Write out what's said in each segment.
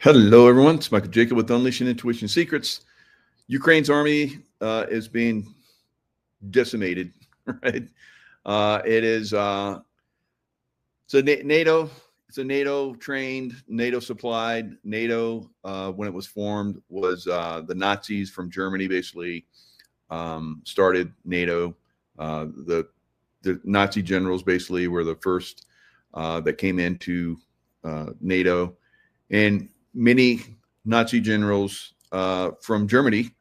Hello, everyone. It's Michael Jacob with Unleashing Intuition Secrets. Ukraine's army is being decimated, right? It is it's a NATO. It's a NATO trained, NATO supplied. NATO, when it was formed, was the Nazis from Germany basically started NATO. The Nazi generals basically were the first that came into NATO, and many Nazi generals from Germany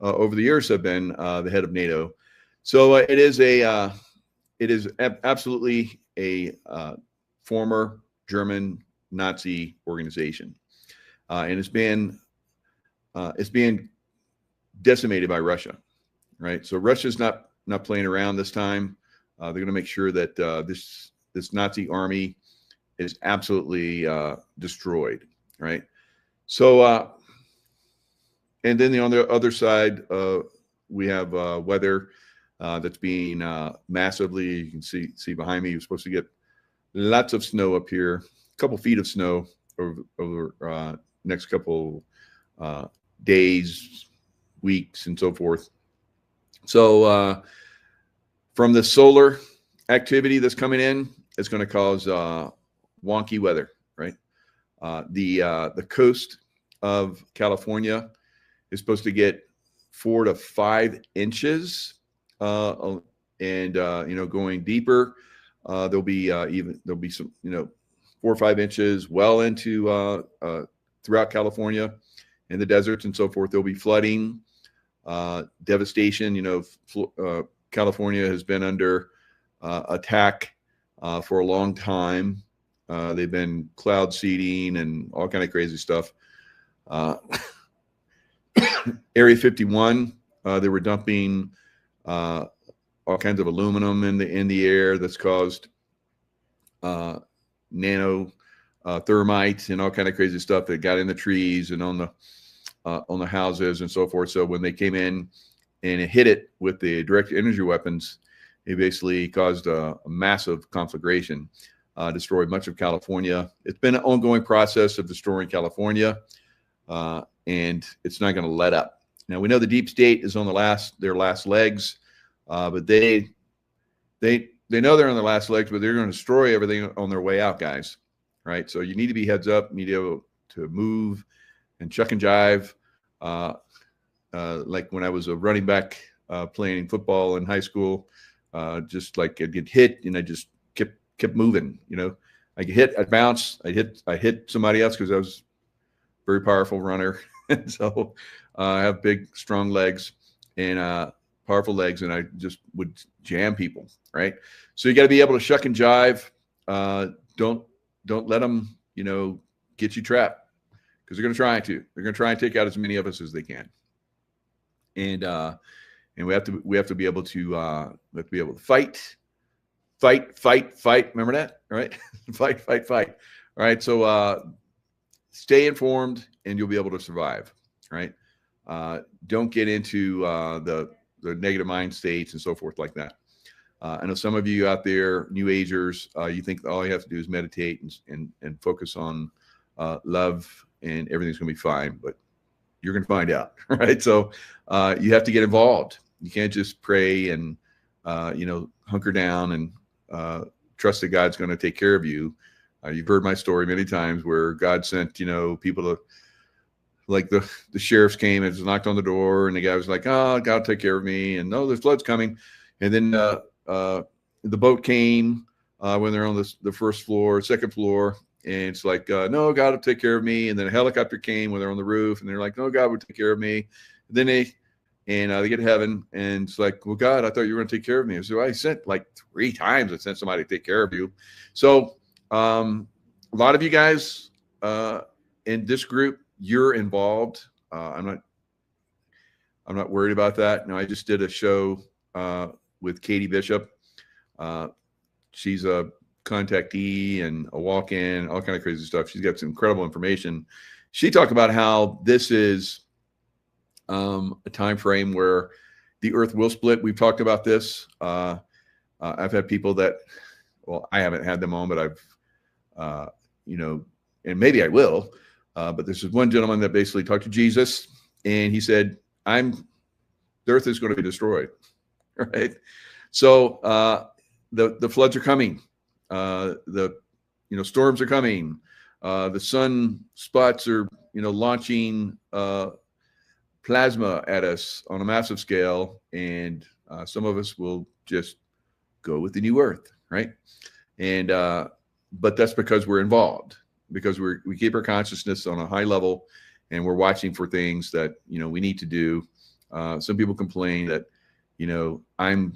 over the years have been the head of NATO. So it is absolutely a former German Nazi organization, and it's being decimated by Russia, right? So Russia's not playing around this time. They're going to make sure that this Nazi army is absolutely destroyed, right? So, and then on the other side, we have weather that's being massively. You can see behind me. You're supposed to get lots of snow up here, a couple feet of snow over next couple days, weeks, and so forth. So, from the solar activity that's coming in, it's going to cause wonky weather, right? The coast of California is supposed to get 4 to 5 inches, and going deeper, there'll be some 4 or 5 inches well into throughout California, in the deserts and so forth. There'll be flooding, devastation. California has been under attack for a long time. They've been cloud seeding and all kind of crazy stuff. Area 51, they were dumping all kinds of aluminum in the air that's caused nano thermite and all kind of crazy stuff that got in the trees and on the houses and so forth. So when they came in and it hit it with the direct energy weapons, it basically caused a massive conflagration. Destroyed much of California. It's been an ongoing process of destroying California, and it's not going to let up. Now we know the deep state is on their last legs, but they know they're on their last legs, but they're going to destroy everything on their way out, guys. Right? So you need to be heads up. You need to be able to move and chuck and jive. Like when I was a running back playing football in high school, just like I'd get hit and I just kept moving. I get hit, I'd bounce, I hit somebody else because I was a very powerful runner. And so I have big, strong legs and powerful legs, and I just would jam people, right? So you got to be able to shuck and jive. Don't let them, get you trapped, because they're going to try to. They're going to try and take out as many of us as they can. And we have to be able to fight. Remember that, right? fight. All right. So stay informed, and you'll be able to survive. Right. Don't get into the negative mind states and so forth like that. I know some of you out there, New Agers, you think all you have to do is meditate and focus on love, and everything's going to be fine. But you're going to find out, right? So you have to get involved. You can't just pray and hunker down and trust that God's going to take care of you. You've heard my story many times where God sent people to, like the sheriffs came and just knocked on the door, and the guy was like, "Oh, God will take care of me," and no, the flood's coming. And then the boat came when they're on the first floor, second floor, and it's like, "No, God will take care of me." And then a helicopter came when they're on the roof, and they're like, "No, God will take care of me." And then they get to heaven, and it's like, "Well, God, I thought you were going to take care of me." So I sent like 3 times. I sent somebody to take care of you. So a lot of you guys in this group, you're involved. I'm not worried about that. No, I just did a show with Katie Bishop. She's a contactee and a walk-in, all kind of crazy stuff. She's got some incredible information. She talked about how this is a time frame where the earth will split. We've talked about this. I've had people that, well, I haven't had them on, but I've, and maybe I will, But this is one gentleman that basically talked to Jesus, and he said, the earth is going to be destroyed. Right? So the floods are coming. The storms are coming. The sun spots are launching plasma at us on a massive scale, and some of us will just go with the new earth, right? And but that's because we're involved, because we keep our consciousness on a high level, and we're watching for things that we need to do. Some people complain that I'm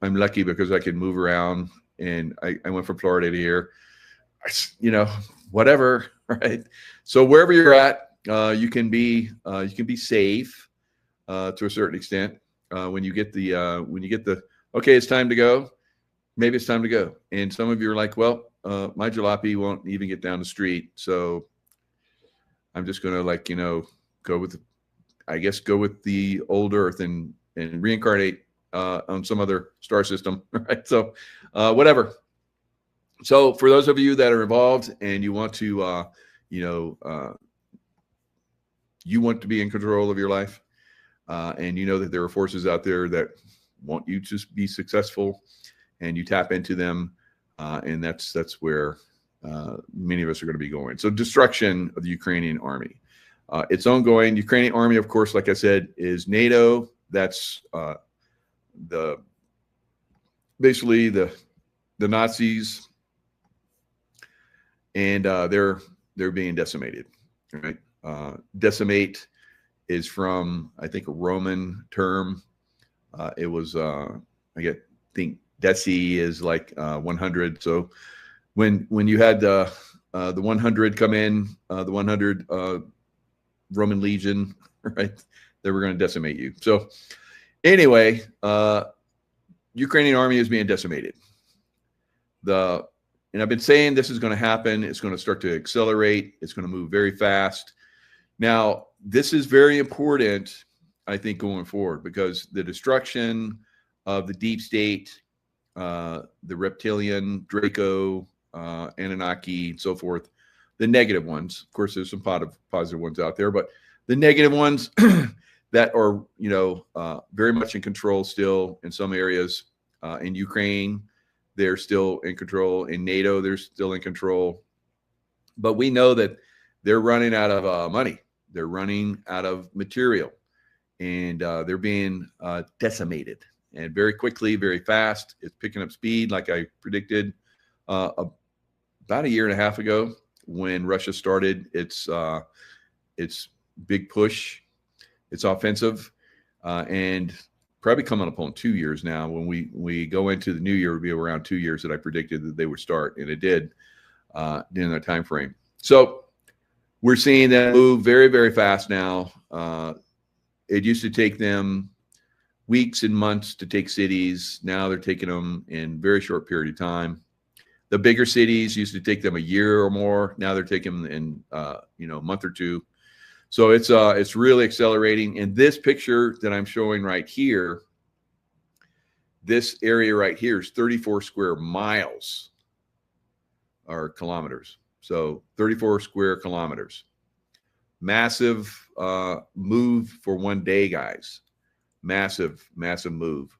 lucky because I can move around, and I went from Florida to here. Whatever, right? So wherever you're at, you can be safe to a certain extent. When you get the okay, it's time to go. Maybe it's time to go. And some of you are like, well, my jalopy won't even get down the street, so I'm just going to go with the old Earth and reincarnate on some other star system, right? So whatever. So for those of you that are involved and you want to, you want to be in control of your life, and you know that there are forces out there that want you to be successful, and you tap into them, and that's where many of us are going to be going. So destruction of the Ukrainian army. It's ongoing. The Ukrainian army, of course, like I said, is NATO. That's basically the Nazis. And they're being decimated, right? Decimate is from, I think, a Roman term. It was think deci is like 100. So when you had the 100 come in, the 100 Roman legion, right? They were going to decimate you. So anyway, Ukrainian army is being decimated. And I've been saying this is going to happen. It's going to start to accelerate. It's going to move very fast. Now, this is very important, I think, going forward, because the destruction of the deep state, the reptilian, Draco, Anunnaki, and so forth, the negative ones. Of course, there's some positive ones out there, but the negative ones that are, very much in control still in some areas. In Ukraine, they're still in control. In NATO, they're still in control. But we know that they're running out of money. They're running out of material. And they're being decimated. And very quickly, very fast. It's picking up speed, like I predicted about a year and a half ago when Russia started its big push, its offensive. And probably coming up on 2 years now. When we go into the new year, it'll be around 2 years that I predicted that they would start, and it did in that time frame. So we're seeing them move very, very fast now. It used to take them weeks and months to take cities. Now they're taking them in a very short period of time. The bigger cities used to take them a year or more. Now they're taking them in a month or two. So it's really accelerating. And this picture that I'm showing right here, this area right here is 34 square miles or kilometers. So 34 square kilometers. Massive move for one day, guys. Massive, massive move.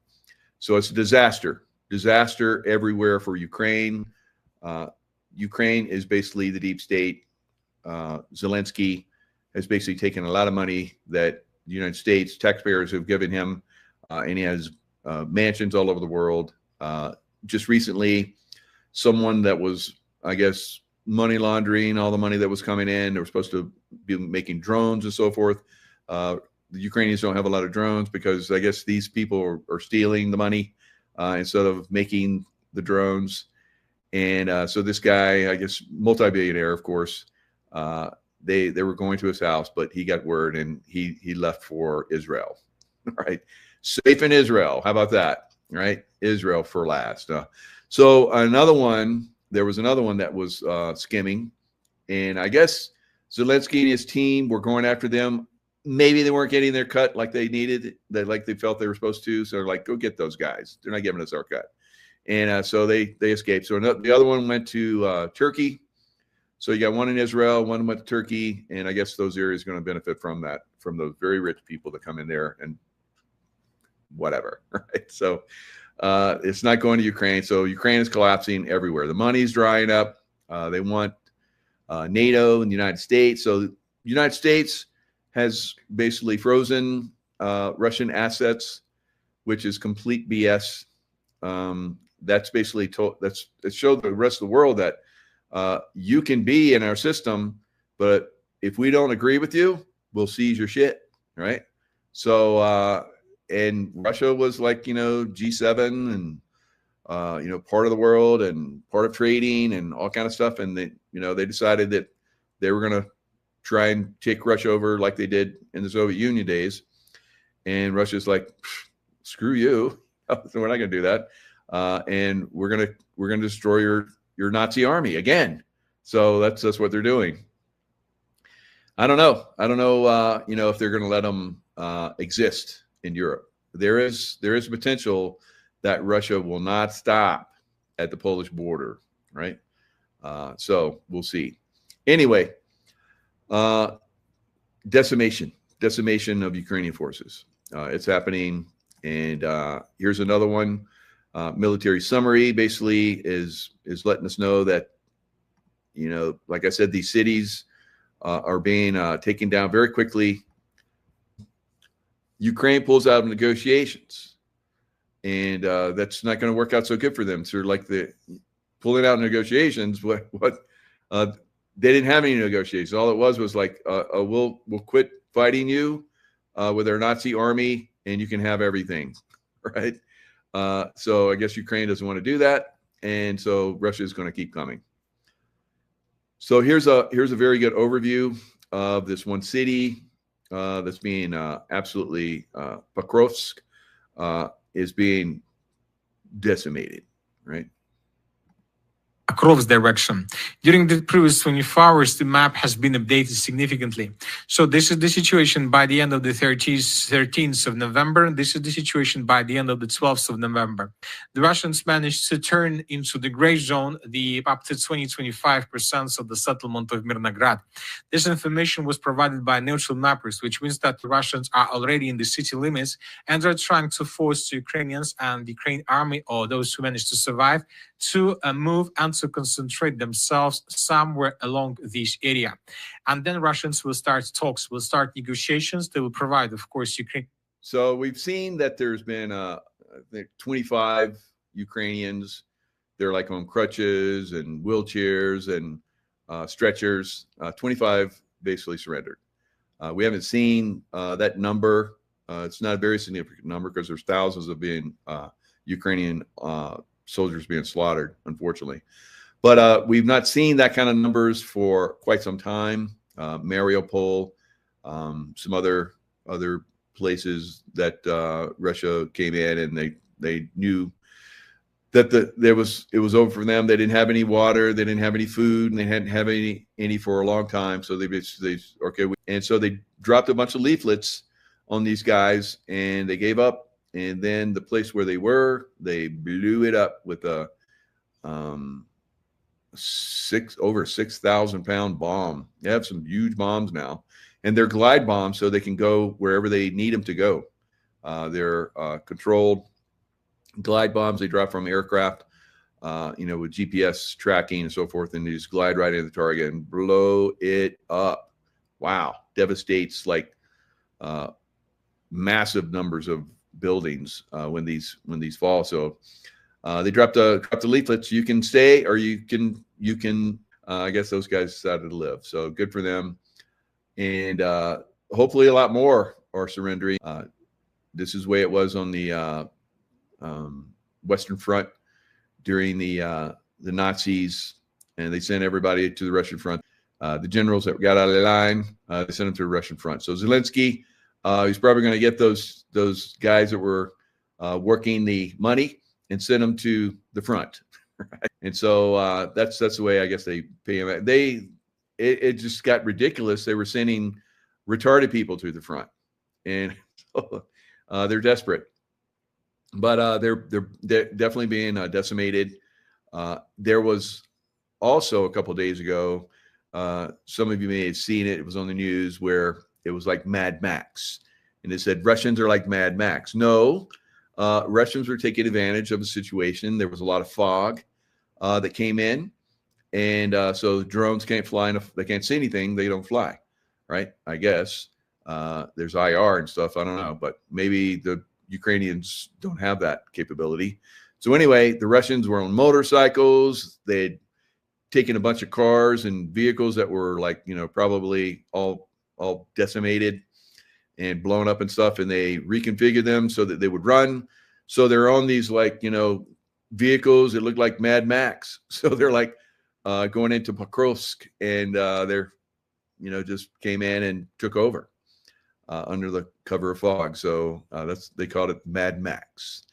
So it's a disaster. Disaster everywhere for Ukraine. Ukraine is basically the deep state. Zelensky has basically taken a lot of money that the United States taxpayers have given him, and he has mansions all over the world. Just recently, someone that was, I guess, money laundering all the money that was coming in, they were supposed to be making drones and so forth. The Ukrainians don't have a lot of drones because I guess these people are stealing the money instead of making the drones. And so this guy, I guess, multi-billionaire, of course, they were going to his house, but he got word and he left for Israel, right? Safe in Israel. How about that, right? Israel for last. So there was another one that was skimming, and I guess Zelensky and his team were going after them. Maybe they weren't getting their cut like they needed, like they felt they were supposed to. So they're like, go get those guys. They're not giving us our cut. And so they escaped. So the other one went to Turkey. So you got one in Israel, one went to Turkey, and I guess those areas are going to benefit from that, from those very rich people that come in there and whatever, right? So it's not going to Ukraine. So Ukraine is collapsing everywhere. The money's drying up. They want NATO and the United States. So the United States has basically frozen Russian assets, which is complete BS. That's basically it showed the rest of the world that you can be in our system, but if we don't agree with you, we'll seize your shit, right? So and Russia was like, G7 and part of the world and part of trading and all kind of stuff, and they decided that they were going to try and take Russia over like they did in the Soviet Union days, and Russia's like, screw you, we're not going to do that, and we're gonna destroy your Nazi army again. So that's what they're doing. I don't know if they're going to let them exist in Europe. There is potential that Russia will not stop at the Polish border, right? So we'll see. Anyway, decimation of Ukrainian forces. It's happening. And here's another one. Military summary basically is letting us know that, like I said, these cities are being taken down very quickly. Ukraine pulls out of negotiations, and that's not going to work out so good for them. So like the pulling out of negotiations, what they didn't have any negotiations. All it was like, we'll quit fighting you with our Nazi army, and you can have everything, right? So I guess Ukraine doesn't want to do that, and so Russia is going to keep coming. So here's a very good overview of this one city that's being absolutely Pokrovsk is being decimated, right? Across direction. During the previous 24 hours, the map has been updated significantly. So this is the situation by the end of the 13th of November. This is the situation by the end of the 12th of November. The Russians managed to turn into the gray zone up to 20-25% of the settlement of Mirnograd. This information was provided by neutral mappers, which means that the Russians are already in the city limits and are trying to force the Ukrainians and the Ukrainian army, or those who managed to survive, to move and to concentrate themselves somewhere along this area. And then Russians will start talks, will start negotiations. They will provide, of course, Ukraine. So we've seen that there's been, I think, 25 Ukrainians. They're like on crutches and wheelchairs and stretchers. 25 basically surrendered. We haven't seen that number. It's not a very significant number because there's thousands of Ukrainian soldiers being slaughtered, unfortunately. But we've not seen that kind of numbers for quite some time. Mariupol, some other places that Russia came in, and they knew that it was over for them. They didn't have any water, they didn't have any food, and they hadn't have any for a long time. So and so they dropped a bunch of leaflets on these guys, and they gave up. And then the place where they were, they blew it up with a over 6,000 pound bomb. They have some huge bombs now, and they're glide bombs, so they can go wherever they need them to go. They're controlled glide bombs. They drop from aircraft, with GPS tracking and so forth, and they just glide right into the target and blow it up. Wow, devastates like massive numbers of buildings when these fall. So they dropped the leaflets. You can stay, or you can. I guess those guys decided to live. So good for them, and hopefully a lot more are surrendering. This is the way it was on the Western Front during the Nazis, and they sent everybody to the Russian front. The generals that got out of the line, they sent them to the Russian front. So Zelensky, he's probably going to get those guys that were working the money and send them to the front. Right? And so that's the way I guess they pay them. It just got ridiculous. They were sending retarded people to the front, and so, they're desperate. But they're definitely being decimated. There was also a couple of days ago Some of you may have seen it. It was on the news where it was like Mad Max. And it said Russians are like Mad Max. No, Russians were taking advantage of a situation. There was a lot of fog that came in. And so drones can't fly. Enough. They can't see anything. They don't fly, right? I guess. There's IR and stuff. I don't know. But maybe the Ukrainians don't have that capability. So anyway, the Russians were on motorcycles. They'd taken a bunch of cars and vehicles that were like, probably all decimated and blown up and stuff. And they reconfigured them so that they would run. So they're on these like, vehicles. It looked like Mad Max. So they're like going into Pokrovsk, and they're, just came in and took over under the cover of fog. So they called it Mad Max.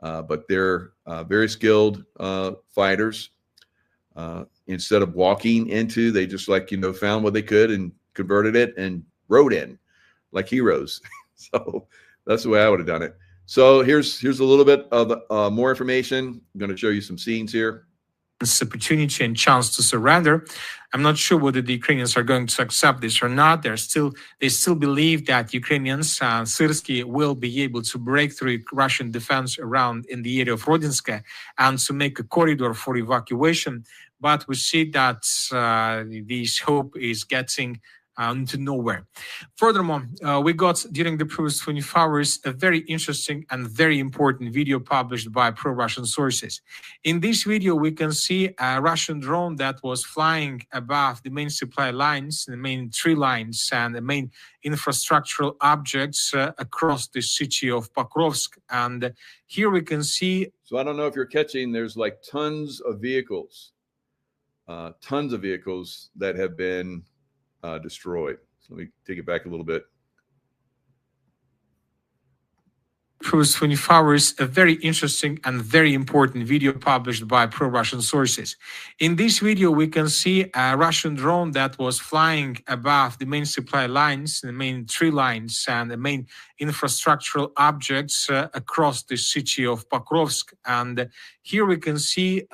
But they're very skilled fighters. Instead of walking into, they just found what they could and converted it and rode in like heroes. So that's the way I would have done it. So here's a little bit of more information. I'm going to show you some scenes here. This opportunity and chance to surrender. I'm not sure whether the Ukrainians are going to accept this or not. They still believe that Ukrainians, Syrsky, will be able to break through Russian defense around in the area of Rodinska and to make a corridor for evacuation. But we see that this hope is getting to nowhere. Furthermore, we got during the previous 24 hours a very interesting and very important video published by pro-Russian sources. In this video, we can see a Russian drone that was flying above the main supply lines, the main tree lines, and the main infrastructural objects across the city of Pokrovsk. And here we can see. So I don't know if you're catching, there's like tons of vehicles that have been destroyed. So let me take it back a little bit. Previous 24 hours, a very interesting and very important video published by pro-Russian sources. In this video, we can see a Russian drone that was flying above the main supply lines, the main tree lines, and the main infrastructural objects across the city of Pokrovsk. And here we can see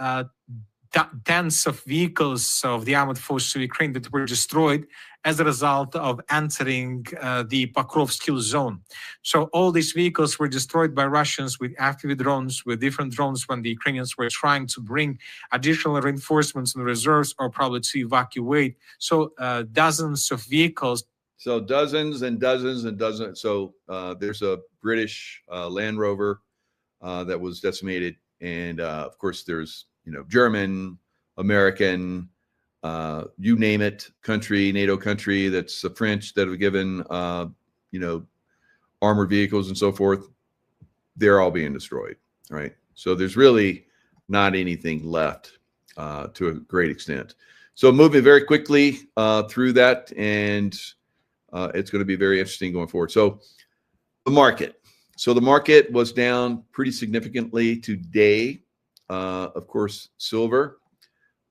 tens of vehicles of the armed forces of Ukraine that were destroyed as a result of entering the Pokrovsk kill zone. So all these vehicles were destroyed by Russians with FPV drones, with different drones when the Ukrainians were trying to bring additional reinforcements and reserves or probably to evacuate. So dozens of vehicles. So dozens and dozens and dozens. So there's a British Land Rover that was decimated. And of course, there's German, American, you name it, country, NATO country, that's French that have given, armored vehicles and so forth. They're all being destroyed, right? So there's really not anything left to a great extent. So moving very quickly through that, and it's going to be very interesting going forward. So the market. So the market was down pretty significantly today. Of course, silver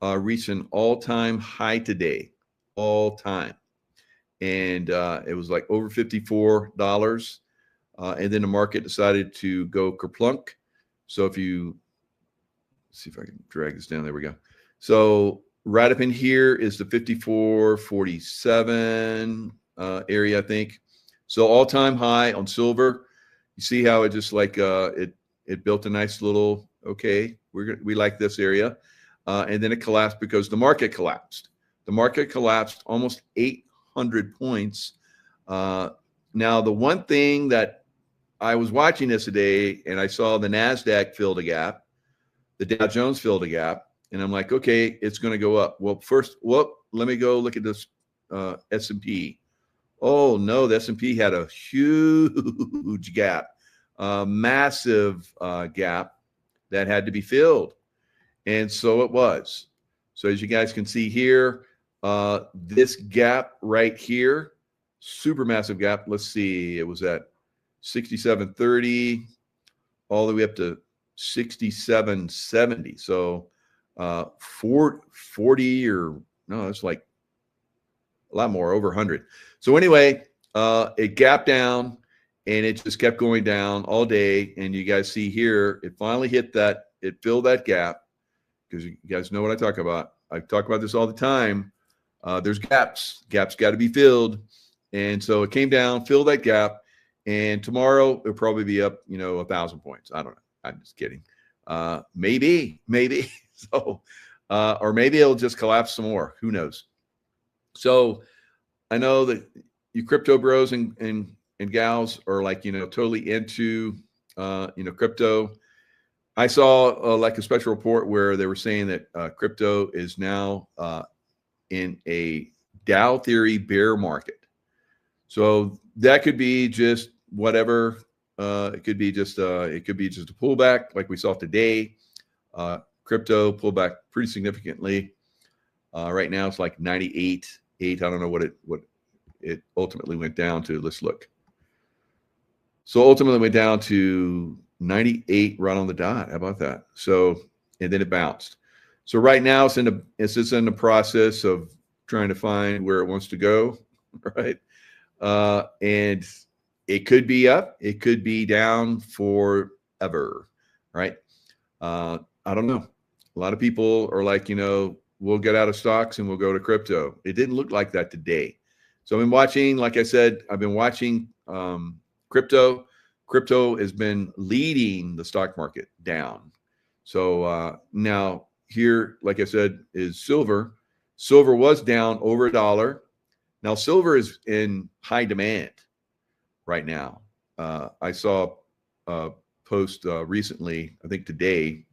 reached an all-time high today, all-time. And it was like over $54. And then the market decided to go kerplunk. So if you see if I can drag this down, there we go. So right up in here is the 54.47 area, I think. So all-time high on silver. You see how it just like it built a nice little, okay, we like this area. And then it collapsed because the market collapsed. The market collapsed almost 800 points. Now, the one thing that I was watching this today, and I saw the NASDAQ filled a gap, the Dow Jones filled a gap, and I'm like, okay, it's going to go up. Well, first, let me go look at this S&P. Oh, no, the S&P had a huge gap, massive gap that had to be filled. And so it was. So as you guys can see here, this gap right here, super massive gap. Let's see, it was at 67.30 all the way up to 67.70. So 40 or no, it's like a lot more, over 100. So anyway, it gapped down and it just kept going down all day. And you guys see here, it finally hit that, it filled that gap, because you guys know what I talk about. I talk about this all the time. there's gaps. Gaps got to be filled. And so it came down, filled that gap. And tomorrow it'll probably be up, 1,000 points. I don't know. I'm just kidding. Maybe. So, or maybe it'll just collapse some more. Who knows? So I know that you crypto bros and gals are like, totally into, crypto. I saw like a special report where they were saying that crypto is now in a Dow theory bear market. So that could be just whatever. It could be just a pullback like we saw today. Crypto pulled back pretty significantly. Right now it's like 98.8. I don't know what it ultimately went down to. Let's look. So ultimately went down to 98 right on the dot. How about that? So, and then it bounced. So right now it's just in the process of trying to find where it wants to go, right? And it could be up, it could be down forever, right? I don't know. A lot of people are like, we'll get out of stocks and we'll go to crypto. It didn't look like that today. So I've been watching, like I said, I've been watching crypto. Crypto has been leading the stock market down. So now here, like I said, is silver. Silver was down over $1. Now silver is in high demand right now. I saw a post recently, I think today,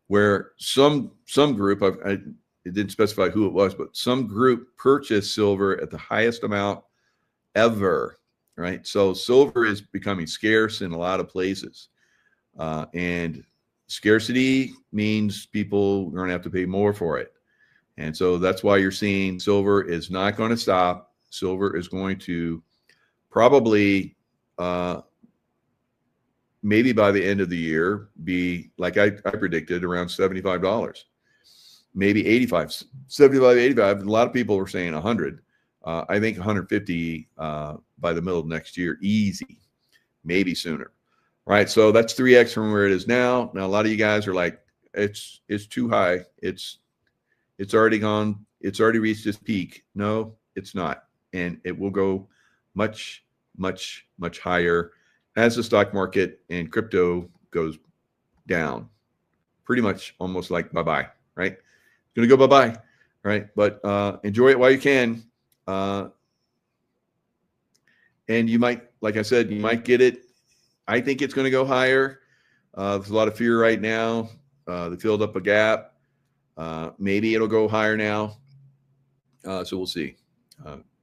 where some group, it didn't specify who it was, but some group purchased silver at the highest amount ever, right? So silver is becoming scarce in a lot of places. And scarcity means people are going to have to pay more for it. And so that's why you're seeing silver is not going to stop. Silver is going to probably, maybe by the end of the year, be like I predicted, around $75, maybe 85, 75, 85. A lot of people were saying 100. I think 150 by the middle of next year, easy, maybe sooner. Right. So that's 3x from where it is now. Now, a lot of you guys are like, it's too high. It's already gone. It's already reached its peak. No, it's not. And it will go much, much, much higher as the stock market and crypto goes down. Pretty much almost like bye-bye, right? It's going to go bye-bye, right? But enjoy it while you can. And you might, like I said, you might get it. I think it's going to go higher. There's a lot of fear right now. They filled up a gap. Maybe it'll go higher now. So we'll see.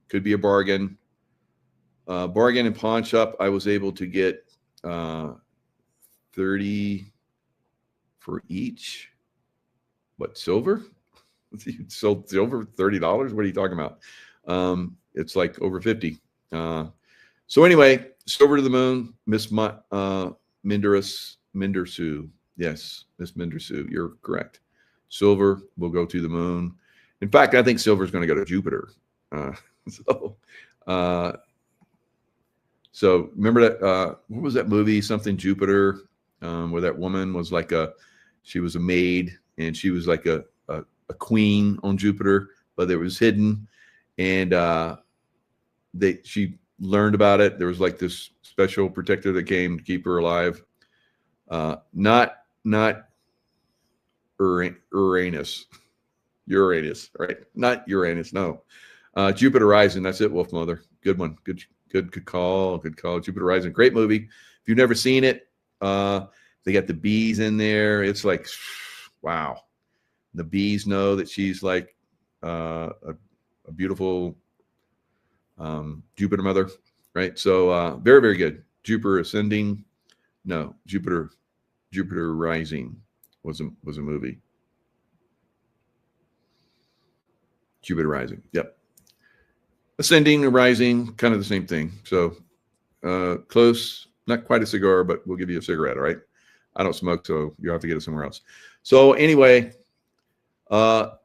Could be a bargain. Bargain and pawn shop, I was able to get 30 for each. What, silver? You sold silver $30? What are you talking about? It's like over 50. So anyway, silver to the moon, Miss Mindersu. Yes, Miss Mindersu, you're correct. Silver will go to the moon. In fact, I think silver is going to go to Jupiter. So remember that, what was that movie, something Jupiter, where that woman was like she was a maid and she was like a queen on Jupiter, but it was hidden. And she learned about it. There was like this special protector that came to keep her alive. Not Uranus, right? Not Uranus, no. Jupiter Rising, that's it, Wolf Mother. Good one. Good call. Good call. Jupiter Rising, great movie. If you've never seen it, they got the bees in there. It's like, wow. The bees know that she's like a beautiful Jupiter mother, right? So very, very good. Jupiter Ascending, no, Jupiter Rising was a movie. Jupiter Rising, yep. Ascending and rising, kind of the same thing. So close, not quite a cigar, but we'll give you a cigarette, all right? I don't smoke, so you'll have to get it somewhere else. So anyway, the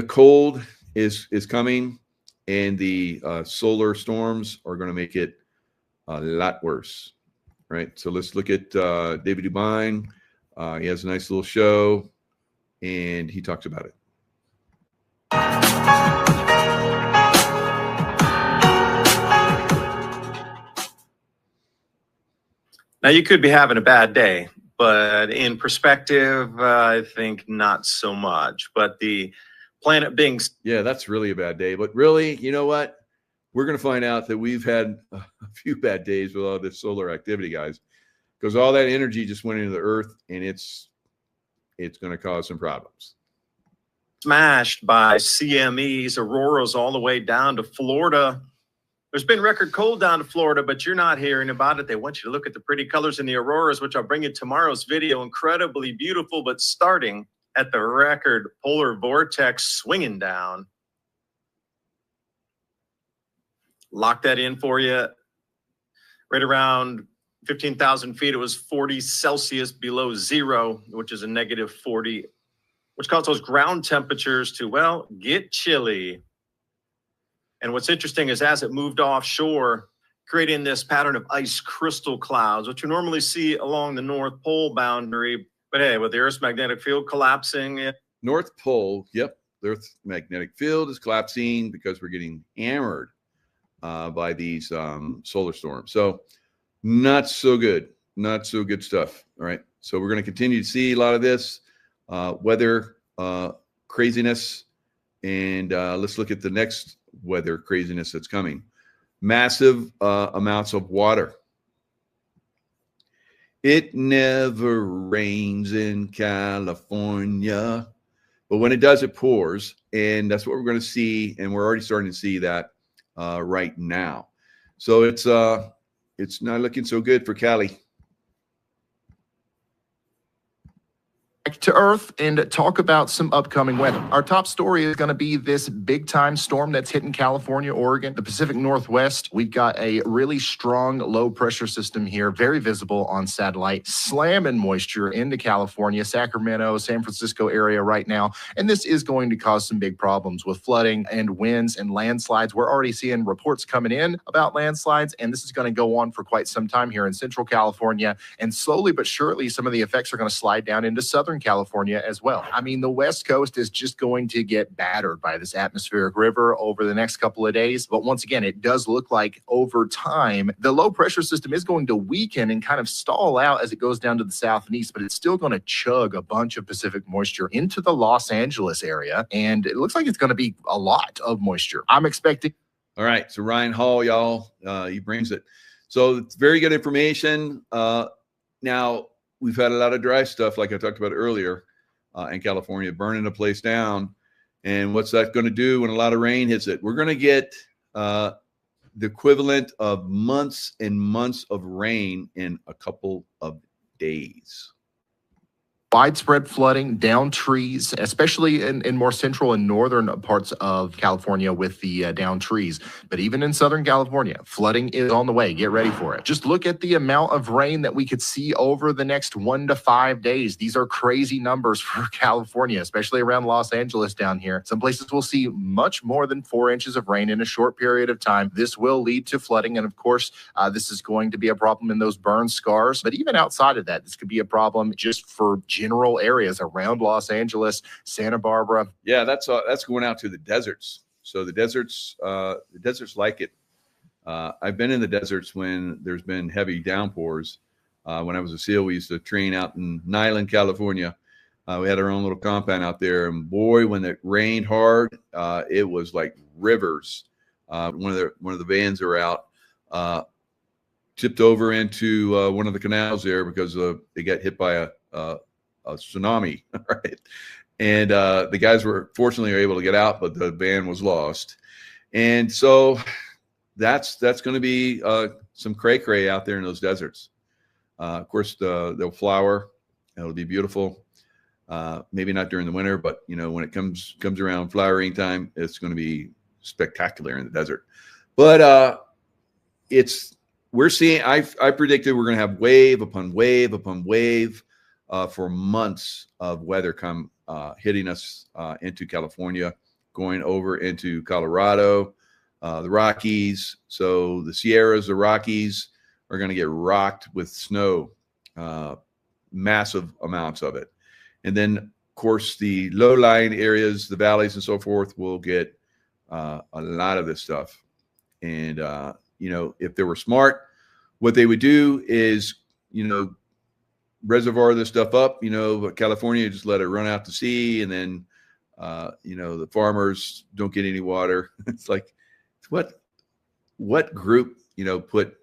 cold is coming, and the solar storms are going to make it a lot worse, right? So let's look at David Dubine. He has a nice little show, and he talks about it. Now, you could be having a bad day, but in perspective, I think not so much. But the planet being... Yeah, that's really a bad day. But really, you know what? We're going to find out that we've had a few bad days with all this solar activity, guys, because all that energy just went into the earth, and it's going to cause some problems. Smashed by CMEs, auroras all the way down to Florida. There's been record cold down to Florida, but you're not hearing about it. They want you to look at the pretty colors in the auroras, which I'll bring you tomorrow's video. Incredibly beautiful, but starting at the record polar vortex swinging down. Lock that in for you. Right around 15,000 feet, it was 40 Celsius below zero, which is a negative 40, which caused those ground temperatures to, well, get chilly. And what's interesting is as it moved offshore, creating this pattern of ice crystal clouds, which you normally see along the North Pole boundary. But hey, with the Earth's magnetic field collapsing. North Pole, yep, the Earth's magnetic field is collapsing because we're getting hammered by these solar storms. So not so good, not so good stuff. All right. So we're going to continue to see a lot of this weather craziness. And let's look at the next weather craziness that's coming. Massive amounts of water. It never rains in California, but when it does, it pours. And that's what we're going to see. And we're already starting to see that right now. So it's not looking so good for Cali. Back to Earth and talk about some upcoming weather. Our top story is going to be this big time storm that's hitting California, Oregon, the Pacific Northwest. We've got a really strong low pressure system here, very visible on satellite, slamming moisture into California, Sacramento, San Francisco area right now. And this is going to cause some big problems with flooding and winds and landslides. We're already seeing reports coming in about landslides, and this is going to go on for quite some time here in Central California. And slowly but surely, some of the effects are going to slide down into Southern California as well. I mean, the West Coast is just going to get battered by this atmospheric river over the next couple of days. But once again, it does look like over time, the low pressure system is going to weaken and kind of stall out as it goes down to the south and east, but it's still going to chug a bunch of Pacific moisture into the Los Angeles area. And it looks like it's going to be a lot of moisture. I'm expecting. All right. So Ryan Hall, y'all, he brings it. So it's very good information. Now, we've had a lot of dry stuff, like I talked about earlier, in California, burning the place down. And what's that going to do when a lot of rain hits it? We're going to get the equivalent of months and months of rain in a couple of days. Widespread flooding, down trees, especially in more central and northern parts of California with the down trees. But even in Southern California, flooding is on the way. Get ready for it. Just look at the amount of rain that we could see over the next 1 to 5 days. These are crazy numbers for California, especially around Los Angeles down here. Some places will see much more than 4 inches of rain in a short period of time. This will lead to flooding. And of course, this is going to be a problem in those burn scars. But even outside of that, this could be a problem just for general areas around Los Angeles, Santa Barbara. Yeah, that's going out to the deserts. So the deserts like it. I've been in the deserts when there's been heavy downpours. When I was a SEAL, we used to train out in Nyland, California. We had our own little compound out there, and boy, when it rained hard, it was like rivers. One of the vans are out, tipped over into one of the canals there because they got hit by a tsunami, right? And the guys were fortunately able to get out, but the van was lost. And so that's going to be some cray out there in those deserts. Of course, they'll flower. It'll be beautiful. Maybe not during the winter, but when it comes around flowering time, it's going to be spectacular in the desert. But we're seeing. I predicted we're going to have wave upon wave upon wave for months of weather come hitting us into California, going over into Colorado, the Rockies. So the Sierras, the Rockies are going to get rocked with snow, massive amounts of it. And then, of course, the low-lying areas, the valleys and so forth, will get a lot of this stuff. And, if they were smart, what they would do is reservoir this stuff up, but California just let it run out to sea, and then the farmers don't get any water. It's like, what group put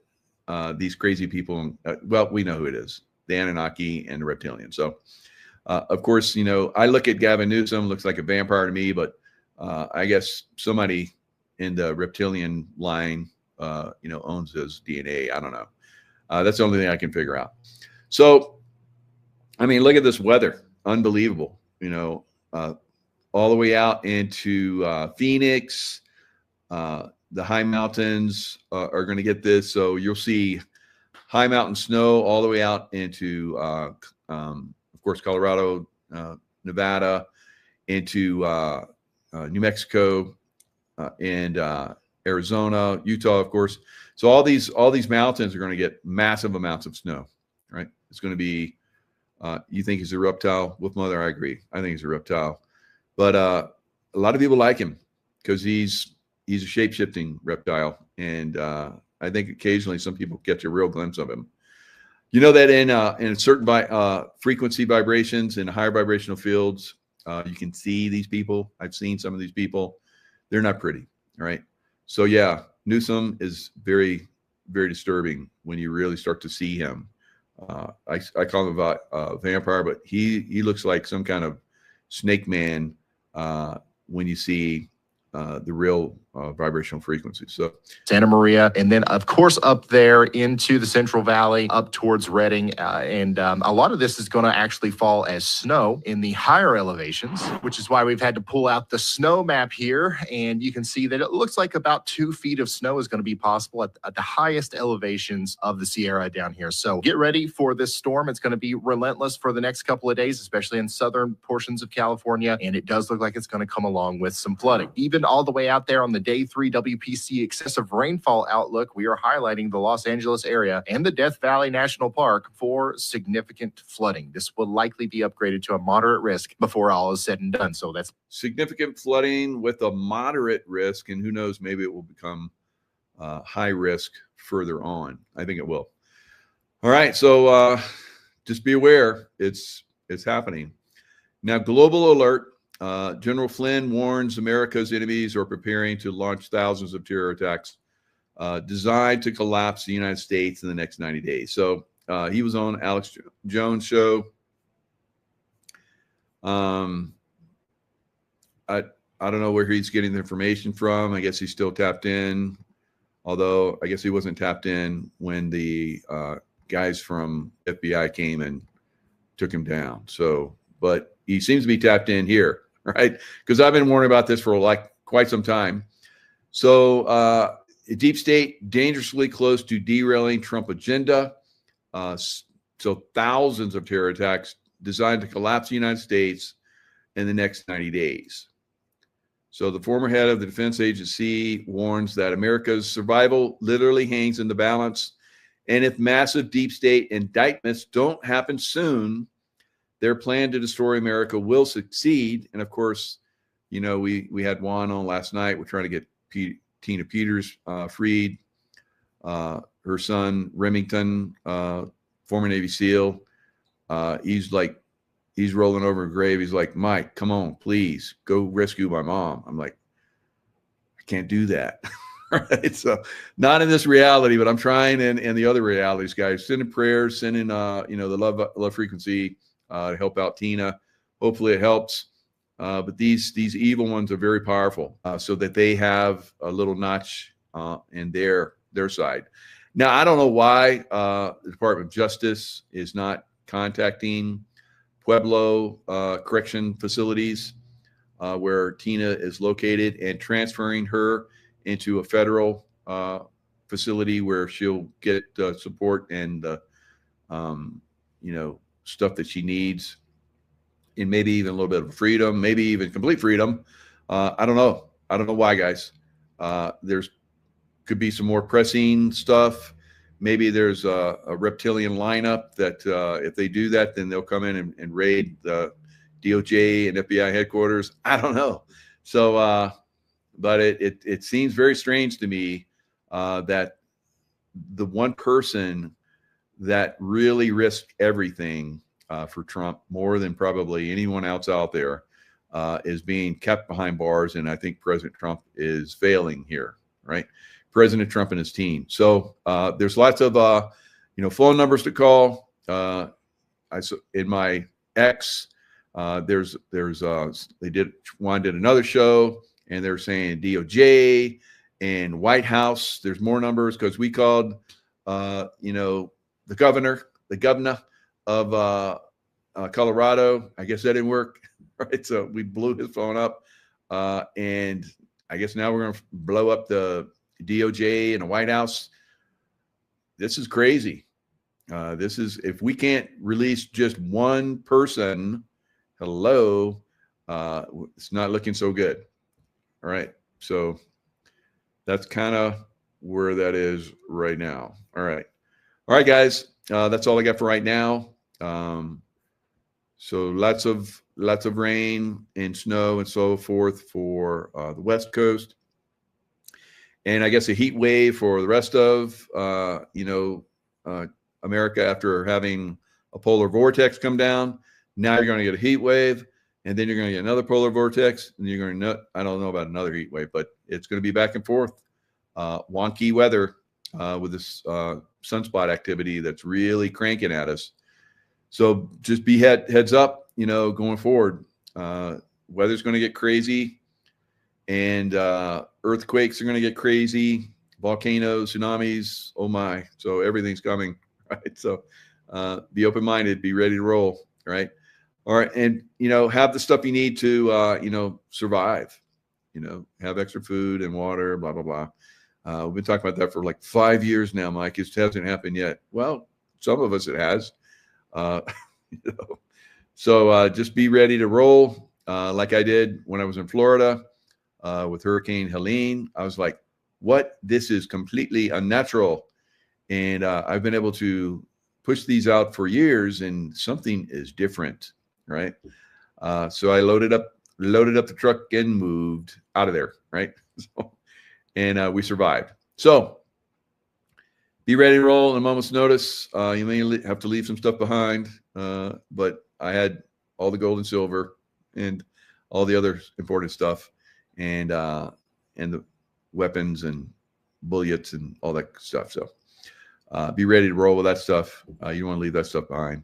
these crazy people in, well, we know who it is, the Anunnaki and the reptilian. So of course, I look at Gavin Newsom, looks like a vampire to me, but I guess somebody in the reptilian line owns his DNA. I don't know. That's the only thing I can figure out. So I mean, look at this weather. Unbelievable. All the way out into Phoenix. The high mountains are going to get this. So you'll see high mountain snow all the way out into, of course, Colorado, Nevada, into New Mexico, and Arizona, Utah, of course. So all these mountains are going to get massive amounts of snow, right? It's going to be, you think he's a reptile? Wolf Mother, I agree. I think he's a reptile. But a lot of people like him because he's a shape-shifting reptile. And I think occasionally some people catch a real glimpse of him. You know that in certain frequency vibrations in higher vibrational fields, you can see these people. I've seen some of these people. They're not pretty, right? So yeah, Newsom is very, very disturbing when you really start to see him. I call him a vampire, but he looks like some kind of snake man when you see the real vibrational frequencies. So Santa Maria, and then of course up there into the Central Valley, up towards Redding, and a lot of this is going to actually fall as snow in the higher elevations, which is why we've had to pull out the snow map here, and you can see that it looks like about 2 feet of snow is going to be possible at the highest elevations of the Sierra down here. So get ready for this storm. It's going to be relentless for the next couple of days, especially in southern portions of California, and it does look like it's going to come along with some flooding. Even all the way out there on the Day 3 WPC excessive rainfall outlook, we are highlighting the Los Angeles area and the Death Valley National Park for significant flooding. This will likely be upgraded to a moderate risk before all is said and done. So that's significant flooding with a moderate risk, and who knows, maybe it will become high risk further on. I think it will. All right, so just be aware, it's happening. Now, global alert. General Flynn warns America's enemies are preparing to launch thousands of terror attacks designed to collapse the United States in the next 90 days. So he was on Alex Jones' show. I don't know where he's getting the information from. I guess he's still tapped in, although I guess he wasn't tapped in when the guys from FBI came and took him down. So, but he seems to be tapped in here. Right, because I've been warning about this for like quite some time. So, deep state dangerously close to derailing Trump agenda. So, thousands of terror attacks designed to collapse the United States in the next 90 days. So, the former head of the defense agency warns that America's survival literally hangs in the balance, and if massive deep state indictments don't happen soon, their plan to destroy America will succeed. And of course, we had Juan on last night. We're trying to get Tina Peters freed. Her son, Remington, former Navy SEAL, he's rolling over in a grave. He's like, Mike, come on, please go rescue my mom. I'm like, I can't do that. Right? So not in this reality, but I'm trying in the other realities, guys. Sending prayers, sending, the love frequency, to help out Tina. Hopefully it helps. But these evil ones are very powerful, so that they have a little notch in their side. Now, I don't know why the Department of Justice is not contacting Pueblo correction facilities where Tina is located and transferring her into a federal facility where she'll get support and stuff that she needs, and maybe even a little bit of freedom, maybe even complete freedom. I don't know. I don't know why, guys. There's could be some more pressing stuff. Maybe there's a reptilian lineup that if they do that, then they'll come in and raid the DOJ and FBI headquarters. I don't know. So, but it seems very strange to me that the one person that really risk everything for Trump more than probably anyone else out there is being kept behind bars. And I think President Trump is failing here, right? President Trump and his team. So there's lots of, phone numbers to call. In my X, Juan did another show, and they're saying DOJ and White House. There's more numbers because we called, the governor of Colorado. I guess that didn't work, right? So we blew his phone up, and I guess now we're going to blow up the DOJ and the White House. This is crazy. This is, if we can't release just one person, hello, it's not looking so good. All right. So that's kind of where that is right now. All right. All right, guys. That's all I got for right now. So lots of rain and snow and so forth for the West Coast. And I guess a heat wave for the rest of, America after having a polar vortex come down. Now you're going to get a heat wave, and then you're going to get another polar vortex, and you're going to, I don't know about another heat wave, but it's going to be back and forth. Wonky weather with this sunspot activity that's really cranking at us. So just be heads up, going forward. Weather's going to get crazy, and earthquakes are going to get crazy, volcanoes, tsunamis, oh my. So everything's coming, right? So be open-minded, be ready to roll, right? All right. And, have the stuff you need to, survive, have extra food and water, blah, blah, blah. We've been talking about that for like 5 years now, Mike. It hasn't happened yet. Well, some of us it has. So just be ready to roll like I did when I was in Florida with Hurricane Helene. I was like, what? This is completely unnatural. And I've been able to push these out for years, and something is different, right? So I loaded up the truck and moved out of there, right? And we survived. So be ready to roll in a moment's notice. You may have to leave some stuff behind, but I had all the gold and silver and all the other important stuff, and the weapons and bullets and all that stuff. So be ready to roll with that stuff. You don't want to leave that stuff behind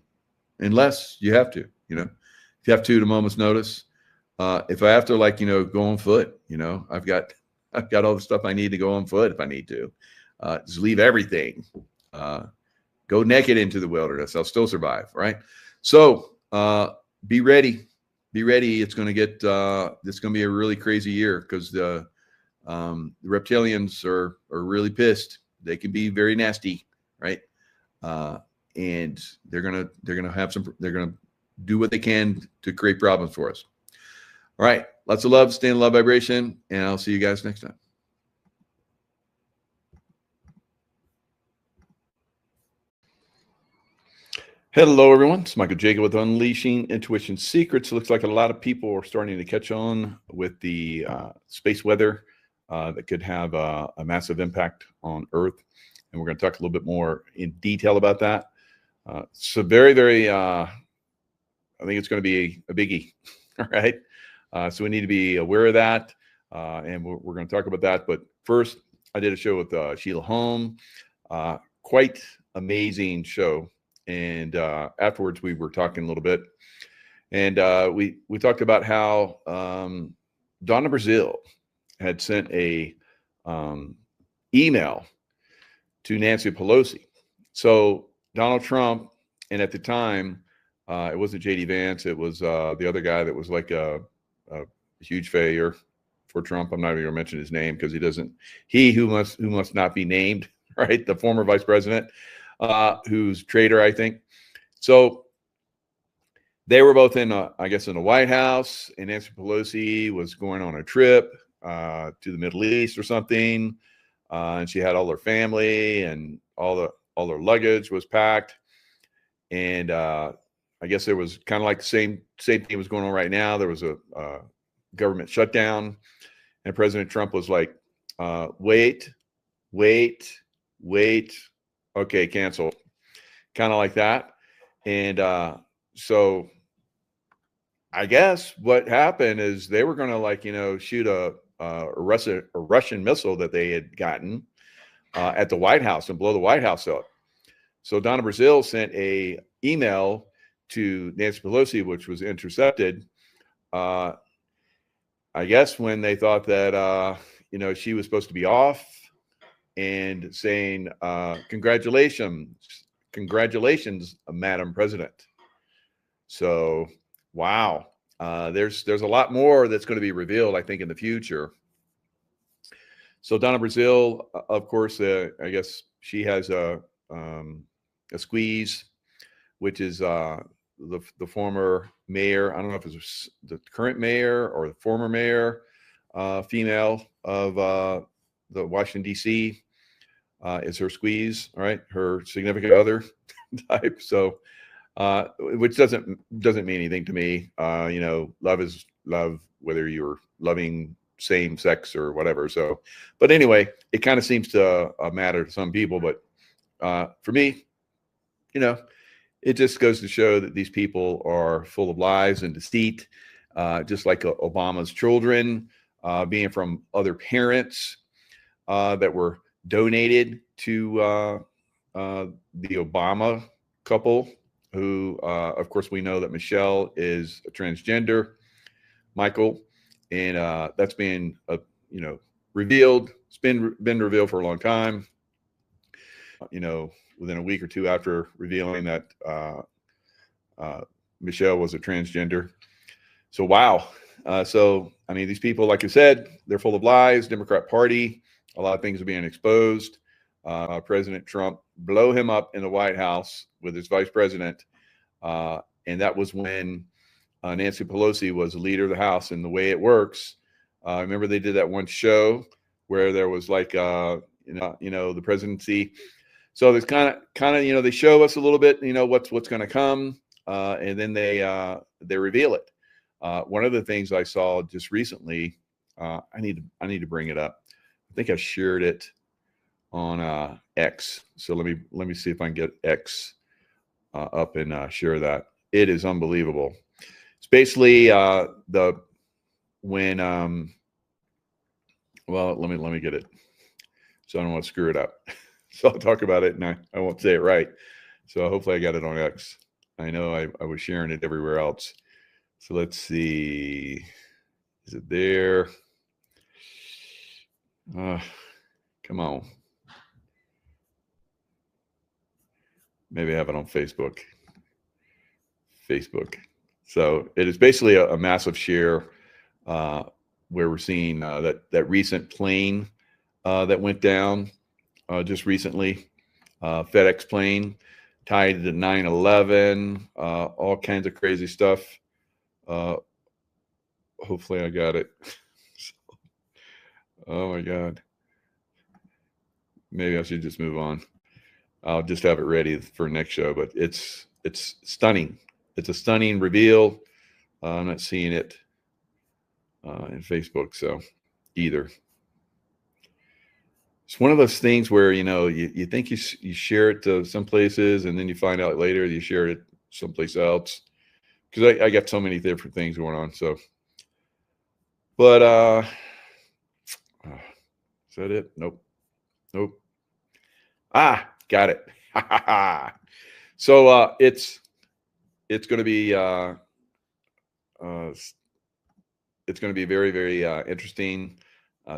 unless you have to, if you have to at a moment's notice. If I have to go on foot, I've got all the stuff I need to go on foot if I need to. Just leave everything. Go naked into the wilderness. I'll still survive, right? So be ready. Be ready. It's going to get. It's going to be a really crazy year because the reptilians are really pissed. They can be very nasty, right? And they're gonna do what they can to create problems for us. All right. Lots of love. Stay in love vibration, and I'll see you guys next time. Hello, everyone. It's Michael Jacob with Unleashing Intuition Secrets. It looks like a lot of people are starting to catch on with the space weather that could have a massive impact on Earth. And we're going to talk a little bit more in detail about that. So very, very, I think it's going to be a biggie. All right. So we need to be aware of that. And we're going to talk about that. But first, I did a show with Sheila Holm. Quite amazing show. And afterwards, we were talking a little bit. And we talked about how Donna Brazile had sent a email to Nancy Pelosi. So Donald Trump, and at the time, it wasn't J.D. Vance. It was the other guy that was like a huge failure for Trump. I'm not even going to mention his name because he who must not be named, right? The former vice president, who's traitor, I think. So they were both in the White House, and Nancy Pelosi was going on a trip to the Middle East or something. And she had all her family and all her luggage was packed. And I guess there was kind of like the same thing was going on right now. There was a government shutdown, and President Trump was like, wait. Okay, cancel. kind of like that. And so I guess what happened is they were going to, like, shoot a Russian missile that they had gotten at the White House and blow the White House up. So Donna Brazile sent a email to Nancy Pelosi, which was intercepted. I guess when they thought that she was supposed to be off, and saying, congratulations, Madam President. So, wow. There's a lot more that's going to be revealed, I think, in the future. So Donna Brazile, of course, I guess she has a squeeze, which is the former mayor. I don't know if it's the current mayor or the former mayor, female of the Washington, D.C. Is her squeeze, all right? Her significant other type. So, which doesn't mean anything to me. Love is love, whether you're loving same sex or whatever. So, but anyway, it kind of seems to matter to some people. But for me, it just goes to show that these people are full of lies and deceit, just like Obama's children, being from other parents that were donated to the Obama couple, who, of course, we know that Michelle is a transgender, Michael, and that's been, revealed. It's been revealed for a long time. Within a week or two after revealing that Michelle was a transgender. So, wow. So, I mean, these people, like I said, they're full of lies. Democrat Party, a lot of things are being exposed. President Trump blow him up in the White House with his vice president. And that was when Nancy Pelosi was the leader of the House. And the way it works, remember they did that one show where there was like, the presidency. So there's kind of, they show us a little bit, what's going to come, and then they reveal it. One of the things I saw just recently, I need to bring it up. I think I shared it on X. So let me see if I can get X up and share that. It is unbelievable. It's basically well, let me get it. So I don't want to screw it up. So I'll talk about it and I won't say it right. So hopefully I got it on X. I know I was sharing it everywhere else. So let's see. Is it there? Come on. Maybe I have it on Facebook. So it is basically a massive share where we're seeing that recent plane that went down just recently, FedEx plane tied to 9/11, all kinds of crazy stuff. Hopefully I got it. Oh my God. Maybe I should just move on. I'll just have it ready for next show, but it's stunning. It's a stunning reveal. I'm not seeing it in Facebook, so either. It's one of those things where, you think you share it to some places and then you find out later you share it someplace else. Because I got so many different things going on. So, but is that it? Nope. Got it. So it's going to be very, very interesting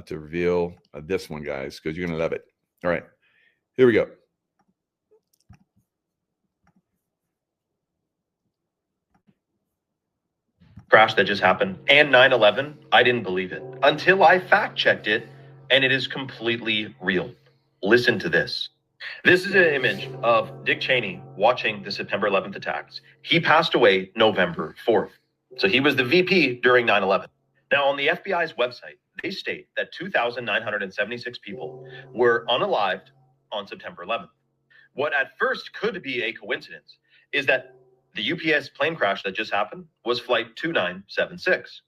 to reveal this one, guys, because you're going to love it. All right, here we go. Crash that just happened and 9/11, I didn't believe it until I fact checked it, and it is completely real. Listen to this. This is an image of Dick Cheney watching the September 11th attacks. He passed away November 4th. So he was the VP during 9/11. Now, on the FBI's website, they state that 2,976 people were unalived on September 11th. What at first could be a coincidence is that the UPS plane crash that just happened was flight 2976.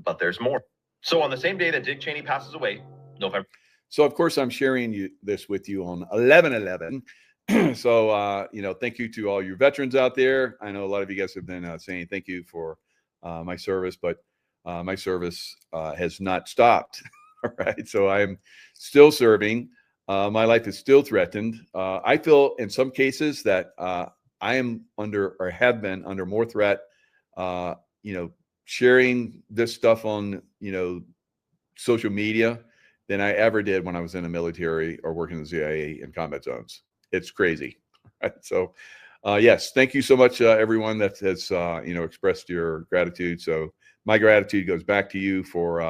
But there's more. So on the same day that Dick Cheney passes away, November. So, of course, I'm sharing this with you on 11/11. So, thank you to all you veterans out there. I know a lot of you guys have been saying thank you for my service, but my service has not stopped. All right. So I'm still serving. My life is still threatened. I feel in some cases that I am under or have been under more threat, sharing this stuff on, social media than I ever did when I was in the military or working in the CIA in combat zones. It's crazy. Right? So, yes, thank you so much, everyone that has, expressed your gratitude. So my gratitude goes back to you for,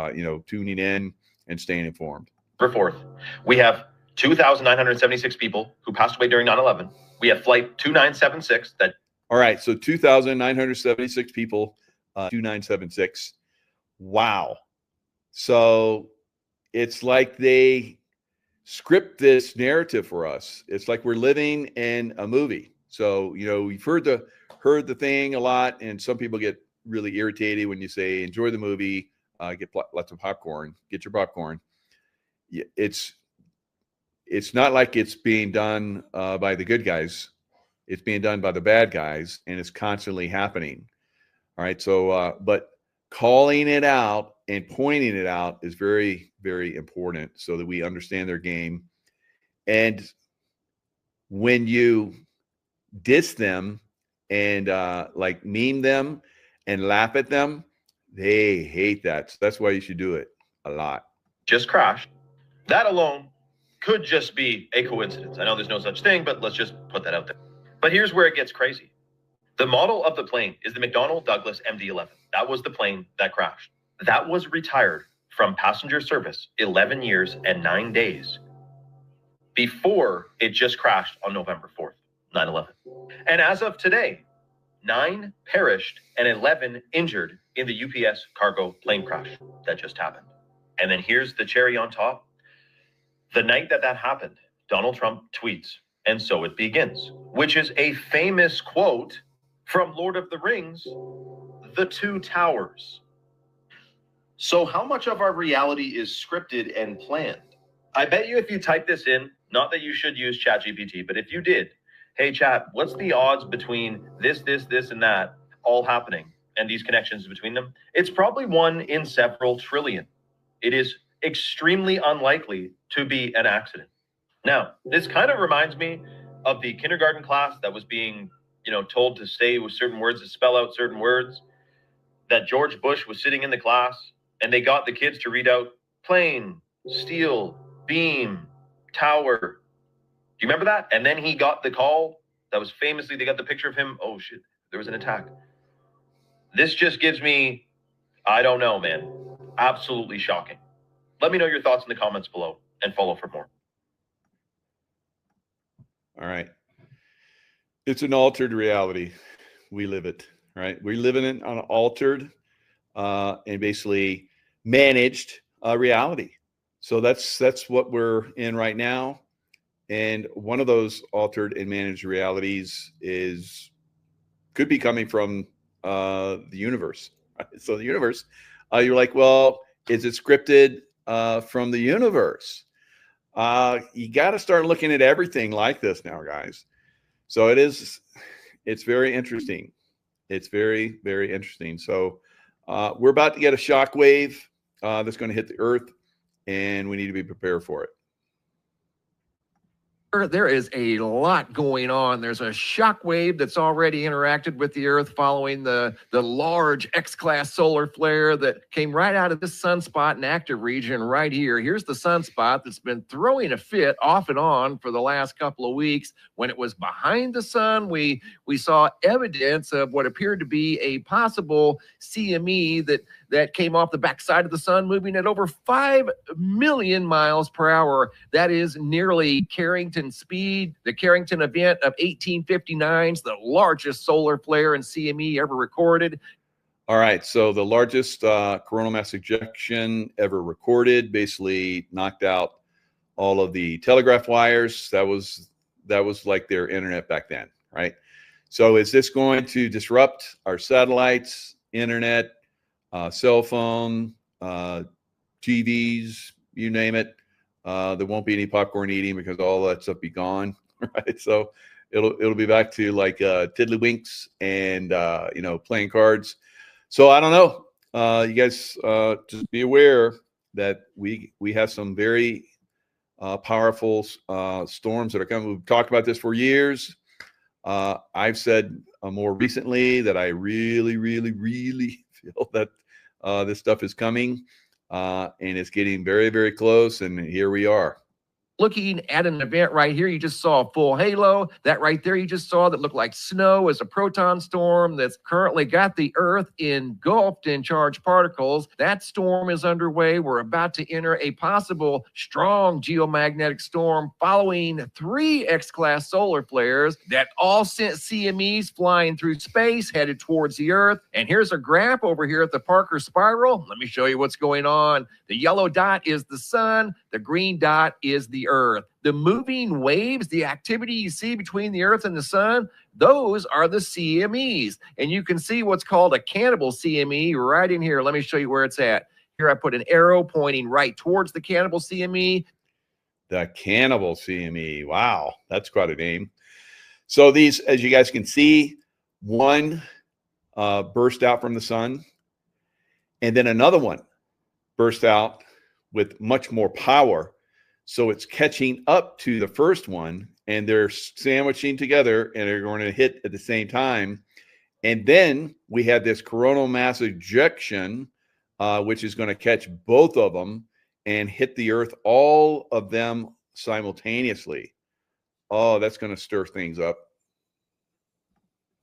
tuning in and staying informed. November 4th, we have 2,976 people who passed away during 9/11. We have flight 2976 that. All right. So 2,976 people, 2976. Wow. So it's like they script this narrative for us. It's like we're living in a movie. So, we've heard the thing a lot, and some people get really irritated when you say, enjoy the movie, get lots of popcorn, get your popcorn. It's not like it's being done by the good guys. It's being done by the bad guys, and it's constantly happening. All right. So, but calling it out and pointing it out is very, very important so that we understand their game. And when you diss them and like meme them and laugh at them, they hate that. So that's why you should do it a lot. Just crashed. That alone could just be a coincidence. I know there's no such thing, but let's just put that out there. But here's where it gets crazy. The model of the plane is the McDonnell Douglas MD-11. That was the plane that crashed. That was retired from passenger service 11 years and 9 days before it just crashed on November 4th, 9/11. And as of today, 9 perished and 11 injured in the UPS cargo plane crash that just happened. And then here's the cherry on top. The night that happened, Donald Trump tweets, "And so it begins," which is a famous quote from Lord of the Rings, The Two Towers. So how much of our reality is scripted and planned? I bet you if you type this in, not that you should use ChatGPT, but if you did, hey chat, what's the odds between this, and that all happening and these connections between them? It's probably 1 in several trillion. It is extremely unlikely to be an accident. Now, this kind of reminds me of the kindergarten class that was being, told to say with certain words, to spell out certain words, that George Bush was sitting in the class and they got the kids to read out plane, steel, beam, tower. Do you remember that? And then he got the call that was famously, they got the picture of him. Oh shit, there was an attack. This just gives me, I don't know, man. Absolutely shocking. Let me know your thoughts in the comments below and follow for more. All right. It's an altered reality. We live it, right? We live in an altered and basically managed reality. So that's what we're in right now. And one of those altered and managed realities could be coming from the universe. Right? So the universe, you're like, well, is it scripted from the universe? You got to start looking at everything like this now, guys. So it's very interesting. It's very, very interesting. So we're about to get a shock wave that's going to hit the earth, and we need to be prepared for it. There is a lot going on. There's a shock wave that's already interacted with the Earth following the large X-class solar flare that came right out of this sunspot and active region right here. Here's the sunspot that's been throwing a fit off and on for the last couple of weeks. When it was behind the sun, we saw evidence of what appeared to be a possible CME that came off the backside of the sun, moving at over 5 million miles per hour. That is nearly Carrington speed. The Carrington event of 1859 is the largest solar flare in CME ever recorded. All right, so the largest coronal mass ejection ever recorded basically knocked out all of the telegraph wires. That was like their internet back then, right? So is this going to disrupt our satellites, internet, cell phone, TVs, you name it? There won't be any popcorn eating because all that stuff be gone. right? So it'll be back to like tiddlywinks and playing cards. So I don't know. You guys just be aware that we have some very powerful storms that are coming. We've talked about this for years. I've said more recently that I really, really, really feel that this stuff is coming, and it's getting very, very close. And here we are. Looking at an event right here, you just saw a full halo. That right there you just saw that looked like snow is a proton storm that's currently got the Earth engulfed in charged particles. That storm is underway. We're about to enter a possible strong geomagnetic storm following 3 X-class solar flares that all sent CMEs flying through space headed towards the Earth. And here's a graph over here at the Parker Spiral. Let me show you what's going on. The yellow dot is the sun. The green dot is the Earth. The moving waves, the activity you see between the Earth and the sun, those are the CMEs. And you can see what's called a cannibal CME right in here. Let me show you where it's at. Here I put an arrow pointing right towards the cannibal CME. The cannibal CME. Wow, that's quite a name. So these, as you guys can see, one burst out from the sun, and then another one burst out with much more power. So it's catching up to the first one, and they're sandwiching together, and they're going to hit at the same time. And then we have this coronal mass ejection, which is going to catch both of them and hit the Earth, all of them simultaneously. Oh, that's going to stir things up.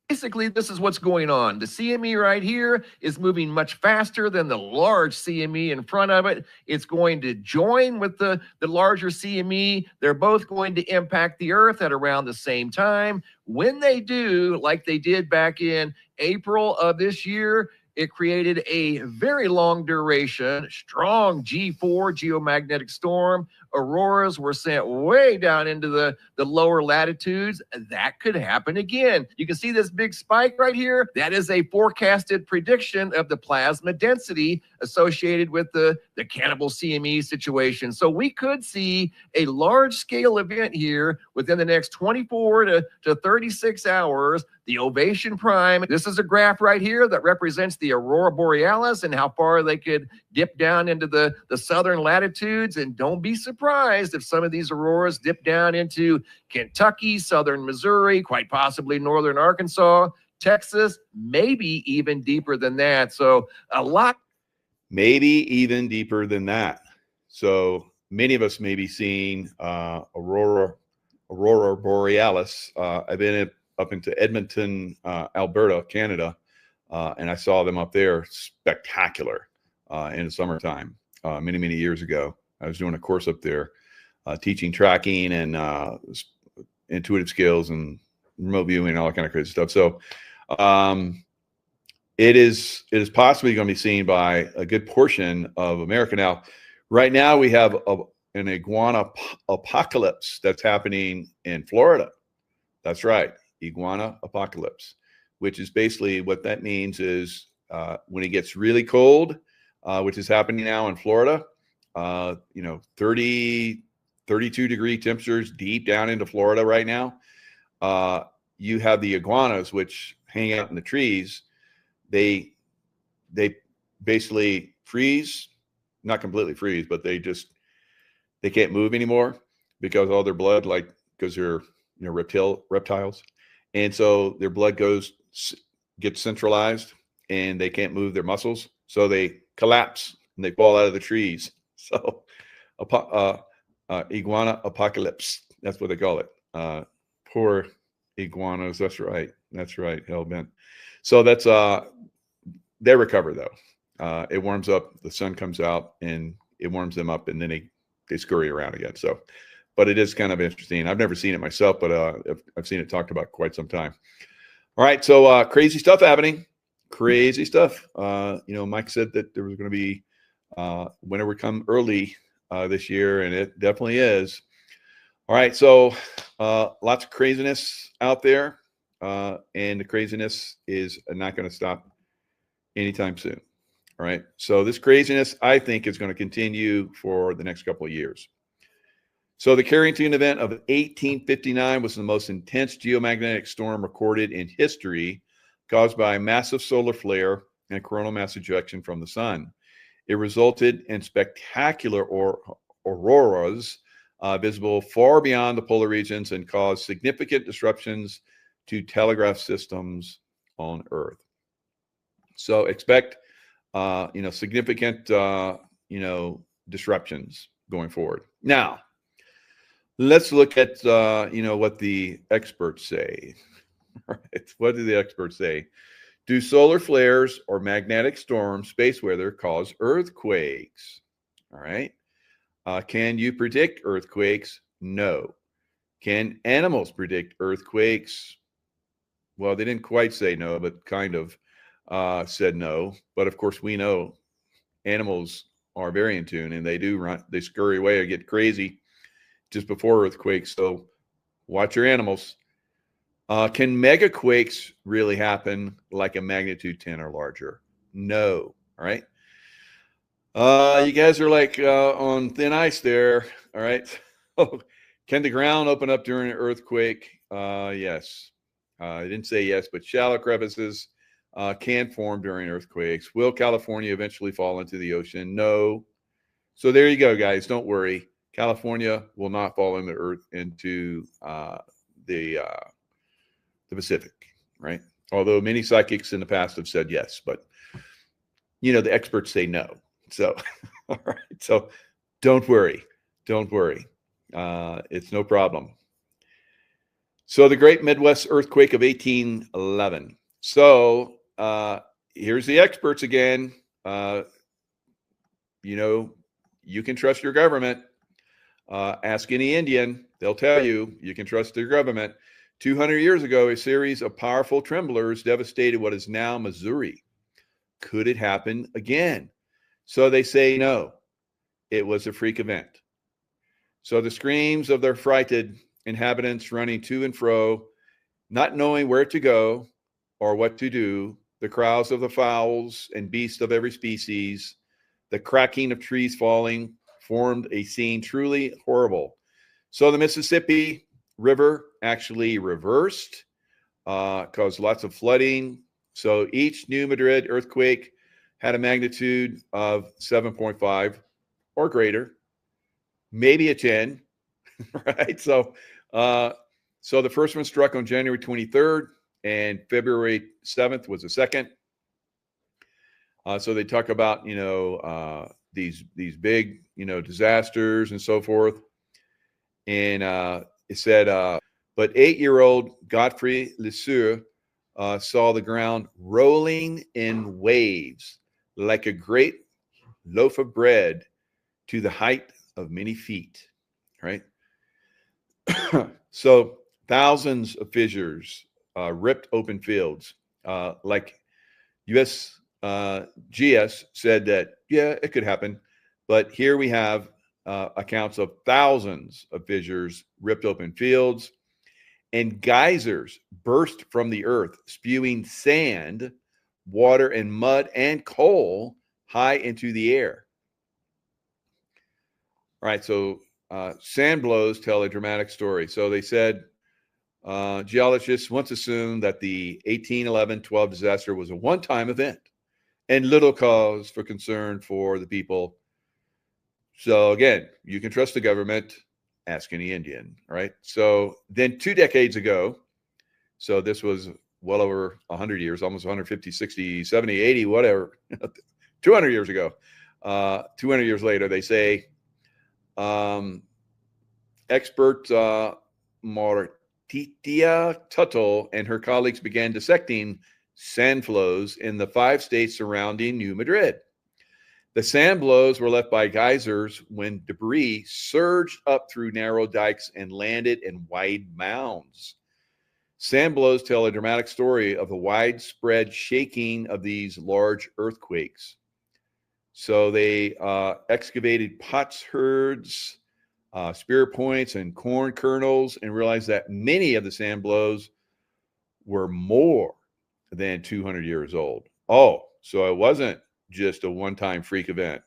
Basically, this is what's going on. The CME right here is moving much faster than the large CME in front of it. It's going to join with the larger CME. They're both going to impact the Earth at around the same time. When they do, like they did back in April of this year, it created a very long duration, strong G4 geomagnetic storm. Auroras were sent way down into the lower latitudes. That could happen again. You can see this big spike right here. That is a forecasted prediction of the plasma density associated with the cannibal CME situation. So we could see a large scale event here within the next 24 to 36 hours. The Ovation Prime. This is a graph right here that represents the Aurora Borealis and how far they could dip down into the southern latitudes. And don't be surprised if some of these auroras dip down into Kentucky, southern Missouri, quite possibly northern Arkansas, Texas, maybe even deeper than that. So a lot. Maybe even deeper than that. So many of us may be seeing Aurora Borealis. I've been up into Edmonton, Alberta, Canada, and I saw them up there. Spectacular in the summertime, many, many years ago. I was doing a course up there, teaching tracking and intuitive skills and remote viewing and all that kind of crazy stuff. So it is possibly going to be seen by a good portion of America. Now, right now we have an iguana apocalypse that's happening in Florida. That's right. Iguana apocalypse, which is basically what that means is when it gets really cold, which is happening now in Florida, 30, 32-degree temperatures deep down into Florida right now. You have the iguanas, which hang out in the trees. They basically freeze, not completely freeze, but they can't move anymore because all their blood, like, because they're reptiles. And so their blood gets centralized and they can't move their muscles. So they collapse and they fall out of the trees. So iguana apocalypse, that's what they call it. Poor iguanas. That's right. Hell bent. So that's, they recover though. It warms up, the sun comes out and it warms them up and then they scurry around again. So, but it is kind of interesting. I've never seen it myself, but I've seen it talked about quite some time. All right, so crazy stuff happening. Crazy stuff. Mike said that there was going to be winter would come early this year, and it definitely is. All right, so lots of craziness out there, and the craziness is not going to stop anytime soon. All right, so this craziness, I think, is going to continue for the next couple of years. So the Carrington event of 1859 was the most intense geomagnetic storm recorded in history, caused by a massive solar flare and coronal mass ejection from the sun. It resulted in spectacular auroras visible far beyond the polar regions and caused significant disruptions to telegraph systems on Earth. So expect, significant, disruptions going forward. Now, let's look at, what the experts say. Right? What do the experts say? Do solar flares or magnetic storms, space weather, cause earthquakes? All right. Can you predict earthquakes? No. Can animals predict earthquakes? Well, they didn't quite say no, but kind of said no. But of course, we know animals are very in tune, and they scurry away or get crazy just before earthquakes. So watch your animals. Can megaquakes really happen like a magnitude 10 or larger? No. All right. You guys are like on thin ice there. All right. Can the ground open up during an earthquake? Yes. I didn't say yes, but shallow crevices can form during earthquakes. Will California eventually fall into the ocean? No. So there you go, guys. Don't worry. California will not fall into the Pacific, right? Although many psychics in the past have said yes, but the experts say no. So, all right. So don't worry. Don't worry. It's no problem. So the Great Midwest Earthquake of 1811. So here's the experts again. You can trust your government. Ask any Indian. They'll tell you can trust their government. 200 years ago, a series of powerful tremblers devastated what is now Missouri. Could it happen again? So they say no. It was a freak event. So the screams of their frightened inhabitants running to and fro, not knowing where to go or what to do, the cries of the fowls and beasts of every species, the cracking of trees falling, formed a scene truly horrible. So the Mississippi River actually reversed, caused lots of flooding. So each New Madrid earthquake had a magnitude of 7.5 or greater, maybe a 10, right? So the first one struck on January 23rd, and February 7th was the second. So they talk about these big disasters and so forth, and it said, but 8-year-old Godfrey Lesueur saw the ground rolling in waves like a great loaf of bread to the height of many feet, right? So thousands of fissures, ripped open fields, like USGS said that, yeah, it could happen. But here we have accounts of thousands of fissures, ripped open fields, and geysers burst from the earth, spewing sand, water, and mud and coal high into the air. All right, so sand blows tell a dramatic story. So they said geologists once assumed that the 1811-12 disaster was a one-time event and little cause for concern for the people. So again, you can trust the government. Ask any Indian, right? So then 2 decades ago, so this was well over 100 years, almost 150, 60, 70, 80, whatever, 200 years ago. 200 years later, they say, expert Mortitia Tuttle and her colleagues began dissecting sand flows in the 5 states surrounding New Madrid. The sand blows were left by geysers when debris surged up through narrow dikes and landed in wide mounds. Sand blows tell a dramatic story of the widespread shaking of these large earthquakes. So they excavated potsherds, spear points, and corn kernels, and realized that many of the sand blows were more than 200 years old. Oh, so it wasn't just a one-time freak event.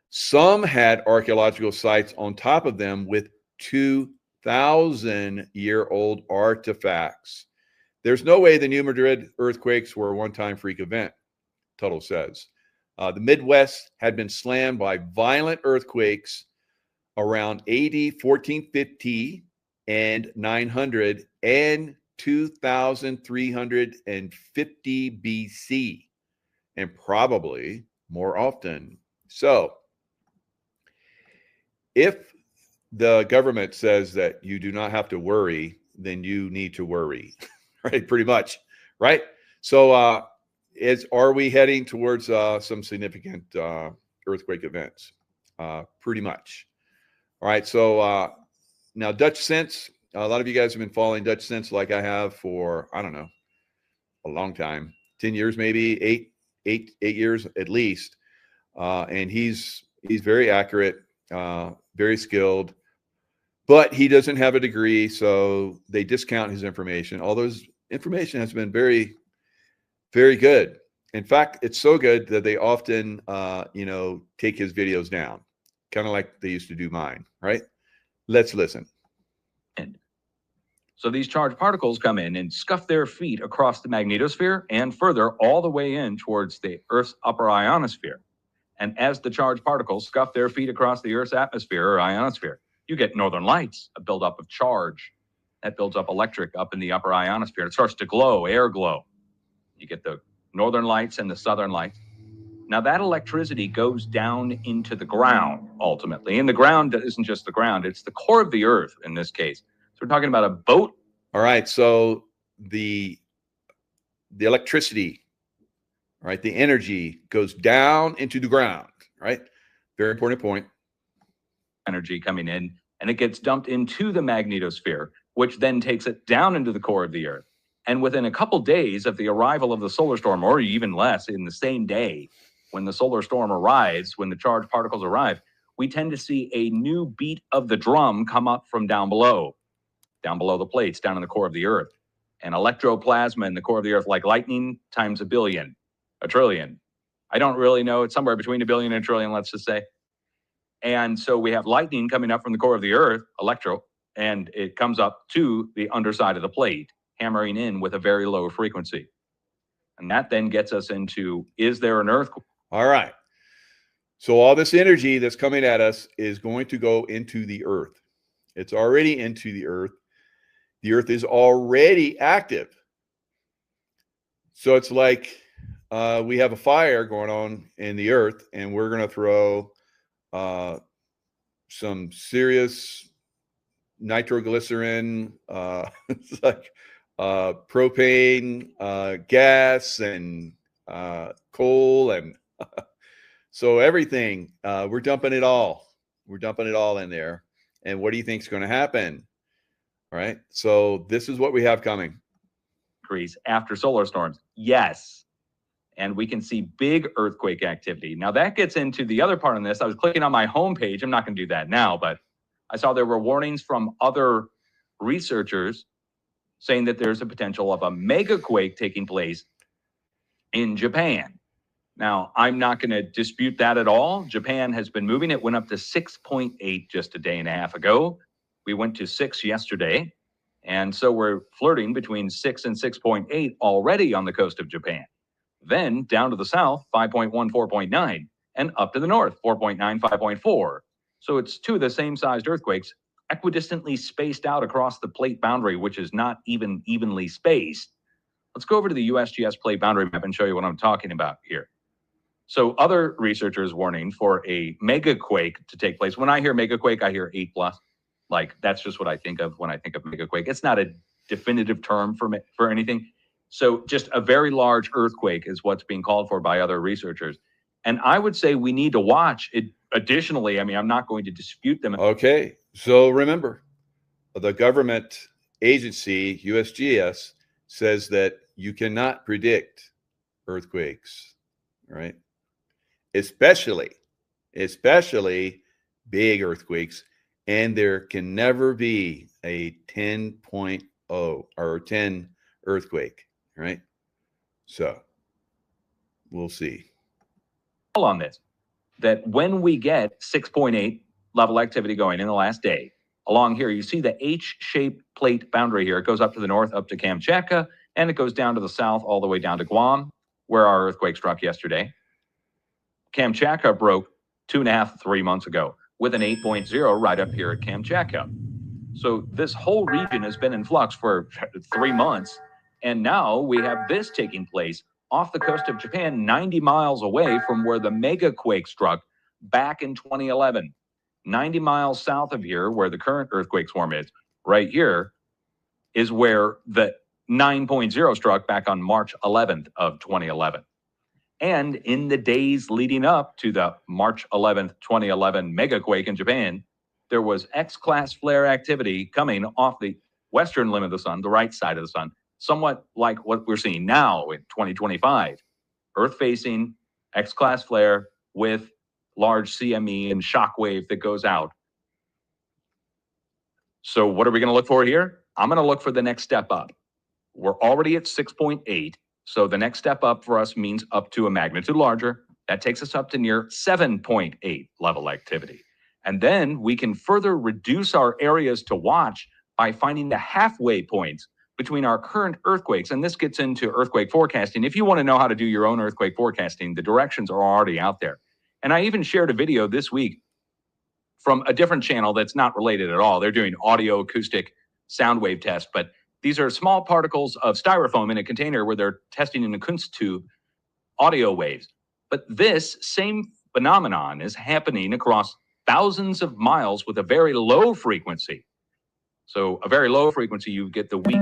Some had archaeological sites on top of them with 2,000-year-old artifacts. There's no way the New Madrid earthquakes were a one-time freak event, Tuttle says. The Midwest had been slammed by violent earthquakes around AD 1450 and 900 and 2350 BC, and probably more often. So, if the government says that you do not have to worry, then you need to worry, right? Pretty much, right? So, are we heading towards some significant earthquake events? Pretty much. All right. So now Dutch Sense. A lot of you guys have been following Dutch Sense like I have for, I don't know, a long time, 10 years, maybe eight years at least. And he's very accurate, very skilled, but he doesn't have a degree, so they discount his information. Although his information has been very, very good. In fact, it's so good that they often, take his videos down, kind of like they used to do mine, right? Let's listen. So these charged particles come in and scuff their feet across the magnetosphere and further all the way in towards the Earth's upper ionosphere. And as the charged particles scuff their feet across the Earth's atmosphere or ionosphere, you get northern lights, a buildup of charge. That builds up electric up in the upper ionosphere. It starts to glow, air glow. You get the northern lights and the southern lights. Now that electricity goes down into the ground, ultimately. And the ground isn't just the ground, it's the core of the Earth in this case. So we're talking about a boat. All right. So the electricity, right, the energy goes down into the ground, right? Very important point. Energy coming in, and it gets dumped into the magnetosphere, which then takes it down into the core of the Earth. And within a couple days of the arrival of the solar storm, or even less, in the same day, when the solar storm arrives, when the charged particles arrive, we tend to see a new beat of the drum come up from down below the plates, down in the core of the Earth. And electroplasma in the core of the Earth, like lightning times a billion, a trillion. I don't really know. It's somewhere between a billion and a trillion, let's just say. And so we have lightning coming up from the core of the Earth, electro, and it comes up to the underside of the plate, hammering in with a very low frequency. And that then gets us into, is there an earthquake? All right. So all this energy that's coming at us is going to go into the Earth. It's already into the Earth. The Earth is already active. So it's like we have a fire going on in the Earth, and we're going to throw some serious nitroglycerin, it's like propane, gas, and coal, and so everything. We're dumping it all. We're dumping it all in there. And what do you think is going to happen? All right. So this is what we have coming. After solar storms. Yes. And we can see big earthquake activity. Now that gets into the other part of this. I was clicking on my homepage. I'm not going to do that now, but I saw there were warnings from other researchers saying that there's a potential of a megaquake taking place in Japan. Now, I'm not going to dispute that at all. Japan has been moving. It went up to 6.8 just a day and a half ago. We went to 6 yesterday. And so we're flirting between 6 and 6.8 already on the coast of Japan. Then down to the south, 5.1, 4.9, and up to the north, 4.9, 5.4. So it's two of the same sized earthquakes equidistantly spaced out across the plate boundary, which is not even evenly spaced. Let's go over to the USGS plate boundary map and show you what I'm talking about here. So other researchers warning for a megaquake to take place. When I hear megaquake, I hear 8+. Like, that's just what I think of when I think of megaquake. It's not a definitive term for anything. So just a very large earthquake is what's being called for by other researchers. And I would say we need to watch it. Additionally, I mean, I'm not going to dispute them. Okay. So remember, the government agency, USGS, says that you cannot predict earthquakes, right? Especially big earthquakes. And there can never be a 10.0 or 10 earthquake, right? So we'll see. On this. that when we get 6.8 level activity going in the last day, along here, you see the H-shaped plate boundary here. It goes up to the north, up to Kamchatka, and it goes down to the south, all the way down to Guam, where our earthquake struck yesterday. Kamchatka broke 2.5, 3 months ago with an 8.0 right up here at Kamchatka. So this whole region has been in flux for 3 months. And now we have this taking place off the coast of Japan, 90 miles away from where the mega quake struck back in 2011. 90 miles south of here, where the current earthquake swarm is, right here, is where the 9.0 struck back on March 11th of 2011. And in the days leading up to the March 11th, 2011 megaquake in Japan, there was X-class flare activity coming off the western limb of the sun, the right side of the sun, somewhat like what we're seeing now in 2025. Earth-facing X-class flare with large CME and shock wave that goes out. So what are we going to look for here? I'm going to look for the next step up. We're already at 6.8. So the next step up for us means up to a magnitude larger. That takes us up to near 7.8 level activity. And then we can further reduce our areas to watch by finding the halfway points between our current earthquakes. And this gets into earthquake forecasting. If you want to know how to do your own earthquake forecasting, the directions are already out there. And I even shared a video this week from a different channel that's not related at all. They're doing audio acoustic sound wave tests, but these are small particles of styrofoam in a container where they're testing in a Kunst tube audio waves. But this same phenomenon is happening across thousands of miles with a very low frequency. So a very low frequency, you get the weak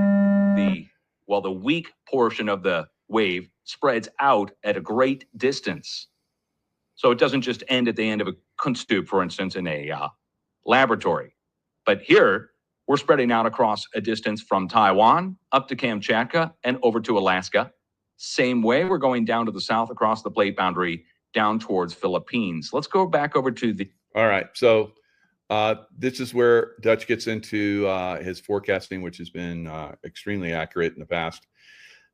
portion of the wave spreads out at a great distance. So it doesn't just end at the end of a Kunst tube, for instance, in a laboratory. But here, we're spreading out across a distance from Taiwan up to Kamchatka and over to Alaska. Same way, we're going down to the south across the plate boundary down towards Philippines. Let's go back over to the... All right. So this is where Dutch gets into his forecasting, which has been extremely accurate in the past.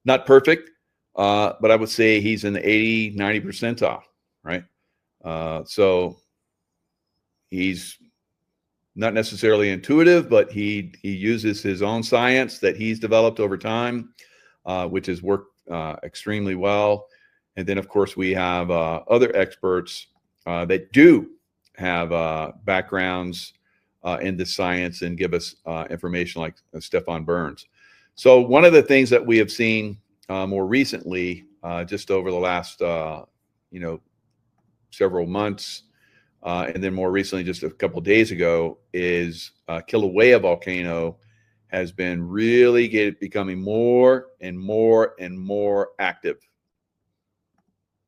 Not perfect, but I would say he's in the 80, 90 percentile, right? So he's not necessarily intuitive, but he uses his own science that he's developed over time, which has worked extremely well. And then, of course, we have other experts that do have backgrounds in the science and give us information, like Stefan Burns. So one of the things that we have seen more recently, just over the last, several months, and then more recently, just a couple of days ago, is Kilauea volcano has been really becoming more and more and more active.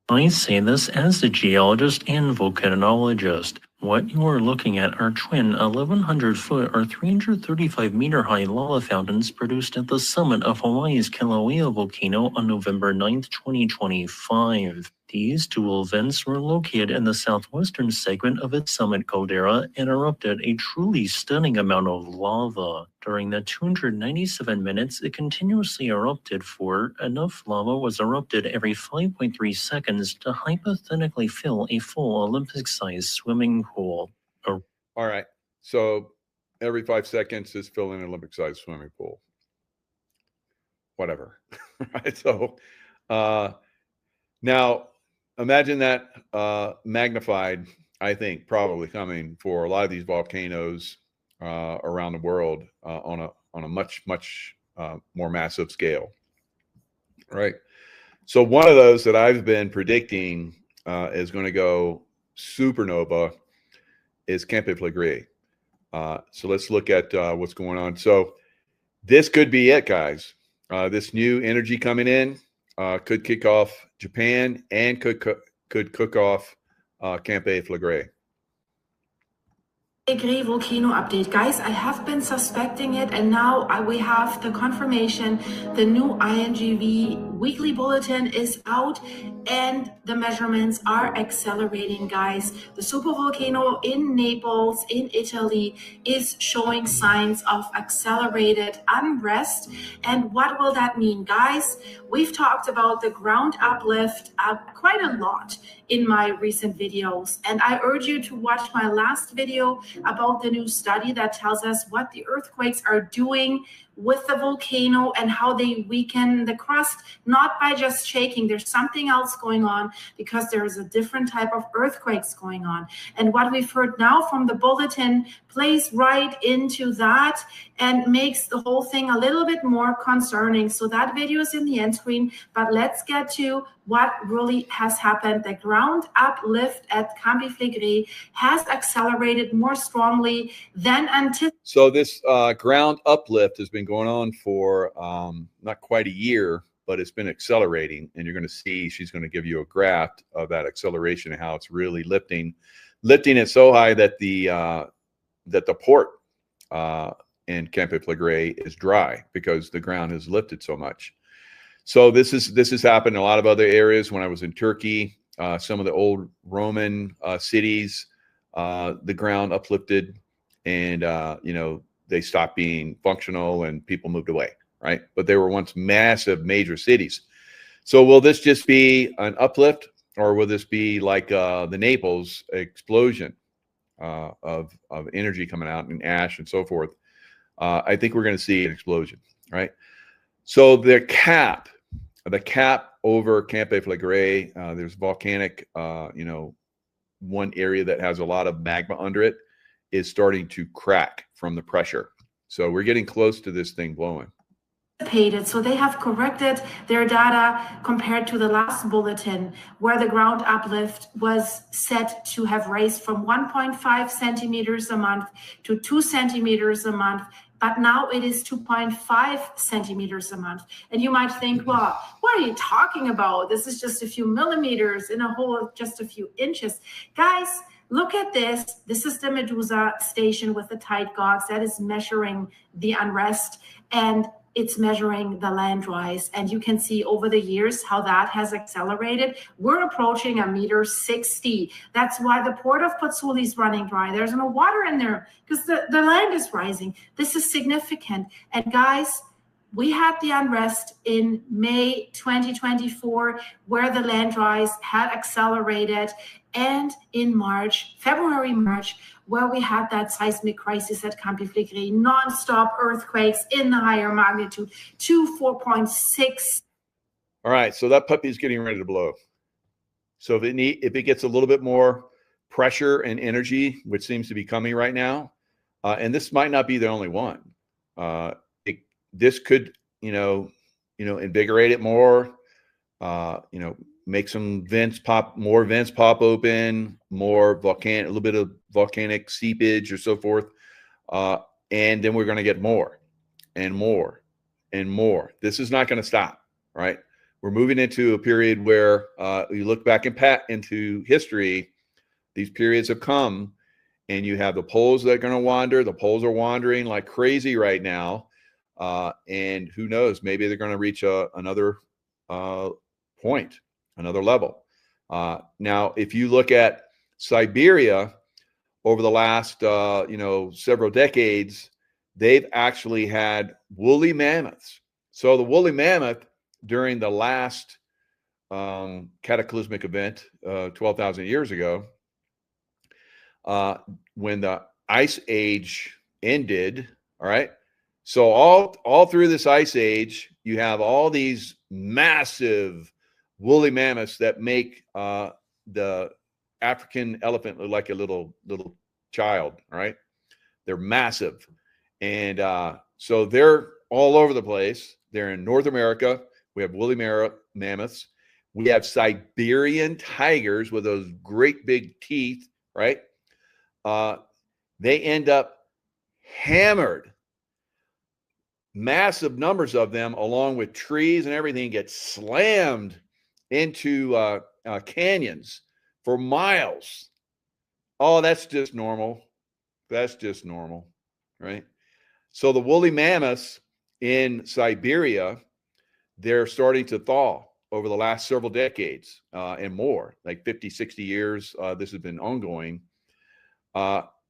I say this as a geologist and volcanologist. What you are looking at are twin 1,100-foot or 335-meter-high lava fountains produced at the summit of Hawaii's Kilauea volcano on November 9th, 2025. These dual vents were located in the southwestern segment of its summit caldera and erupted a truly stunning amount of lava. During the 297 minutes it continuously erupted for, enough lava was erupted every 5.3 seconds to hypothetically fill a full Olympic-sized swimming pool. All right. So every 5 seconds is filling an Olympic-sized swimming pool. Whatever. Right. So now imagine that magnified, I think, probably coming for a lot of these volcanoes around the world on a much more massive scale. Right. So one of those that I've been predicting is going to go supernova is Camp Flegrei. So let's look at what's going on. So this could be it, guys. This new energy coming in could kick off Japan and could cook off Camp Flegrei. Agree volcano update. Guys, I have been suspecting it, and now we have the confirmation. The new INGV weekly bulletin is out, and the measurements are accelerating, guys. The supervolcano in Naples, in Italy, is showing signs of accelerated unrest. And what will that mean, guys? We've talked about the ground uplift quite a lot in my recent videos, and I urge you to watch my last video about the new study that tells us what the earthquakes are doing with the volcano and how they weaken the crust, not by just shaking. There's something else going on because there is a different type of earthquakes going on. And what we've heard now from the bulletin plays right into that and makes the whole thing a little bit more concerning. So that video is in the end screen, but let's get to what really has happened. The ground uplift at Campi Flegrei has accelerated more strongly than anticipated. So this ground uplift has been going on for not quite a year, but it's been accelerating, and you're going to see she's going to give you a graph of that acceleration and how it's really lifting it so high that the port in Campi Flegrei is dry because the ground has lifted so much. So this has happened in a lot of other areas. When I was in Turkey, some of the old Roman cities, the ground uplifted, and they stopped being functional and people moved away, right? But they were once massive major cities. So will this just be an uplift, or will this be like the Naples explosion of energy coming out and ash and so forth? I think we're going to see an explosion, right? So the cap over Campi Flegrei, there's volcanic, one area that has a lot of magma under it is starting to crack from the pressure. So we're getting close to this thing blowing. So they have corrected their data compared to the last bulletin, where the ground uplift was set to have raised from 1.5 centimeters a month to 2 centimeters a month. But now it is 2.5 centimeters a month. And you might think, well, what are you talking about? This is just a few millimeters in a hole of just a few inches. Guys, look at this. This is the Medusa station with the tide gauge that is measuring the unrest, and it's measuring the land rise. And you can see over the years how that has accelerated. We're approaching 1.60 meters. That's why the port of Pozzuoli is running dry. There's no water in there because the land is rising. This is significant. And guys, we had the unrest in May 2024, where the land rise had accelerated, and in February, March, where we had that seismic crisis at Campi Flegrei, non-stop earthquakes in the higher magnitude, 4.6. All right, so that puppy is getting ready to blow. So if it gets a little bit more pressure and energy, which seems to be coming right now, and this might not be the only one. This could, invigorate it more, make some more vents pop open, a little bit of volcanic seepage or so forth. And then we're going to get more and more and more. This is not going to stop, right? We're moving into a period where you look back into history, these periods have come, and you have the poles that are going to wander. The poles are wandering like crazy right now. And who knows, maybe they're going to reach another point, another level. Now, if you look at Siberia over the last, several decades, they've actually had woolly mammoths. So the woolly mammoth during the last cataclysmic event 12,000 years ago, when the ice age ended, all right, so all through this ice age, you have all these massive woolly mammoths that make the African elephant look like a little child, right? They're massive. And so they're all over the place. They're in North America. We have woolly mammoths. We have Siberian tigers with those great big teeth, right? They end up hammered. Massive numbers of them, along with trees and everything, get slammed into canyons for miles. Oh, that's just normal. That's just normal, right? So the woolly mammoths in Siberia, they're starting to thaw over the last several decades and more, like 50, 60 years. This has been ongoing.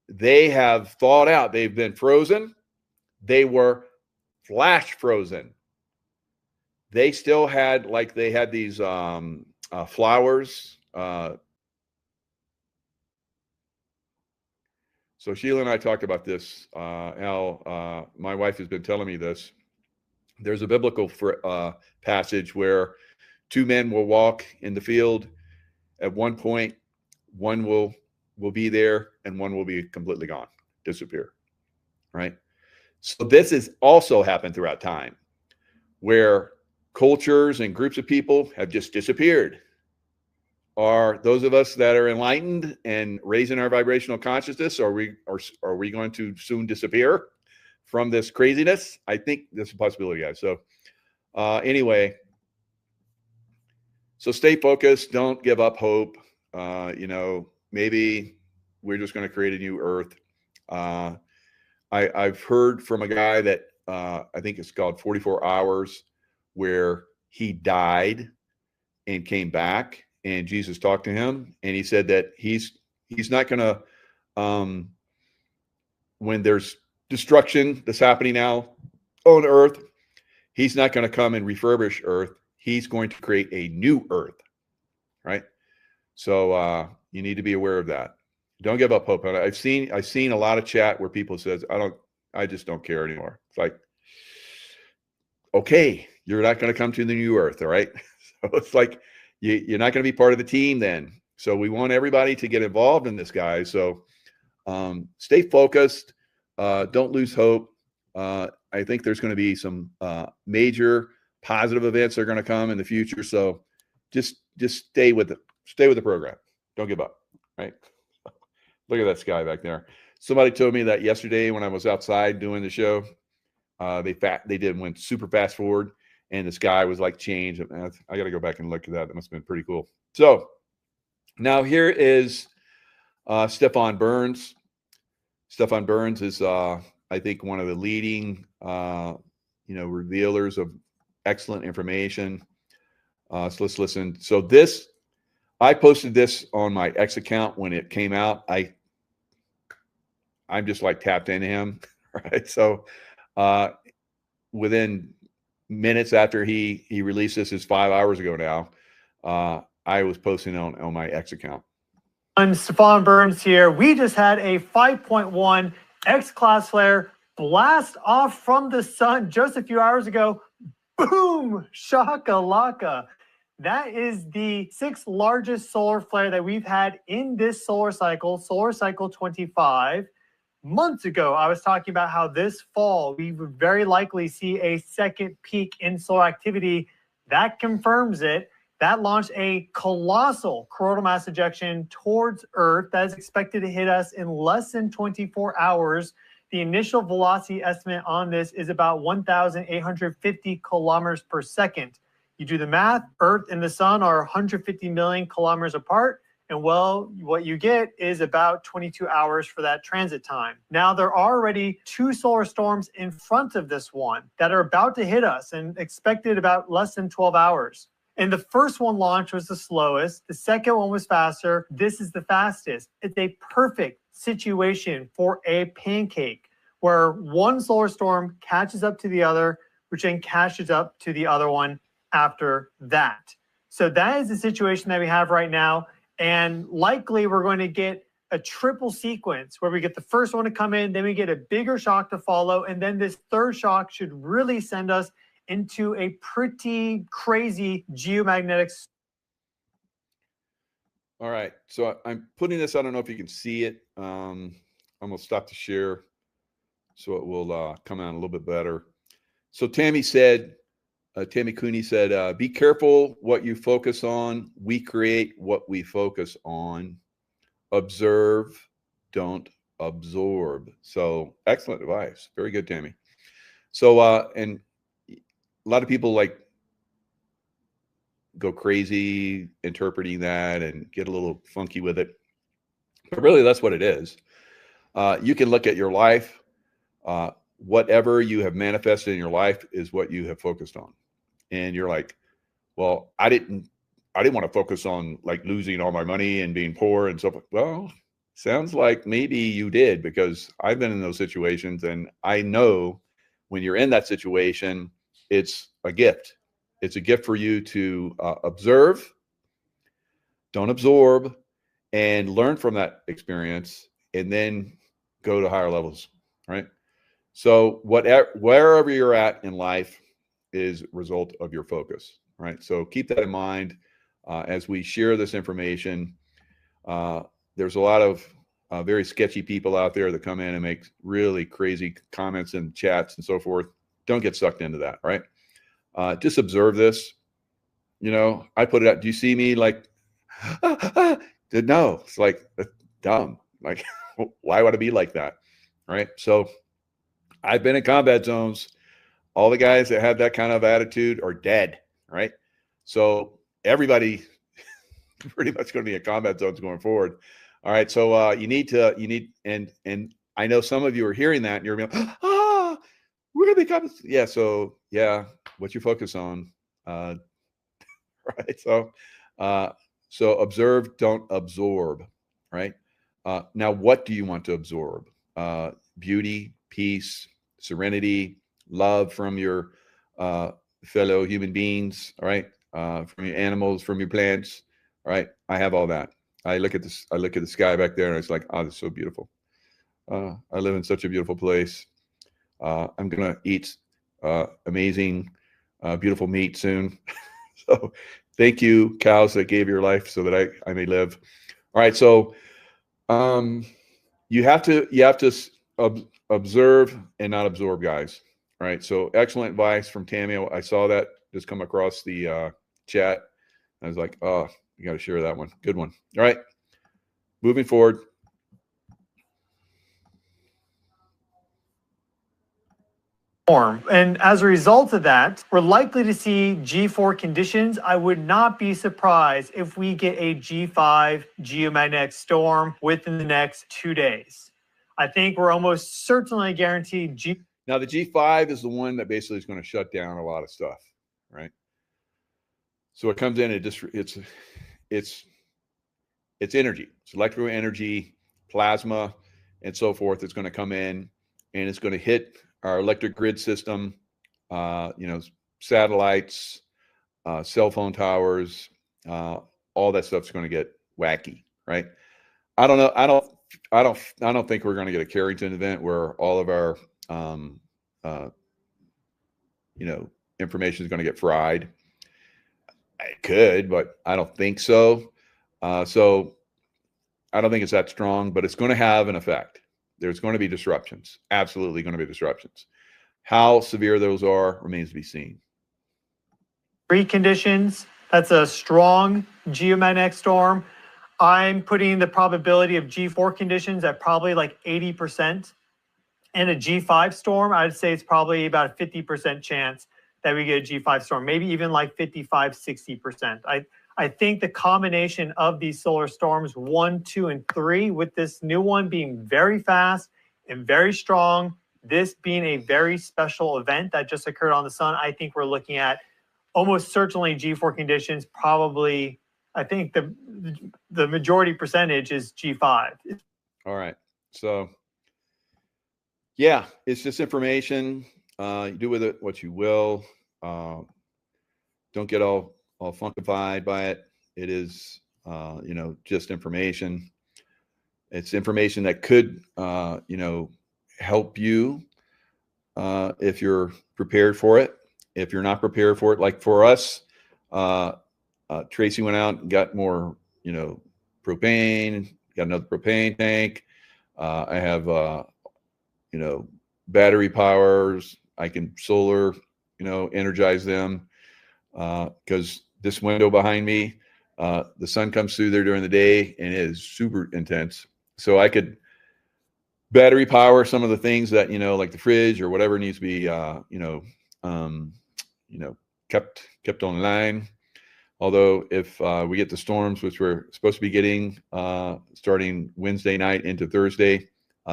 They have thawed out. They've been frozen. They were flash frozen. They still had, like, they had these flowers. So Sheila and I talked about this, how my wife has been telling me this. There's a biblical passage where two men will walk in the field. At one point, one will be there and one will be completely gone, disappear, right? So this has also happened throughout time, where cultures and groups of people have just disappeared. Are those of us that are enlightened and raising our vibrational consciousness, are we going to soon disappear from this craziness? I think there's a possibility, guys. So anyway, so stay focused. Don't give up hope. Maybe we're just going to create a new Earth. I've heard from a guy that I think it's called 44 Hours, where he died and came back, and Jesus talked to him, and he said that he's not going to, when there's destruction that's happening now on Earth, he's not going to come and refurbish Earth. He's going to create a new Earth, right? So you need to be aware of that. Don't give up hope. I've seen a lot of chat where people says, I just don't care anymore. It's like, okay, you're not going to come to the new Earth, all right? So it's like, you're not going to be part of the team then. So we want everybody to get involved in this, guys. So stay focused. Don't lose hope. I think there's going to be some major positive events that are going to come in the future. So just stay with the program. Don't give up, right? Look at that sky back there. Somebody told me that yesterday when I was outside doing the show, they went super fast forward, and the sky was like changed. I got to go back and look at that. That must have been pretty cool. So now here is Stefan Burns. Stefan Burns is, I think, one of the leading, revealers of excellent information. So let's listen. So I posted this on my X account when it came out. I'm just like tapped into him, right? So within minutes after he released this, is 5 hours ago now, I was posting on my X account. I'm Stefan Burns here. We just had a 5.1 X-class flare blast off from the sun just a few hours ago. Boom! Shakalaka. That is the 6th largest solar flare that we've had in this solar cycle 25. Months ago, I was talking about how this fall we would very likely see a second peak in solar activity. That confirms it. That launched a colossal coronal mass ejection towards Earth that is expected to hit us in less than 24 hours. The initial velocity estimate on this is about 1,850 kilometers per second. You do the math, Earth and the sun are 150 million kilometers apart. And well, what you get is about 22 hours for that transit time. Now, there are already 2 solar storms in front of this one that are about to hit us and expected about less than 12 hours. And the first one launch was the slowest. The second one was faster. This is the fastest. It's a perfect situation for a pancake where one solar storm catches up to the other, which then catches up to the other one after that. So that is the situation that we have right now. And likely we're going to get a triple sequence where we get the first one to come in, then we get a bigger shock to follow, and then this third shock should really send us into a pretty crazy geomagnetic. All right. So I'm putting this, I don't know if you can see it. I'm going to stop the share so it will come out a little bit better. So Tammy Cooney said, be careful what you focus on. We create what we focus on. Observe, don't absorb. So excellent advice. Very good, Tammy. So, and a lot of people go crazy interpreting that and get a little funky with it. But really, that's what it is. You can look at your life. Whatever you have manifested in your life is what you have focused on. And you're like, well, I didn't want to focus on like losing all my money and being poor and so. Well, sounds like maybe you did, because I've been in those situations, and I know when you're in that situation, it's a gift. It's a gift for you to observe, don't absorb, and learn from that experience, and then go to higher levels, right? So wherever you're at in life is a result of your focus, right? So keep that in mind as we share this information. There's a lot of very sketchy people out there that come in and make really crazy comments in chats and so forth. Don't get sucked into that, right? Just observe this. You know, I put it out. Do you see me like, no, it's like dumb. Like, why would I be like that? Right. So I've been in combat zones. All the guys that have that kind of attitude are dead. Right. So everybody pretty much going to be in combat zones going forward. All right. So and I know some of you are hearing that and you're going, we're going to be combat. Yeah. So yeah, what you focus on. Right. So observe, don't absorb. Right. Now, what do you want to absorb? Beauty, peace, serenity, love from your fellow human beings. All right. From your animals, from your plants. All right. I have all that. I look at this. I look at the sky back there, and it's like, oh, this is so beautiful. I live in such a beautiful place. I'm gonna eat amazing, beautiful meat soon. So, thank you, cows that gave your life so that I may live. All right. So, you have to observe and not absorb, guys. All right. So, excellent advice from Tammy. I saw that just come across the chat. I was like, oh, you got to share that one. Good one. All right. Moving forward. And as a result of that, we're likely to see G4 conditions. I would not be surprised if we get a G5 geomagnetic storm within the next 2 days. I think we're almost certainly guaranteed Now, the G5 is the one that basically is going to shut down a lot of stuff, right? So it comes in, it's energy. It's electrical energy, plasma, and so forth. It's going to come in, and it's going to hit our electric grid system, satellites, cell phone towers, all that stuff's going to get wacky, right? I don't know. I don't think we're going to get a Carrington event where all of our, information is going to get fried. It could, but I don't think so. So I don't think it's that strong, but it's going to have an effect. There's going to be disruptions. Absolutely going to be disruptions. How severe those are remains to be seen. Preconditions. That's a strong geomagnetic storm. I'm putting the probability of G4 conditions at probably like 80%. And a G5 storm, I'd say it's probably about a 50% chance that we get a G5 storm, maybe even like 55, 60%. I think the combination of these solar storms 1, 2, and 3, with this new one being very fast and very strong, this being a very special event that just occurred on the sun, I think we're looking at almost certainly G4 conditions. Probably, I think the majority percentage is G5. All right. So, yeah, it's just information. You do with it what you will. Don't get all funkified by it. It is, just information. It's information that could, help you if you're prepared for it. If you're not prepared for it, like for us, Tracy went out and got more, propane, got another propane tank. I have, battery powers. I can solar, energize them. Because this window behind me, the sun comes through there during the day and it is super intense. So I could battery power some of the things that, like the fridge or whatever needs to be, kept online. Although if we get the storms, which we're supposed to be getting starting Wednesday night into Thursday,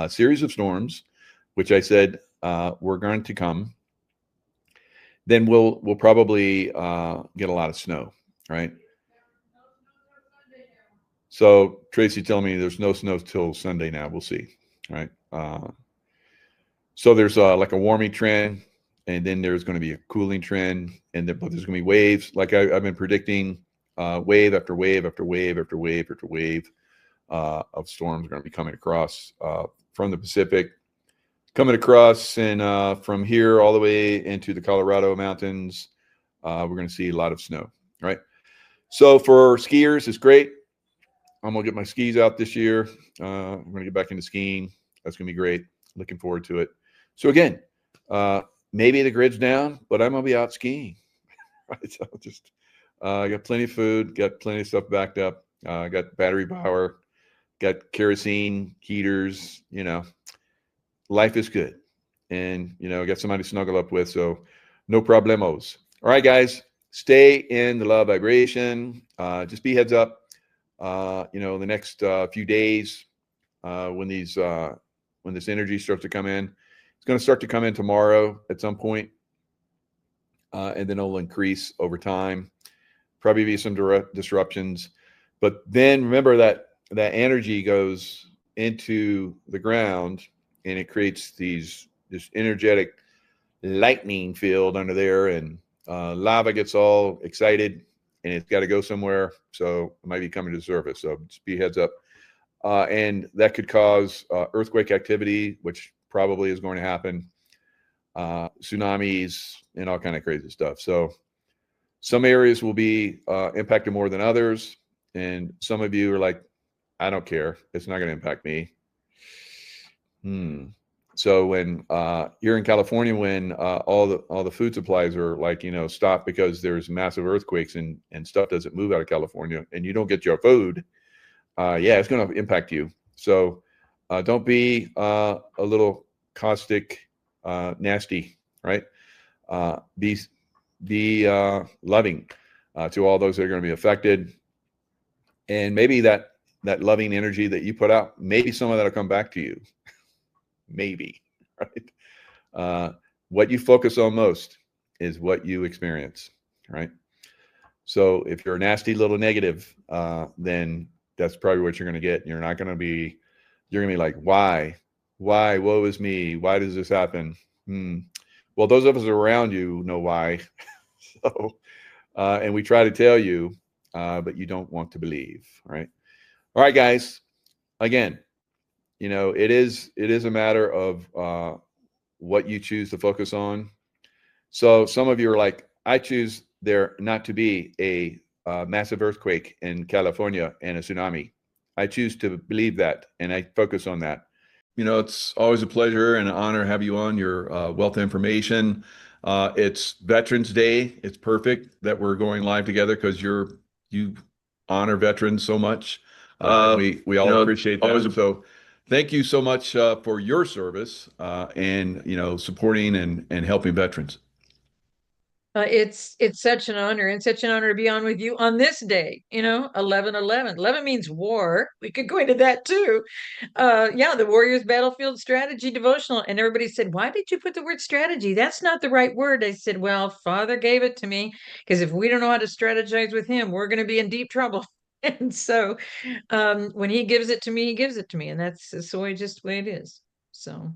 series of storms, which I said were going to come, then we'll probably get a lot of snow, right? So Tracy telling me there's no snow till Sunday now. We'll see, right? So there's like a warming trend, and then there's going to be a cooling trend, but there's going to be waves. Like I've been predicting, wave after wave after wave after wave after wave of storms are going to be coming across from the Pacific, coming across, and from here all the way into the Colorado mountains. We're going to see a lot of snow, right? So for skiers, it's great. I'm going to get my skis out this year. I'm going to get back into skiing. That's going to be great. Looking forward to it. So again, maybe the grid's down, but I'm going to be out skiing. Right? So just I got plenty of food, got plenty of stuff backed up. Got battery power, got kerosene heaters. Life is good. And, got somebody to snuggle up with. So no problemos. All right, guys, stay in the love vibration. Just be heads up. The next few days, when this energy starts to come in, it's going to start to come in tomorrow at some point, and then it'll increase over time. Probably be some disruptions, but then remember that energy goes into the ground and it creates this energetic lightning field under there, and lava gets all excited. And it's got to go somewhere, so it might be coming to the surface. So just be heads up. And that could cause earthquake activity, which probably is going to happen, tsunamis, and all kind of crazy stuff. So some areas will be impacted more than others. And some of you are like, I don't care. It's not going to impact me. So when here in California, when all the food supplies are like, stopped because there's massive earthquakes and stuff doesn't move out of California and you don't get your food, it's going to impact you. So don't be a little caustic, nasty, right? Be loving to all those that are going to be affected. And maybe that loving energy that you put out, maybe some of that will come back to you. Maybe, right? What you focus on most is what you experience, right? So if you're a nasty little negative, then that's probably what you're going to get. You're going to be like, why, woe is me? Why does this happen? Well, those of us around you know why. So, and we try to tell you, but you don't want to believe, right? All right, guys, again, it is a matter of what you choose to focus on. So some of you are like, I choose there not to be a massive earthquake in California and a tsunami. I choose to believe that, and I focus on that. It's always a pleasure and an honor to have you on your wealth of information. It's Veterans Day. It's perfect that we're going live together because you honor veterans so much. We all appreciate that. So thank you so much for your service and supporting and helping veterans. It's such an honor, and such an honor to be on with you on this day. 11/11. 11 means war. We could go into that too. The Warriors Battlefield Strategy Devotional. And everybody said, why did you put the word strategy? That's not the right word. I said, well, Father gave it to me, because if we don't know how to strategize with him, we're going to be in deep trouble. And so when he gives it to me, he gives it to me. And that's the way it is. So.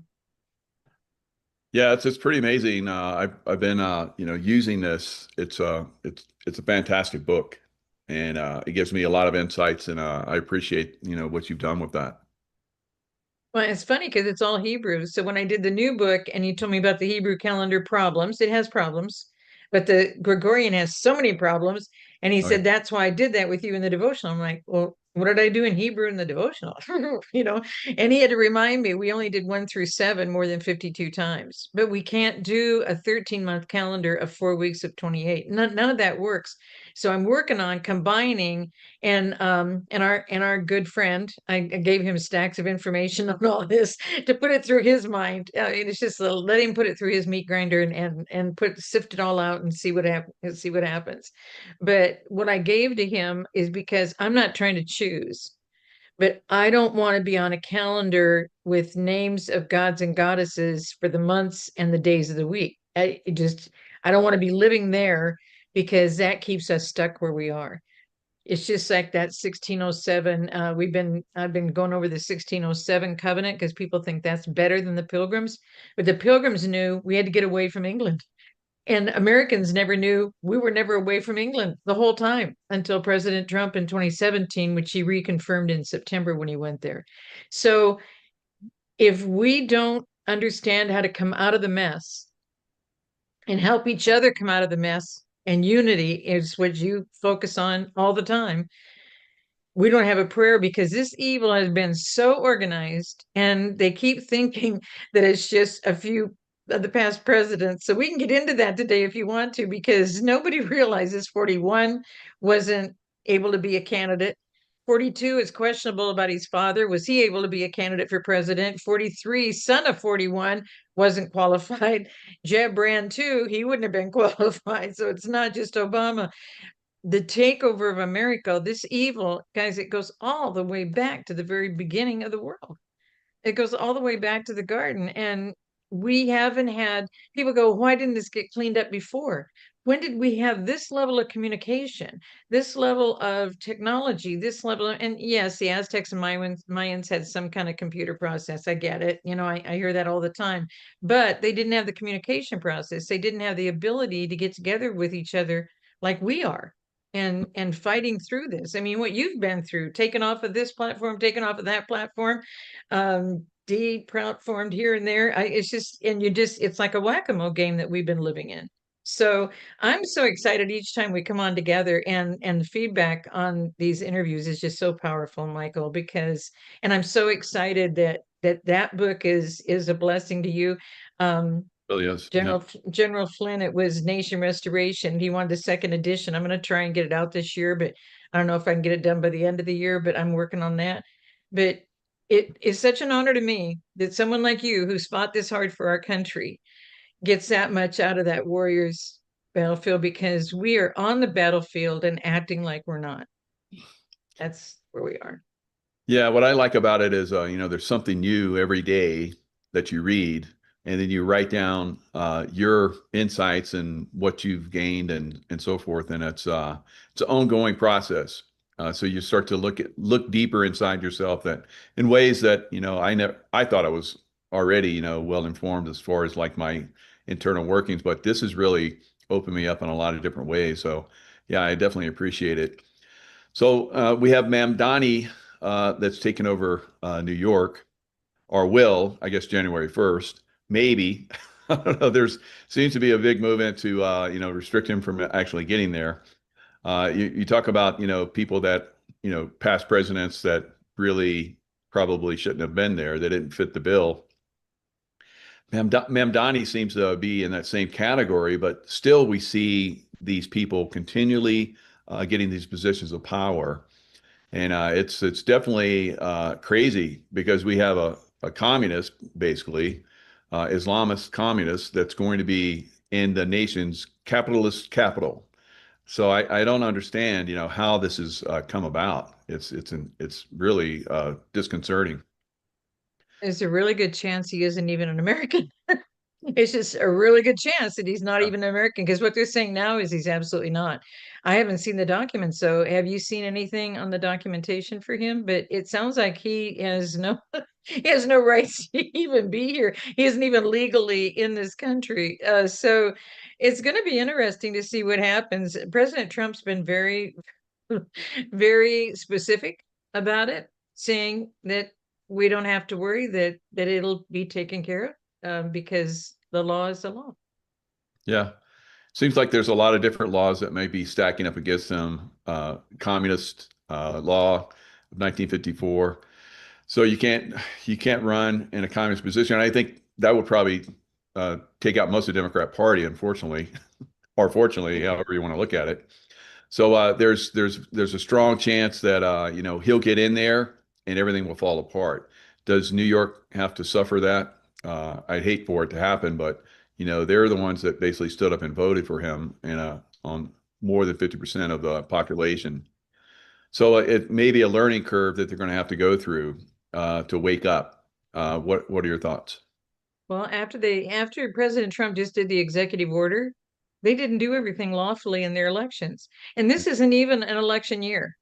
Yeah, it's pretty amazing. I've been using this. It's a fantastic book, and it gives me a lot of insights, and I appreciate what you've done with that. Well, it's funny because it's all Hebrew. So when I did the new book and you told me about the Hebrew calendar problems, it has problems, but the Gregorian has so many problems. And he said, that's why I did that with you in the devotional. I'm like, well, what did I do in Hebrew in the devotional? And he had to remind me, we only did 1 through 7 more than 52 times, but we can't do a 13-month calendar of 4 weeks of 28. None of that works. So I'm working on combining, and our good friend, I gave him stacks of information on all this to put it through his mind. It's just let him put it through his meat grinder and sift it all out and see what happens. But what I gave to him is because I'm not trying to choose, But I don't want to be on a calendar with names of gods and goddesses for the months and the days of the week. I don't want to be living there, because that keeps us stuck where we are. It's just like that 1607. I've been going over the 1607 covenant because people think that's better than the Pilgrims, but the Pilgrims knew we had to get away from England. And Americans never knew we were never away from England the whole time until President Trump in 2017, which he reconfirmed in September when he went there. So if we don't understand how to come out of the mess and help each other come out of the mess, and unity is what you focus on all the time, we don't have a prayer, because this evil has been so organized, and they keep thinking that it's just a few of the past presidents. So we can get into that today if you want to, because nobody realizes 41 wasn't able to be a candidate. 42 is questionable about his father. Was he able to be a candidate for president? 43, son of 41, wasn't qualified. Jeb Brand, too, he wouldn't have been qualified. So it's not just Obama. The takeover of America, this evil, guys, it goes all the way back to the very beginning of the world. It goes all the way back to the garden. And we haven't had people go, why didn't this get cleaned up before? When did we have this level of communication, this level of technology, this level of, and yes, the Aztecs and Mayans had some kind of computer process. I get it. You know, I hear that all the time, but they didn't have the communication process. They didn't have the ability to get together with each other like we are, and fighting through this. I mean, what you've been through, taken off of this platform, taken off of that platform, deplatformed here and there. It's just, and it's like a whack-a-mole game that we've been living in. So I'm so excited each time we come on together, and the feedback on these interviews is just so powerful, Michael, because, and I'm so excited that book is a blessing to you. Really is. General Flynn, it was Nation Restoration. He wanted the second edition. I'm going to try and get it out this year, but I don't know if I can get it done by the end of the year, but I'm working on that. But it is such an honor to me that someone like you, who's fought this hard for our country, gets that much out of that warrior's battlefield, because we are on the battlefield and acting like we're not. That's where we are. Yeah, what I like about it is, there's something new every day that you read, and then you write down your insights and what you've gained and so forth. And it's an ongoing process. So you start to look deeper inside yourself, that in ways that, I thought I was already, well informed as far as like my internal workings, but this has really opened me up in a lot of different ways. So yeah, I definitely appreciate it. So we have Ma'am Donnie that's taken over New York, or will, I guess, January 1st, maybe. I don't know. There's seems to be a big movement to, restrict him from actually getting there. You talk about, people that, past presidents that really probably shouldn't have been there. They didn't fit the bill. Ma'am Donnie seems to be in that same category, but still we see these people continually getting these positions of power. And it's definitely crazy, because we have a communist, basically, Islamist communist, that's going to be in the nation's capitalist capital. So I don't understand, how this has come about. It's really disconcerting. There's a really good chance he isn't even an American. It's just a really good chance that he's not even American, because what they're saying now is he's absolutely not. I haven't seen the documents, so have you seen anything on the documentation for him? But it sounds like he has no he has no rights to even be here. He isn't even legally in this country. So it's going to be interesting to see what happens. President Trump's been very, very specific about it, saying that we don't have to worry, that it'll be taken care of, because the law is the law. Yeah. Seems like there's a lot of different laws that may be stacking up against them. Communist law of 1954. So you can't run in a communist position. I think that would probably take out most of the Democrat Party, unfortunately, or fortunately, however you want to look at it. So there's a strong chance that he'll get in there and everything will fall apart. Does New York have to suffer that? I'd hate for it to happen, but they're the ones that basically stood up and voted for him, and on more than 50% of the population. So it may be a learning curve that they're going to have to go through to wake up. What are your thoughts? Well, after President Trump just did the executive order, they didn't do everything lawfully in their elections. And this isn't even an election year.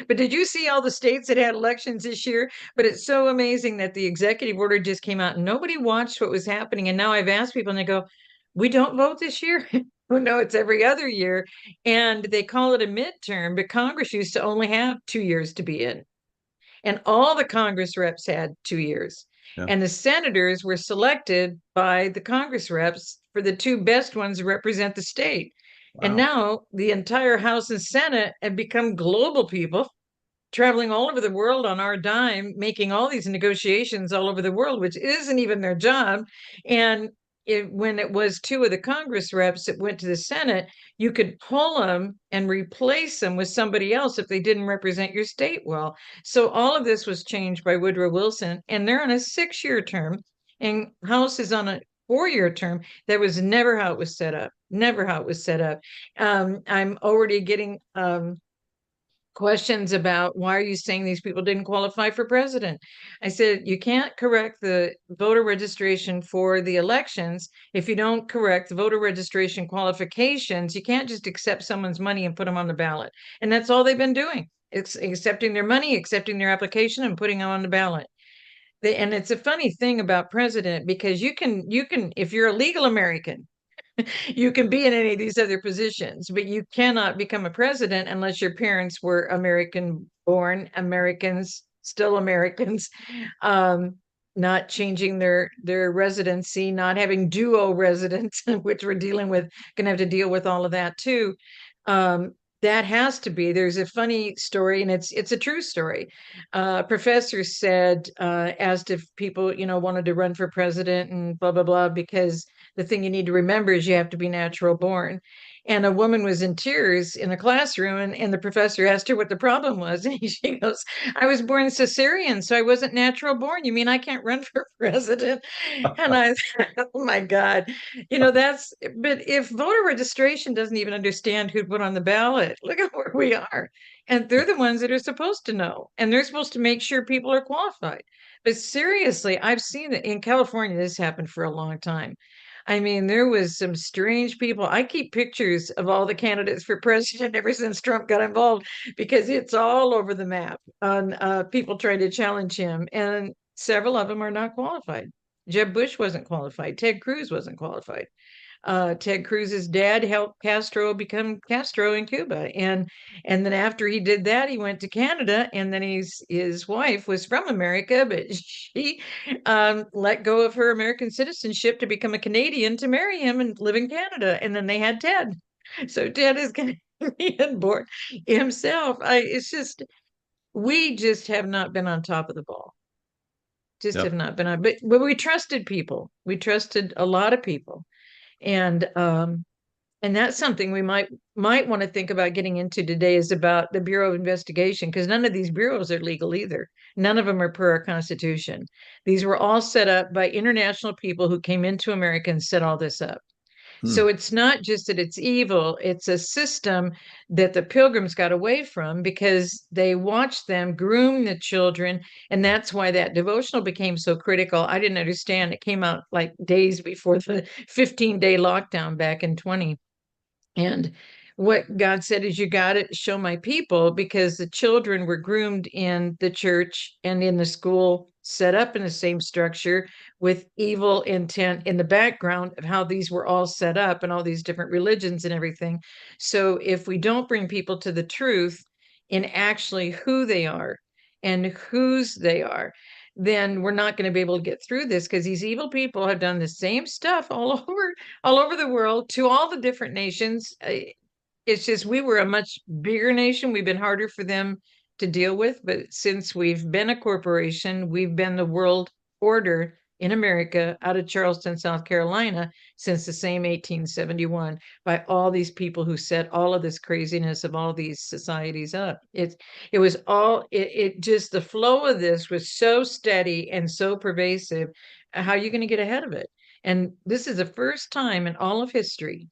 But did you see all the states that had elections this year? But it's so amazing that the executive order just came out and nobody watched what was happening. And now I've asked people and they go, we don't vote this year? Oh, no, it's every other year. And they call it a midterm, but Congress used to only have 2 years to be in. And all the Congress reps had 2 years. Yeah. And the senators were selected by the Congress reps for the two best ones to represent the state. And Wow. now the entire House and Senate have become global people traveling all over the world on our dime, making all these negotiations all over the world, which isn't even their job. And when it was two of the Congress reps that went to the Senate, you could pull them and replace them with somebody else if they didn't represent your state well. So all of this was changed by Woodrow Wilson, and they're on a 6-year term, and House is on a 4-year term. That was never how it was set up. Never how it was set up. I'm already getting questions about why are you saying these people didn't qualify for president? I said, you can't correct the voter registration for the elections if you don't correct the voter registration qualifications. You can't just accept someone's money and put them on the ballot. And that's all they've been doing. It's accepting their money, accepting their application, and putting them on the ballot. And it's a funny thing about president, because you can, if you're a legal American, you can be in any of these other positions, but you cannot become a president unless your parents were American born Americans, still Americans, not changing their residency, not having dual residence, which we're dealing with, gonna have to deal with all of that too. That has to be. There's a funny story, and it's a true story. Professor said, asked if people, wanted to run for president and blah, blah, blah, because the thing you need to remember is you have to be natural born. And a woman was in tears in a classroom, and the professor asked her what the problem was. And she goes, I was born cesarean, so I wasn't natural born. You mean I can't run for president? And I thought, oh my God, but if voter registration doesn't even understand who'd put on the ballot, look at where we are. And they're the ones that are supposed to know, and they're supposed to make sure people are qualified. But seriously, I've seen it in California. This happened for a long time. I mean, there was some strange people. I keep pictures of all the candidates for president ever since Trump got involved, because it's all over the map on people trying to challenge him. And several of them are not qualified. Jeb Bush wasn't qualified. Ted Cruz wasn't qualified. Ted Cruz's dad helped Castro become Castro in Cuba, and then after he did that, he went to Canada, and then his wife was from America, but she let go of her American citizenship to become a Canadian to marry him and live in Canada, and then they had Ted. So Ted is Canadian born himself. It's just, we just have not been on top of the ball. Just have not been on, but we trusted people. We trusted a lot of people. And that's something we might want to think about getting into today, is about the Bureau of Investigation, because none of these bureaus are legal either. None of them are per our Constitution. These were all set up by international people who came into America and set all this up. So it's not just that it's evil, it's a system that the Pilgrims got away from because they watched them groom the children. And that's why that devotional became so critical. I didn't understand. It came out like days before the 15-day lockdown back in 20. And what God said is, you got to show my people, because the children were groomed in the church and in the school, set up in the same structure with evil intent in the background of how these were all set up, and all these different religions and everything. So if we don't bring people to the truth in actually who they are and whose they are, then we're not going to be able to get through this, because these evil people have done the same stuff all over the world to all the different nations. It's just, we were a much bigger nation. We've been harder for them to deal with. But since we've been a corporation, we've been the world order in America out of Charleston, South Carolina, since the same 1871, by all these people who set all of this craziness of all these societies up. It was all, it just, the flow of this was so steady and so pervasive. How are you going to get ahead of it? And this is the first time in all of history,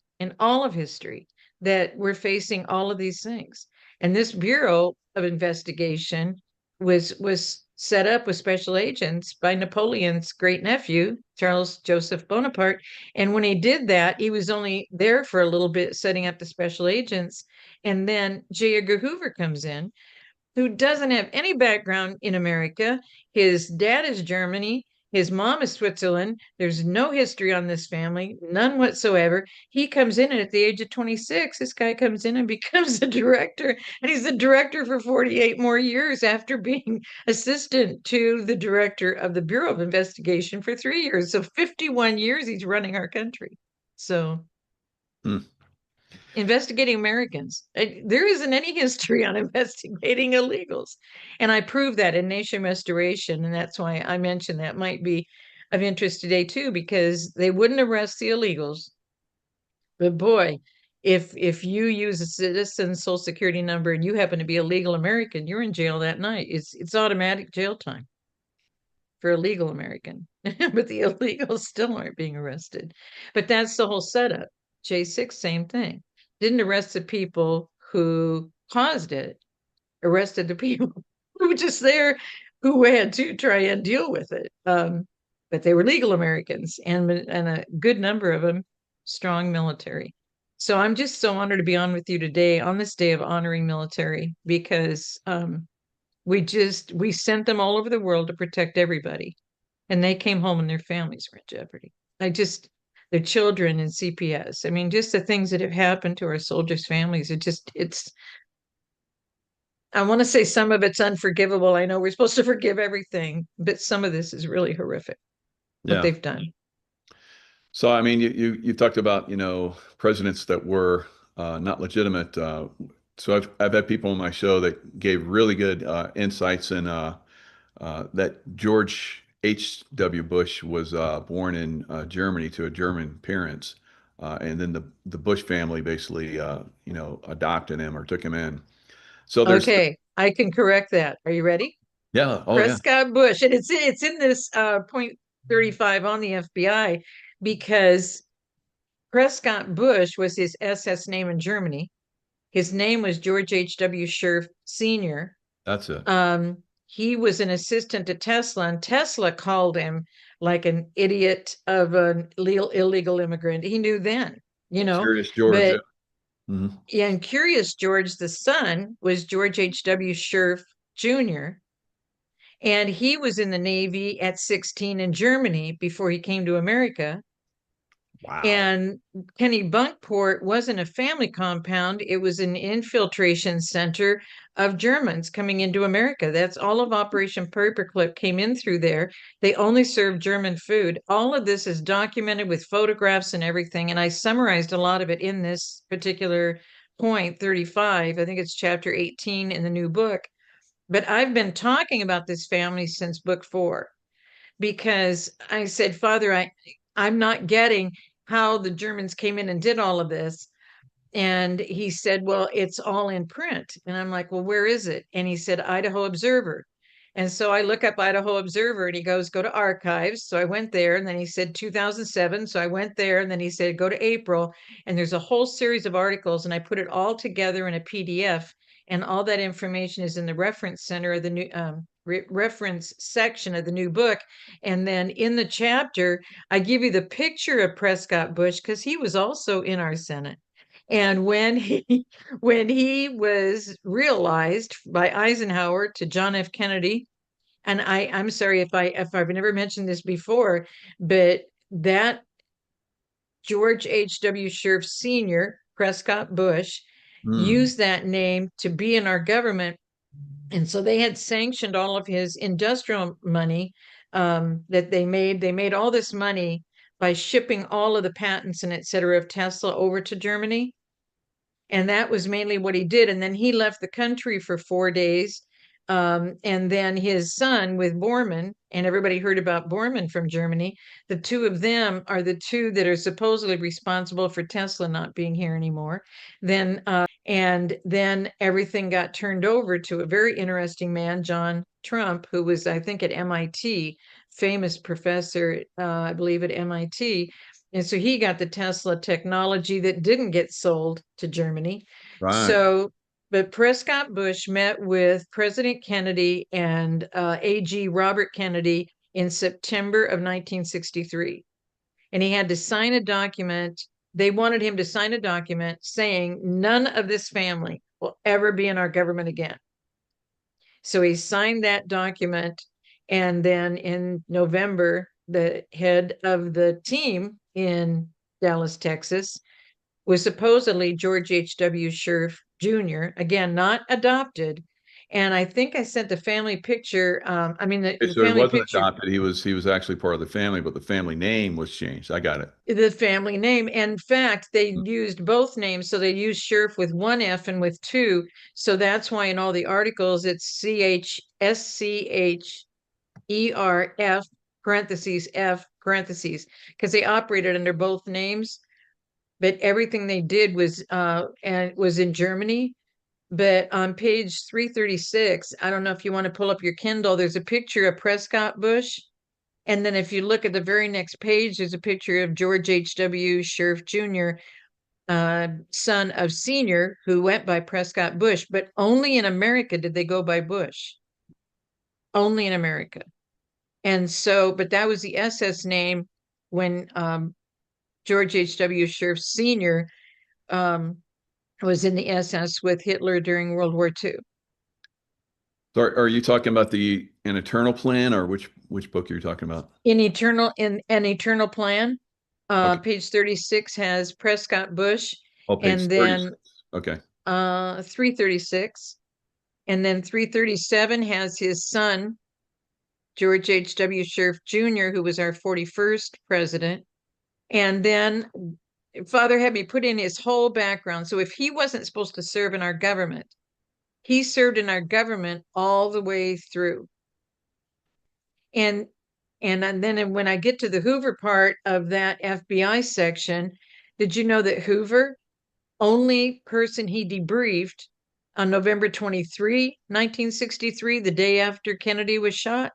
that we're facing all of these things. And this Bureau of Investigation was set up with special agents by Napoleon's great nephew, Charles Joseph Bonaparte. And when he did that, he was only there for a little bit setting up the special agents. And then J. Edgar Hoover comes in, who doesn't have any background in America. His dad is Germany. His mom is Switzerland. There's no history on this family, none whatsoever. He comes in, and at the age of 26, this guy comes in and becomes the director. And he's the director for 48 more years after being assistant to the director of the Bureau of Investigation for 3 years. So 51 years he's running our country. So investigating Americans. There isn't any history on investigating illegals. And I proved that in Nation Restoration. And that's why I mentioned that might be of interest today, too, because they wouldn't arrest the illegals. But boy, if you use a citizen social security number and you happen to be a legal American, you're in jail that night. It's automatic jail time for a legal American. But the illegals still aren't being arrested. But that's the whole setup. J6, same thing. Didn't arrest the people who caused it, arrested the people who were just there, who had to try and deal with it. But they were legal Americans, and a good number of them strong military. So I'm just so honored to be on with you today on this day of honoring military, because we sent them all over the world to protect everybody, and they came home and their families were in jeopardy. Their children in CPS. I mean, just the things that have happened to our soldiers' families. I want to say some of it's unforgivable. I know we're supposed to forgive everything, but some of this is really horrific, what they've done. So, I mean, you talked about, presidents that were not legitimate. So I've had people on my show that gave really good insights, and that George H.W. Bush was born in Germany to a German parents, and then the Bush family basically, adopted him or took him in. So there's I can correct that. Are you ready? Yeah. Oh, Prescott Bush, and it's in this point 35 on the FBI, because Prescott Bush was his SS name in Germany. His name was George H.W. Scherf Sr. That's it. He was an assistant to Tesla, and Tesla called him like an idiot of an illegal immigrant. He knew then, Curious George. But, yeah, and Curious George, the son, was George H.W. Scherf Jr., and he was in the Navy at 16 in Germany before he came to America. Wow. And Kenny Bunkport wasn't a family compound. It was an infiltration center of Germans coming into America. That's all of Operation Paperclip came in through there. They only served German food. All of this is documented with photographs and everything. And I summarized a lot of it in this particular point 35. I think it's chapter 18 in the new book. But I've been talking about this family since book 4, because I said, Father, I'm not getting how the Germans came in and did all of this. And he said, well, it's all in print. And I'm like, well, where is it? And he said, Idaho Observer. And so I look up Idaho Observer, and he goes, go to archives. So I went there, and then he said 2007. So I went there, and then he said, go to April. And there's a whole series of articles, and I put it all together in a PDF. And all that information is in the reference center of the new reference section of the new book. And then in the chapter, I give you the picture of Prescott Bush, because he was also in our Senate. And when he was realized by Eisenhower to John F. Kennedy, and I'm sorry if I've never mentioned this before, but that George H.W. Scherf Sr., Prescott Bush, used that name to be in our government. And so they had sanctioned all of his industrial money that they made. They made all this money by shipping all of the patents and et cetera of Tesla over to Germany. And that was mainly what he did. And then he left the country for 4 days. And then his son with Bormann, and everybody heard about Bormann from Germany. The two of them are the two that are supposedly responsible for Tesla not being here anymore. And then everything got turned over to a very interesting man, John Trump, who was, I think, at MIT, famous professor, I believe, at MIT. And so he got the Tesla technology that didn't get sold to Germany. Right. So, But Prescott Bush met with President Kennedy and AG Robert Kennedy in September of 1963. And he had to sign a document. They wanted him to sign a document saying none of this family will ever be in our government again. So he signed that document. And then in November, the head of the team in Dallas, Texas, was supposedly George H.W. Scherf Jr., again, not adopted. And I think I sent the family picture. I mean, the So he family wasn't picture, adopted. He was actually part of the family, but the family name was changed. I got it. the family name. In fact, they used both names. So they used Scherf with one F and with two. So that's why in all the articles, it's CHSCHERF parentheses F parentheses, because they operated under both names. But everything they did was in Germany. But on page 336, I don't know if you want to pull up your Kindle, there's a picture of Prescott Bush. And then if you look at the very next page, there's a picture of George H.W. Scherf Jr., son of Senior, who went by Prescott Bush. But only in America did they go by Bush. Only in America. And so, but that was the SS name when George H.W. Scherf Sr. Was in the SS with Hitler during World War II. So are you talking about an eternal plan, or which book are you talking about? In an eternal plan, page 36 has Prescott Bush, Oh, page and then 36. Okay. 336, and then 337 has his son George H.W. Scherf Jr., who was our 41st president, and then Father had me put in his whole background. So if he wasn't supposed to serve in our government, he served in our government all the way through. And then when I get to the Hoover part of that FBI section, did you know that Hoover, only person he debriefed on November 23, 1963, the day after Kennedy was shot,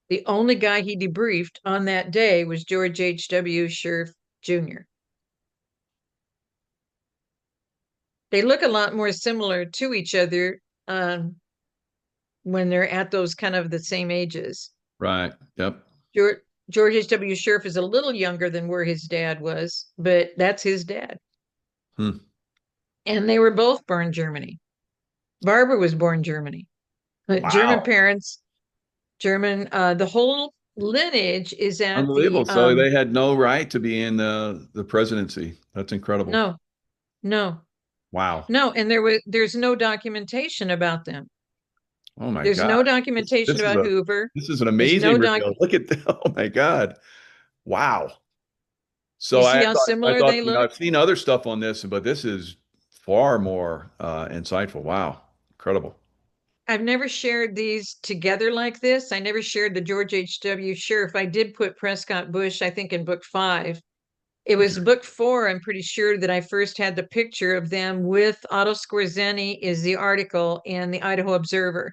the only guy he debriefed on that day was George H.W. Scherf Jr. They look a lot more similar to each other when they're at those kind of the same ages. Right. Yep. George H.W. Scherf is a little younger than where his dad was, but that's his dad. And they were both born Germany. Barbara was born Germany. Wow. German parents, the whole lineage is at Unbelievable. So they had no right to be in the presidency. That's incredible. No. Wow. No, and there's no documentation about them. Oh my God. There's no documentation about Hoover. This is an amazing reveal. Look at that. Oh my God. Wow. So you see how similar they look? I've seen other stuff on this, but this is far more insightful. Wow. Incredible. I've never shared these together like this. I never shared the George H.W. Scherf. I did put Prescott Bush, I think, in book 5. It was book 4, I'm pretty sure, that I first had the picture of them with Otto Skorzeny is the article in the Idaho Observer.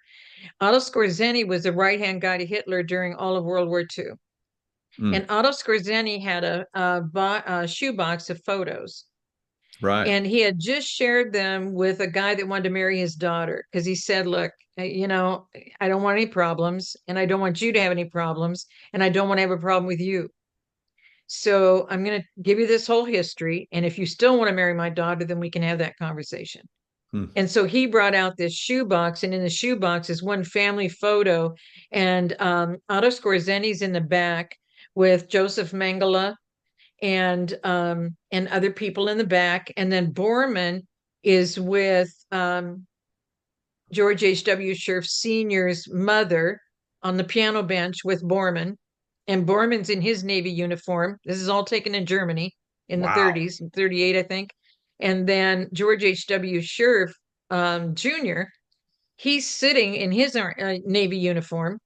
Otto Skorzeny was the right-hand guy to Hitler during all of World War II. And Otto Skorzeny had a shoebox of photos. Right. And he had just shared them with a guy that wanted to marry his daughter because he said, look, I don't want any problems, and I don't want you to have any problems, and I don't want to have a problem with you. So I'm going to give you this whole history. And if you still want to marry my daughter, then we can have that conversation. And so he brought out this shoebox, and in the shoebox is one family photo. And Otto Skorzeny's in the back with Joseph Mengele and other people in the back. And then Bormann is with George H.W. Scherf Sr.'s mother on the piano bench with Bormann. And Bormann's in his Navy uniform. This is all taken in Germany in the 30s, 38, I think. And then George H.W. Scherf Jr., he's sitting in his Navy uniform.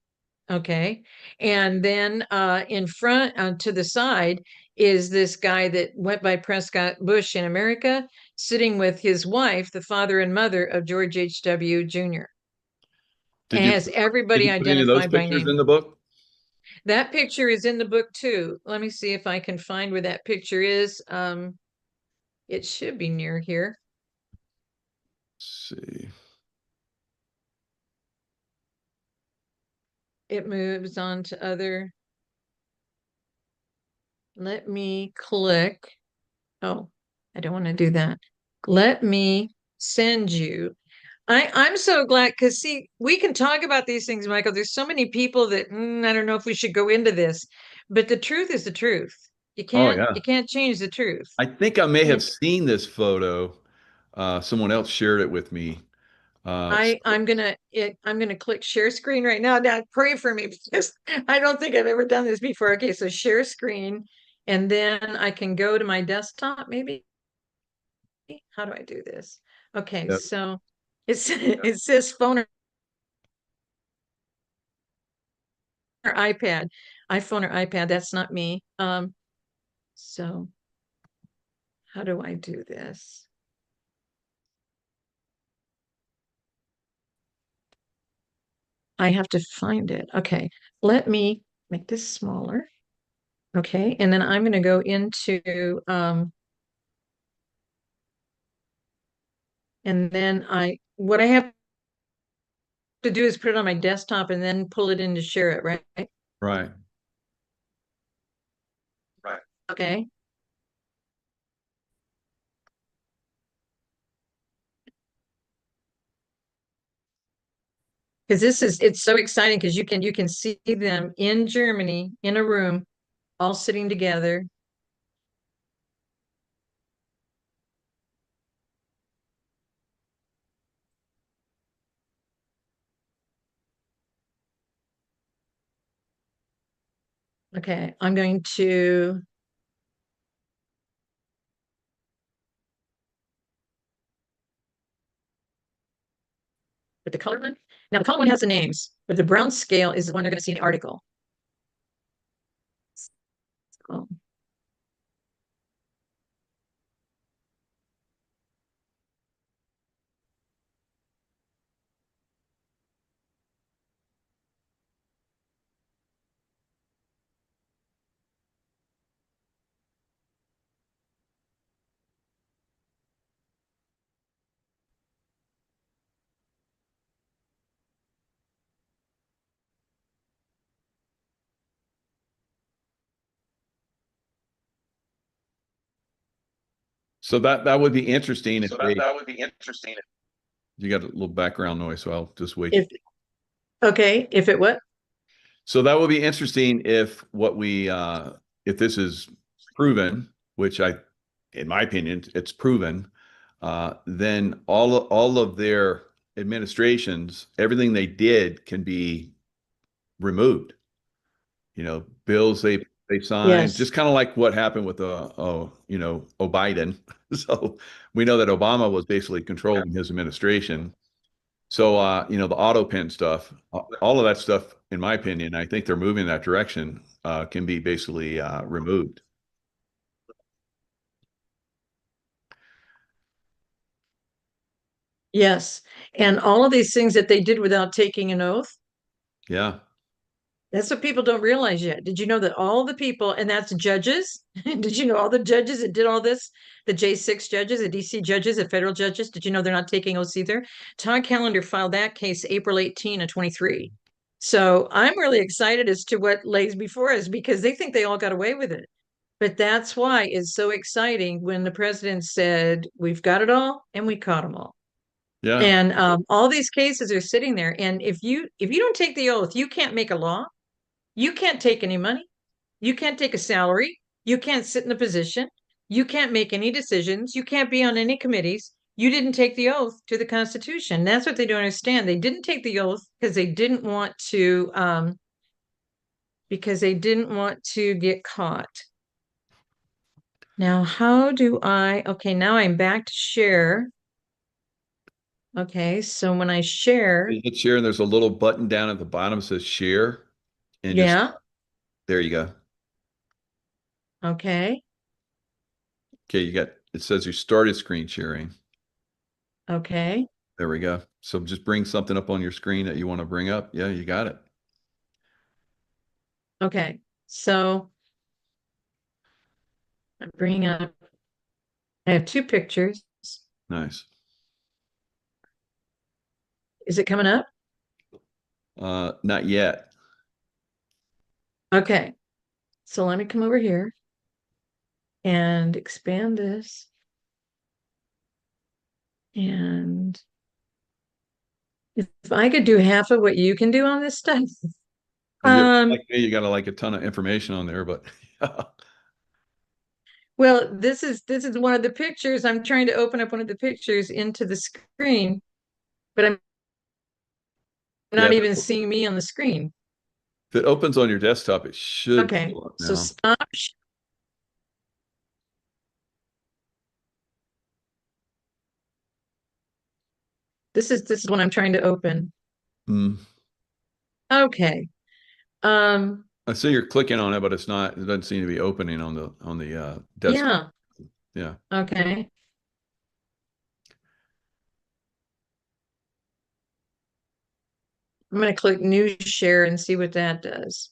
Okay. And then in front to the side is this guy that went by Prescott Bush in America, sitting with his wife, the father and mother of George H.W. Jr. And has everybody identified by name. In the book? That picture is in the book too. Let me see if I can find where that picture is. It should be near here. see. It moves on to other. Let me click. Oh, I don't want to do that. Let me send you. I'm so glad because see, we can talk about these things, Michael. There's so many people that I don't know if we should go into this, but the truth is the truth. You Oh yeah. can't change the truth. I think I may You- have seen this photo. Someone else shared it with me. I'm gonna click share screen right now. Now pray for me because I don't think I've ever done this before. Okay, so share screen, and then I can go to my desktop, maybe. How do I do this? Okay, Yep. so it says phone or iPad, iPhone or iPad. That's not me. So how do I do this? I have to find it. Okay, let me make this smaller. Okay, and then I'm going to go into and then what I have to do is put it on my desktop and then pull it in to share it, right? Right. Okay. Because it's so exciting because you can see them in Germany in a room all sitting together. Okay, I'm going to put the color one. Now the color one has the names, but the brown scale is the one they're going to see in the article. Oh. So that would be interesting if they, that would be interesting. you got a little background noise, so I'll just wait. If okay, if it what? So that would be interesting if if this is proven, which in my opinion, it's proven, then all of their administrations, everything they did can be removed. Bills they signed, Yes. just kind of like what happened with Biden. So we know that Obama was basically controlling his administration. So the auto pen stuff, all of that stuff, in my opinion, I think they're moving in that direction, can be basically removed. Yes. And all of these things that they did without taking an oath, Yeah. that's what people don't realize yet. Did you know that all the people, and that's judges? Did you know all the judges that did all this? The J6 judges, the DC judges, the federal judges, did you know they're not taking oaths either? Todd Callender filed that case April 18 of 23. So I'm really excited as to what lays before us because they think they all got away with it. But that's why it's so exciting when the president said, we've got it all and we caught them all. Yeah. And all these cases are sitting there. And if you don't take the oath, you can't make a law. You can't take any money. You can't take a salary. You can't sit in a position. You can't make any decisions. You can't be on any committees. You didn't take the oath to the Constitution. That's what they don't understand. They didn't take the oath because they didn't want to get caught. Now, how do okay, now I'm back to share. Okay, so when I share, You hit share, and there's a little button down at the bottom that says share. And yeah, there you go. okay, Okay, it says you started screen sharing. okay. There we go. So just bring something up on your screen that you want to bring up. Yeah, you got it. Okay, so I'm bringing up, I have two pictures. Nice. Is it coming up? Not yet. Okay. So let me come over here and expand this. And if I could do half of what you can do on this stuff. Like me, you got like a ton of information on there, but well, this is one of the pictures. I'm trying to open up one of the pictures into the screen, but I'm not even seeing me on the screen. if it opens on your desktop, it should. Okay, pull up so now. stop. This is what I'm trying to open. Hmm. Okay. I see you're clicking on it, but it's not. It doesn't seem to be opening on the desktop. Yeah. Yeah. Okay. I'm going to click new share and see what that does.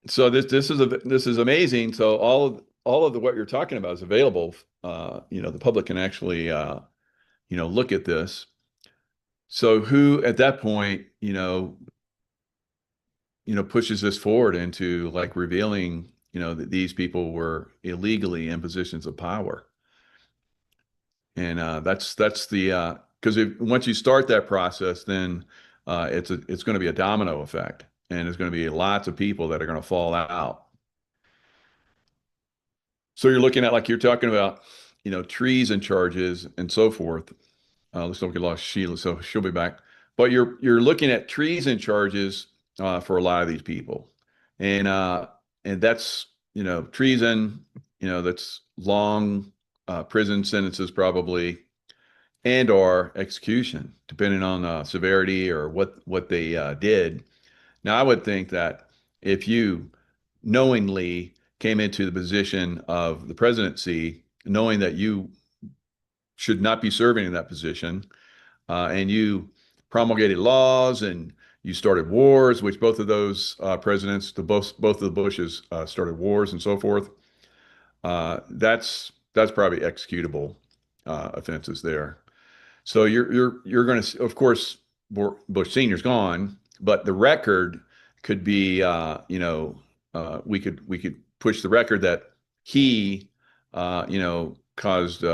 So this is amazing. So all of the what you're talking about is available. The public can actually look at this. So who at that point pushes this forward into like revealing that these people were illegally in positions of power, and that's the because if once you start that process, then it's going to be a domino effect, and there's going to be lots of people that are going to fall out. So you're looking at, like you're talking about, treason charges and so forth. Looks like we lost Sheila, so she'll be back. But you're looking at treason charges for a lot of these people, and that's treason. That's long prison sentences probably, and or execution, depending on severity or what they did. Now, I would think that if you knowingly came into the position of the presidency, knowing that you should not be serving in that position, and you promulgated laws and you started wars, which both of those presidents, both of the Bushes started wars and so forth. That's probably executable offenses there. So you're going to, of course, Bush Senior's gone, but the record could be, we could push the record that he, caused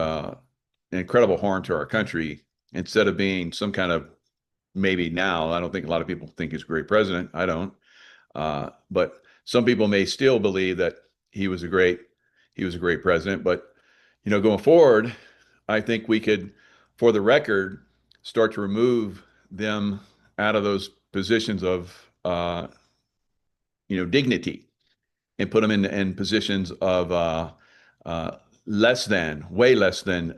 incredible harm to our country instead of being some kind of, maybe now. I don't think a lot of people think he's a great president. I don't, but some people may still believe that he was a great president. But going forward, I think we could, for the record, start to remove them out of those positions of dignity, and put them in positions of way less than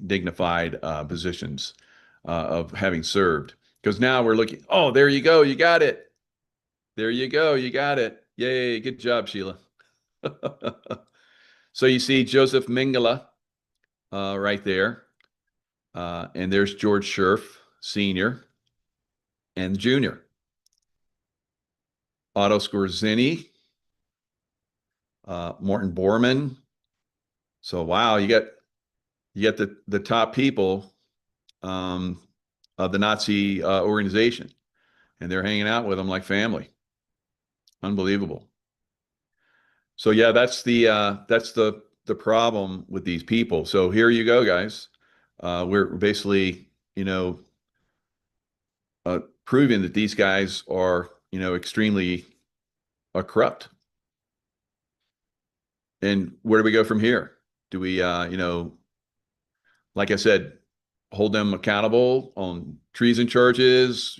dignified positions of having served. Because now we're looking, oh, there you go, you got it. There you go, you got it. Yay, good job, Sheila. So you see Joseph Mengele right there. And there's George Scherf, Sr. and Jr. Otto Skorzeny, Morton Bormann. So wow, you get the top people of the Nazi organization, and they're hanging out with them like family. Unbelievable. So yeah, that's the problem with these people. So here you go, guys. We're basically proving that these guys are extremely corrupt. And where do we go from here? Do we like I said, hold them accountable on treason charges?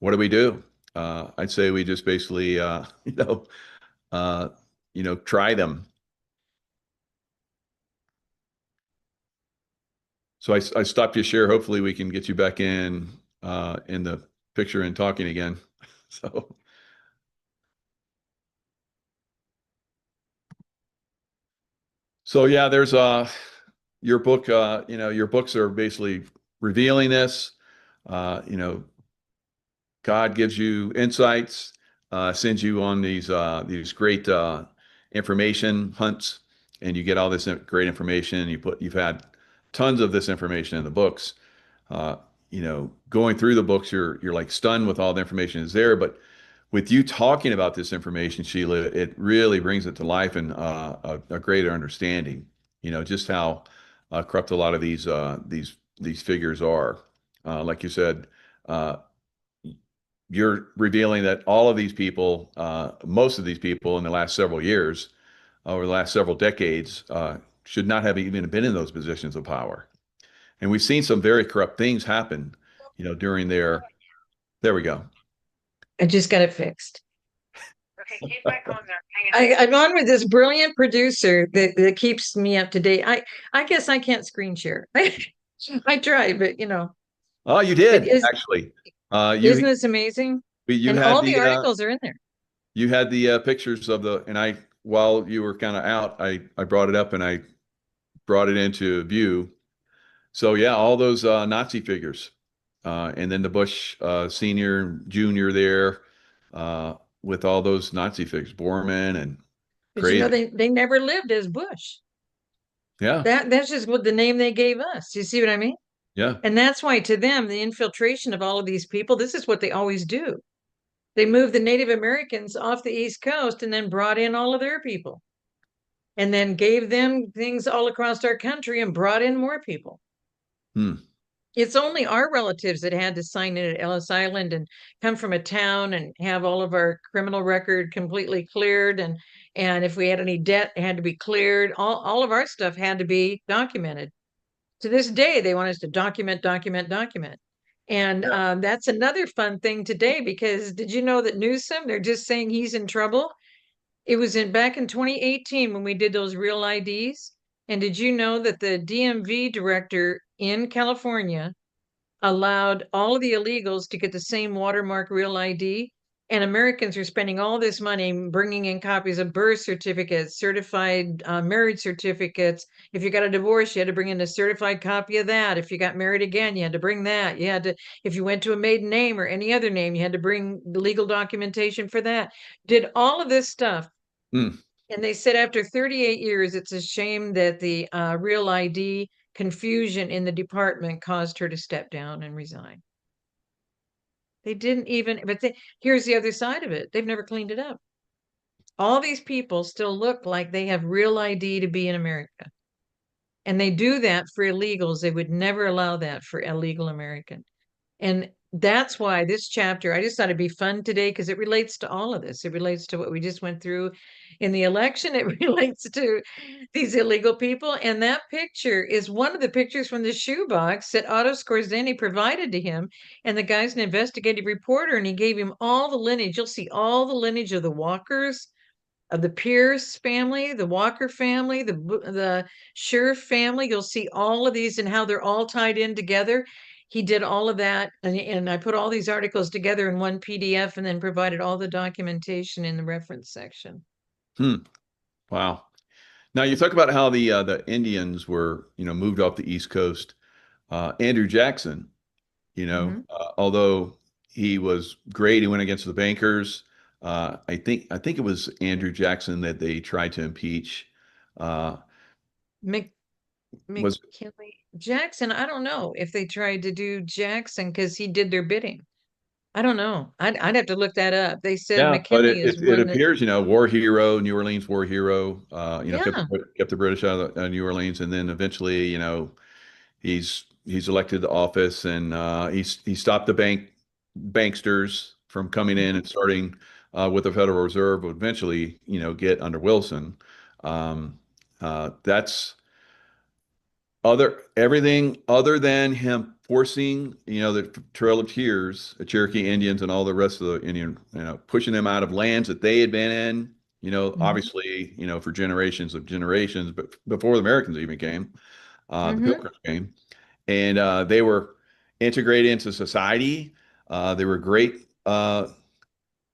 What do we do? I'd say we just basically try them. So I stopped your share. Hopefully we can get you back in the picture and talking again. So yeah, there's your book, your books are basically revealing this. You know, God gives you insights, sends you on these great information hunts, and you get all this great information. You've had tons of this information in the books. Going through the books, you're like stunned with all the information is there. But with you talking about this information, Sheila, it really brings it to life and a greater understanding. Just how corrupt a lot of these figures are. Like you said, you're revealing that all of these people, most of these people in the last several years, over the last several decades, should not have even been in those positions of power. And we've seen some very corrupt things happen, during there we go. I just got it fixed. Okay, keep back on there. I'm on with this brilliant producer that keeps me up to date. I guess I can't screen share. I try, but Oh, you did actually. Isn't this amazing? You and had all the articles are in there. You had the pictures of and while you were kind of out, I brought it up and I brought it into view. So yeah, all those Nazi figures, and then the Bush senior, junior there, with all those Nazi figures, Bormann and But crazy. they never lived as Bush. Yeah. That's just what the name they gave us. You see what I mean? Yeah. And that's why to them, the infiltration of all of these people, this is what they always do. They moved the Native Americans off the East Coast and then brought in all of their people. And then gave them things all across our country and brought in more people. It's only our relatives that had to sign in at Ellis Island and come from a town and have all of our criminal record completely cleared. And if we had any debt, it had to be cleared. All of our stuff had to be documented. To this day, they want us to document. And that's another fun thing today, because did you know that Newsom, they're just saying he's in trouble? It was back in 2018 when we did those real IDs. And did you know that the DMV director in California allowed all of the illegals to get the same watermark real ID? And Americans are spending all this money bringing in copies of birth certificates, certified marriage certificates. If you got a divorce, you had to bring in a certified copy of that. If you got married again, you had to bring that. You had to, if you went to a maiden name or any other name, you had to bring the legal documentation for that. Did all of this stuff. And they said after 38 years, it's a shame that the real ID confusion in the department caused her to step down and resign. They didn't even, but here's the other side of it. They've never cleaned it up. All these people still look like they have real ID to be in America. And they do that for illegals. They would never allow that for illegal American. And that's why this chapter, I just thought it'd be fun today because it relates to all of this. It relates to what we just went through in the election. It relates to these illegal people. And that picture is one of the pictures from the shoebox that Otto Skorzeny provided to him. And the guy's an investigative reporter, and he gave him all the lineage. You'll see all the lineage of the Walkers, of the Pierce family, the Walker family, the Scherf family. You'll see all of these and how they're all tied in together. He did all of that, and I put all these articles together in one PDF and then provided all the documentation in the reference section. Wow. Now you talk about how the Indians were, moved off the East Coast. Andrew Jackson, although he was great, he went against the bankers. I think it was Andrew Jackson that they tried to impeach. McKinley Jackson, I don't know if they tried to do Jackson because he did their bidding. I don't know. I'd have to look that up. They said McKinley is it appears, war hero, New Orleans war hero, kept the British out of New Orleans, and then eventually, he's elected to office, and he stopped the banksters from coming in and starting with the Federal Reserve, but eventually, get under Wilson. That's everything other than him forcing, the Trail of Tears, the Cherokee Indians and all the rest of the Indian, pushing them out of lands that they had been in, obviously, for generations, but before the Americans even came, the Pilgrims came, and they were integrated into society. They were great,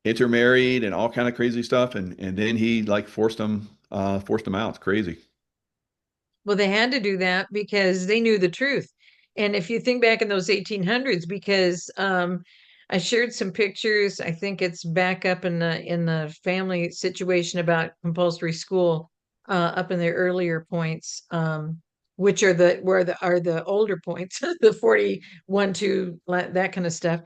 intermarried and all kind of crazy stuff. And then he forced them out. It's crazy. Well, they had to do that because they knew the truth. And if you think back in those 1800s, because I shared some pictures, I think it's back up in the family situation about compulsory school, up in the earlier points, which are the older points, the 41 to that kind of stuff.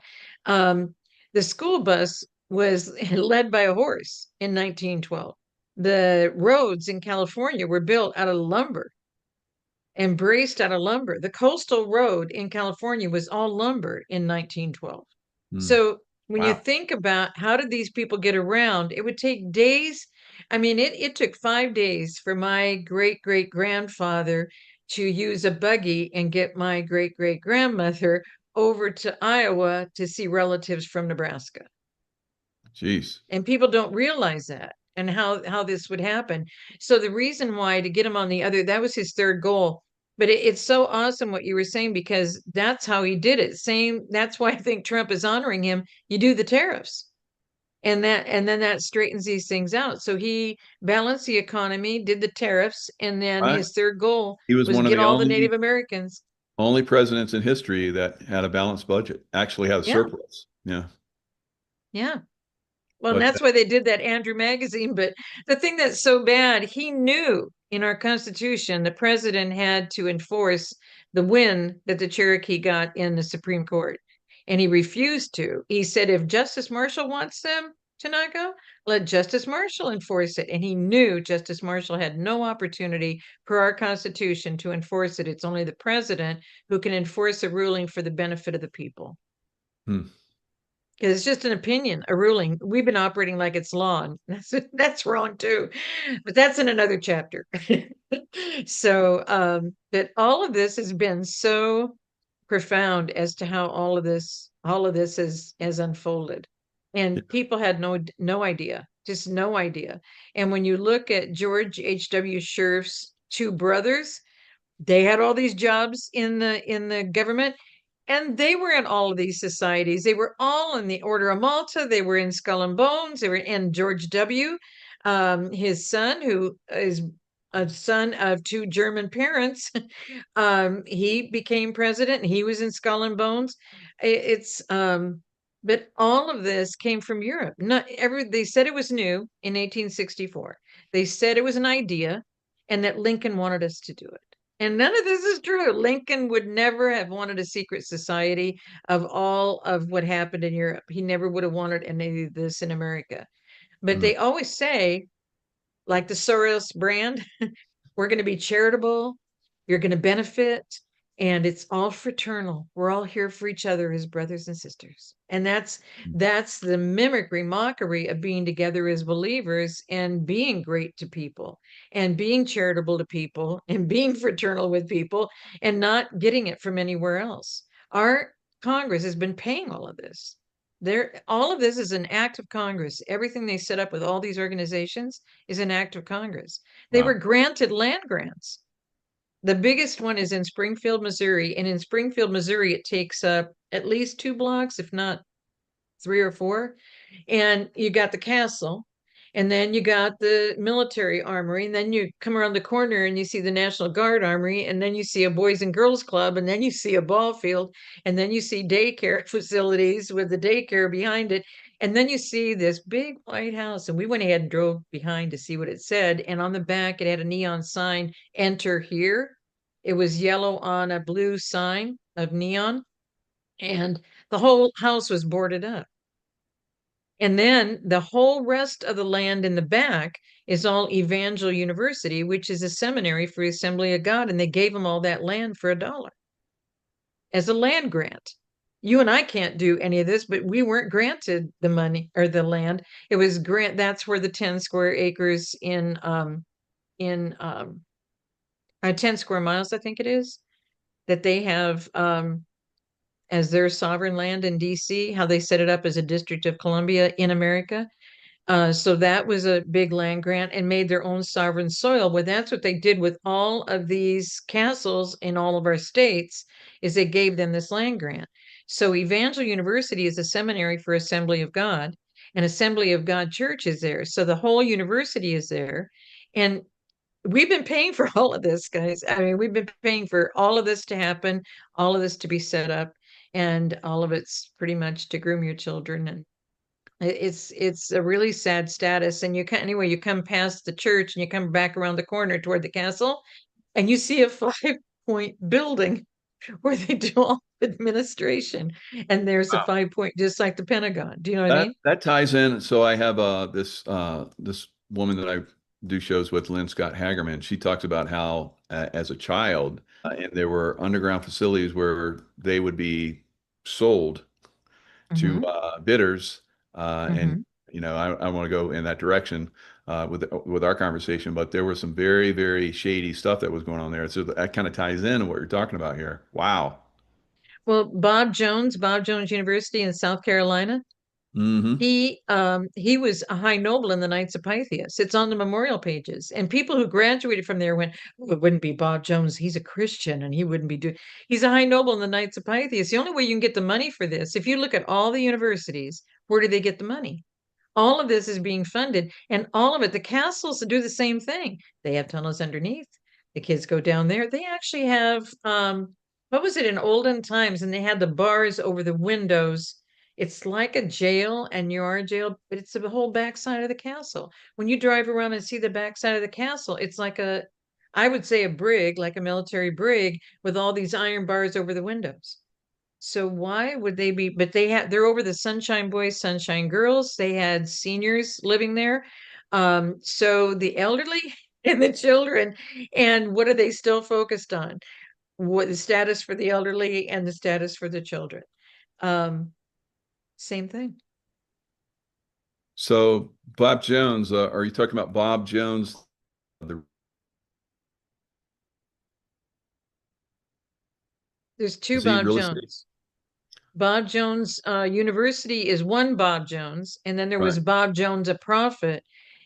The school bus was led by a horse in 1912. The roads in California were built out of lumber and braced out of lumber. The coastal road in California was all lumber in 1912. So when you Wow. think about how did these people get around, it would take days. I mean, it took 5 days for my great great grandfather to use a buggy and get my great great grandmother over to Iowa to see relatives from Nebraska. Jeez. And people don't realize that and how this would happen. So the reason why to get him on the other, that was his third goal. But it's so awesome what you were saying, because that's how he did it. That's why I think Trump is honoring him. You do the tariffs. And then that straightens these things out. So he balanced the economy, did the tariffs, and then Right. his third goal He was was one of get the all the Native Americans. only presidents in history that had a balanced budget, actually had a Yeah. surplus. Yeah. Yeah. Well, and But that's why they did that Andrew magazine. But the thing that's so bad, he knew in our Constitution, the president had to enforce the win that the Cherokee got in the Supreme Court. And he refused to. He said, if Justice Marshall wants them to not go, let Justice Marshall enforce it. And he knew Justice Marshall had no opportunity per our Constitution to enforce it. It's only the president who can enforce a ruling for the benefit of the people. Hmm. Because it's just an opinion, a ruling. We've been operating like it's law, and that's wrong too. But that's in another chapter. So, but all of this has been so profound as to how all of this has unfolded, and people had no idea, just no idea. And when you look at George H.W. Sheriff's two brothers, they had all these jobs in the government, and they were in all of these societies. They were all in the Order of Malta. They were in Skull and Bones. They were in George W. His son, who is a son of two German parents, he became president, and he was in Skull and Bones. But all of this came from Europe. They said it was new in 1864. They said it was an idea, and that Lincoln wanted us to do it. And none of this is true. Lincoln would never have wanted a secret society of all of what happened in Europe. He never would have wanted any of this in America. But they always say, like the Soros brand, we're going to be charitable, you're going to benefit, and it's all fraternal. We're all here for each other as brothers and sisters. And that's the mockery of being together as believers and being great to people and being charitable to people and being fraternal with people and not getting it from anywhere else. Our Congress has been paying all of this. All of this is an act of Congress. Everything they set up with all these organizations is an act of Congress. They were granted land grants. The biggest one is in Springfield, Missouri. And in Springfield, Missouri, it takes up at least 2 blocks, if not 3 or 4. And you got the castle, and then you got the military armory, and then you come around the corner and you see the National Guard armory, and then you see a Boys and Girls Club, and then you see a ball field, and then you see daycare facilities with the daycare behind it. And then you see this big White House, and we went ahead and drove behind to see what it said. And on the back, it had a neon sign, "Enter here." It was yellow on a blue sign of neon, and the whole house was boarded up. And then the whole rest of the land in the back is all Evangel University, which is a seminary for Assembly of God. And they gave them all that land for $1 as a land grant. You and I can't do any of this, but we weren't granted the money or the land. It was that's where the 10 square acres in 10 square miles, I think it is, that they have as their sovereign land in DC, how they set it up as a District of Columbia in America. So that was a big land grant and made their own sovereign soil. Well, that's what they did with all of these castles in all of our states, is they gave them this land grant. So Evangel University is a seminary for Assembly of God, and Assembly of God Church is there. So the whole university is there. And we've been paying for all of this, guys. I mean, we've been paying for all of this to happen, all of this to be set up, and all of it's pretty much to groom your children. And it's a really sad status. And anyway, you come past the church and you come back around the corner toward the castle, and you see a 5-point building where they do all administration, and there's a Wow. 5-point, just like the Pentagon. Do you know what I mean? That ties in. So I have this woman that I do shows with, Lynn Scott Hagerman. She talks about how as a child, and there were underground facilities where they would be sold to bidders, and I want to go in that direction with our conversation, but there was some very, very shady stuff that was going on there. So that kind of ties in what you're talking about here. Wow. Well, Bob Jones University in South Carolina, Mm-hmm. he was a high noble in the Knights of Pythias. It's on the memorial pages, and people who graduated from there went, "Oh, it wouldn't be Bob Jones. He's a Christian, and he wouldn't be doing. He's a high noble in the Knights of Pythias. The only way you can get the money for this, if you look at all the universities, where do they get the money? All of this is being funded, and all of it, the castles do the same thing. They have tunnels underneath. The kids go down there. They actually have, what was it in olden times? And they had the bars over the windows. It's like a jail, and you are a jail, but it's the whole backside of the castle. When you drive around and see the backside of the castle, it's like I would say a brig, like a military brig, with all these iron bars over the windows. So why would they be? But they're over the Sunshine Boys, Sunshine Girls. They had seniors living there. So the elderly and the children, and what are they still focused on? What the status for the elderly and the status for the children? Same thing. So Bob Jones, are you talking about Bob Jones? There's two Is he Bob real estate? Jones. Bob Jones University is one Bob Jones, and then there was Right. Bob Jones, a prophet.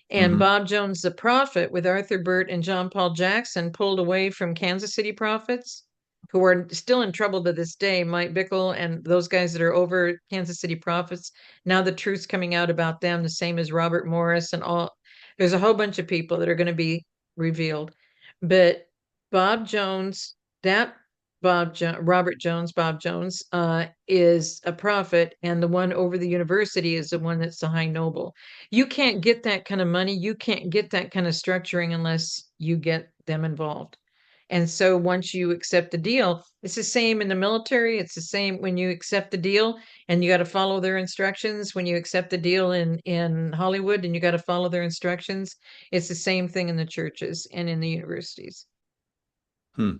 And Bob Jones, the prophet, with Arthur Burt and John Paul Jackson, pulled away from Kansas City prophets, who are still in trouble to this day. Mike Bickle and those guys that are over Kansas City prophets. Now the truth's coming out about them, the same as Robert Morris and all. There's a whole bunch of people that are going to be revealed. But Bob Jones, that Robert Jones, Bob Jones, is a prophet, and the one over the university is the one that's the high noble. You can't get that kind of money. You can't get that kind of structuring unless you get them involved. And so once you accept the deal, it's the same in the military. It's the same when you accept the deal and you got to follow their instructions. When you accept the deal in Hollywood and you got to follow their instructions, it's the same thing in the churches and in the universities. Hmm.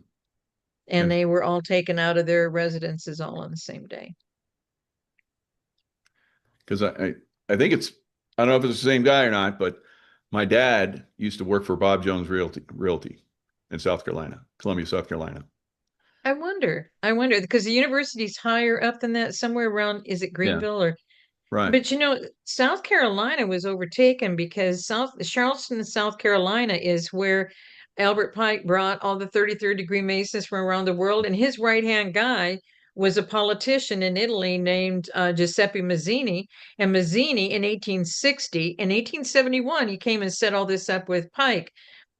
And they were all taken out of their residences all on the same day. Because I think I don't know if it's the same guy or not, but my dad used to work for Bob Jones Realty in South Carolina, Columbia, South Carolina. I wonder, because the university's higher up than that, somewhere around, is it Greenville or? Right. But South Carolina was overtaken because Charleston, South Carolina is where Albert Pike brought all the 33rd degree Masons from around the world. And his right-hand guy was a politician in Italy named Giuseppe Mazzini. And Mazzini in 1860, in 1871, he came and set all this up with Pike.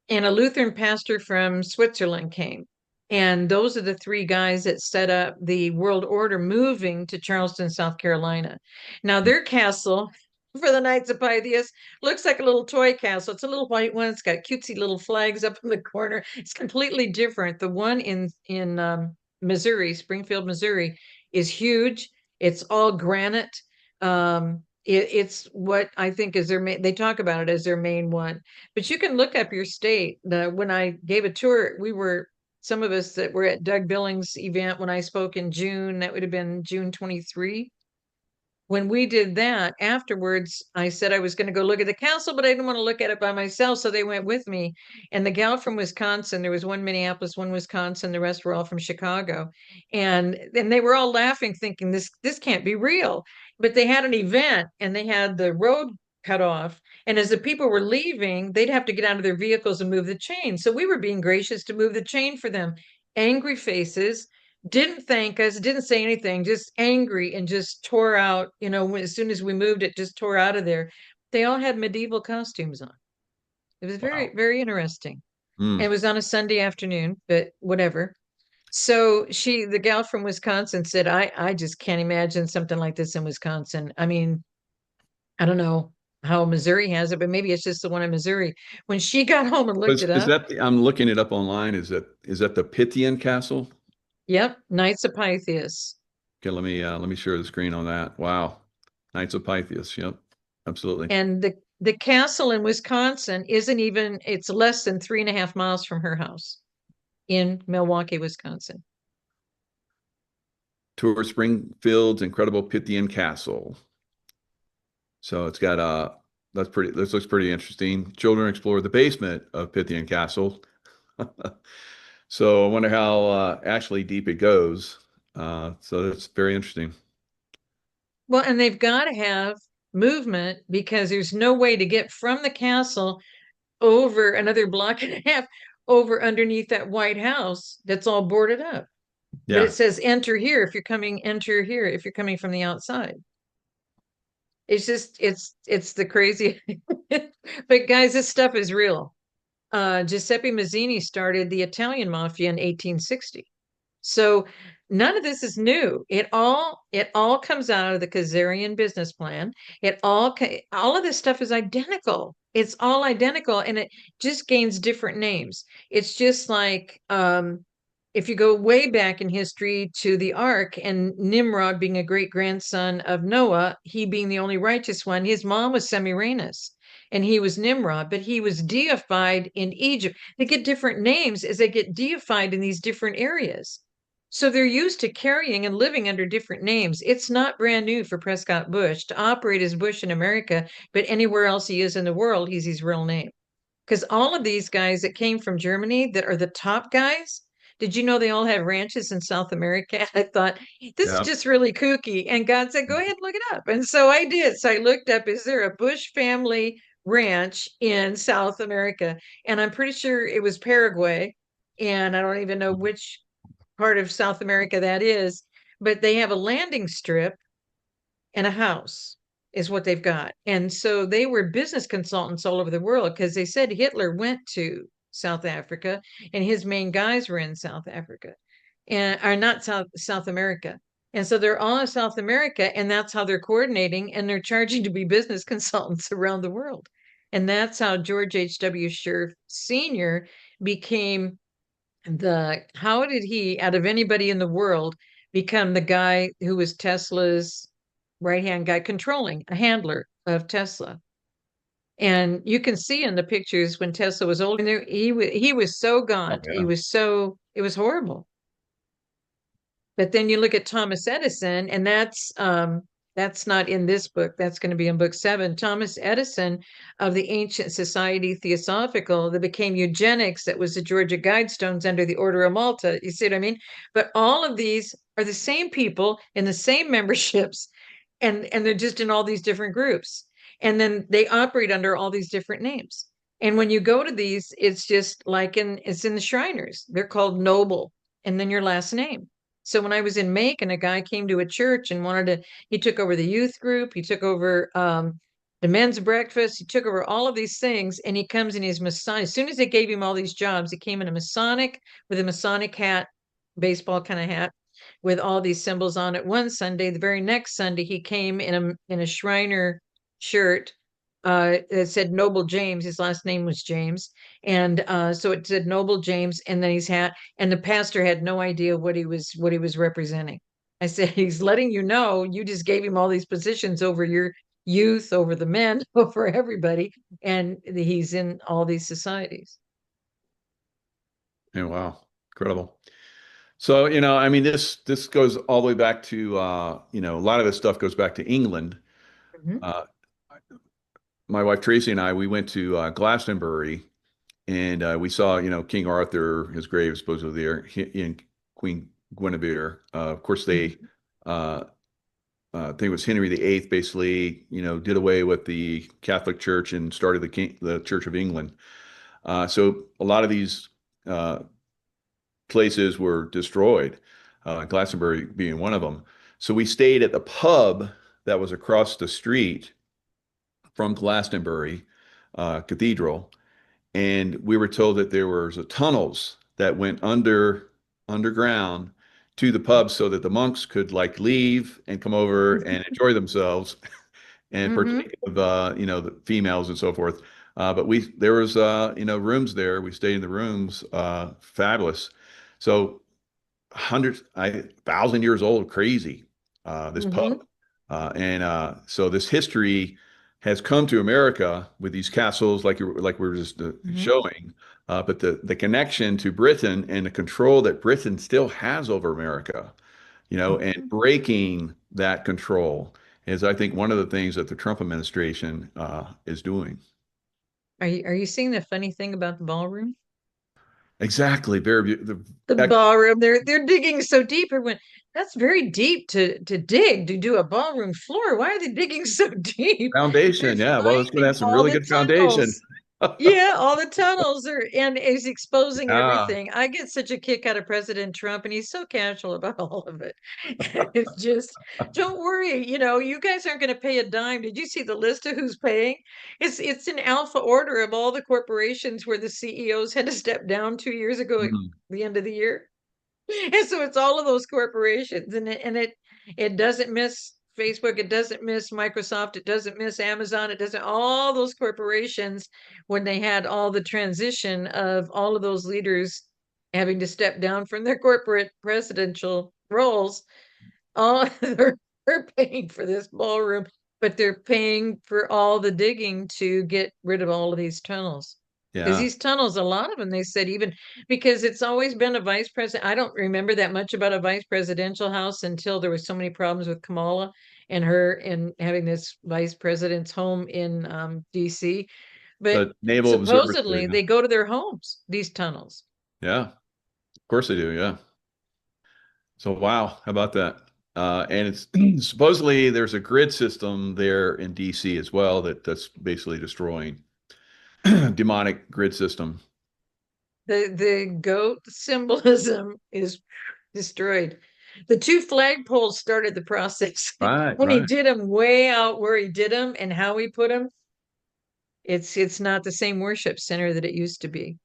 And a Lutheran pastor from Switzerland came. And those are the three guys that set up the world order, moving to Charleston, South Carolina. Now, their castle for the Knights of Pythias looks like a little toy castle. It's a little white one. It's got cutesy little flags up in the corner. It's completely different. The one in Missouri, Springfield, Missouri, is huge. It's all granite. It's what I think is their main, they talk about it as their main one. But you can look up your state. When I gave a tour, some of us that were at Doug Billings' event when I spoke in June, that would have been June 23. When we did that, afterwards, I said I was going to go look at the castle, but I didn't want to look at it by myself. So they went with me. And the gal from Wisconsin, there was one Minneapolis, one Wisconsin, the rest were all from Chicago. And they were all laughing, thinking this can't be real. But they had an event and they had the road cut off. And as the people were leaving, they'd have to get out of their vehicles and move the chain. So we were being gracious to move the chain for them. Angry faces, didn't thank us, didn't say anything, just angry, and just tore out, as soon as we moved it, just tore out of there. They all had medieval costumes on. It was very, very interesting. And it was on a Sunday afternoon, but whatever. So the gal from Wisconsin said, I just can't imagine something like this in Wisconsin. I mean, I don't know how Missouri has it, but maybe it's just the one in Missouri. When she got home and looked it Is up, that I'm looking it up online. Is that the Pythian Castle? yep, Knights of Pythias. Okay, let me share the screen on that. Wow. Knights of Pythias. Yep. Absolutely. And the castle in Wisconsin isn't even, it's less than 3.5 miles from her house in Milwaukee, Wisconsin. Tour Springfield's incredible Pythian Castle. So it's got this looks pretty interesting. Children explore the basement of Pythian Castle. So I wonder how actually deep it goes. So that's very interesting. Well, and they've got to have movement because there's no way to get from the castle over another block and a half over underneath that White House that's all boarded up. But it says enter here if you're coming, enter here if you're coming from the outside. It's just it's the crazy. But guys, this stuff is real. Giuseppe Mazzini started the Italian mafia in 1860. So none of this is new. It all comes out of the Khazarian business plan. All of this stuff is identical. It's all identical, and it just gains different names. It's just like if you go way back in history to the Ark and Nimrod being a great grandson of Noah, he being the only righteous one, his mom was Semiramis and he was Nimrod, but he was deified in Egypt. They get different names as they get deified in these different areas. So they're used to carrying and living under different names. It's not brand new for Prescott Bush to operate as Bush in America, but anywhere else he is in the world, he's his real name. Because all of these guys that came from Germany that are the top guys, did you know they all have ranches in South America? I thought, this is just really kooky. And God said, go ahead, look it up. And so I did. So I looked up, is there a Bush family ranch in South America? And I'm pretty sure it was Paraguay. And I don't even know which part of South America that is, but they have a landing strip and a house is what they've got. And so they were business consultants all over the world because they said Hitler went to South Africa and his main guys were in South Africa and are not South America. And so they're all in South America and that's how they're coordinating and they're charging to be business consultants around the world. And that's how George H.W. Scherf Sr. became how did he, out of anybody in the world, become the guy who was Tesla's right-hand guy controlling a handler of Tesla? And you can see in the pictures when Tesla was older, he was so gaunt. It was horrible. But then you look at Thomas Edison, and that's not in this book. That's going to be in book 7. Thomas Edison of the Ancient Society Theosophical that became eugenics, that was the Georgia Guidestones under the Order of Malta. You see what I mean? But all of these are the same people in the same memberships, and they're just in all these different groups. And then they operate under all these different names. And when you go to these, it's just like it's in the Shriners. They're called noble, and then your last name. So when I was in Macon, a guy came to a church and he took over the youth group, he took over the men's breakfast, he took over all of these things, and he comes in his Masonic. As soon as they gave him all these jobs, he came in with a Masonic hat, baseball kind of hat, with all these symbols on it. One Sunday, the very next Sunday, he came in a Shriner shirt. It said Noble James. His last name was James. And so it said Noble James and then his hat. And the pastor had no idea what he was representing. I said, he's letting you know you just gave him all these positions over your youth, over the men, over everybody. And he's in all these societies. Yeah, wow. Incredible. So, I mean, this goes all the way back to, a lot of this stuff goes back to England. Mhm. My wife Tracy and I, we went to Glastonbury, and we saw, King Arthur, his grave is supposedly there, and Queen Guinevere. Of course, they, I think it was Henry VIII, basically, did away with the Catholic Church and started the Church of England. So a lot of these places were destroyed, Glastonbury being one of them. So we stayed at the pub that was across the street from Glastonbury Cathedral, and we were told that there were tunnels that went underground to the pub so that the monks could like leave and come over and enjoy themselves and partake of the females and so forth. But there was rooms there. We stayed in the rooms, fabulous. So hundreds, 1,000 years old, crazy. This pub, and so this history has come to America with these castles, like we were just showing. But the connection to Britain and the control that Britain still has over America, and breaking that control is, I think, one of the things that the Trump administration is doing. Are you seeing the funny thing about the ballroom? Exactly. Very The ballroom, they're digging so deep. I went, that's very deep to dig to do a ballroom floor. Why are they digging so deep? foundation. They're Yeah. Well, it's going to have some really good foundation. Yeah, all the tunnels are, and is exposing Yeah. everything. I get such a kick out of President Trump, and he's so casual about all of it. It's just, don't worry, you guys aren't going to pay a dime. Did you see the list of who's paying? It's an alpha order of all the corporations where the CEOs had to step down 2 years ago at the end of the year. And so it's all of those corporations, and it doesn't miss Facebook, it doesn't miss Microsoft, it doesn't miss Amazon, it doesn't, all those corporations, when they had all the transition of all of those leaders having to step down from their corporate presidential roles, all they're paying for this ballroom, but they're paying for all the digging to get rid of all of these tunnels. Because Yeah. these tunnels, a lot of them, they said, even because it's always been a vice president. I don't remember that much about a vice presidential house until there was so many problems with Kamala and her and having this vice president's home in DC. But The Naval supposedly Observatory. they go to their homes, these tunnels. Yeah. Of course they do. Yeah. So, wow. How about that? And it's supposedly there's a grid system there in DC as well that's basically destroying demonic grid system. The goat symbolism is destroyed. The two flagpoles started the process. Right. When he Right. did them way out where he did them and how he put them, it's not the same worship center that it used to be.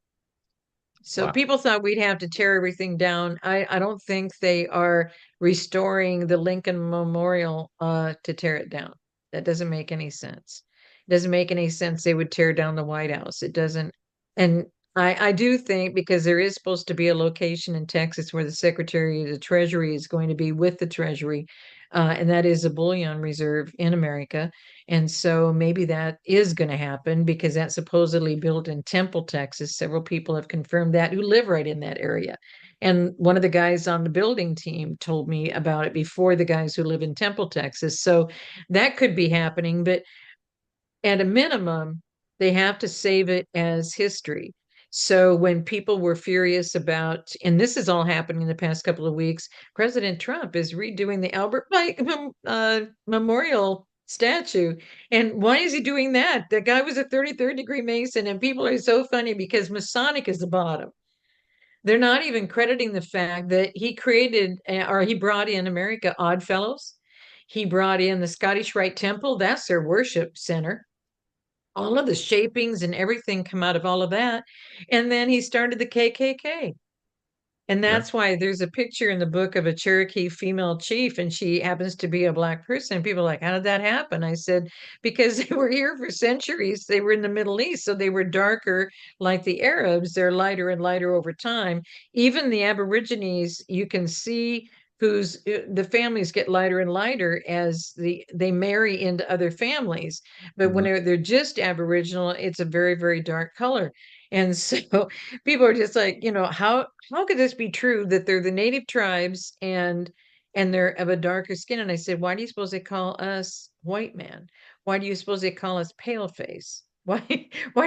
So Wow. people thought we'd have to tear everything down. I don't think they are restoring the Lincoln Memorial to tear it down. That doesn't make any sense. It doesn't make any sense they would tear down the White House. It doesn't. And I do think, because there is supposed to be a location in Texas where the Secretary of the Treasury is going to be with the Treasury, and that is a bullion reserve in America. And so maybe that is going to happen, because that's supposedly built in Temple, Texas. Several people have confirmed that who live right in that area. And one of the guys on the building team told me about it before the guys who live in Temple, Texas. So that could be happening. But at a minimum, they have to save it as history. So when people were furious about, and this is all happening in the past couple of weeks, President Trump is redoing the Albert Pike Memorial statue. And why is he doing that? The guy was a 33rd degree Mason, and people are so funny because Masonic is the bottom. They're not even crediting the fact that he created, or he brought in America Odd Fellows. He brought in the Scottish Rite Temple. That's their worship center. All of the shapings and everything come out of all of that. And then he started the KKK. And that's why there's a picture in the book of a Cherokee female chief, and she happens to be a Black person. People are like, how did that happen? I said, because they were here for centuries. They were in the Middle East, so they were darker like the Arabs. They're lighter and lighter over time. Even the Aborigines, you can see the families get lighter and lighter as they marry into other families. But when they're just Aboriginal, it's a very, very dark color. And so people are just like, how could this be true that they're the native tribes and they're of a darker skin? And I said, why do you suppose they call us white man? Why do you suppose they call us pale face? Where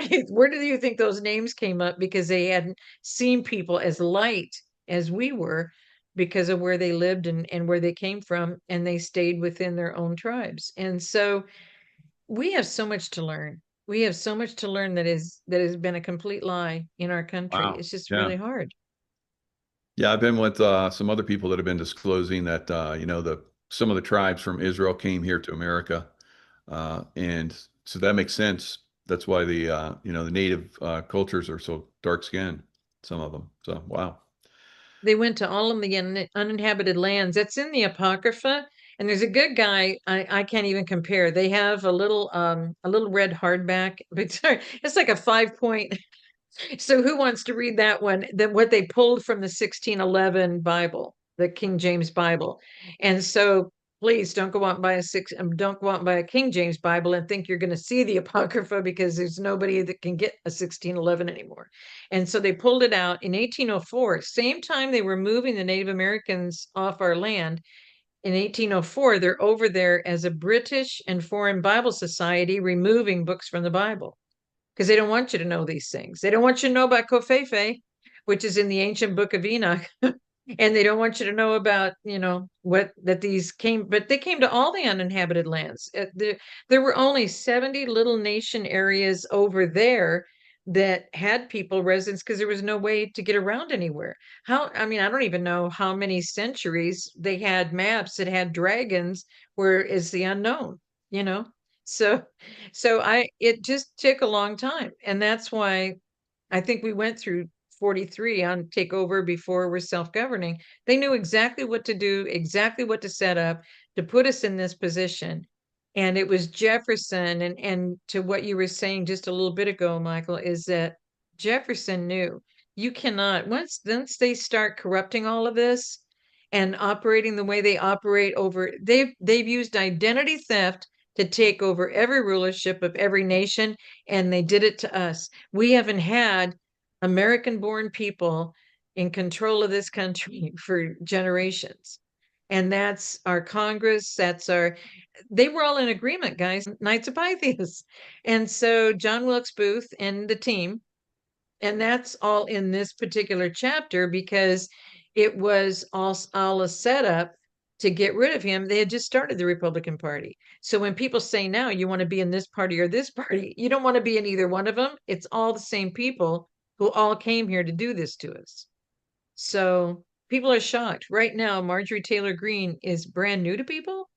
do you think those names came up? Because they hadn't seen people as light as we were, because of where they lived and where they came from, and they stayed within their own tribes. And so we have so much to learn. We have so much to learn that has been a complete lie in our country. Wow. It's just Yeah. really hard. Yeah, I've been with some other people that have been disclosing that some of the tribes from Israel came here to America, and so that makes sense. That's why the the native cultures are so dark skinned, some of them. So wow. They went to all of the uninhabited lands. That's in the Apocrypha. And there's a good guy. I can't even compare. They have a little red hardback, but it's like a 5 point. So who wants to read that one? That what they pulled from the 1611 Bible, the King James Bible. And so please don't go out and buy don't go out and buy a King James Bible and think you're going to see the Apocrypha, because there's nobody that can get a 1611 anymore. And so they pulled it out in 1804, same time they were moving the Native Americans off our land. In 1804, they're over there as a British and Foreign Bible Society, removing books from the Bible, because they don't want you to know these things. They don't want you to know about Kofefe, which is in the ancient book of Enoch. And they don't want you to know about, what that these came, but they came to all the uninhabited lands. There were only 70 little nation areas over there that had people residents, because there was no way to get around anywhere. I don't even know how many centuries they had maps that had dragons, where is the unknown, you know? So it just took a long time. And that's why I think we went through 43 on takeover before we're self-governing. They knew exactly what to do, exactly what to set up to put us in this position. And it was Jefferson, and to what you were saying just a little bit ago, Michael, is that Jefferson knew you cannot, once they start corrupting all of this and operating the way they operate they've used identity theft to take over every rulership of every nation, and they did it to us. We haven't had American-born people in control of this country for generations. And that's our Congress, they were all in agreement, guys, Knights of Pythias. And so John Wilkes Booth and the team, and that's all in this particular chapter, because it was all a setup to get rid of him. They had just started the Republican Party. So when people say now you want to be in this party or this party, you don't want to be in either one of them. It's all the same people who all came here to do this to us. So people are shocked. Right now, Marjorie Taylor Greene is brand new to people.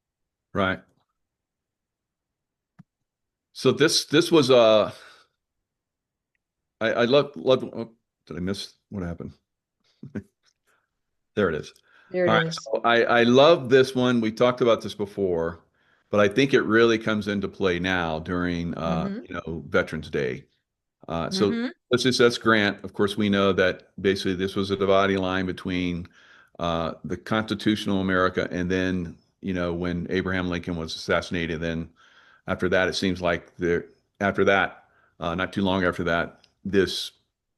Right. So this was I love oh, did I miss what happened? There it is. There it All right, is. so I love this one. We talked about this before, but I think it really comes into play now during Veterans Day. So Ulysses S. Grant, of course, we know that basically this was a dividing line between the constitutional America and then, when Abraham Lincoln was assassinated. Then after that, it seems like not too long after that, this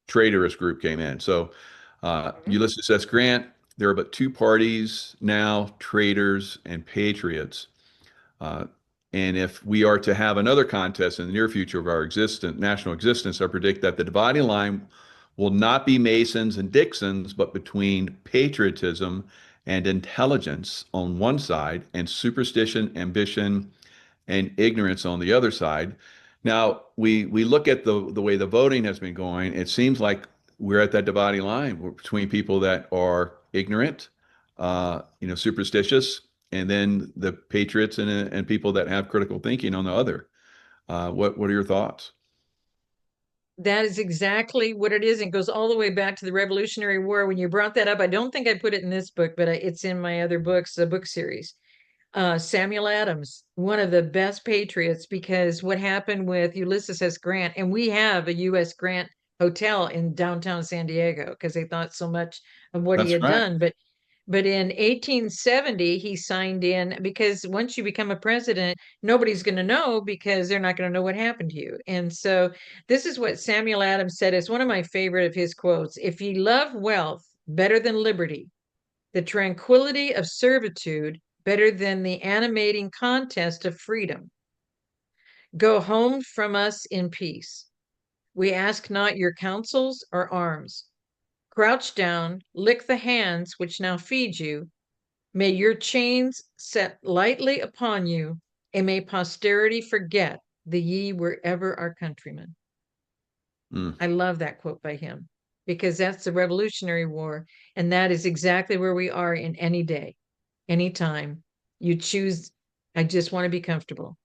traitorous group came in. So Ulysses S. Grant, there are but two parties now, traitors and patriots. And if we are to have another contest in the near future of our national existence, I predict that the dividing line will not be Masons and Dixons, but between patriotism and intelligence on one side and superstition, ambition, and ignorance on the other side. Now, we look at the way the voting has been going. It seems like we're at that dividing line between people that are ignorant, superstitious, and then the patriots and people that have critical thinking on the other. What are your thoughts? That is exactly what it is. It goes all the way back to the Revolutionary War. When you brought that up, I don't think I put it in this book, but it's in my other books, the book series. Samuel Adams, one of the best patriots, because what happened with Ulysses S. Grant, and we have a U.S. Grant Hotel in downtown San Diego because they thought so much of what he had done. But in 1870, he signed in, because once you become a president, nobody's going to know, because they're not going to know what happened to you. And so this is what Samuel Adams said. It's one of my favorite of his quotes. If ye love wealth better than liberty, the tranquility of servitude better than the animating contest of freedom, go home from us in peace. We ask not your counsels or arms. Crouch down, lick the hands which now feed you. May your chains set lightly upon you, and may posterity forget the ye were ever our countrymen. I love that quote by him, because that's the Revolutionary War, and that is exactly where we are in any day, anytime. You choose, I just want to be comfortable.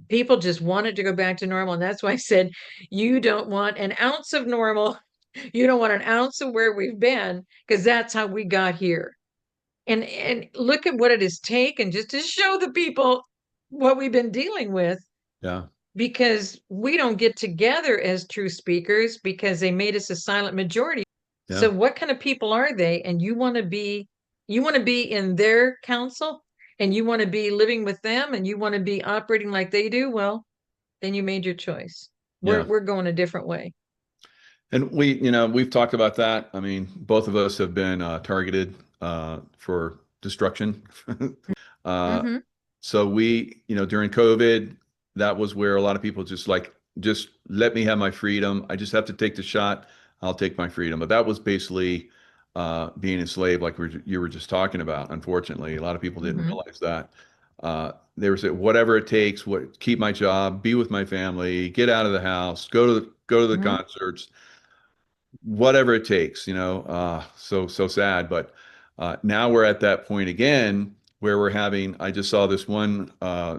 People just wanted to go back to normal. And that's why I said, you don't want an ounce of normal. You don't want an ounce of where we've been, because that's how we got here. And look at what it has taken just to show the people what we've been dealing with, Yeah. because we don't get together as true speakers because they made us a silent majority. Yeah. So what kind of people are they? And you want to be in their council, and you want to be living with them, and you want to be operating like they do? Well, then you made your choice. Yeah. We're going a different way. And we've talked about that. I mean, both of us have been targeted for destruction. Mhm. So during COVID, that was where a lot of people just let me have my freedom. I just have to take the shot. I'll take my freedom. But that was basically being enslaved, like you were just talking about. Unfortunately, a lot of people didn't Mhm. realize that. They were saying, whatever it takes, keep my job, be with my family, get out of the house, go to the Mhm. concerts, whatever it takes, so sad. But now we're at that point again where I just saw this one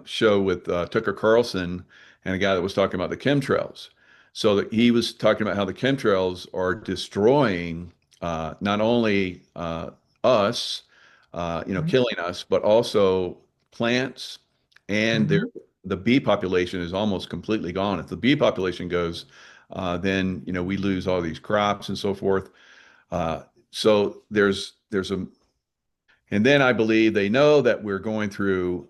show with Tucker Carlson and a guy that was talking about the chemtrails. So that he was talking about how the chemtrails are destroying not only us, killing us, but also plants, and Mhm. the bee population is almost completely gone. If the bee population goes, then we lose all these crops and so forth. So there's a, and then I believe they know that we're going through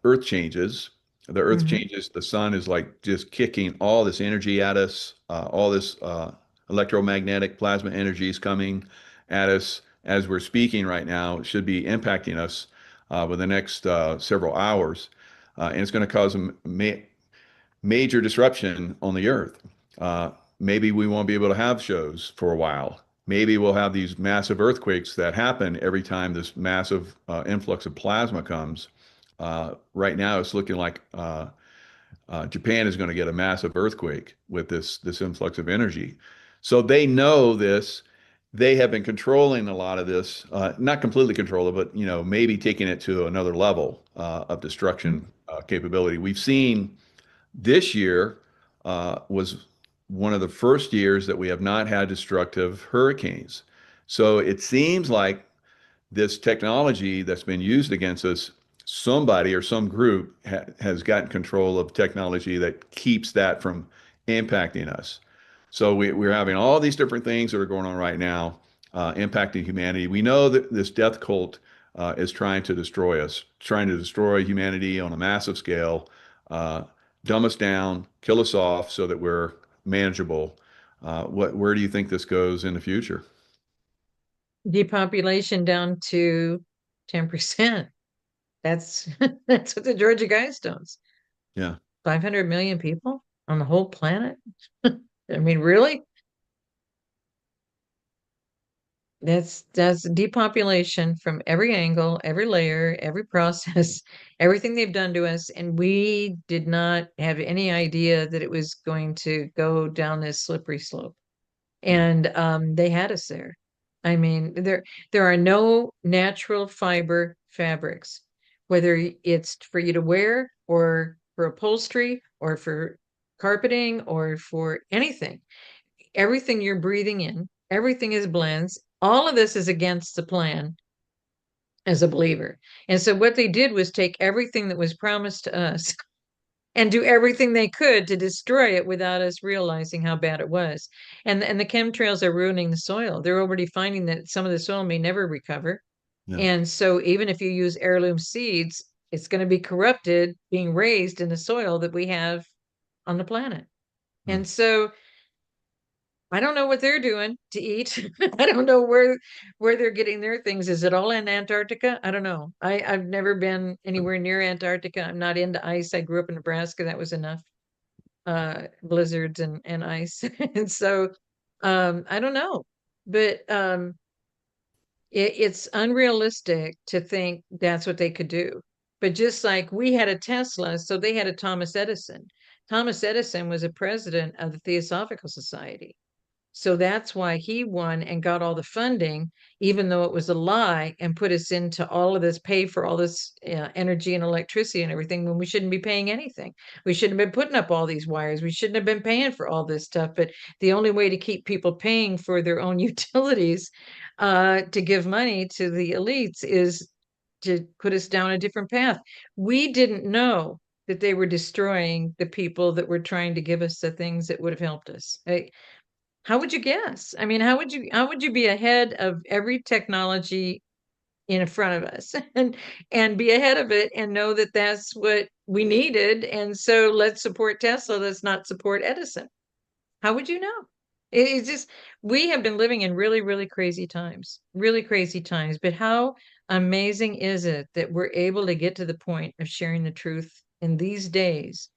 earth changes. The earth Mhm. changes. The sun is like just kicking all this energy at us. All this electromagnetic plasma energy is coming at us as we're speaking right now. It should be impacting us within the next several hours, and it's going to cause a major disruption on the earth. Maybe we won't be able to have shows for a while. Maybe we'll have these massive earthquakes that happen every time this massive influx of plasma comes. Right now, it's looking like Japan is going to get a massive earthquake with this influx of energy. So they know this. They have been controlling a lot of this, not completely control it, but maybe taking it to another level of destruction capability. We've seen this year was one of the first years that we have not had destructive hurricanes. So it seems like this technology that's been used against us, somebody or some group has gotten control of technology that keeps that from impacting us. So we're having all these different things that are going on right now, impacting humanity. We know that this death cult is trying to destroy us, trying to destroy humanity on a massive scale, dumb us down, kill us off so that we're manageable. Where do you think this goes in the future? Depopulation down to 10%. That's that's what the Georgia Guidestones. Yeah. 500 million people on the whole planet. I mean, really? That's depopulation from every angle, every layer, every process, everything they've done to us, and we did not have any idea that it was going to go down this slippery slope. And they had us there. I mean, there are no natural fiber fabrics, whether it's for you to wear or for upholstery or for carpeting or for anything. Everything you're breathing in, everything is blends. All of this is against the plan as a believer. And so what they did was take everything that was promised to us and do everything they could to destroy it without us realizing how bad it was. And the chemtrails are ruining the soil. They're already finding that some of the soil may never recover. Yeah. And so even if you use heirloom seeds, it's going to be corrupted, being raised in the soil that we have on the planet. Hmm. And so I don't know what they're doing to eat. I don't know where they're getting their things. Is it all in Antarctica? I don't know. I've never been anywhere near Antarctica. I'm not into ice. I grew up in Nebraska. That was enough. Blizzards and ice. And so I don't know. But it's unrealistic to think that's what they could do. But just like we had a Tesla, so they had a Thomas Edison. Thomas Edison was a president of the Theosophical Society. So that's why he won and got all the funding, even though it was a lie, and put us into all of this, pay for all this energy and electricity and everything when we shouldn't be paying anything. We shouldn't have been putting up all these wires. We shouldn't have been paying for all this stuff. But the only way to keep people paying for their own utilities to give money to the elites is to put us down a different path. We didn't know that they were destroying the people that were trying to give us the things that would have helped us. How would you guess? I mean, how would you be ahead of every technology in front of us and be ahead of it and know that that's what we needed, and so let's support Tesla, let's not support Edison? How would you know? It's just, we have been living in really, really crazy times, really crazy times. But how amazing is it that we're able to get to the point of sharing the truth in these days?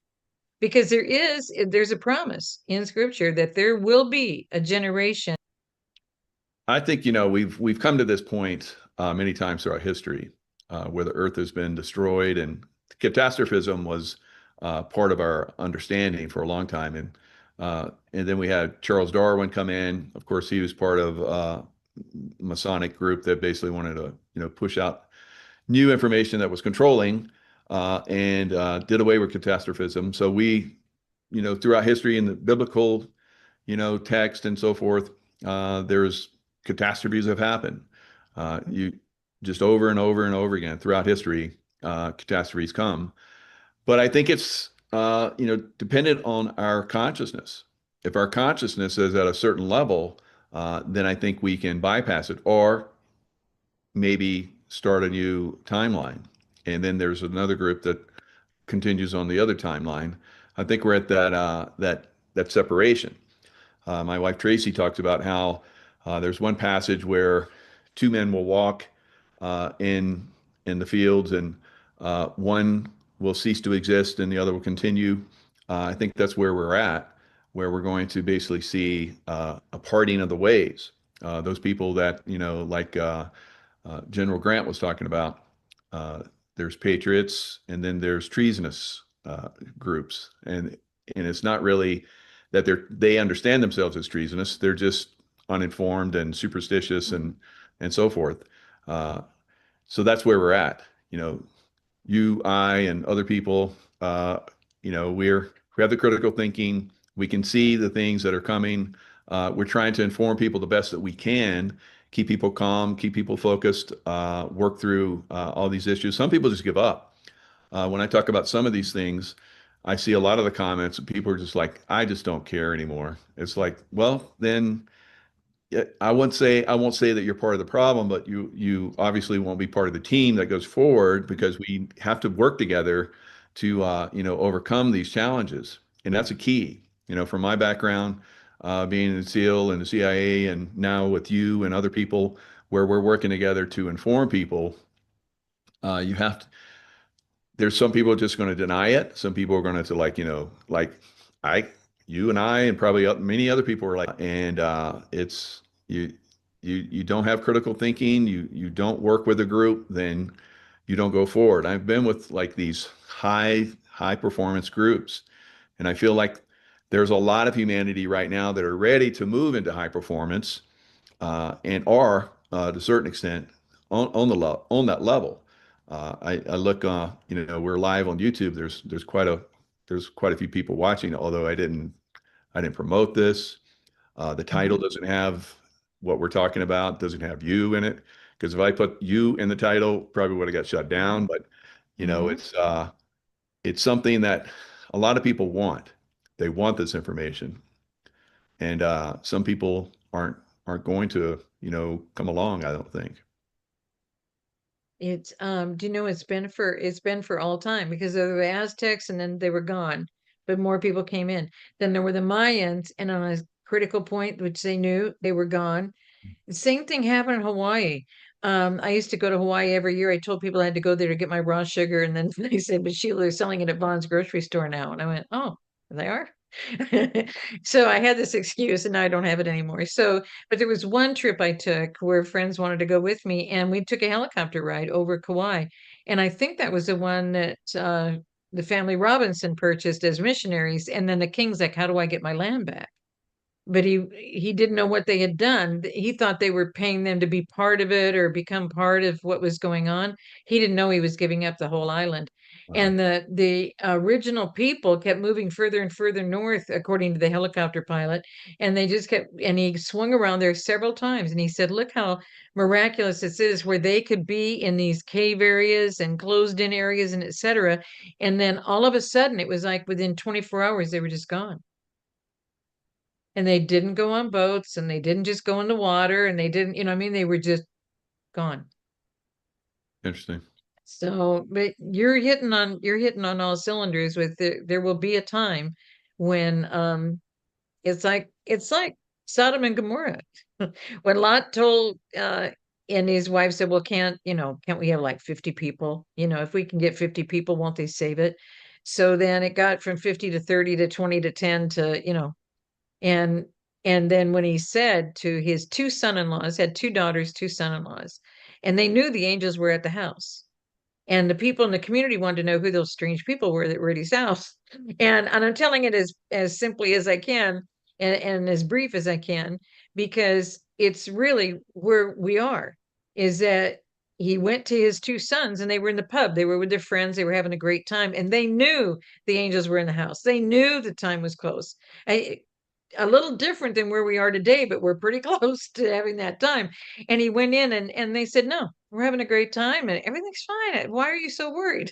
Because there's a promise in scripture that there will be a generation. I think, we've come to this point many times throughout history where the earth has been destroyed, and catastrophism was part of our understanding for a long time. And then we had Charles Darwin come in. Of course, he was part of a Masonic group that basically wanted to, push out new information that was controlling and did away with catastrophism. So we, throughout history in the biblical, text and so forth, there's catastrophes have happened. You just over and over and over again throughout history, catastrophes come. But I think it's dependent on our consciousness. If our consciousness is at a certain level, then I think we can bypass it, or maybe start a new timeline. And then there's another group that continues on the other timeline. I think we're at that separation. My wife Tracy talks about how there's one passage where two men will walk in the fields, and one will cease to exist and the other will continue. I think that's where we're at, where we're going to basically see a parting of the ways. Those people that, like General Grant was talking about, there's patriots and then there's treasonous groups. And it's not really that they understand themselves as treasonous. They're just uninformed and superstitious and so forth. So that's where we're at. You, I, and other people, we have the critical thinking. We can see the things that are coming. We're trying to inform people the best that we can, keep people calm, keep people focused, work through all these issues. Some people just give up. When I talk about some of these things, I see a lot of the comments and people are just like, I just don't care anymore. It's like, well, then I won't say that you're part of the problem, but you obviously won't be part of the team that goes forward, because we have to work together to overcome these challenges. And that's a key. From my background, being in SEAL and the CIA, and now with you and other people, where we're working together to inform people, you have to. There's some people just going to deny it. Some people are going to you and I, and probably many other people are like, and it's you don't have critical thinking. You don't work with a group, then you don't go forward. I've been with like these high performance groups, and I feel like there's a lot of humanity right now that are ready to move into high performance, and are to a certain extent on that level. I look, we're live on YouTube. There's quite a few people watching, although I didn't promote this. The title doesn't have what we're talking about, doesn't have you in it, because if I put you in the title, probably would have got shut down. But it's something that a lot of people want. They want this information, and some people aren't going to come along, I don't think. It's do you know, it's been for all time, because there were the Aztecs and then they were gone, but more people came in. Then there were the Mayans, and on a critical point, which they knew, they were gone. The same thing happened in Hawaii. I used to go to Hawaii every year. I told people I had to go there to get my raw sugar, and then they said, "But Sheila, they're selling it at Vaughn's grocery store now." And I went, "Oh, they are." So I had this excuse, and now I don't have it anymore. So, but there was one trip I took where friends wanted to go with me, and we took a helicopter ride over Kauai. And I think that was the one that the family Robinson purchased as missionaries. And then the king's like, "How do I get my land back?" but he didn't know what they had done. He thought they were paying them to be part of it or become part of what was going on. He didn't know he was giving up the whole island. And the original people kept moving further and further north, according to the helicopter pilot. And they just kept, and he swung around there several times. And he said, look how miraculous this is, where they could be in these cave areas and closed in areas and etc. And then all of a sudden, it was like within 24 hours, they were just gone. And they didn't go on boats, and they didn't just go in the water, and they didn't, I mean, they were just gone. Interesting. So, but you're hitting on all cylinders with there will be a time when it's like Sodom and Gomorrah. When Lot told and his wife said, well, can't we have like 50 people? If we can get 50 people, won't they save it? So then it got from 50 to 30 to 20 to 10 to, and then when he said to his two son-in-laws, had two daughters, two son-in-laws, and they knew the angels were at the house. And the people in the community wanted to know who those strange people were that were at his house. And I'm telling it as simply as I can and as brief as I can, because it's really where we are, is that he went to his two sons and they were in the pub. They were with their friends. They were having a great time. And they knew the angels were in the house. They knew the time was close. A little different than where we are today, but we're pretty close to having that time. And he went in and they said, no, we're having a great time and everything's fine. Why are you so worried?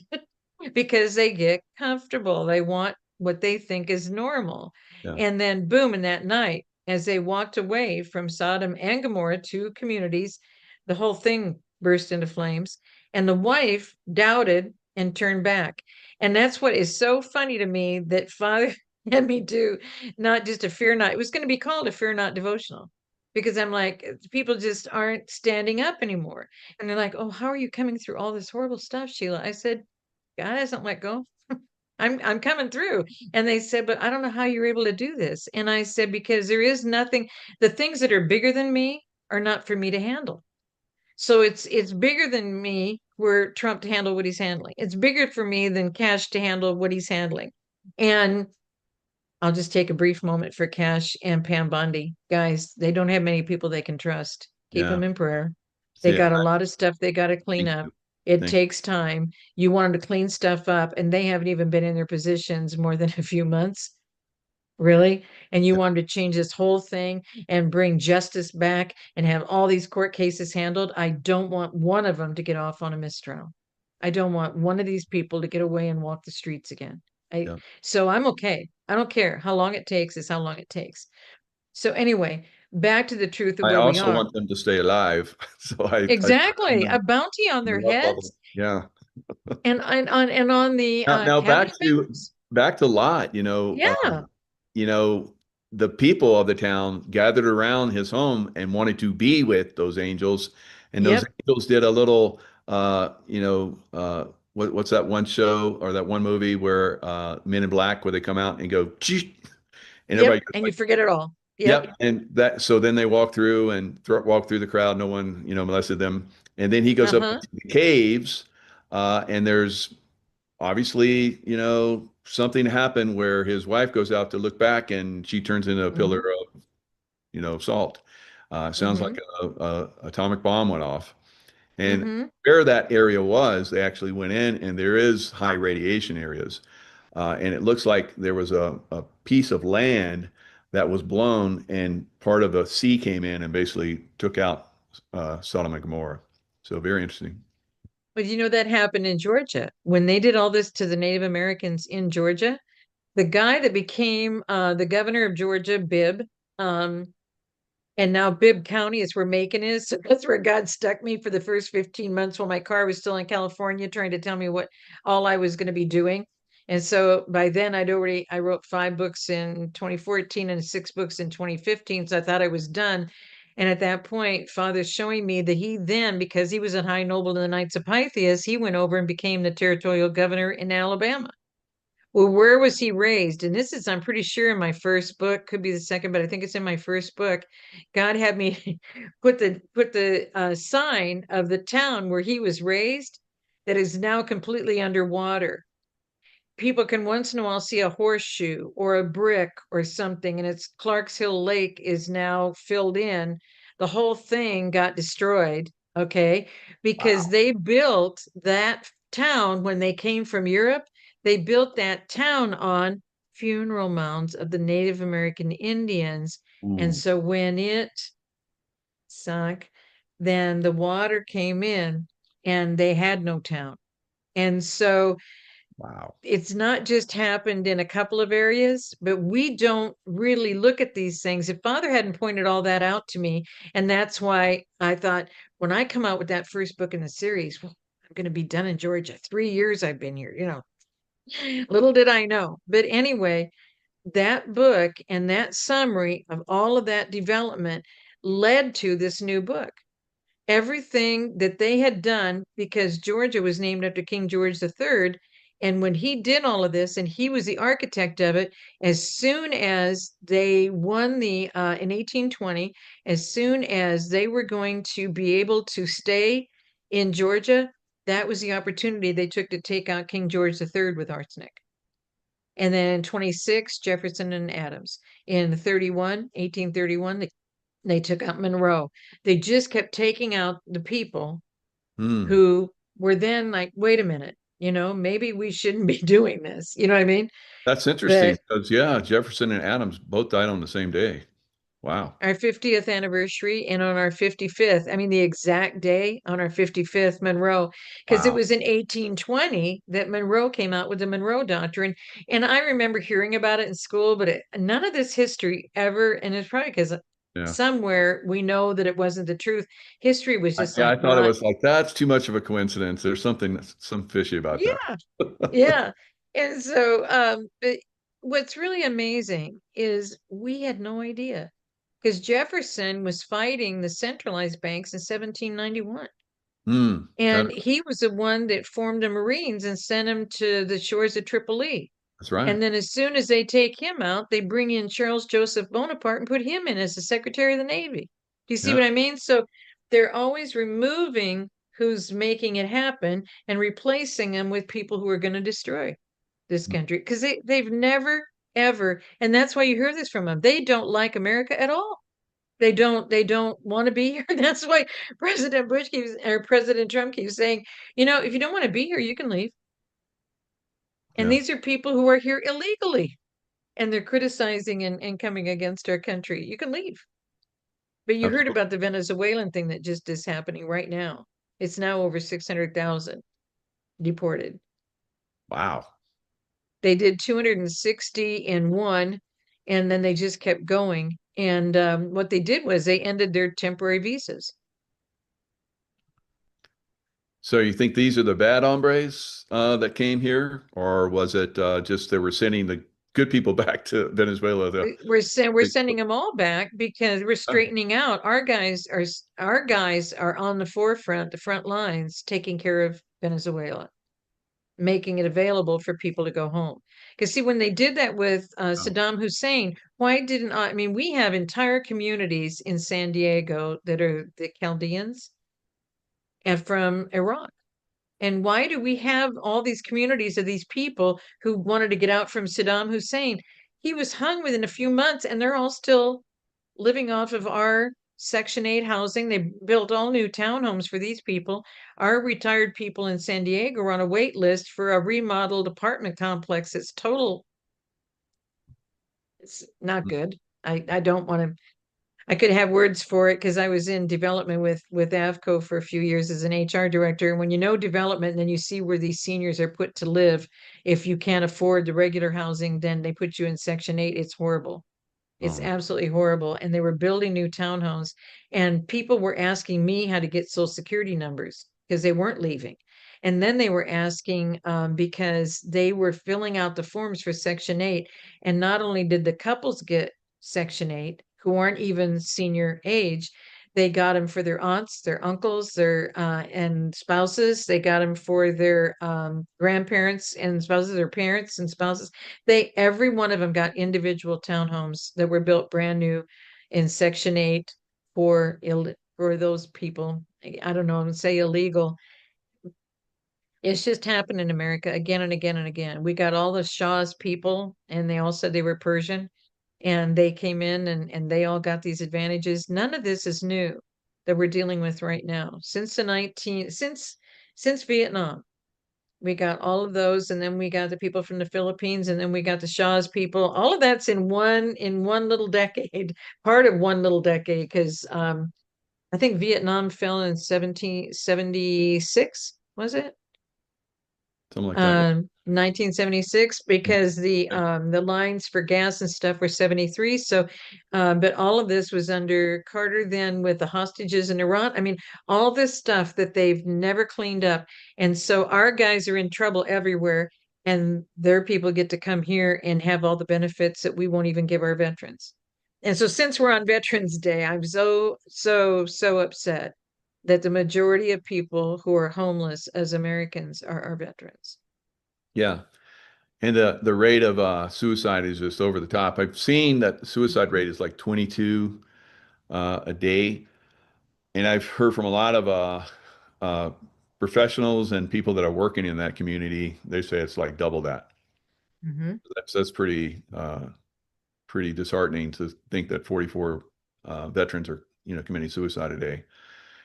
Because they get comfortable. They want what they think is normal. Yeah. And then boom, in that night, as they walked away from Sodom and Gomorrah, two communities, the whole thing burst into flames. And the wife doubted and turned back. And that's what is so funny to me, that Father had me do not just a fear not, it was going to be called a fear not devotional, because I'm like, people just aren't standing up anymore. And they're like, oh, how are you coming through all this horrible stuff, Sheila? I said, God hasn't let go. I'm coming through. And they said, but I don't know how you're able to do this. And I said, because there is nothing, the things that are bigger than me are not for me to handle. So it's bigger than me for Trump to handle what he's handling. It's bigger for me than Cash to handle what he's handling. And I'll just take a brief moment for Cash and Pam Bondi. Guys, they don't have many people they can trust. Keep them in prayer. They got a lot of stuff they got to clean up. It takes time. You want them to clean stuff up, and they haven't even been in their positions more than a few months. Really? And you want them to change this whole thing and bring justice back and have all these court cases handled. I don't want one of them to get off on a mistrial. I don't want one of these people to get away and walk the streets again. So I'm okay. I don't care. How long it takes is how long it takes. So anyway, back to the truth of I where we also are. want them to stay alive. So Exactly. A bounty on their heads. Yeah. And on the now back to Lot, Yeah. the people of the town gathered around his home and wanted to be with those angels, and those angels did a little what's that one show or that one movie where Men in Black, where they come out and go and everybody and you forget it all. Yep. And so then they walk through the crowd. No one, molested them. And then he goes up to the caves, and there's obviously, something happened where his wife goes out to look back and she turns into a pillar of, salt. Sounds like a atomic bomb went off. And where that area was, they actually went in, and there is high radiation areas. And it looks like there was a piece of land that was blown, and part of the sea came in and basically took out Sodom and Gomorrah. So very interesting. But that happened in Georgia. When they did all this to the Native Americans in Georgia, the guy that became the governor of Georgia, Bibb, and now Bibb County is where Macon is. So that's where God stuck me for the first 15 months while my car was still in California, trying to tell me what all I was going to be doing. And so by then I wrote 5 books in 2014 and 6 books in 2015. So I thought I was done. And at that point, Father's showing me that he then, because he was a high noble in the Knights of Pythias, he went over and became the territorial governor in Alabama. Well, where was he raised? And this is, I'm pretty sure, in my first book, could be the second, but I think it's in my first book. God had me put the sign of the town where he was raised that is now completely underwater. people can once in a while see a horseshoe or a brick or something, and it's Clark's Hill Lake is now filled in. The whole thing got destroyed, okay? Because they built that town when they came from Europe. They built that town on funeral mounds of the Native American Indians. And so when it sunk, then the water came in and they had no town. And so Wow. it's not just happened in a couple of areas, but we don't really look at these things. If Father hadn't pointed all that out to me, and that's why I thought when I come out with that first book in the series, well, I'm going to be done in Georgia. 3 years I've been here, you know. Little did I know. But anyway, that book and that summary of all of that development led to this new book. Everything that they had done, because Georgia was named after King George III. And when he did all of this, and he was the architect of it, as soon as they won in 1820, as soon as they were going to be able to stay in Georgia, that was the opportunity they took to take out King George III with arsenic. And then in 26, Jefferson and Adams. In 1831, they took out Monroe. They just kept taking out the people who were then like, wait a minute, maybe we shouldn't be doing this. You know what I mean? That's interesting because, Jefferson and Adams both died on the same day. Wow. Our 50th anniversary, and on our 55th, I mean, the exact day on our 55th, Monroe, because it Wow. was in 1820 that Monroe came out with the Monroe Doctrine. And I remember hearing about it in school, but none of this history ever, and it's probably because somewhere we know that it wasn't the truth. History was just I thought it was like, that's too much of a coincidence. There's some fishy about that. Yeah. And so but what's really amazing is we had no idea, because Jefferson was fighting the centralized banks in 1791. And he was the one that formed the Marines and sent them to the shores of Tripoli. That's right. And then as soon as they take him out, they bring in Charles Joseph Bonaparte and put him in as the Secretary of the Navy. Do you see what I mean? So they're always removing who's making it happen and replacing them with people who are going to destroy this country, because they've never, ever, and that's why you hear this from them. They don't like America at all. They don't want to be here. That's why President Trump keeps saying, if you don't want to be here, you can leave. And these are people who are here illegally, and they're criticizing and coming against our country. You can leave. But you heard about the Venezuelan thing that just is happening right now. It's now over 600,000 deported. Wow. They did 260 in one, and then they just kept going. And what they did was they ended their temporary visas. So you think these are the bad hombres that came here, or was it just they were sending the good people back to Venezuela? We're sending them all back because we're straightening out. Our guys are on the forefront, the front lines, taking care of Venezuela, making it available for people to go home. Because see, when they did that with Saddam Hussein, why didn't I mean, we have entire communities in San Diego that are the Chaldeans and from Iraq. And why do we have all these communities of these people who wanted to get out from Saddam Hussein? He was hung within a few months, and they're all still living off of our Section 8 housing. They built all new townhomes for these people. Our retired people in San Diego are on a wait list for a remodeled apartment complex. It's not good. I don't want to. I could have words for it because I was in development with AVCO for a few years as an HR director. And when you know development, and then you see where these seniors are put to live, if you can't afford the regular housing, then they put you in Section 8. It's horrible. It's absolutely horrible. And they were building new townhomes, and people were asking me how to get Social Security numbers because they weren't leaving. And then they were asking because they were filling out the forms for Section 8. And not only did the couples get Section 8, who aren't even senior age, they got them for their aunts, their uncles, their and spouses. They got them for their grandparents and spouses, their parents and spouses. Every one of them got individual townhomes that were built brand new in Section 8 for those people. I don't know, I'm say illegal. It's just happened in America again and again and again. We got all the Shah's people, and they all said they were Persian, and they came in and they all got these advantages. None of this is new that we're dealing with right now. Since Vietnam, we got all of those, and then we got the people from the Philippines, and then we got the Shah's people. All of that's in one little decade, part of one little decade, because I think Vietnam fell in 1776, was it? Something like that. 1976, because the lines for gas and stuff were 73. So, but all of this was under Carter then with the hostages in Iran. I mean, all this stuff that they've never cleaned up. And so our guys are in trouble everywhere, and their people get to come here and have all the benefits that we won't even give our veterans. And so since we're on Veterans Day, I'm so upset that the majority of people who are homeless as Americans are our veterans. Yeah. And the rate of suicide is just over the top. I've seen that the suicide rate is like 22 a day. And I've heard from a lot of professionals and people that are working in that community. They say it's like double that. Mm-hmm. That's pretty disheartening to think that 44 veterans are committing suicide a day.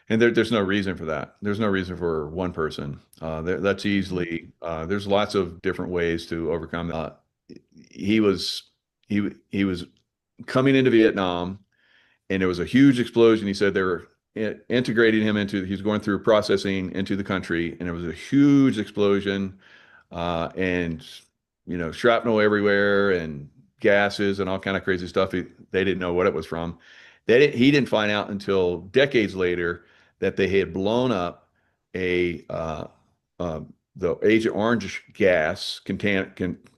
And there's no reason for that. There's no reason for one person. That's easily. There's lots of different ways to overcome that. He was coming into Vietnam, and there was a huge explosion. He said they were integrating him into. He's going through processing into the country, and there was a huge explosion, and shrapnel everywhere, and gases, and all kind of crazy stuff. They didn't know what it was from. He didn't find out until decades later that they had blown up the Agent Orange gas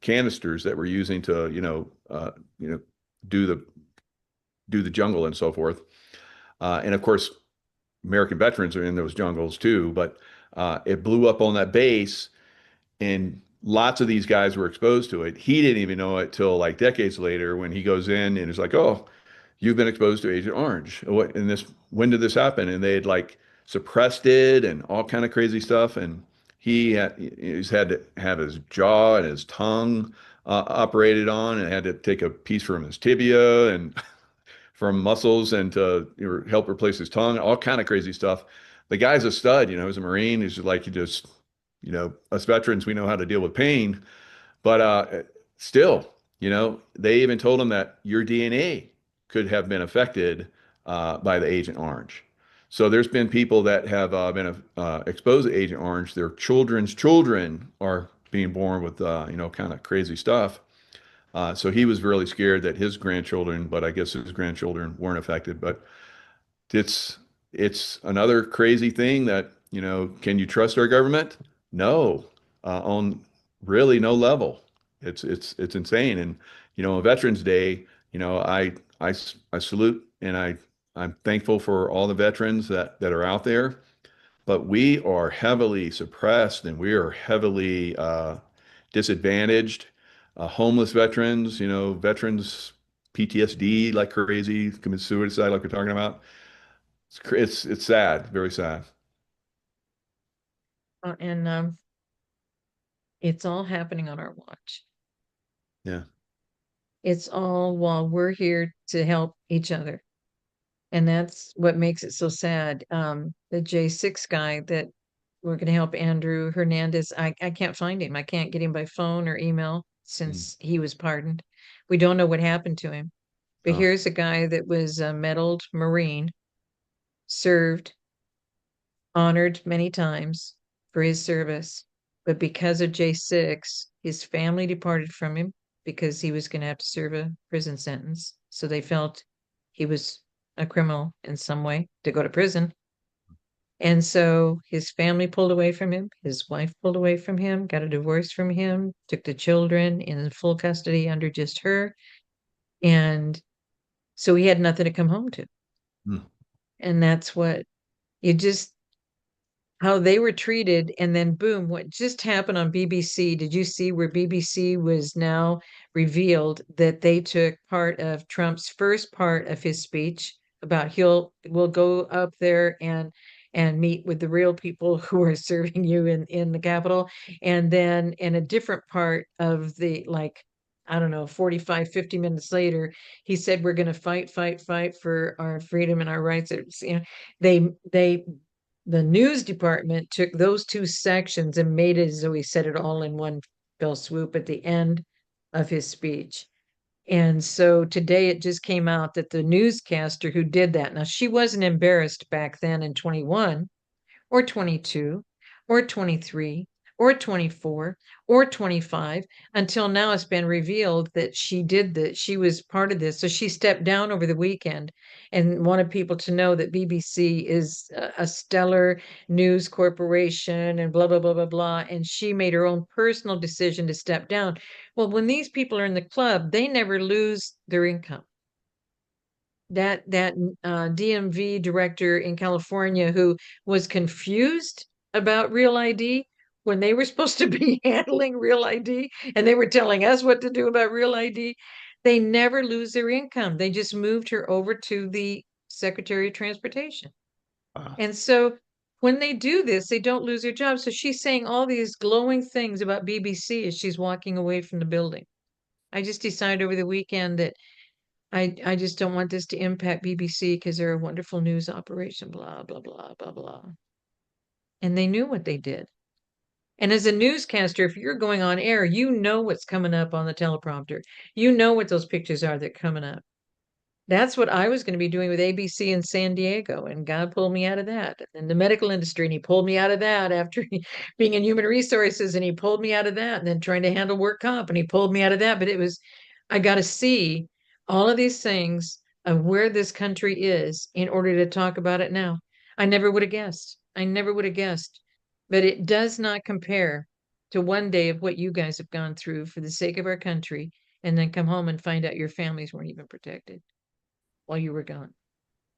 canisters that were using to do the jungle and so forth, and of course American veterans are in those jungles too. But it blew up on that base, and lots of these guys were exposed to it. He didn't even know it till like decades later when he goes in and is like, "Oh, you've been exposed to Agent Orange. When did this happen?" And they had like suppressed it and all kind of crazy stuff. And he's had to have his jaw and his tongue operated on, and had to take a piece from his tibia and from muscles and to help replace his tongue, all kind of crazy stuff. The guy's a stud, he's a Marine. He's like, us veterans, we know how to deal with pain, but still, they even told him that your DNA could have been affected by the Agent Orange. So there's been people that have been exposed to Agent Orange. Their children's children are being born with, kind of crazy stuff. So he was really scared that his grandchildren, but I guess his grandchildren weren't affected. But it's another crazy thing that, can you trust our government? No, on really no level. It's insane. And, on Veterans Day, I salute, and I'm thankful for all the veterans that are out there, but we are heavily suppressed, and we are heavily disadvantaged. Homeless veterans, veterans PTSD like crazy, commit suicide like we're talking about. It's sad, very sad. And it's all happening on our watch. Yeah. It's all while we're here to help each other. And that's what makes it so sad. The J6 guy that we're going to help, Andrew Hernandez, I can't find him. I can't get him by phone or email since he was pardoned. We don't know what happened to him. But here's a guy that was a medaled Marine, served, honored many times for his service. But because of J6, his family departed from him because he was going to have to serve a prison sentence. So they felt he was a criminal in some way to go to prison. And so his family pulled away from him. His wife pulled away from him, got a divorce from him, took the children in full custody under just her. And so he had nothing to come home to. And that's what how they were treated. And then boom, what just happened on BBC? Did you see where BBC was now revealed that they took part of Trump's first part of his speech about we'll go up there and and meet with the real people who are serving you in the Capitol. And then in a different part of the, like, I don't know, 45, 50 minutes later, he said, we're going to fight for our freedom and our rights. It's, you know, the news department took those two sections and made it as though he said it all in one fell swoop at the end of his speech. And so today it just came out that the newscaster who did that, now she wasn't embarrassed back then in 21 or 22 or 23 or 24 or 25 until now it's been revealed that she did that. She was part of this. So she stepped down over the weekend and wanted people to know that BBC is a stellar news corporation and blah, blah, blah, blah, blah. And she made her own personal decision to step down. Well, when these people are in the club, they never lose their income. That DMV director in California who was confused about Real ID when they were supposed to be handling Real ID and they were telling us what to do about Real ID, they never lose their income. They just moved her over to the Secretary of Transportation. Wow. And so when they do this, they don't lose their job. So she's saying all these glowing things about BBC as she's walking away from the building. I just decided over the weekend that I just don't want this to impact BBC because they're a wonderful news operation, blah, blah, blah, blah, blah. And they knew what they did. And as a newscaster, if you're going on air, you know what's coming up on the teleprompter. You know what those pictures are that are coming up. That's what I was going to be doing with ABC in San Diego, and God pulled me out of that. And the medical industry, and he pulled me out of that after being in human resources, and he pulled me out of that, and then trying to handle work comp, and he pulled me out of that. But it was, I got to see all of these things of where this country is in order to talk about it now. I never would have guessed. I never would have guessed. But it does not compare to one day of what you guys have gone through for the sake of our country, and then come home and find out your families weren't even protected while you were gone.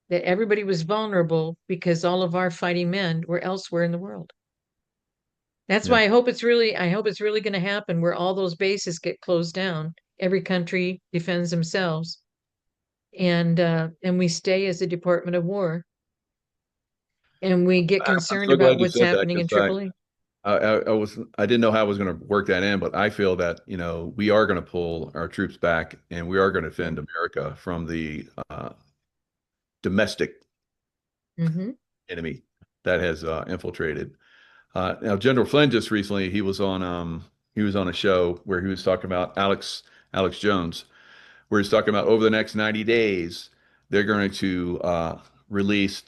That everybody was vulnerable because all of our fighting men were elsewhere in the world. That's why I hope it's really going to happen where all those bases get closed down. Every country defends themselves, and we stay as a Department of War, and we get I'm concerned so glad about you what's said that, happening in 'cause AAA. I didn't know how I was going to work that in, but I feel that, we are going to pull our troops back and we are going to defend America from the domestic Mm-hmm. enemy that has infiltrated. Now, General Flynn just recently, he was on a show where he was talking about Alex Jones, where he's talking about over the next 90 days, they're going to release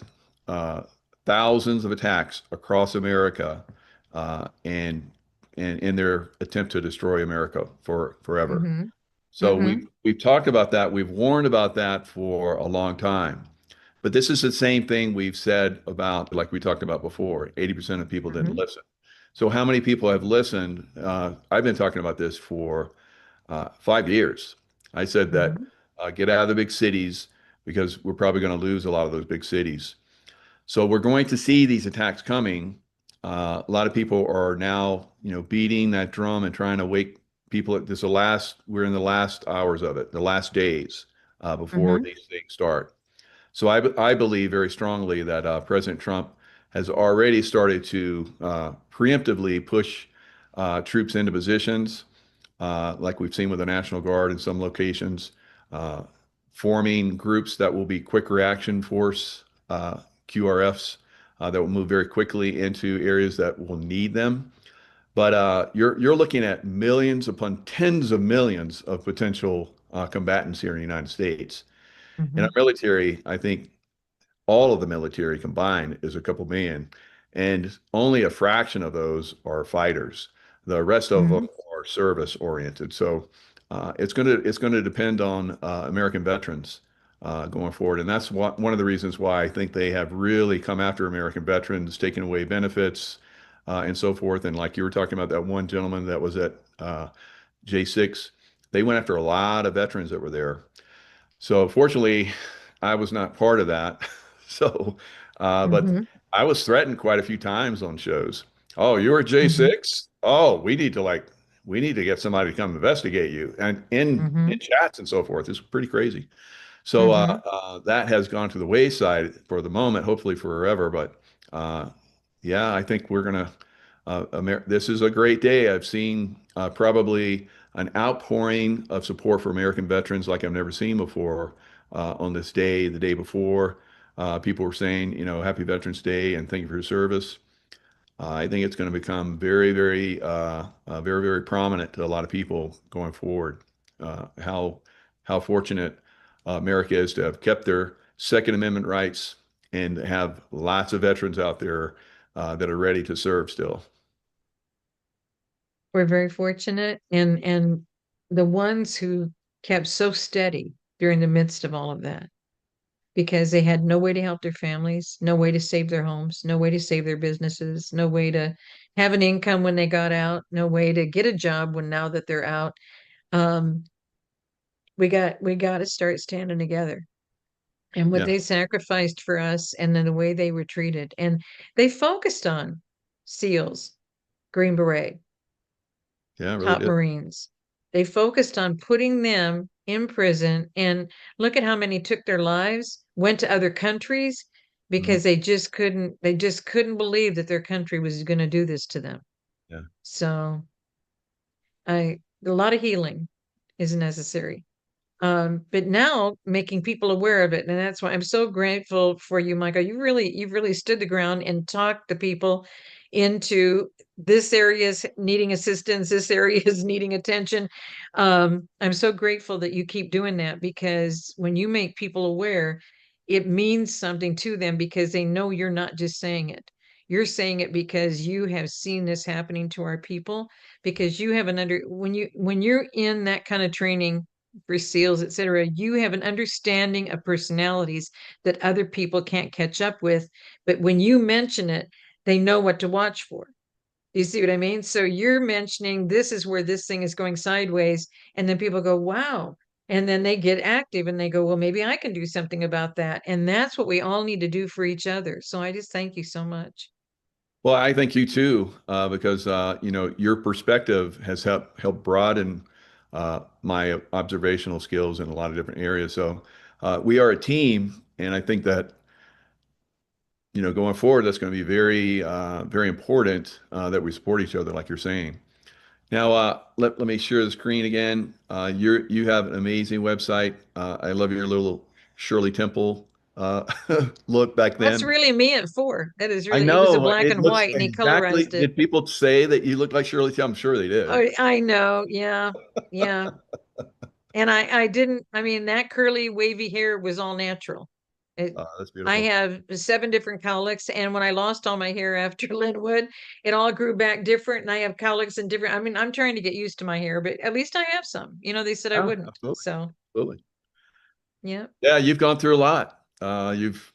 thousands of attacks across America, and in their attempt to destroy America forever. Mm-hmm. So Mm-hmm. we've talked about that. We've warned about that for a long time. But this is the same thing we've said about, like we talked about before, 80% of people didn't Mm-hmm. listen. So how many people have listened? I've been talking about this for 5 years. I said that get out of the big cities because we're probably going to lose a lot of those big cities. So we're going to see these attacks coming. A lot of people are now, beating that drum and trying to wake people. We're in the last hours of it, the last days before Mm-hmm. these things start. So I believe very strongly that President Trump has already started to preemptively push troops into positions, like we've seen with the National Guard in some locations, forming groups that will be quick reaction force, QRFs, that will move very quickly into areas that will need them. But you're looking at millions upon tens of millions of potential combatants here in the United States. In our military, I think all of the military combined is a couple million, and only a fraction of those are fighters. The rest of them are service oriented. So it's going to depend on American veterans going forward, and that's one of the reasons why I think they have really come after American veterans, taking away benefits and so forth. And like you were talking about that one gentleman that was at J6, they went after a lot of veterans that were there. So fortunately, I was not part of that. So, but I was threatened quite a few times on shows. Oh, you're a J6? Oh, we need to get somebody to come investigate you. And in chats and so forth, it's pretty crazy. So that has gone to the wayside for the moment, hopefully forever. But Yeah, I think we're gonna. This is a great day. I've seen probably an outpouring of support for American veterans like I've never seen before on this day. The day before, people were saying, Happy Veterans Day and thank you for your service. I think it's going to become very, very prominent to a lot of people going forward. How fortunate America is to have kept their Second Amendment rights and have lots of veterans out there that are ready to serve still. We're very fortunate, and the ones who kept so steady during the midst of all of that, because they had no way to help their families, no way to save their homes, no way to save their businesses, no way to have an income when they got out, no way to get a job now that they're out. Um, we got to start standing together. And what Yeah, they sacrificed for us, and then the way they were treated, and they focused on SEALs, Green Beret, yeah, really top did. Marines. They focused on putting them in prison, and look at how many took their lives, went to other countries Mhm. because they just couldn't believe that their country was going to do this to them. Yeah. So a lot of healing is necessary. But now making people aware of it, and that's why I'm so grateful for you, Michael. You've really stood the ground and talked the people into this area is needing assistance, this area is needing attention. I'm so grateful that you keep doing that, because when you make people aware, it means something to them, because they know you're not just saying it. You're saying it because you have seen this happening to our people, because you have when you're in that kind of training for SEALs, etc., you have an understanding of personalities that other people can't catch up with. But when you mention it, they know what to watch for. You see what I mean? So you're mentioning this is where this thing is going sideways, and then people go, wow. And then they get active and they go, well, maybe I can do something about that. And that's what we all need to do for each other. So I just thank you so much. Well, I thank you too, because your perspective has helped broaden my observational skills in a lot of different areas. So we are a team, and I think that going forward, that's going to be very important that we support each other, like you're saying. Now, let me share the screen again. You have an amazing website. I love your little Shirley Temple look back That's then. really me at 4. That is I really, it was a know black it and looks white, and he exactly. colorized it. Did people say that you look like Shirley Temple? I'm sure they did. Oh, I know. Yeah. Yeah. And I didn't, I mean, that curly wavy hair was all natural. That's I beautiful. have 7 different cowlicks, and when I lost all my hair after Linwood, it all grew back different, and I have cowlicks and different. I mean, I'm trying to get used to my hair, but at least I have some. They said I Oh, wouldn't. absolutely, So, absolutely. yeah. Yeah, you've gone through a lot. You've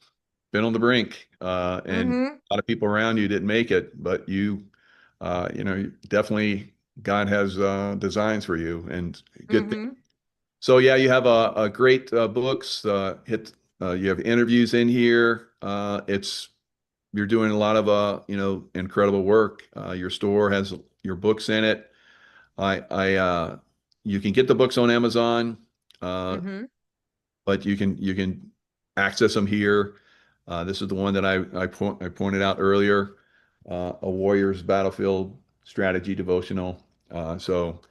been on the brink, and Mm-hmm. a lot of people around you didn't make it, but definitely God has designs for you and good things. Mm-hmm. So yeah, you have a great books. You have interviews in here. You're doing a lot of incredible work. Your store has your books in it. You can get the books on Amazon. Uh, Mm-hmm. but you can access them here. This is the one that I pointed out earlier, a Warrior's Battlefield Strategy Devotional. So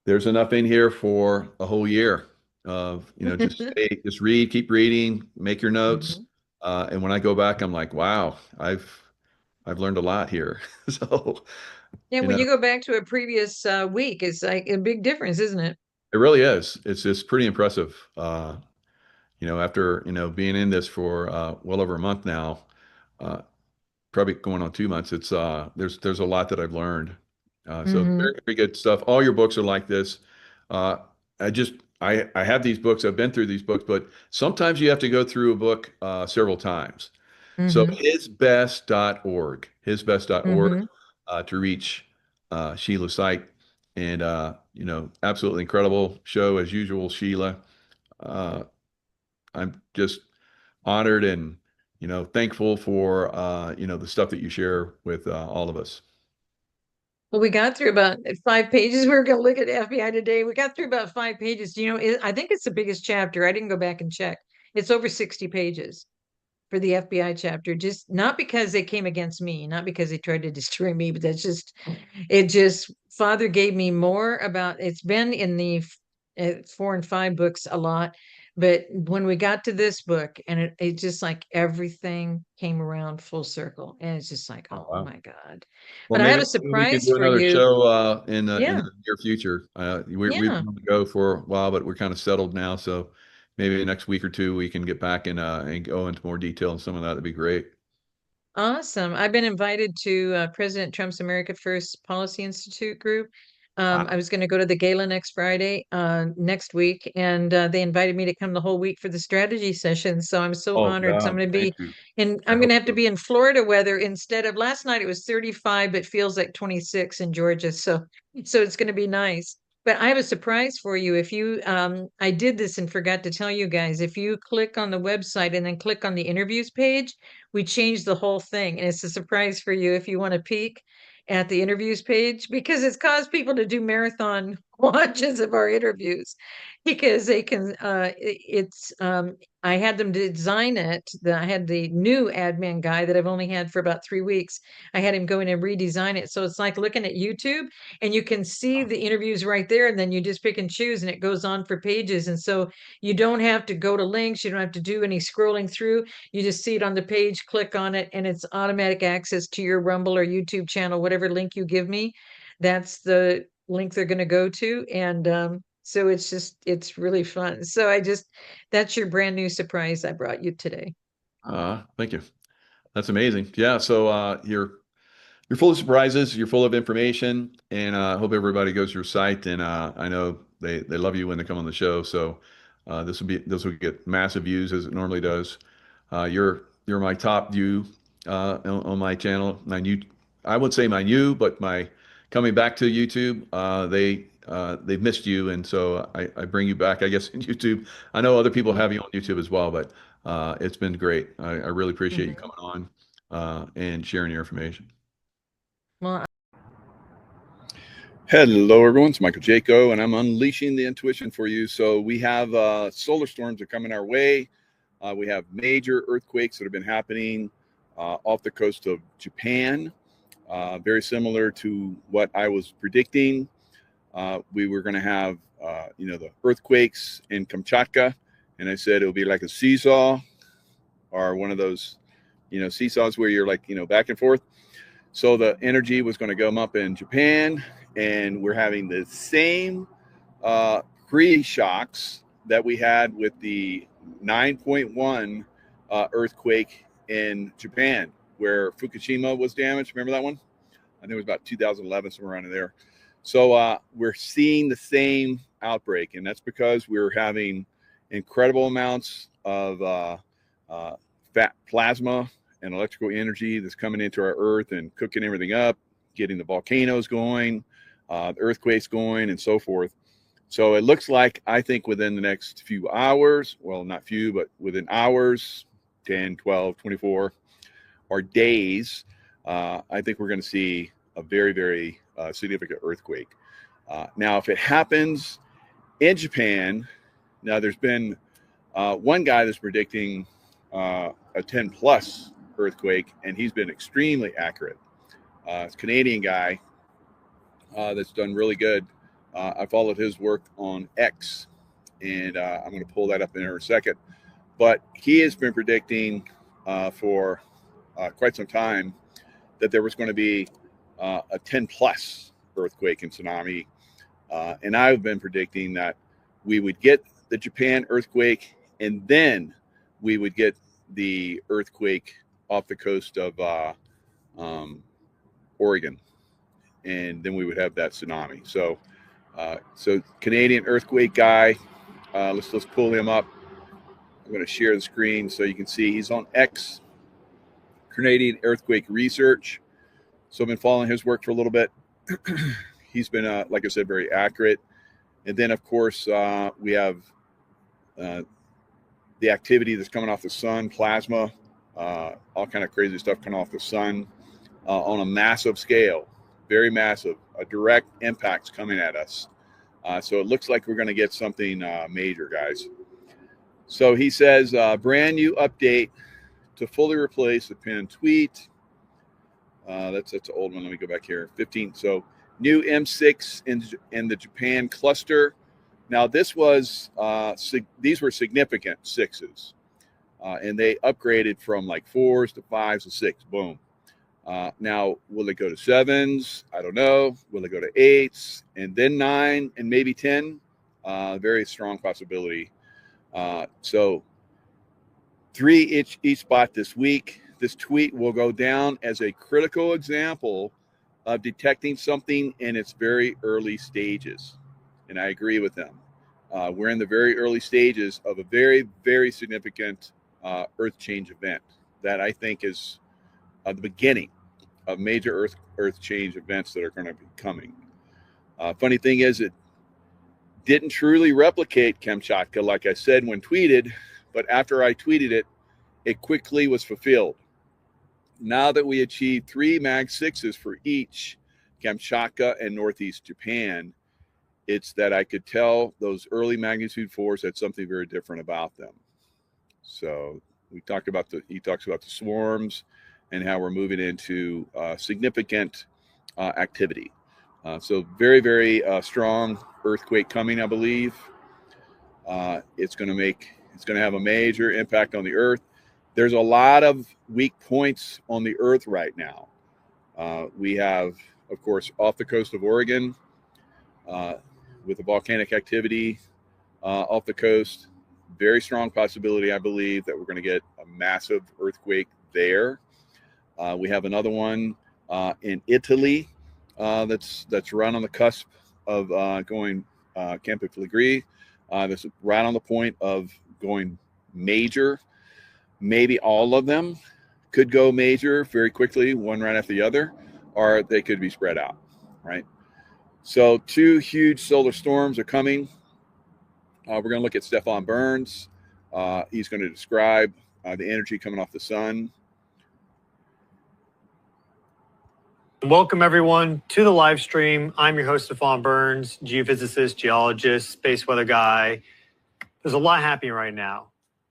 there's enough in here for a whole year of just read, keep reading, make your notes, Mm-hmm. and when I go back, I'm like, wow, I've learned a lot here. So Yeah, you when know, you go back to a previous week, it's like a big difference, isn't it? it really is. It's just pretty impressive. After being in this for well over a month now, uh, probably going on 2 months, it's there's a lot that I've learned. So Mm-hmm. very, very good stuff. All your books are like this. Uh, I have these books. I've been through these books, but sometimes you have to go through a book several times. So Mm-hmm. hisbest.org Mm-hmm. to reach Sheila's site, and absolutely incredible show as usual, Sheila. Uh, I'm just honored and thankful for the stuff that you share with all of us. Well, we got through about 5 pages. We were going to look at FBI today. We got through about 5 pages. I think it's the biggest chapter. I didn't go back and check. It's over 60 pages. for the FBI chapter, just not because they came against me, not because they tried to destroy me, but Father gave me more about, it's been in the 4 and 5 books a lot, but when we got to this book, and it just like everything came around full circle, and it's just like, oh wow. my God. Well, But I maybe have a we can surprise do for another you. show in the Yeah. near future. We've Yeah. been on the go for a while, but we're kind of settled now. So maybe the next week or two we can get back and go into more detail on some of that. That'd be great. Awesome. I've been invited to President Trump's America First Policy Institute group. I was going to go to the gala next Friday, next week, and they invited me to come the whole week for the strategy session. So I'm so Oh honored. So I'm God, going to be thank you. I'm going hope to have to so. be in Florida weather instead of last night. It was 35, but feels like 26 in Georgia. So it's going to be nice. But I have a surprise for you. If you, I did this and forgot to tell you guys, if you click on the website and then click on the interviews page, we changed the whole thing. And it's a surprise for you if you want to peek at the interviews page, because it's caused people to do marathon watches of our interviews because they can, I had them design it. I had the new admin guy that I've only had for about 3 weeks. I had him go in and redesign it. So it's like looking at YouTube and you can see the interviews right there. And then you just pick and choose and it goes on for pages. And so you don't have to go to links. You don't have to do any scrolling through. You just see it on the page, click on it, and it's automatic access to your Rumble or YouTube channel, whatever link you give me. That's the link they're going to go to. And so it's really fun. So that's your brand new surprise I brought you today. Thank you. That's amazing. Yeah. So you're full of surprises. You're full of information, and I hope everybody goes to your site. And I know they love you when they come on the show. So this will get massive views as it normally does. You're my top view on my channel. I would say my new, but my coming back to YouTube, they've missed you, and so I bring you back, I guess, in YouTube. I know other people have you on YouTube as well, but it's been great. I really appreciate you coming on and sharing your information. Well, Hello, everyone. It's Michael Jaco, and I'm unleashing the intuition for you. So we have solar storms are coming our way. We have major earthquakes that have been happening off the coast of Japan, very similar to what I was predicting. We were going to have, the earthquakes in Kamchatka, and I said it would be like a seesaw or one of those, seesaws where you're like, back and forth. So the energy was going to come up in Japan, and we're having the same pre-shocks that we had with the 9.1 earthquake in Japan, where Fukushima was damaged. Remember that one? I think it was about 2011, somewhere around there. So we're seeing the same outbreak, and that's because we're having incredible amounts of fat plasma and electrical energy that's coming into our earth and cooking everything up, getting the volcanoes going, the earthquakes going, and so forth. So it looks like, I think within the next few hours, well, not few, but within hours, 10, 12, 24, or days, I think we're going to see a very, very significant earthquake. Now, if it happens in Japan, now there's been one guy that's predicting a 10 plus earthquake, and he's been extremely accurate. It's a Canadian guy that's done really good. I followed his work on X, and I'm going to pull that up in here in a second. But he has been predicting for quite some time that there was going to be a 10 plus earthquake and tsunami. And I've been predicting that we would get the Japan earthquake, and then we would get the earthquake off the coast of Oregon, and then we would have that tsunami. So Canadian earthquake guy, let's pull him up. I'm going to share the screen so you can see he's on X, Canadian Earthquake Research. So I've been following his work for a little bit. He's been, like I said, very accurate. And then, of course, we have the activity that's coming off the sun, plasma, all kind of crazy stuff coming off the sun on a massive scale, very massive, a direct impacts coming at us. So it looks like we're going to get something major, guys. So he says, brand new update to fully replace the pinned tweet. That's an old one. Let me go back here. 15. So new M6 in the Japan cluster. Now this was these were significant 6s, and they upgraded from like 4s to 5s to 6. Boom. Now will it go to 7s? I don't know. Will it go to 8s and then 9 and maybe 10? Very strong possibility. So 3 each spot this week. This tweet will go down as a critical example of detecting something in its very early stages. And I agree with them. We're in the very early stages of a very, very significant earth change event that I think is the beginning of major earth change events that are going to be coming. Funny thing is, it didn't truly replicate Kamchatka, like I said when tweeted, but after I tweeted it, it quickly was fulfilled. Now that we achieved 3 Mag 6s for each Kamchatka and Northeast Japan, it's that I could tell those early magnitude 4s had something very different about them. So he talks about the swarms and how we're moving into significant activity. So very, very strong earthquake coming, I believe. It's going to have a major impact on the earth. There's a lot of weak points on the earth right now. We have, of course, off the coast of Oregon, with the volcanic activity off the coast. Very strong possibility, I believe, that we're going to get a massive earthquake there. We have another one in Italy that's right on the cusp of going Campo Flegrei. That's right on the point of going major. Maybe all of them could go major very quickly, one right after the other, or they could be spread out, right? So 2 huge solar storms are coming. We're going to look at Stefan Burns. He's going to describe the energy coming off the sun. Welcome, everyone, to the live stream. I'm your host, Stefan Burns, geophysicist, geologist, space weather guy. There's a lot happening right now.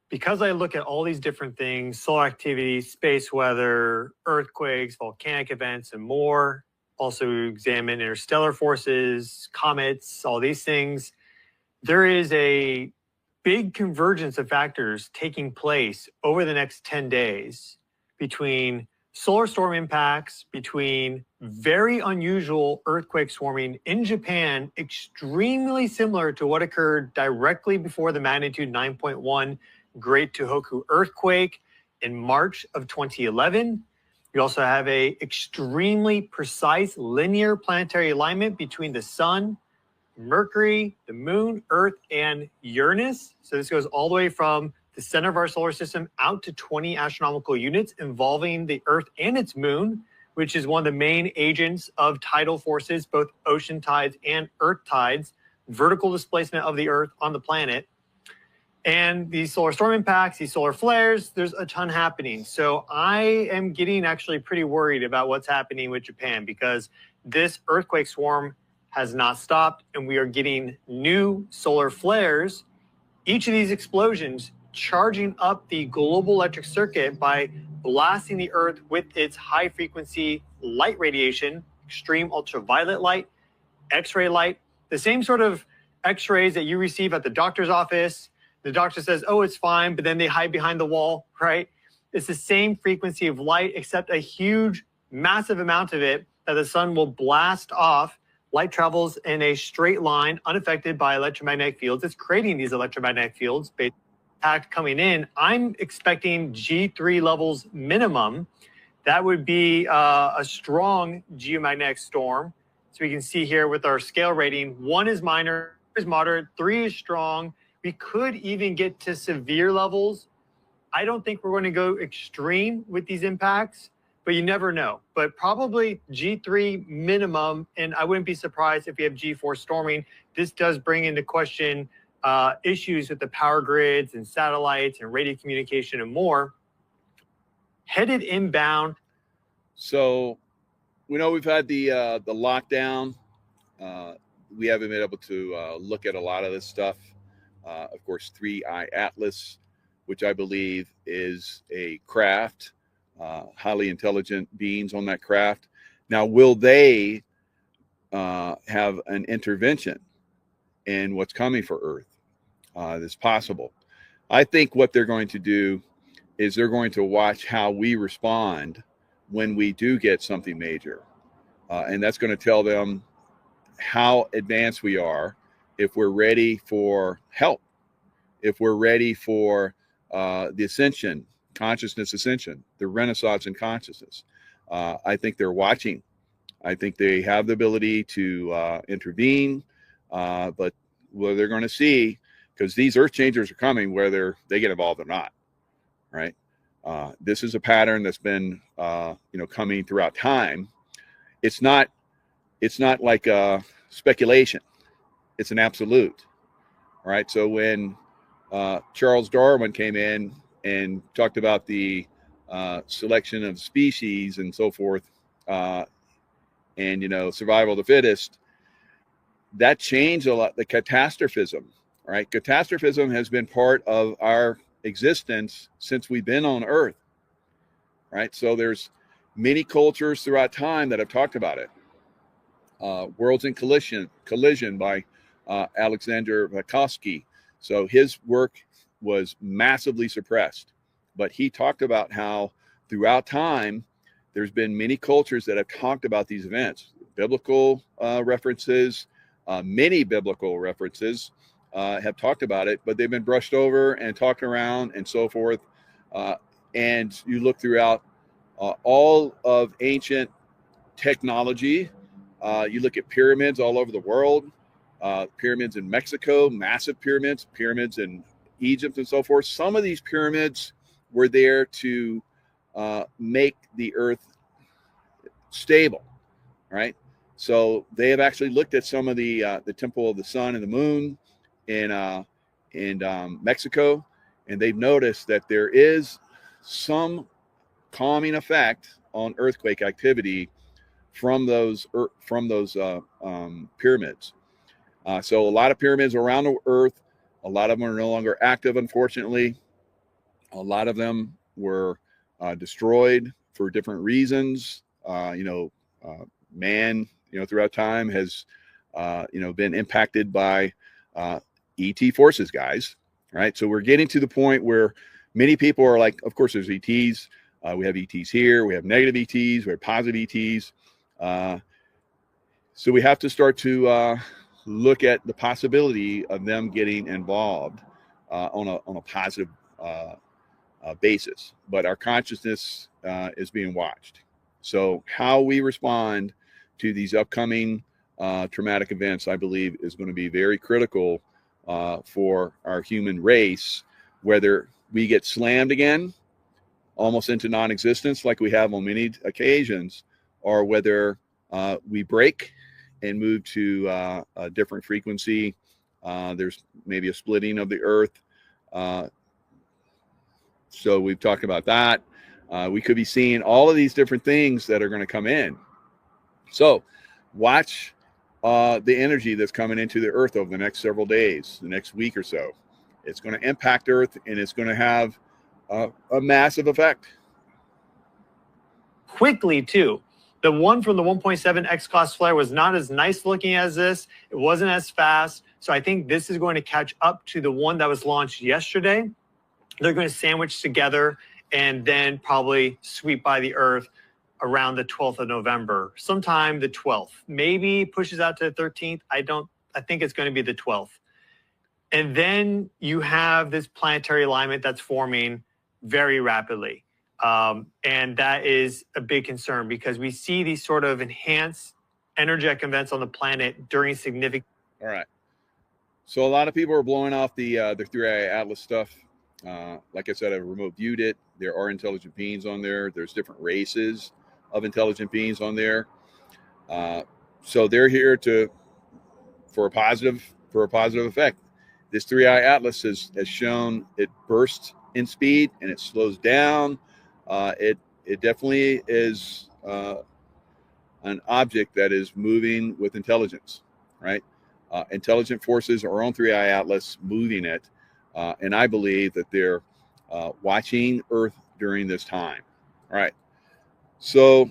Because I look at all these different things, solar activity, space weather, earthquakes, volcanic events, and more, also examine interstellar forces, comets, all these things, there is a big convergence of factors taking place over the next 10 days between solar storm impacts, between very unusual earthquake swarming in Japan, extremely similar to what occurred directly before the magnitude 9.1 Great Tohoku earthquake in March of 2011. You also have a extremely precise linear planetary alignment between the sun, Mercury, the moon, Earth, and Uranus. So this goes all the way from the center of our solar system out to 20 astronomical units involving the Earth and its moon, which is one of the main agents of tidal forces, both ocean tides and Earth tides, vertical displacement of the Earth on the planet. And these solar storm impacts, these solar flares, there's a ton happening. So I am getting actually pretty worried about what's happening with Japan because this earthquake swarm has not stopped and we are getting new solar flares. Each of these explosions charging up the global electric circuit by blasting the Earth with its high frequency light radiation, extreme ultraviolet light, X-ray light, the same sort of X-rays that you receive at the doctor's office. The doctor says, oh, it's fine, but then they hide behind the wall, right? It's the same frequency of light, except a huge, massive amount of it that the sun will blast off. Light travels in a straight line, unaffected by electromagnetic fields. It's creating these electromagnetic fields based on impact coming in. I'm expecting G3 levels minimum. That would be a strong geomagnetic storm. So we can see here with our scale rating, 1 is minor, 2 is moderate, 3 is strong. We could even get to severe levels. I don't think we're going to go extreme with these impacts, but you never know. But probably G3 minimum, and I wouldn't be surprised if we have G4 storming. This does bring into question issues with the power grids and satellites and radio communication and more. Headed inbound. So we know we've had the lockdown. We haven't been able to look at a lot of this stuff. Of course, 3i Atlas which I believe is a craft, highly intelligent beings on that craft. Now, will they have an intervention in what's coming for Earth? That's possible. I think what they're going to do is they're going to watch how we respond when we do get something major. And that's going to tell them how advanced we are, if we're ready for help, if we're ready for the ascension, consciousness ascension, the renaissance in consciousness. I think they're watching. I think they have the ability to intervene, but what they're going to see, because these earth changers are coming whether they get involved or not, right? This is a pattern that's been coming throughout time. It's not like speculation. It's an absolute, right? So when Charles Darwin came in and talked about the selection of species and so forth, and survival of the fittest, that changed a lot. The catastrophism, right? Catastrophism has been part of our existence since we've been on Earth, right? So there's many cultures throughout time that have talked about it. Worlds in Collision by Alexander Vygotsky. So his work was massively suppressed, but he talked about how throughout time there's been many cultures that have talked about these events. Biblical references, many biblical references have talked about it, but they've been brushed over and talked around and so forth. And you look throughout all of ancient technology. You look at pyramids all over the world, pyramids in Mexico, massive pyramids, pyramids in Egypt and so forth. Some of these pyramids were there to make the earth stable, right? So they have actually looked at some of the Temple of the Sun and the Moon in Mexico, and they've noticed that there is some calming effect on earthquake activity from those pyramids. So a lot of pyramids around the earth, a lot of them are no longer active, unfortunately. A lot of them were destroyed for different reasons. Man, throughout time has, been impacted by ET forces, guys. Right. So we're getting to the point where many people are like, of course, there's ETs. We have ETs here. We have negative ETs. We have positive ETs. So we have to start to look at the possibility of them getting involved on a positive basis. But our consciousness is being watched. So how we respond to these upcoming traumatic events, I believe, is going to be very critical for our human race, whether we get slammed again, almost into non-existence like we have on many occasions, or whether we break and move to a different frequency. There's maybe a splitting of the earth. So we've talked about that. We could be seeing all of these different things that are going to come in. So watch the energy that's coming into the earth over the next several days, the next week or so. It's going to impact Earth, and it's going to have a massive effect. Quickly, too. The one from the 1.7 X-class flare was not as nice looking as this. It wasn't as fast. So I think this is going to catch up to the one that was launched yesterday. They're going to sandwich together and then probably sweep by the Earth around the 12th of November, sometime the 12th. Maybe pushes out to the 13th. I think it's going to be the 12th. And then you have this planetary alignment that's forming very rapidly. And that is a big concern because we see these sort of enhanced energetic events on the planet during significant. All right. So a lot of people are blowing off the 3i Atlas stuff. Like I said, I remote viewed it. There are intelligent beings on there. There's different races of intelligent beings on there. So they're here for a positive effect. This 3i Atlas has shown it bursts in speed and it slows down. It definitely is an object that is moving with intelligence, right? Intelligent forces are on 3i Atlas moving it. And I believe that they're watching Earth during this time. All right. So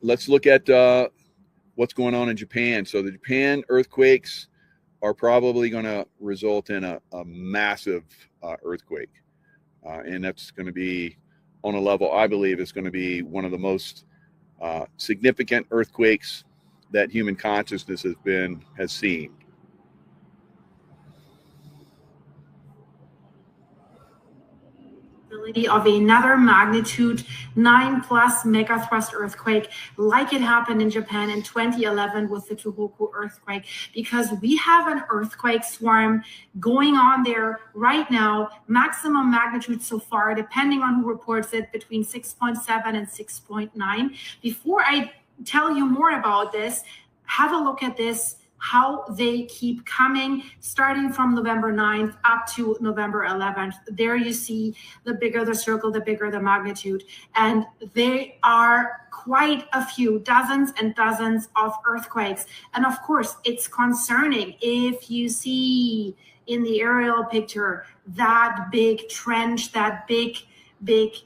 let's look at what's going on in Japan. So the Japan earthquakes are probably going to result in a massive earthquake. And that's going to be on a level, I believe, is going to be one of the most significant earthquakes that human consciousness has seen. Of another magnitude 9+ megathrust earthquake, like it happened in Japan in 2011 with the Tohoku earthquake, because we have an earthquake swarm going on there right now. Maximum magnitude so far, depending on who reports it, between 6.7 and 6.9. Before I tell you more about this, have a look at this, how they keep coming, starting from November 9th up to November 11th. There you see, the bigger the circle, the bigger the magnitude. And they are quite a few, dozens and dozens of earthquakes. And of course, it's concerning if you see in the aerial picture that big trench, that big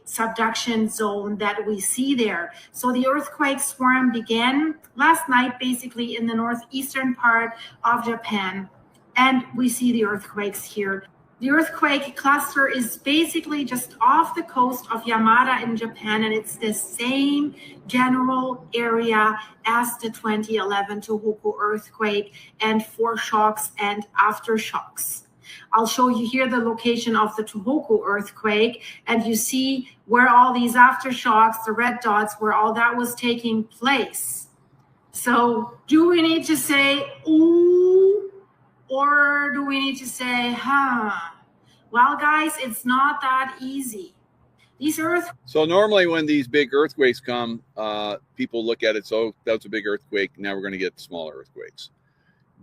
subduction zone that we see there. So the earthquake swarm began last night, basically in the northeastern part of Japan. And we see the earthquakes here. The earthquake cluster is basically just off the coast of Yamada in Japan, and it's the same general area as the 2011 Tohoku earthquake, and foreshocks and aftershocks. I'll show you here the location of the Tohoku earthquake, and you see where all these aftershocks, the red dots, where all that was taking place. So do we need to say, ooh, or do we need to say, huh? Well, guys, it's not that easy. So normally when these big earthquakes come, people look at it, so that's a big earthquake, now we're going to get smaller earthquakes.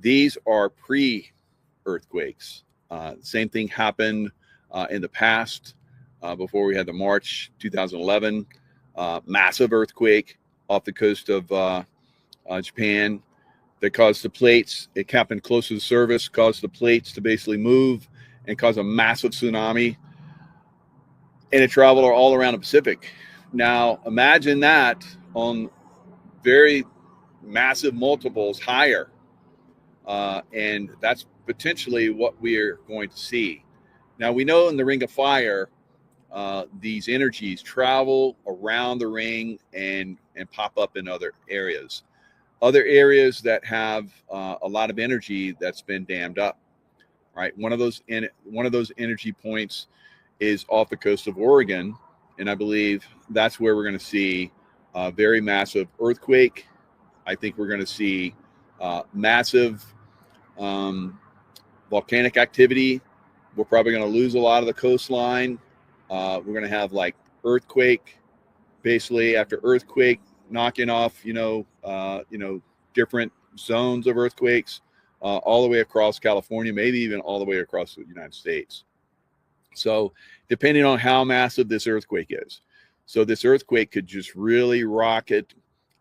These are pre-earthquakes. Same thing happened in the past before we had the March 2011 massive earthquake off the coast of Japan that caused the plates. It happened close to the surface, caused the plates to basically move and cause a massive tsunami. And it traveled all around the Pacific. Now imagine that on very massive multiples higher. And that's potentially what we're going to see. Now we know in the Ring of Fire, these energies travel around the ring and pop up in other areas that have a lot of energy that's been dammed up. Right, one of those energy points is off the coast of Oregon, and I believe that's where we're going to see a very massive earthquake. I think we're going to see massive volcanic activity. We're probably going to lose a lot of the coastline. We're going to have like earthquake, basically after earthquake, knocking off, different zones of earthquakes all the way across California, maybe even all the way across the United States. So depending on how massive this earthquake is. So this earthquake could just really rock it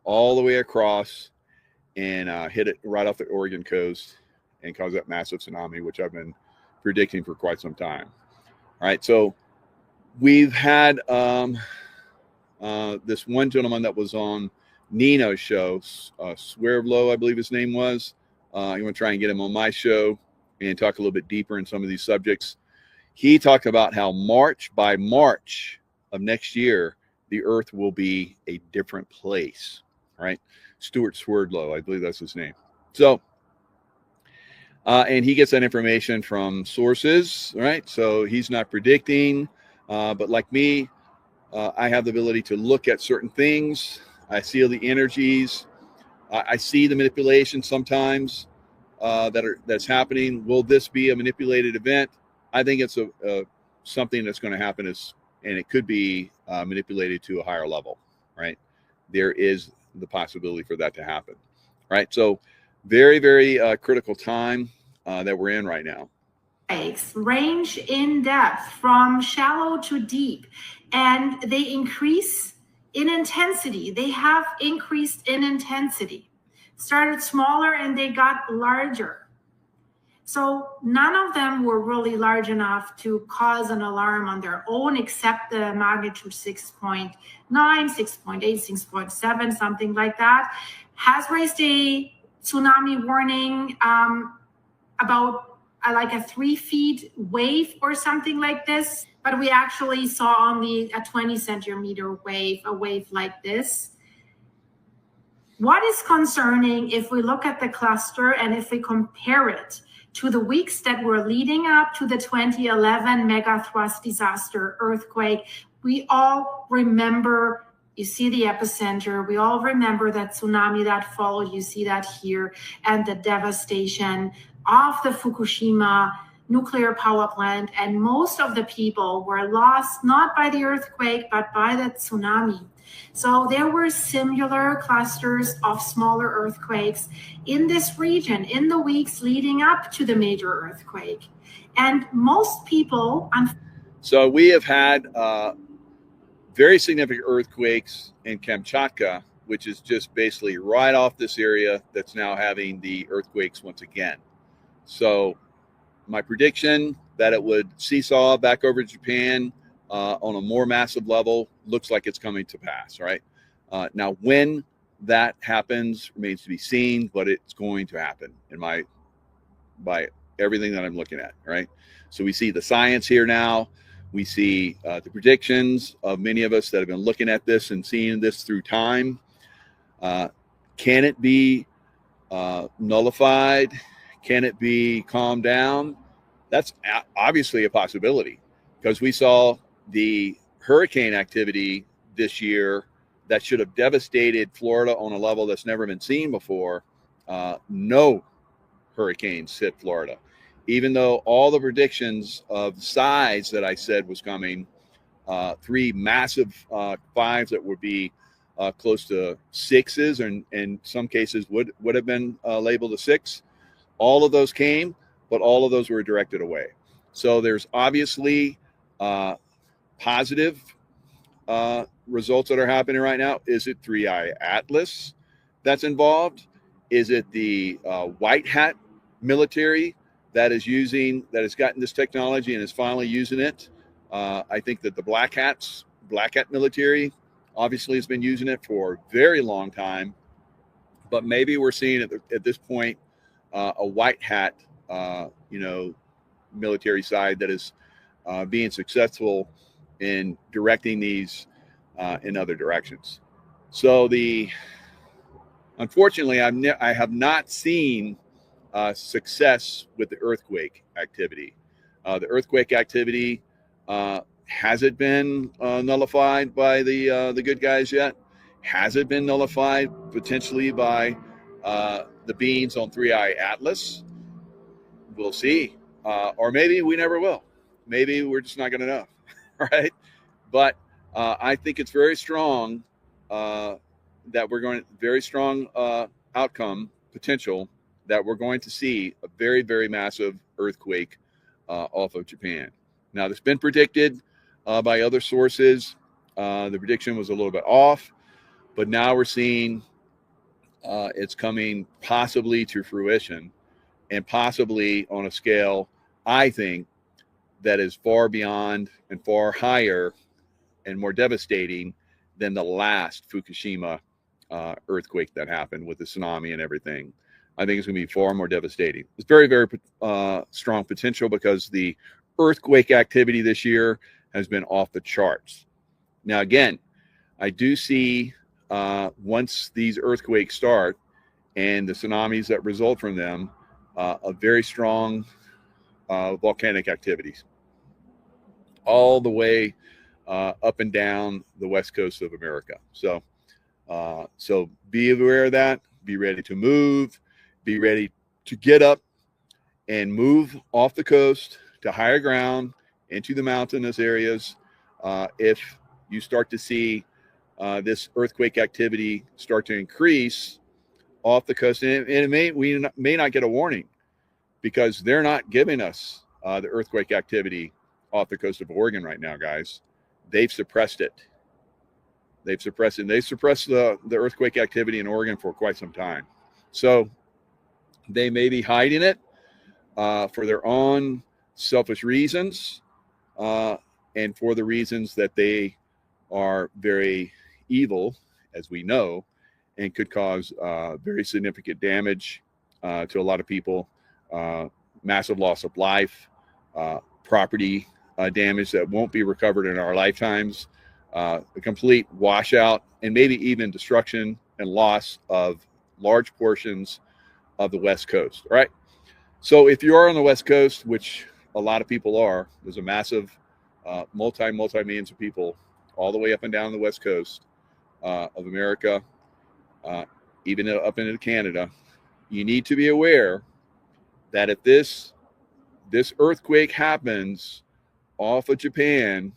all the way across and hit it right off the Oregon coast and cause that massive tsunami, which I've been predicting for quite some time. All right, so we've had this one gentleman that was on Nino's show, Swearlow, I believe his name was. I'm going to try and get him on my show and talk a little bit deeper in some of these subjects. He talked about how by March of next year, the Earth will be a different place, right? Stuart Swerdlow, I believe that's his name. So, and he gets that information from sources, right? So he's not predicting, but like me, I have the ability to look at certain things. I see the energies. I see the manipulation sometimes that's happening. Will this be a manipulated event? I think it's something that's going to happen, and it could be manipulated to a higher level, right? There is the possibility for that to happen, right? So very, very critical time that we're in right now. Range in depth from shallow to deep, and they increase in intensity. They have increased in intensity. Started smaller and they got larger. So none of them were really large enough to cause an alarm on their own, except the magnitude 6.9, 6.8, 6.7, something like that, has raised a tsunami warning about like a 3 feet wave or something like this. But we actually saw only a 20 centimeter wave, a wave like this. What is concerning, if we look at the cluster and if we compare it to the weeks that were leading up to the 2011 megathrust disaster earthquake, we all remember, you see the epicenter, we all remember that tsunami that followed, you see that here, and the devastation of the Fukushima nuclear power plant. And most of the people were lost not by the earthquake, but by the tsunami. So there were similar clusters of smaller earthquakes in this region in the weeks leading up to the major earthquake. And most people... So we have had very significant earthquakes in Kamchatka, which is just basically right off this area that's now having the earthquakes once again. So my prediction that it would seesaw back over Japan on a more massive level looks like it's coming to pass, right? Now, when that happens remains to be seen, but it's going to happen by everything that I'm looking at, right? So we see the science here now. We see the predictions of many of us that have been looking at this and seeing this through time. Can it be nullified? Can it be calmed down? That's obviously a possibility, because we saw the hurricane activity this year that should have devastated Florida on a level that's never been seen before. No hurricanes hit Florida, even though all the predictions of size that I said was coming, 3 massive 5s that would be close to 6s, and in some cases would have been labeled a 6. All of those came, but all of those were directed away. So there's obviously positive results that are happening right now. Is it 3i Atlas that's involved? Is it the white hat military that has gotten this technology and is finally using it? I think that the black hat military obviously has been using it for a very long time, but maybe we're seeing at this point a white hat military side that is being successful in directing these in other directions. So unfortunately, I have not seen success with the earthquake activity. The earthquake activity, has it been nullified by the good guys yet? Has it been nullified potentially by the beings on 3i Atlas? We'll see. Or maybe we never will. Maybe we're just not going to know, right? But I think it's very strong that we're going to, very strong outcome potential that we're going to see a very, very massive earthquake off of Japan. Now, this has been predicted by other sources. The prediction was a little bit off, but now we're seeing it's coming possibly to fruition, and possibly on a scale, I think, that is far beyond and far higher and more devastating than the last Fukushima earthquake that happened with the tsunami and everything. I think it's going to be far more devastating. It's very, very strong potential, because the earthquake activity this year has been off the charts. Now, again, I do see once these earthquakes start and the tsunamis that result from them, a very strong volcanic activities all the way up and down the west coast of America. So be aware of that. Be ready to move. Be ready to get up and move off the coast to higher ground into the mountainous areas. If you start to see this earthquake activity start to increase off the coast, and we may not get a warning, because they're not giving us the earthquake activity off the coast of Oregon right now, guys. They've suppressed it. They've suppressed it. They suppressed the earthquake activity in Oregon for quite some time. So they may be hiding it, for their own selfish reasons, and for the reasons that they are very evil, as we know, and could cause very significant damage to a lot of people, massive loss of life, property damage that won't be recovered in our lifetimes, a complete washout, and maybe even destruction and loss of large portions of the West Coast. All right. So if you are on the West Coast, which a lot of people are, there's a massive multi-millions of people all the way up and down the West Coast of America, even up into Canada. You need to be aware that if this earthquake happens off of Japan,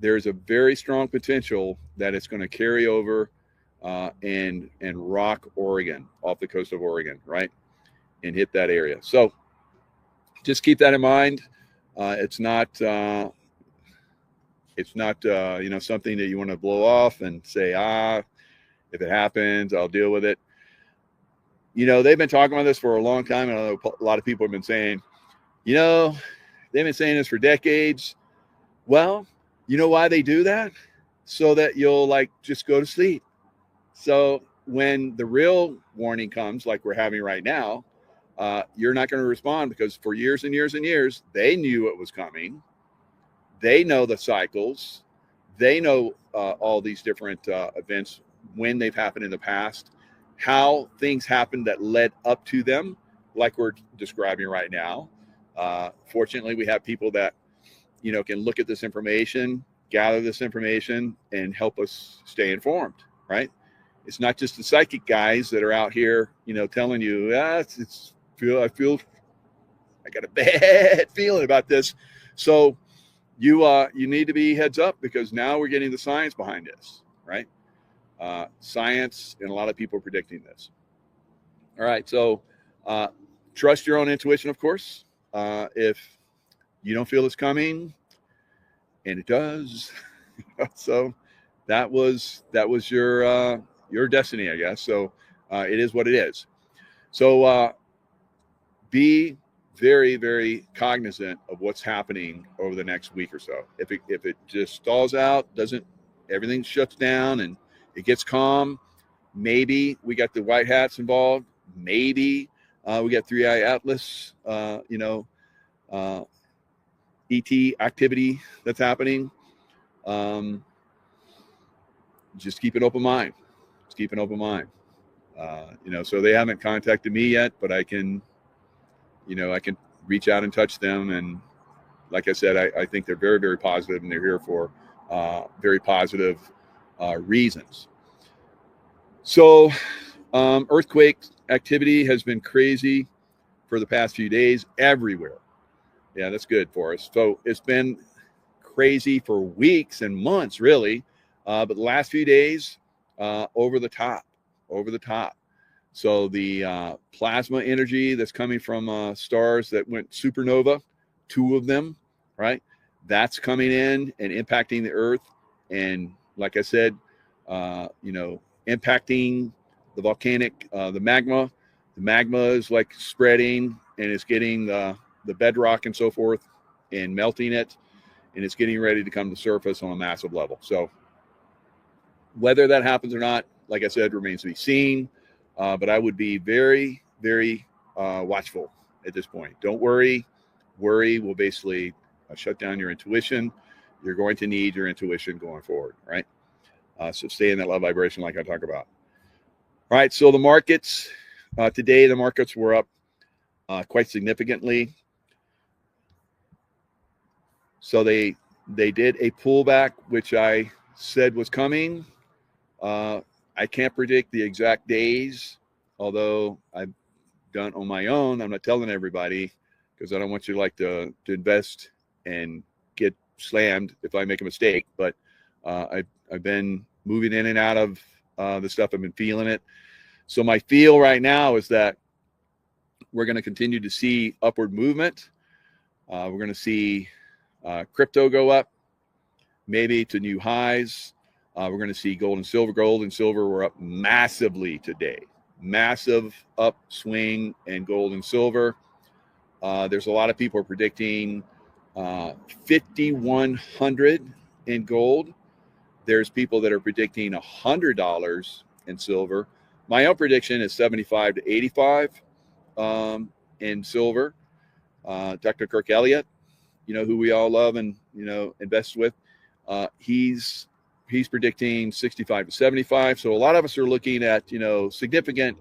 there's a very strong potential that it's going to carry over and rock Oregon, off the coast of Oregon, right, and hit that area. So just keep that in mind. It's not something that you want to blow off and say, if it happens, I'll deal with it. They've been talking about this for a long time, and I know a lot of people have been saying, they've been saying this for decades. Well, you know why they do that? So that you'll just go to sleep. So when the real warning comes, like we're having right now, you're not going to respond, because for years and years and years, they knew it was coming. They know the cycles. They know all these different events, when they've happened in the past, how things happened that led up to them, like we're describing right now. Fortunately, we have people that, can look at this information, gather this information, and help us stay informed, right? It's not just the psychic guys that are out here, telling you, I got a bad feeling about this. So you need to be heads up, because now we're getting the science behind this, right? Science, and a lot of people are predicting this. All right. So trust your own intuition, of course. If you don't feel it's coming, and it does, so that was your destiny, I guess. So it is what it is. So be very, very cognizant of what's happening over the next week or so. If it just stalls out, everything shuts down and it gets calm, maybe we got the white hats involved. Maybe we got 3i Atlas, ET activity that's happening. Just keep an open mind. So they haven't contacted me yet, but I can reach out and touch them. And like I said, I think they're very, very positive, and they're here for very positive reasons. So earthquake activity has been crazy for the past few days everywhere. Yeah, that's good for us. So it's been crazy for weeks and months, really. But the last few days, over the top. So the plasma energy that's coming from stars that went supernova, 2 of them, right? That's coming in and impacting the Earth. And like I said, impacting the volcanic, the magma. The magma is spreading, and it's getting the bedrock and so forth, and melting it, and it's getting ready to come to surface on a massive level. So whether that happens or not, like I said, remains to be seen. But I would be very, very watchful at this point. Don't worry. Worry will basically shut down your intuition. You're going to need your intuition going forward, right? So stay in that love vibration like I talk about. All right, so the markets, today the markets were up quite significantly. So they did a pullback, which I said was coming. I can't predict the exact days, although I've done on my own. I'm not telling everybody, because I don't want you to invest and get slammed if I make a mistake. But I've been moving in and out of the stuff. I've been feeling it. So my feel right now is that we're going to continue to see upward movement. We're going to see crypto go up, maybe to new highs. We're going to see gold and silver. Gold and silver were up massively today. Massive upswing in gold and silver. There's a lot of people predicting 5,100 in gold. There's people that are predicting $100 in silver. My own prediction is 75 to 85 in silver. Dr. Kirk Elliott, who we all love and invest with, he's predicting 65 to 75. So a lot of us are looking at significant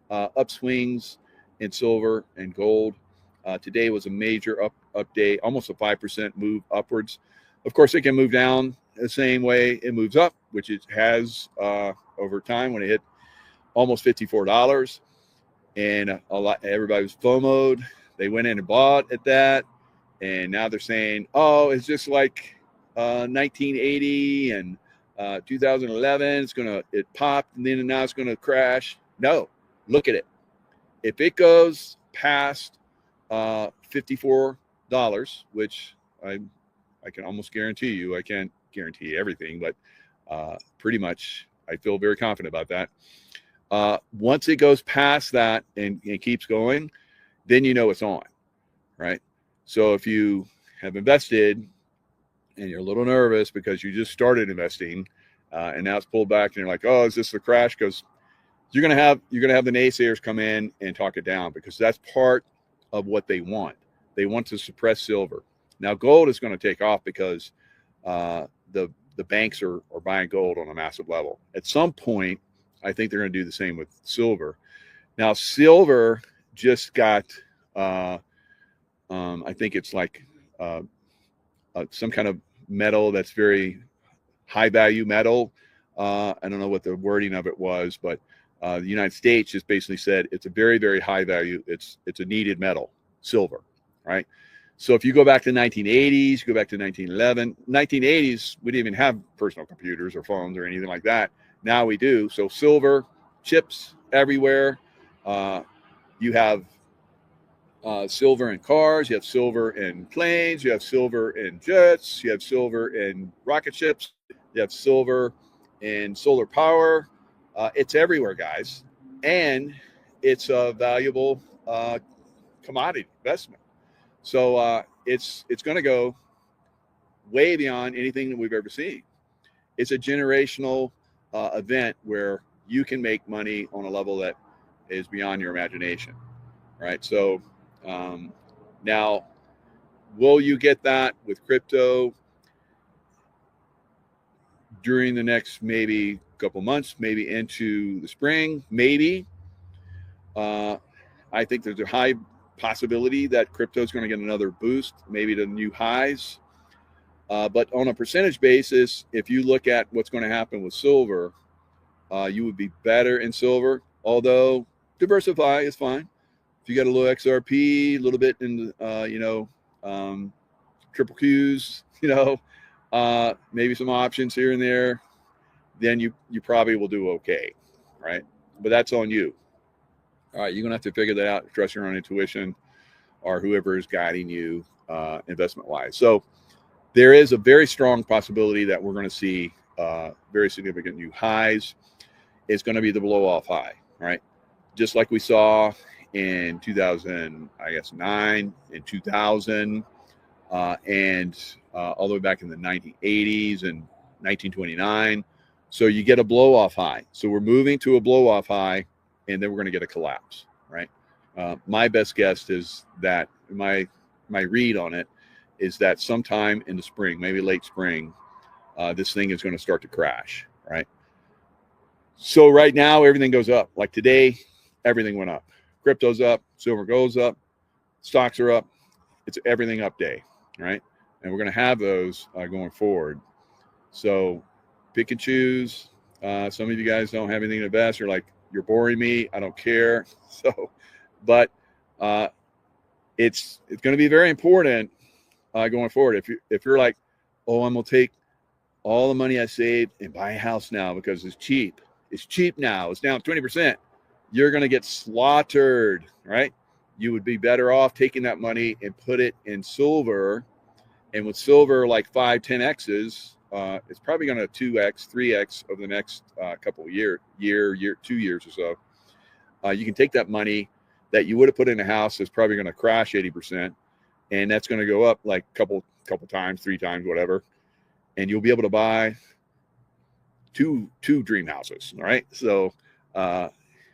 upswings in silver and gold. Today was a major up day, almost a 5% move upwards. Of course, it can move down the same way it moves up, which it has over time when it hit almost $54. And everybody was FOMO'd. They went in and bought at that. And now they're saying, oh, it's just like 1980 and 2011. It popped and then now it's going to crash. No, look at it. If it goes past $54, which I can almost guarantee you, I can't guarantee everything, but pretty much I feel very confident about that. Once it goes past that and keeps going, then it's on, right? So if you have invested and you're a little nervous because you just started investing and now it's pulled back and you're like, oh, is this the crash? Because you're gonna have the naysayers come in and talk it down, because that's part of what they want. They want to suppress silver. Now gold is going to take off because the banks are buying gold on a massive level. At some point, I think they're going to do the same with silver. Now silver just got I think it's like some kind of metal that's very high value metal. I don't know what the wording of it was, but the United States just basically said it's a very, very high value. It's a needed metal, silver, right? So if you go back to 1980s, go back to 1911, 1980s, we didn't even have personal computers or phones or anything like that. Now we do. So silver, chips everywhere. You have silver in cars, you have silver in planes, you have silver in jets, you have silver in rocket ships, you have silver in solar power. It's everywhere, guys. And it's a valuable commodity investment. So it's going to go way beyond anything that we've ever seen. It's a generational event where you can make money on a level that is beyond your imagination, right? So now, will you get that with crypto during the next maybe couple months, maybe into the spring? Maybe. I think there's a high possibility that crypto is going to get another boost, maybe to new highs. But on a percentage basis, if you look at what's going to happen with silver, you would be better in silver, although diversify is fine. If you got a little XRP, a little bit in, triple Qs, maybe some options here and there, then you probably will do okay, right? But that's on you. All right, you're going to have to figure that out, trust your own intuition or whoever is guiding you investment-wise. So there is a very strong possibility that we're going to see very significant new highs. It's going to be the blow-off high, right? Just like we saw in 2009 and 2000 and all the way back in the 1980s and 1929. So you get a blow-off high. So we're moving to a blow-off high, and then we're going to get a collapse, right? My best guess is that my read on it is that sometime in the spring, maybe late spring, this thing is going to start to crash, right? So right now, everything goes up. Like today, everything went up. Crypto's up, silver goes up, stocks are up. It's everything up day, right? And we're going to have those going forward. So pick and choose. Some of you guys don't have anything to invest. You're like, you're boring me. I don't care. So, but it's going to be very important going forward. If you're like, oh, I'm going to take all the money I saved and buy a house now because it's cheap. It's cheap now. It's down 20%. You're going to get slaughtered, right? You would be better off taking that money and put it in silver. And with silver, like 5, 10Xs, it's probably going to 2X, 3X over the next couple of year, 2 years or so. You can take that money, that you would have put in a house that's probably going to crash 80%, and that's going to go up like couple times, 3 times, whatever, and you'll be able to buy two dream houses. All right, so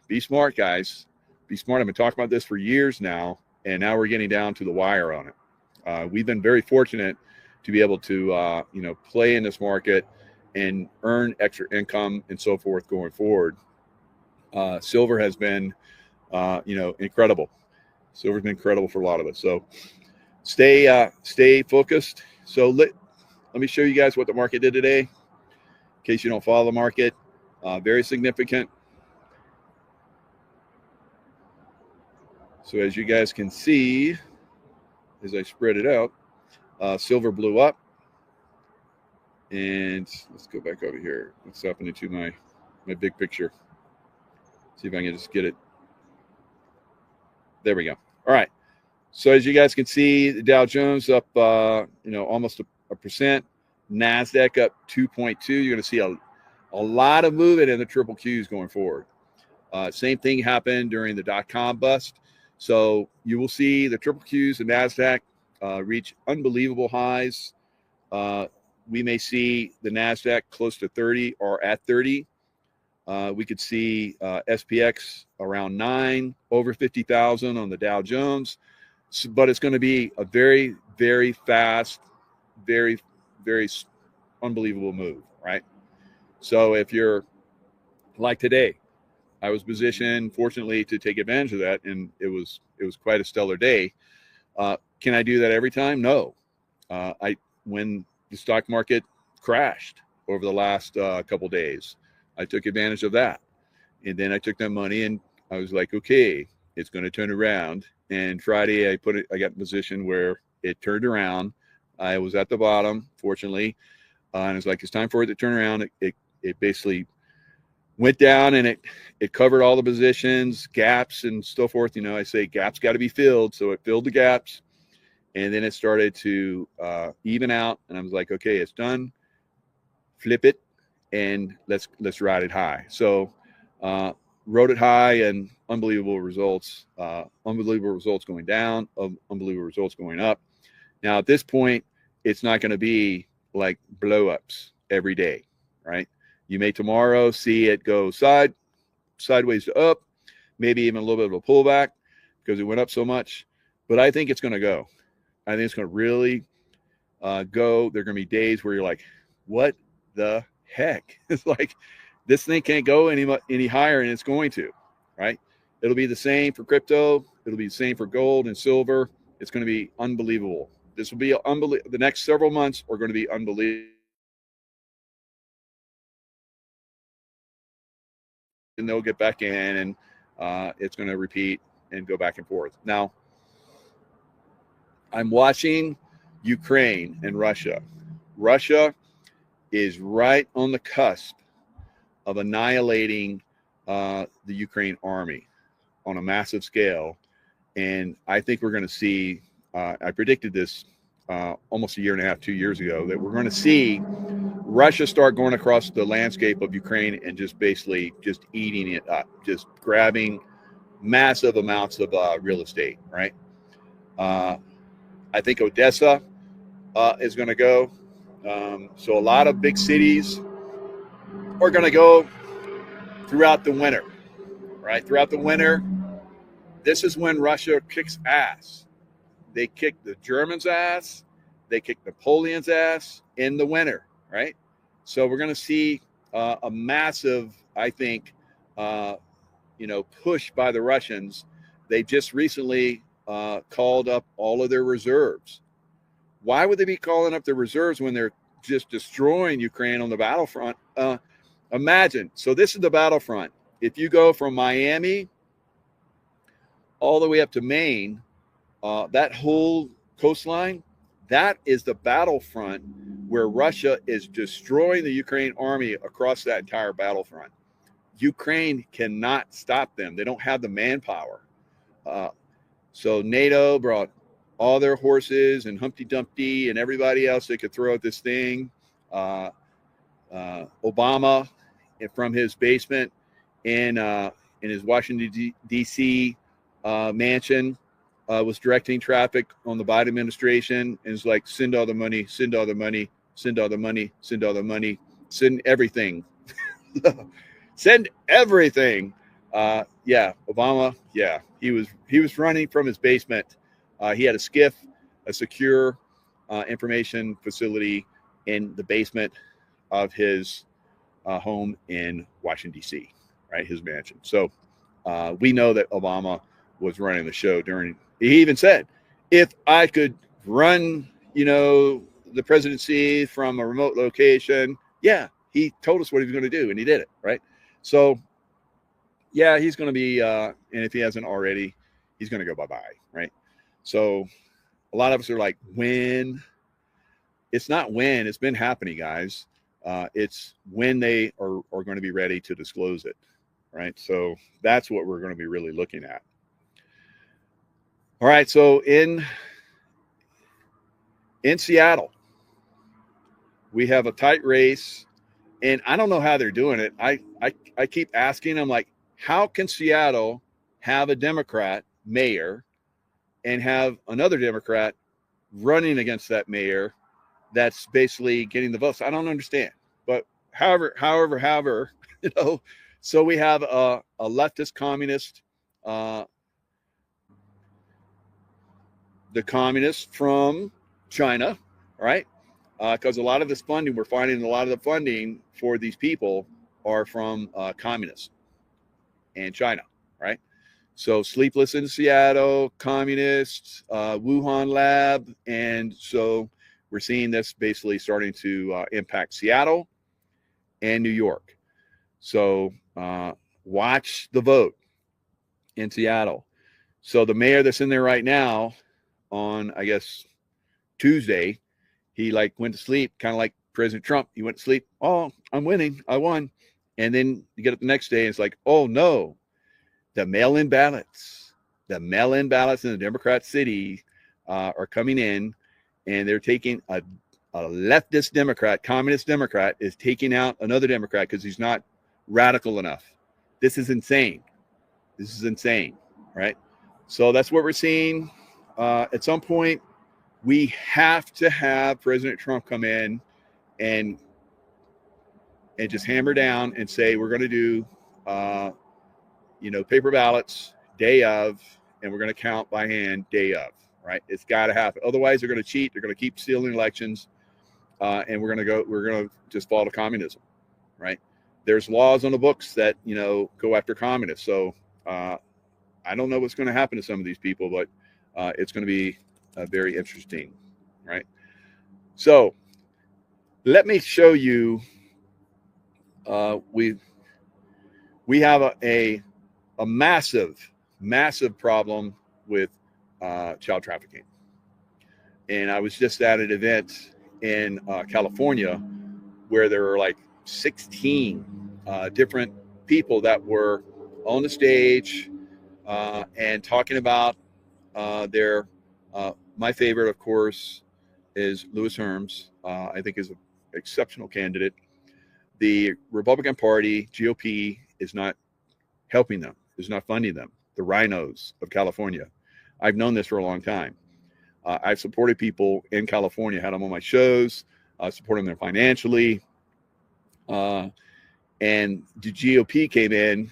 be smart, guys. Be smart. I've been talking about this for years now, and now we're getting down to the wire on it. We've been very fortunate to be able to play in this market and earn extra income and so forth going forward. Silver has been incredible. Silver's been incredible for a lot of us. So stay focused. So let me show you guys what the market did today, in case you don't follow the market. Very significant. So as you guys can see, as I spread it out, silver blew up. And let's go back over here. What's happening to my big picture? See if I can just get it. There we go. All right. So as you guys can see, the Dow Jones up, almost a percent. NASDAQ up 2.2. You're going to see a lot of movement in the triple Qs going forward. Same thing happened during the dot-com bust. So you will see the triple Qs and NASDAQ reach unbelievable highs. We may see the NASDAQ close to 30 or at 30. We could see SPX around 9, over 50,000 on the Dow Jones. But it's going to be a very, very fast, very, very unbelievable move, right? So if you're like today, I was positioned, fortunately, to take advantage of that, and it was quite a stellar day. Can I do that every time? No. When the stock market crashed over the last couple days, I took advantage of that, and then I took that money and I was like, okay, it's going to turn around. And Friday, I got in a position where it turned around. I was at the bottom, fortunately, and it's like it's time for it to turn around. It basically went down and it covered all the positions, gaps, and so forth. I say gaps got to be filled, so it filled the gaps, and then it started to even out. And I was like, okay, it's done. Flip it, and let's ride it high. So rode it high, and unbelievable results. Unbelievable results going down, unbelievable results going up. Now at this point, it's not going to be like blow-ups every day, right? You may tomorrow see it go sideways to up, maybe even a little bit of a pullback because it went up so much. But I think it's going to go. I think it's going to really go. There are going to be days where you're like, what the heck? It's like this thing can't go any higher, and it's going to, right? It'll be the same for crypto. It'll be the same for gold and silver. It's going to be unbelievable. This will be unbelievable. The next several months are going to be unbelievable. And they'll get back in, and it's going to repeat and go back and forth. Now, I'm watching Ukraine and Russia. Russia is right on the cusp of annihilating the Ukraine army on a massive scale. And I think we're going to see, I predicted this almost a year and a half, 2 years ago, that we're going to see Russia start going across the landscape of Ukraine and just basically just eating it up, just grabbing massive amounts of real estate, right? I think Odessa is going to go. So a lot of big cities are going to go throughout the winter, right? Throughout the winter, this is when Russia kicks ass. They kick the Germans' ass. They kick Napoleon's ass in the winter, right? So we're going to see a massive, I think, push by the Russians. They just recently called up all of their reserves. Why would they be calling up their reserves when they're just destroying Ukraine on the battlefront? Imagine. So this is the battlefront. If you go from Miami all the way up to Maine, that whole coastline, that is the battlefront where Russia is destroying the Ukraine army across that entire battlefront. Ukraine cannot stop them. They don't have the manpower. So NATO brought all their horses and Humpty Dumpty and everybody else they could throw at this thing. Obama, from his basement in his Washington, D.C. mansion was directing traffic on the Biden administration, and it's like, send all the money, send all the money, send all the money, send all the money, send everything. Send everything. Yeah, Obama. Yeah, he was running from his basement. He had a skiff, a secure information facility in the basement of his home in Washington D.C. Right, his mansion. So we know that Obama was running the show during. He even said, if I could run, the presidency from a remote location, yeah, he told us what he was going to do, and he did it, right? So, yeah, he's going to be, and if he hasn't already, he's going to go bye-bye, right? So a lot of us are like, when? It's not when. It's been happening, guys. It's when they are going to be ready to disclose it, right? So that's what we're going to be really looking at. All right, so in Seattle, we have a tight race, and I don't know how they're doing it. I keep asking them, like, how can Seattle have a Democrat mayor and have another Democrat running against that mayor that's basically getting the votes? I don't understand. But however, so we have a leftist communist, the communists from China, right? Because a lot of this funding, we're finding a lot of the funding for these people are from communists and China, right? So Sleepless in Seattle, communists, Wuhan lab. And so we're seeing this basically starting to impact Seattle and New York. So watch the vote in Seattle. So the mayor that's in there right now on, I guess, Tuesday, he went to sleep, kind of like President Trump. He went to sleep. Oh, I'm winning. I won. And then you get up the next day and it's like, oh no, the mail-in ballots in the Democrat city are coming in, and they're taking a leftist Democrat, communist Democrat is taking out another Democrat because he's not radical enough. This is insane. Right? So that's what we're seeing. At some point, we have to have President Trump come in and just hammer down and say, we're going to do, paper ballots day of, and we're going to count by hand day of, right? It's got to happen. Otherwise, they're going to cheat. They're going to keep stealing elections. And we're going to just fall to communism, right? There's laws on the books that, go after communists. So I don't know what's going to happen to some of these people, but it's going to be very interesting, right? So let me show you. We have a massive problem with child trafficking, and I was just at an event in California where there were like 16 different people that were on the stage and talking about their. My favorite, of course, is Lewis Herms. I think is an exceptional candidate. The Republican Party, GOP, is not helping them, is not funding them. The rhinos of California. I've known this for a long time. I've supported people in California, had them on my shows, supporting them financially. And the GOP came in,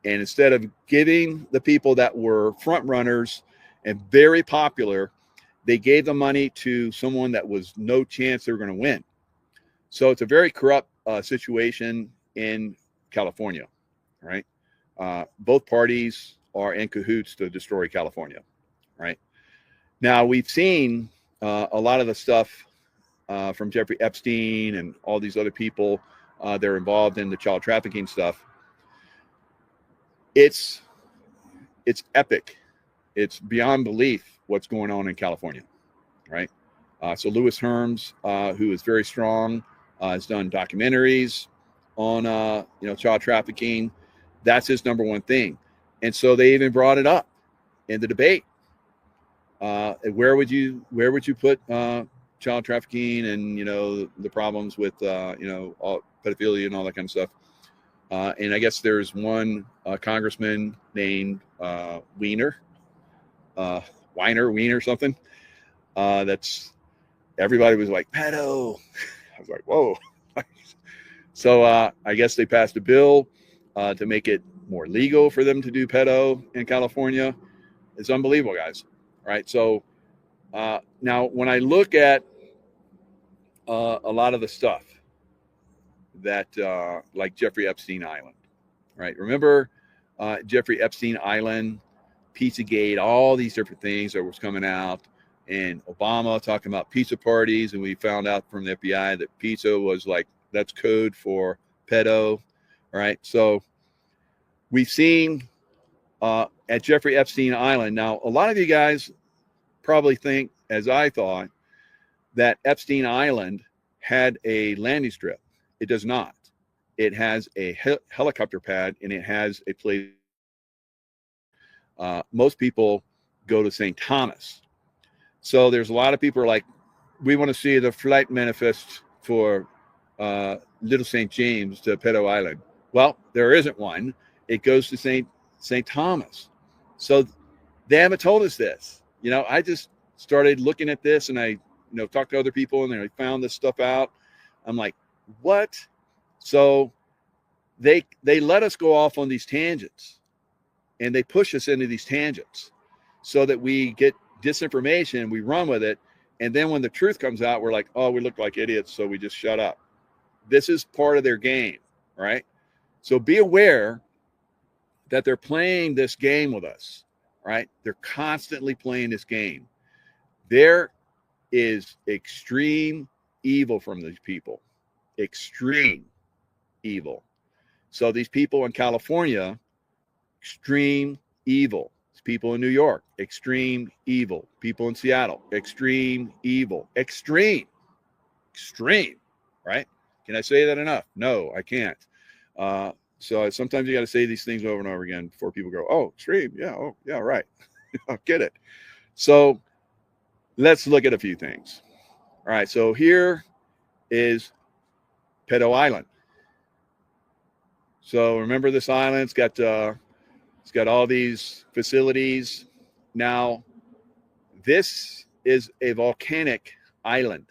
and instead of giving the people that were front runners and very popular, they gave the money to someone that was no chance they were going to win. So it's a very corrupt situation in California, right? Both parties are in cahoots to destroy California, right? Now, we've seen a lot of the stuff from Jeffrey Epstein and all these other people that are involved in the child trafficking stuff. It's epic. It's beyond belief what's going on in California, right? So Lewis Herms, who is very strong, has done documentaries on child trafficking. That's his number one thing. And so they even brought it up in the debate. Where would you put child trafficking and the problems with all pedophilia and all that kind of stuff? And I guess there's one congressman named Weiner, Wiener something. That's everybody was like, pedo. I was like, whoa. So I guess they passed a bill to make it more legal for them to do pedo in California. It's unbelievable, guys. Right. So now when I look at a lot of the stuff that like Jeffrey Epstein Island, right? Remember Jeffrey Epstein Island, Pizzagate, all these different things that was coming out, and Obama talking about pizza parties, and we found out from the FBI that pizza was like, that's code for pedo, right? So we've seen at Jeffrey Epstein Island. Now, a lot of you guys probably think, as I thought, that Epstein Island had a landing strip. It does not. It has a helicopter pad, and it has a place. Most people go to St. Thomas. So there's a lot of people are like, we want to see the flight manifest for Little St. James to Pedo Island. Well, there isn't one. It goes to St. Thomas. So they haven't told us this. You know, I just started looking at this, and I talked to other people, and I found this stuff out. I'm like, what? So they let us go off on these tangents, and they push us into these tangents so that we get disinformation, we run with it, and then when the truth comes out, we're like, oh, we look like idiots, so we just shut up. This is part of their game, right? So be aware that they're playing this game with us, right? They're constantly playing this game. There is extreme evil from these people, extreme evil. So these people in California, extreme evil. People in New York, extreme evil. People in Seattle, extreme evil. Extreme, right? Can I say that enough? No, I can't. So sometimes you got to say these things over and over again before people go, oh, extreme. Yeah, oh, yeah, right. I get it. So let's look at a few things. All right, so here is Pedo Island. So remember this island, it's got all these facilities. Now, this is a volcanic island.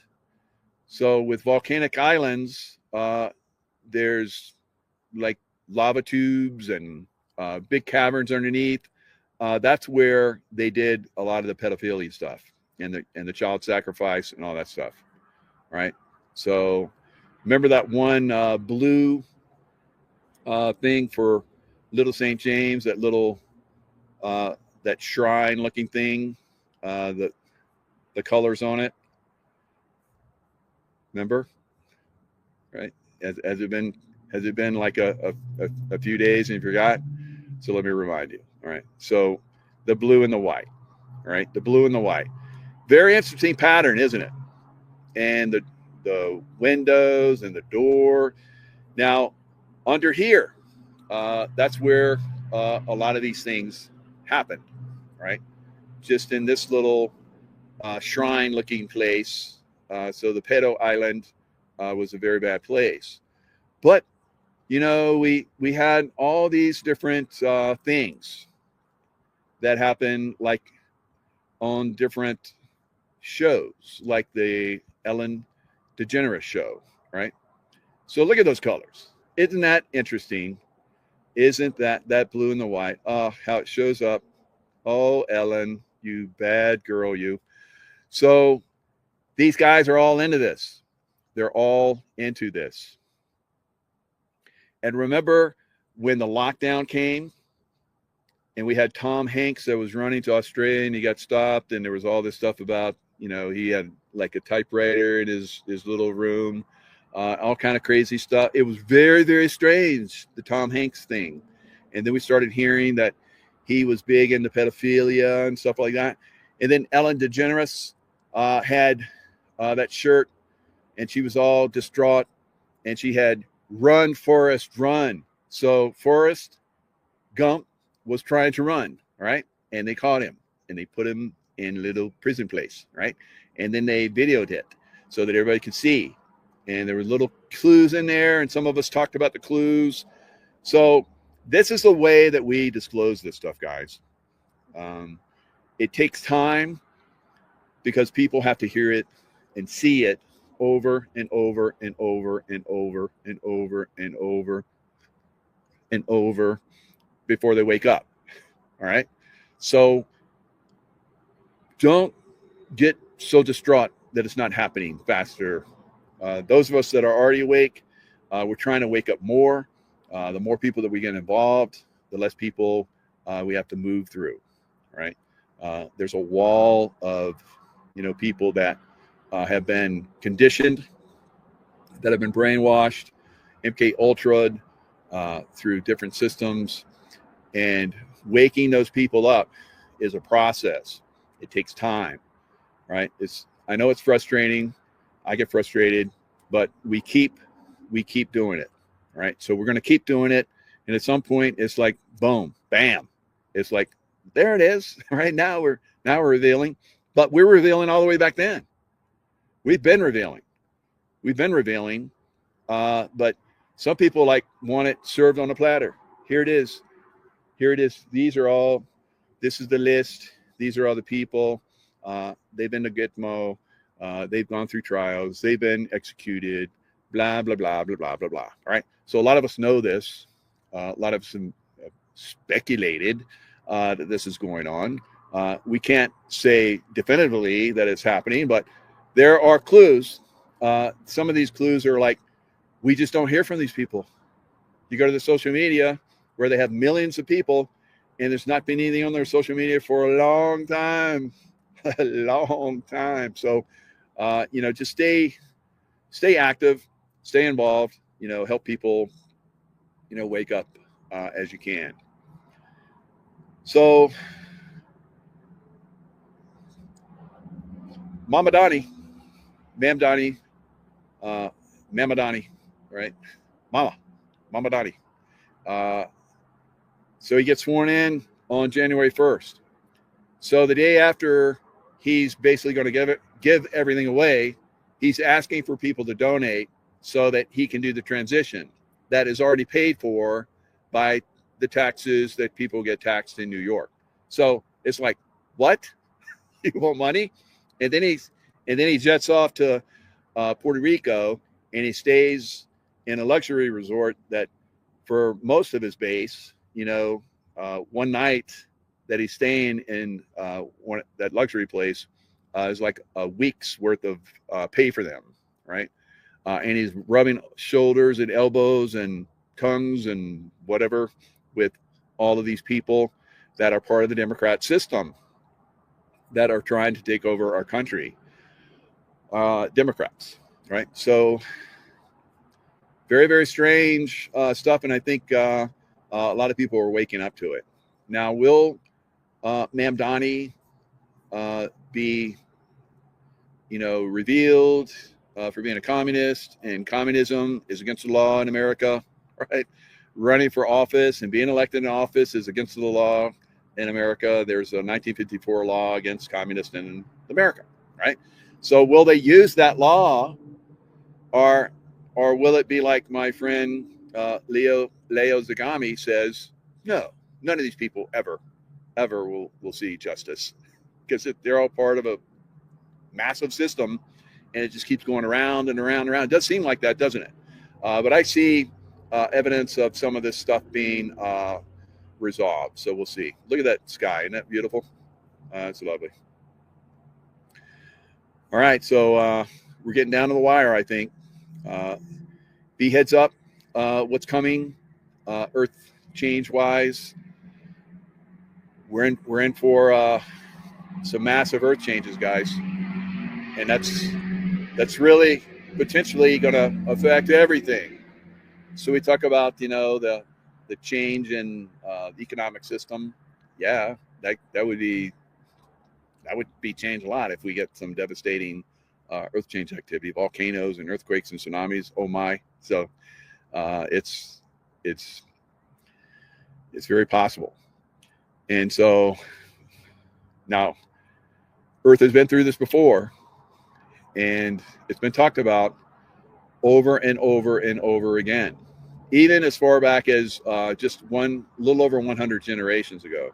So with volcanic islands, there's like lava tubes and big caverns underneath. That's where they did a lot of the pedophilia stuff and the child sacrifice and all that stuff, right? So remember that one blue thing for Little St. James, that little that shrine looking thing, the colors on it. Remember, right? Has it been like a few days and you forgot? So let me remind you. All right. So the blue and the white. All right. The blue and the white. Very interesting pattern, isn't it? And the windows and the door. Now, under here, that's where a lot of these things happened, right? Just in this little shrine-looking place. So the Pedo Island was a very bad place. But, we had all these different things that happened, like on different shows, like the Ellen DeGeneres show, right? So look at those colors. Isn't that interesting? Isn't that blue and the white? Oh, how it shows up. Oh, Ellen, you bad girl, you. So these guys are all into this. They're all into this. And remember when the lockdown came and we had Tom Hanks that was running to Australia and he got stopped, and there was all this stuff about, he had like a typewriter in his little room, all kind of crazy stuff. It was very, very strange, the Tom Hanks thing. And then we started hearing that he was big into pedophilia and stuff like that. And then Ellen DeGeneres had that shirt, and she was all distraught, and she had "Run, Forrest, Run." So Forrest Gump was trying to run, right? And they caught him, and they put him in a little prison place, right? And then they videoed it so that everybody could see. And there were little clues in there, and some of us talked about the clues. So this is the way that we disclose this stuff, guys. It takes time because people have to hear it and see it over and over and over and over and over and over and over before they wake up. All right. So don't get so distraught that it's not happening faster. Those of us that are already awake, we're trying to wake up more. The more people that we get involved, the less people we have to move through. Right. There's a wall of, people that have been conditioned, that have been brainwashed, MK Ultra'd through different systems, and waking those people up is a process. It takes time, right? I know it's frustrating. I get frustrated, but we keep doing it, right? So we're going to keep doing it, and at some point, it's like boom, bam. It's like there it is. Right now we're revealing, but we're revealing all the way back then. We've been revealing, but some people want it served on a platter. Here it is. This is the list. These are all the people. They've been to Gitmo. They've gone through trials. They've been executed. Blah, blah, blah, blah, blah, blah, blah. All right. So a lot of us know this. A lot of us have speculated that this is going on. We can't say definitively that it's happening, but there are clues. Some of these clues are like, we just don't hear from these people. You go to the social media where they have millions of people, and there's not been anything on their social media for a long time. A long time. So, just stay active, stay involved, help people, wake up as you can. So, Mama Donnie, Mama Donnie, right? Mama Donnie. So he gets sworn in on January 1st. So the day after he's basically going to give everything away, he's asking for people to donate so that he can do the transition that is already paid for by the taxes that people get taxed in New York. So it's like, what? You want money? And then he jets off to Puerto Rico, and he stays in a luxury resort that for most of his base, one night that he's staying in that luxury place is like a week's worth of pay for them, right? And he's rubbing shoulders and elbows and tongues and whatever with all of these people that are part of the Democrat system that are trying to take over our country. Democrats, right? So very, very strange stuff, and I think a lot of people are waking up to it. Now, will Mamdani be, revealed for being a communist, and communism is against the law in America, right? Running for office and being elected in office is against the law in America. There's a 1954 law against communists in America, right? So will they use that law, or will it be like my friend Leo Zagami says, no, none of these people ever will see justice, because they're all part of a massive system, and it just keeps going around and around and around. It does seem like that, doesn't it? But I see evidence of some of this stuff being resolved. So we'll see. Look at that sky. Isn't that beautiful? It's lovely. All right. So we're getting down to the wire, I think. Be heads up what's coming earth change wise. We're in for some massive earth changes, guys. And that's really potentially going to affect everything. So we talk about, the change in the economic system. Yeah, that would be changed a lot if we get some devastating earth change activity, volcanoes and earthquakes and tsunamis. Oh my! So it's very possible. And so now, Earth has been through this before, and it's been talked about over and over and over again, even as far back as just little over 100 generations ago.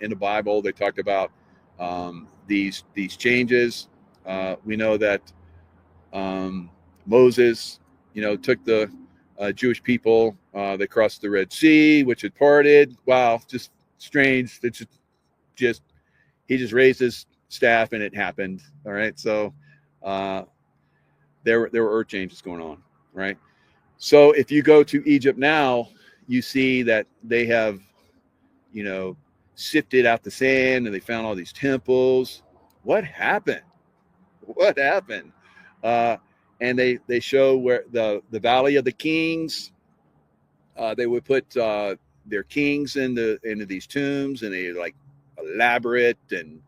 In the Bible, they talked about these changes. We know that Moses, took the Jewish people. They crossed the Red Sea, which had parted. Wow, just strange. It's just he just raised his staff and it happened. All right, so there were earth changes going on. Right. So if you go to Egypt now, you see that they have, sifted out the sand and they found all these temples. What happened? What happened? And they show where the Valley of the Kings. They would put their kings into these tombs, and they're like elaborate and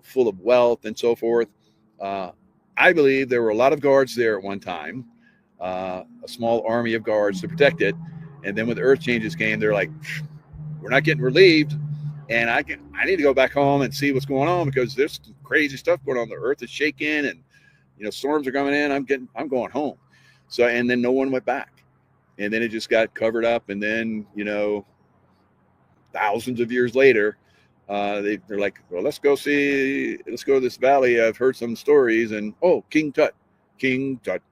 full of wealth and so forth. I believe there were a lot of guards there at one time, a small army of guards to protect it. And then when the earth changes came, they're like, we're not getting relieved, and I need to go back home and see what's going on, because there's crazy stuff going on. The earth is shaking, and storms are coming in. I'm going home. So, and then no one went back, and then it just got covered up. And then thousands of years later, they're like, well, let's go to this valley. I've heard some stories, and King Tut, King Tut,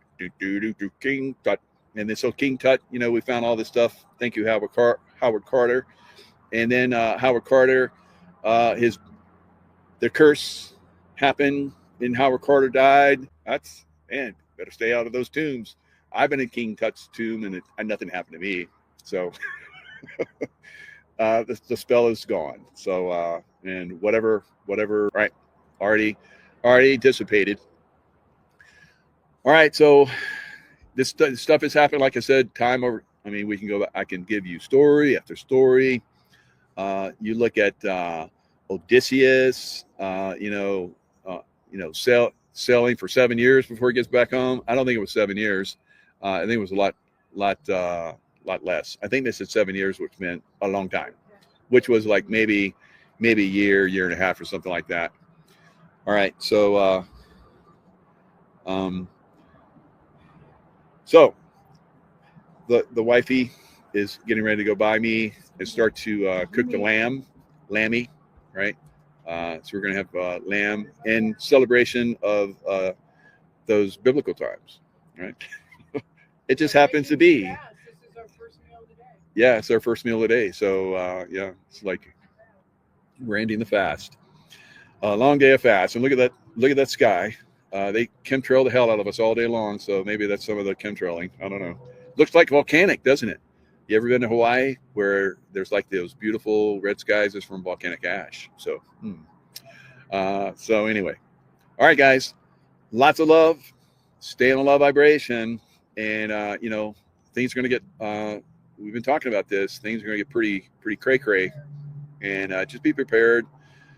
King Tut. And then so King Tut, we found all this stuff. Thank you, Howard Carter. And then Howard Carter, the curse happened, and Howard Carter died. Better stay out of those tombs. I've been in King Tut's tomb, and nothing happened to me. So the spell is gone. So and whatever, right, already dissipated. All right, so this stuff has happened. Like I said, time over. I mean, we can go back. I can give you story after story. You look at Odysseus, sailing for 7 years before he gets back home. I don't think it was 7 years. I think it was a lot less. I think they said 7 years, which meant a long time, which was like maybe a year and a half or something like that. All right, so so the wifey is getting ready to go buy me and start to cook the lammy, right? So we're going to have lamb in celebration of those biblical times, right? It just happens to be. This is our first meal of the day. Yeah, it's our first meal of the day. So it's like we're ending the fast. Long day of fast. And look at that sky. They chemtrail the hell out of us all day long. So maybe that's some of the chemtrailing. I don't know. Looks like volcanic, doesn't it? You ever been to Hawaii where there's like those beautiful red skies? It's from volcanic ash. So, so anyway, all right, guys, lots of love, stay in a love vibration, and things are going to get. We've been talking about this. Things are going to get pretty cray, and just be prepared.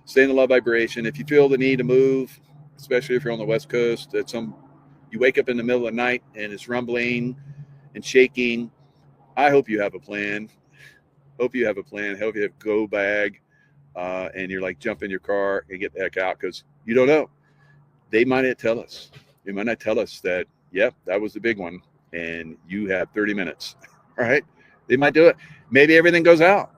Stay in the love vibration. If you feel the need to move, especially if you're on the West Coast, you wake up in the middle of the night and it's rumbling and shaking. I hope you have a plan. Hope you have a go bag, and you're like, jump in your car and get the heck out, because you don't know. They might not tell us. They might not tell us that, yep, that was the big one, and you have 30 minutes. All right? They might do it. Maybe everything goes out.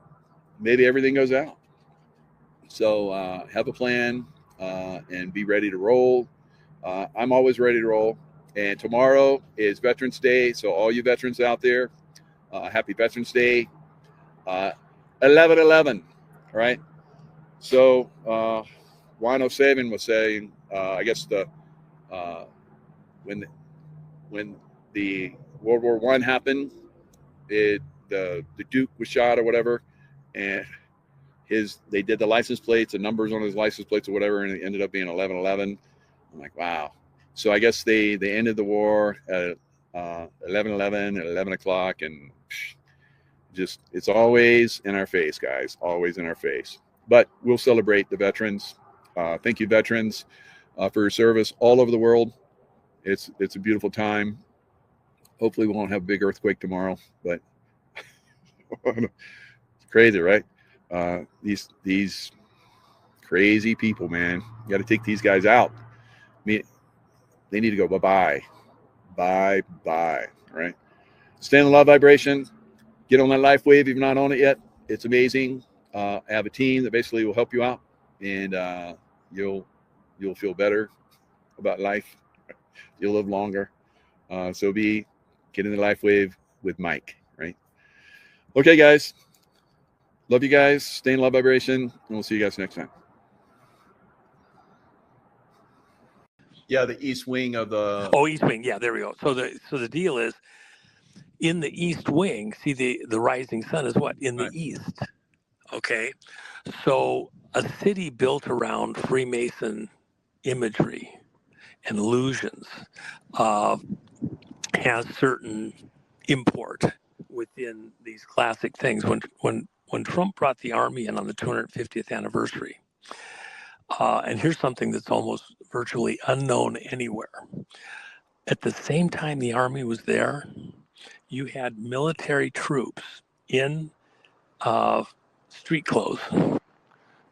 So have a plan and be ready to roll. I'm always ready to roll. And tomorrow is Veterans Day. So all you veterans out there, happy Veterans Day. 11/11, right? So Wino Sabin was saying, I guess when the World War I happened, the Duke was shot or whatever, and they did the license plates, the numbers on his license plates or whatever, and it ended up being 11/11. I'm like, wow. So I guess they ended the war at 11/11 at 11 o'clock, and just, it's always in our face, guys, always in our face. But we'll celebrate the veterans. Thank you, veterans, for your service all over the world. It's a beautiful time. Hopefully we won't have a big earthquake tomorrow, but it's crazy, right? These crazy people, man. You got to take these guys out. I mean, they need to go bye-bye, right? Stay in the love vibration. Get on that life wave if you're not on it yet. It's amazing. I have a team that basically will help you out. and you'll feel better about life. You'll live longer. So get in the life wave with Mike, right? Okay, guys. Love you guys. Stay in love vibration, and we'll see you guys next time. Yeah, the east wing of the. Oh, east wing. Yeah, there we go. So the deal is in the east wing. See, the rising sun is what in the east. Okay, so a city built around Freemason imagery and illusions has certain import within these classic things. When Trump brought the army in on the 250th anniversary, and here's something that's almost virtually unknown anywhere. At the same time the army was there, you had military troops in street clothes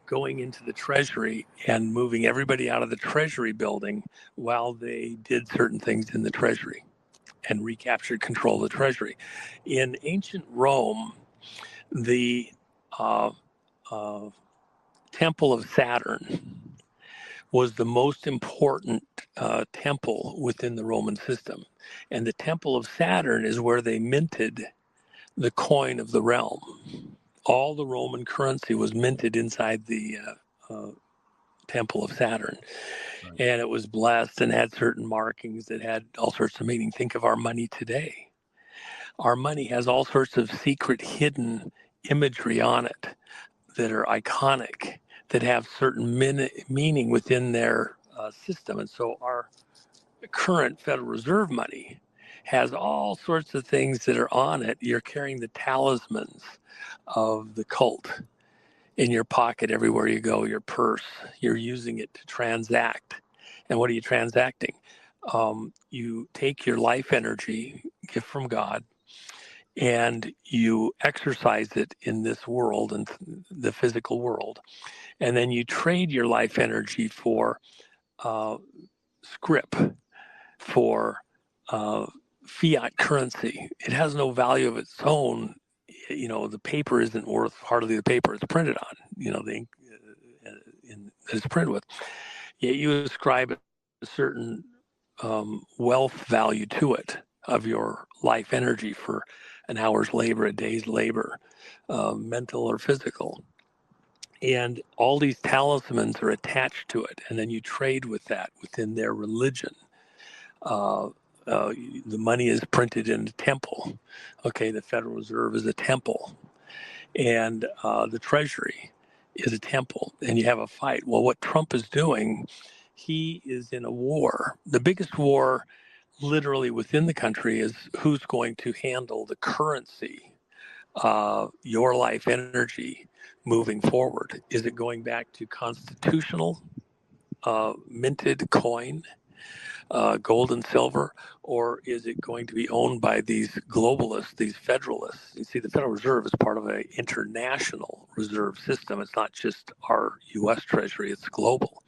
going into the Treasury and moving everybody out of the Treasury building while they did certain things in the Treasury and recaptured control of the Treasury. In ancient Rome, the Temple of Saturn was the most important temple within the Roman system. And the Temple of Saturn is where they minted the coin of the realm. All the Roman currency was minted inside the Temple of Saturn. Right. And it was blessed and had certain markings that had all sorts of meaning. Think of our money today. Our money has all sorts of secret hidden imagery on it that are iconic, that have certain meaning within their system. And so our current Federal Reserve money has all sorts of things that are on it. You're carrying the talismans of the cult in your pocket everywhere you go, your purse. You're using it to transact. And what are you transacting? You take your life energy, gift from God, and you exercise it in this world and the physical world. And then you trade your life energy for scrip, for fiat currency. It has no value of its own. You know, the paper isn't worth hardly the paper it's printed on, you know, the ink it's printed with. Yet you ascribe a certain wealth value to it of your life energy for an hour's labor, a day's labor, mental or physical. And all these talismans are attached to it. And then you trade with that within their religion. The money is printed in a temple. Okay, the Federal Reserve is a temple. And the Treasury is a temple. And you have a fight. Well, what Trump is doing, he is in a war. The biggest war literally within the country is who's going to handle the currency, your life energy moving forward. Is it going back to constitutional minted coin, gold and silver, or is it going to be owned by these globalists, these federalists? You see, the Federal Reserve is part of an international reserve system. It's not just our U.S. Treasury, it's global,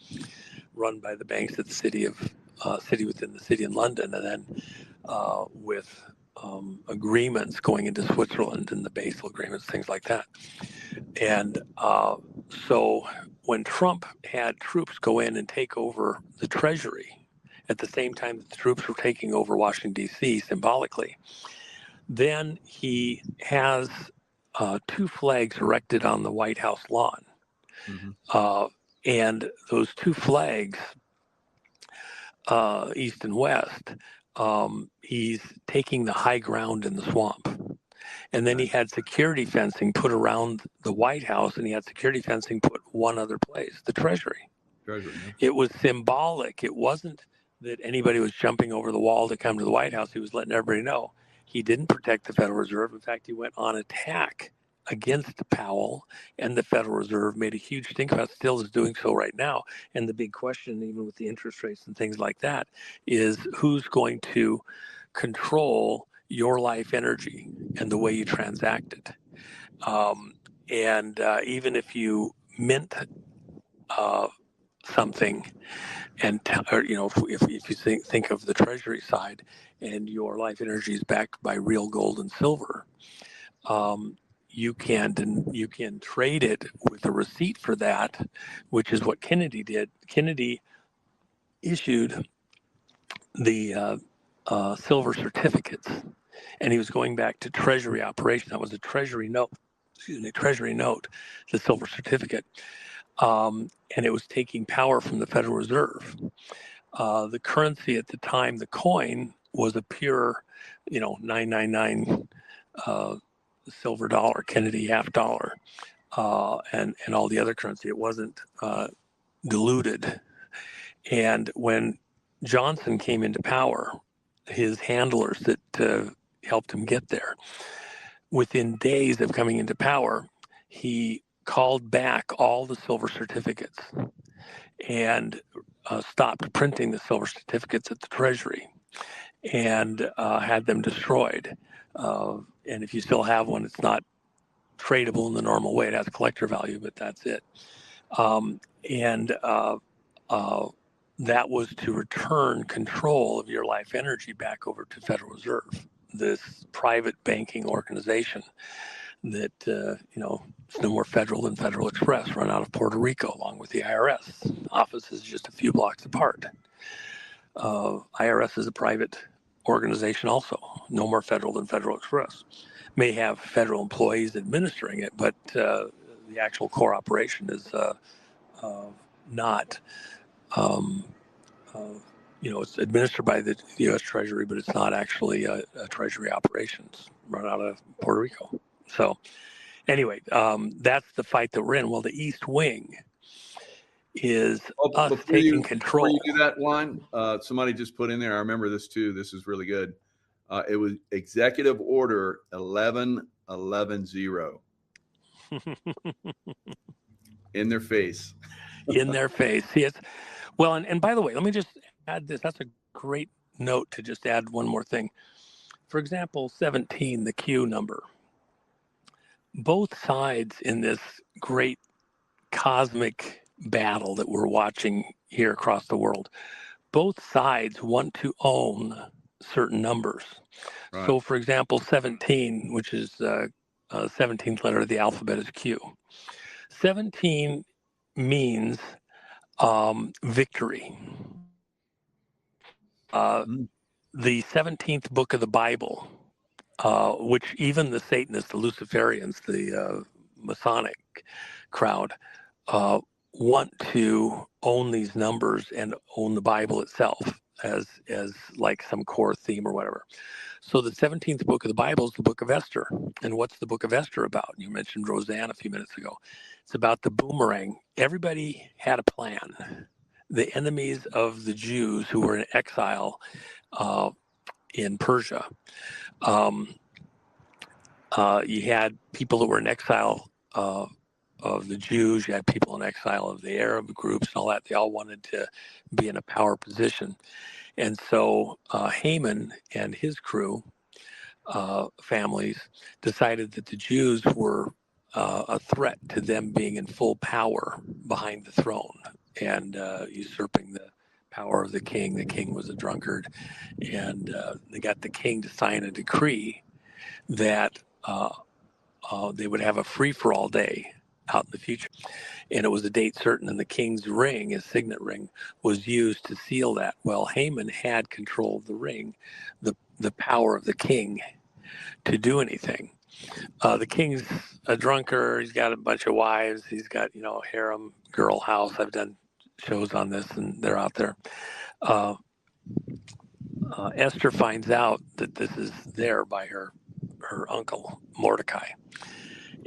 run by the banks at the city within the city in London, and then with agreements going into Switzerland and the Basel agreements, things like that. And so when Trump had troops go in and take over the Treasury at the same time that the troops were taking over Washington, D.C. symbolically, then he has two flags erected on the White House lawn. Mm-hmm. And those two flags, east and west, he's taking the high ground in the swamp. And then he had security fencing put around the White House, and he had security fencing put one other place, the Treasury. Yeah. It was symbolic. It wasn't that anybody was jumping over the wall to come to the White House. He was letting everybody know. He didn't protect the Federal Reserve. In fact, he went on attack against Powell and the Federal Reserve, made a huge stink about it, still is doing so right now. And the big question, even with the interest rates and things like that, is who's going to control your life energy and the way you transact it. Even if you mint something, and if you think of the Treasury side, and your life energy is backed by real gold and silver, you can trade it with a receipt for that, which is what Kennedy did. Kennedy issued the silver certificates, and he was going back to Treasury operation. That was a Treasury note. Treasury note, the silver certificate, and it was taking power from the Federal Reserve. The currency at the time, the coin, was a pure, 999 silver dollar, Kennedy half dollar, and all the other currency. It wasn't diluted. And when Johnson came into power, his handlers that helped him get there, within days of coming into power, he called back all the silver certificates and stopped printing the silver certificates at the Treasury and had them destroyed. And if you still have one, it's not tradable in the normal way. It has collector value, but that's it. That was to return control of your life energy back over to Federal Reserve, this private banking organization that, it's no more federal than Federal Express, run out of Puerto Rico, along with the IRS. Office is just a few blocks apart. IRS is a private organization also, no more federal than Federal Express. May have federal employees administering it, but the actual core operation is not. It's administered by the U.S. Treasury, but it's not actually a Treasury operations run out of Puerto Rico. So anyway, that's the fight that we're in. Well, the East Wing is us taking control. Before you do that one, somebody just put in there, I remember this too, this is really good. It was Executive Order 11110. In their face. In their face. Yes. Well, and by the way, let me just add this. That's a great note to just add one more thing. For example, 17, the Q number. Both sides in this great cosmic battle that we're watching here across the world, both sides want to own certain numbers. Right. So, for example, 17, which is the 17th letter of the alphabet, is Q. 17 means victory. The 17th book of the Bible, which even the Satanists, the Luciferians, the Masonic crowd, want to own these numbers and own the Bible itself as like some core theme or whatever. So the 17th book of the Bible is the book of Esther. And what's the book of Esther about? You mentioned Roseanne a few minutes ago. It's about the boomerang. Everybody had a plan. The enemies of the Jews who were in exile in Persia. You had people that were in exile of the Jews. You had people in exile of the Arab groups and all that. They all wanted to be in a power position. And so Haman and his crew, families, decided that the Jews were a threat to them being in full power behind the throne and usurping the power of the king. The king was a drunkard. And they got the king to sign a decree that they would have a free-for-all day out in the future. And it was a date certain, and the king's ring, his signet ring, was used to seal that. Well, Haman had control of the ring, the power of the king to do anything. The king's a drunkard. He's got a bunch of wives. He's got, a harem girl house. I've done shows on this, and they're out there. Esther finds out that this is there by her uncle, Mordecai.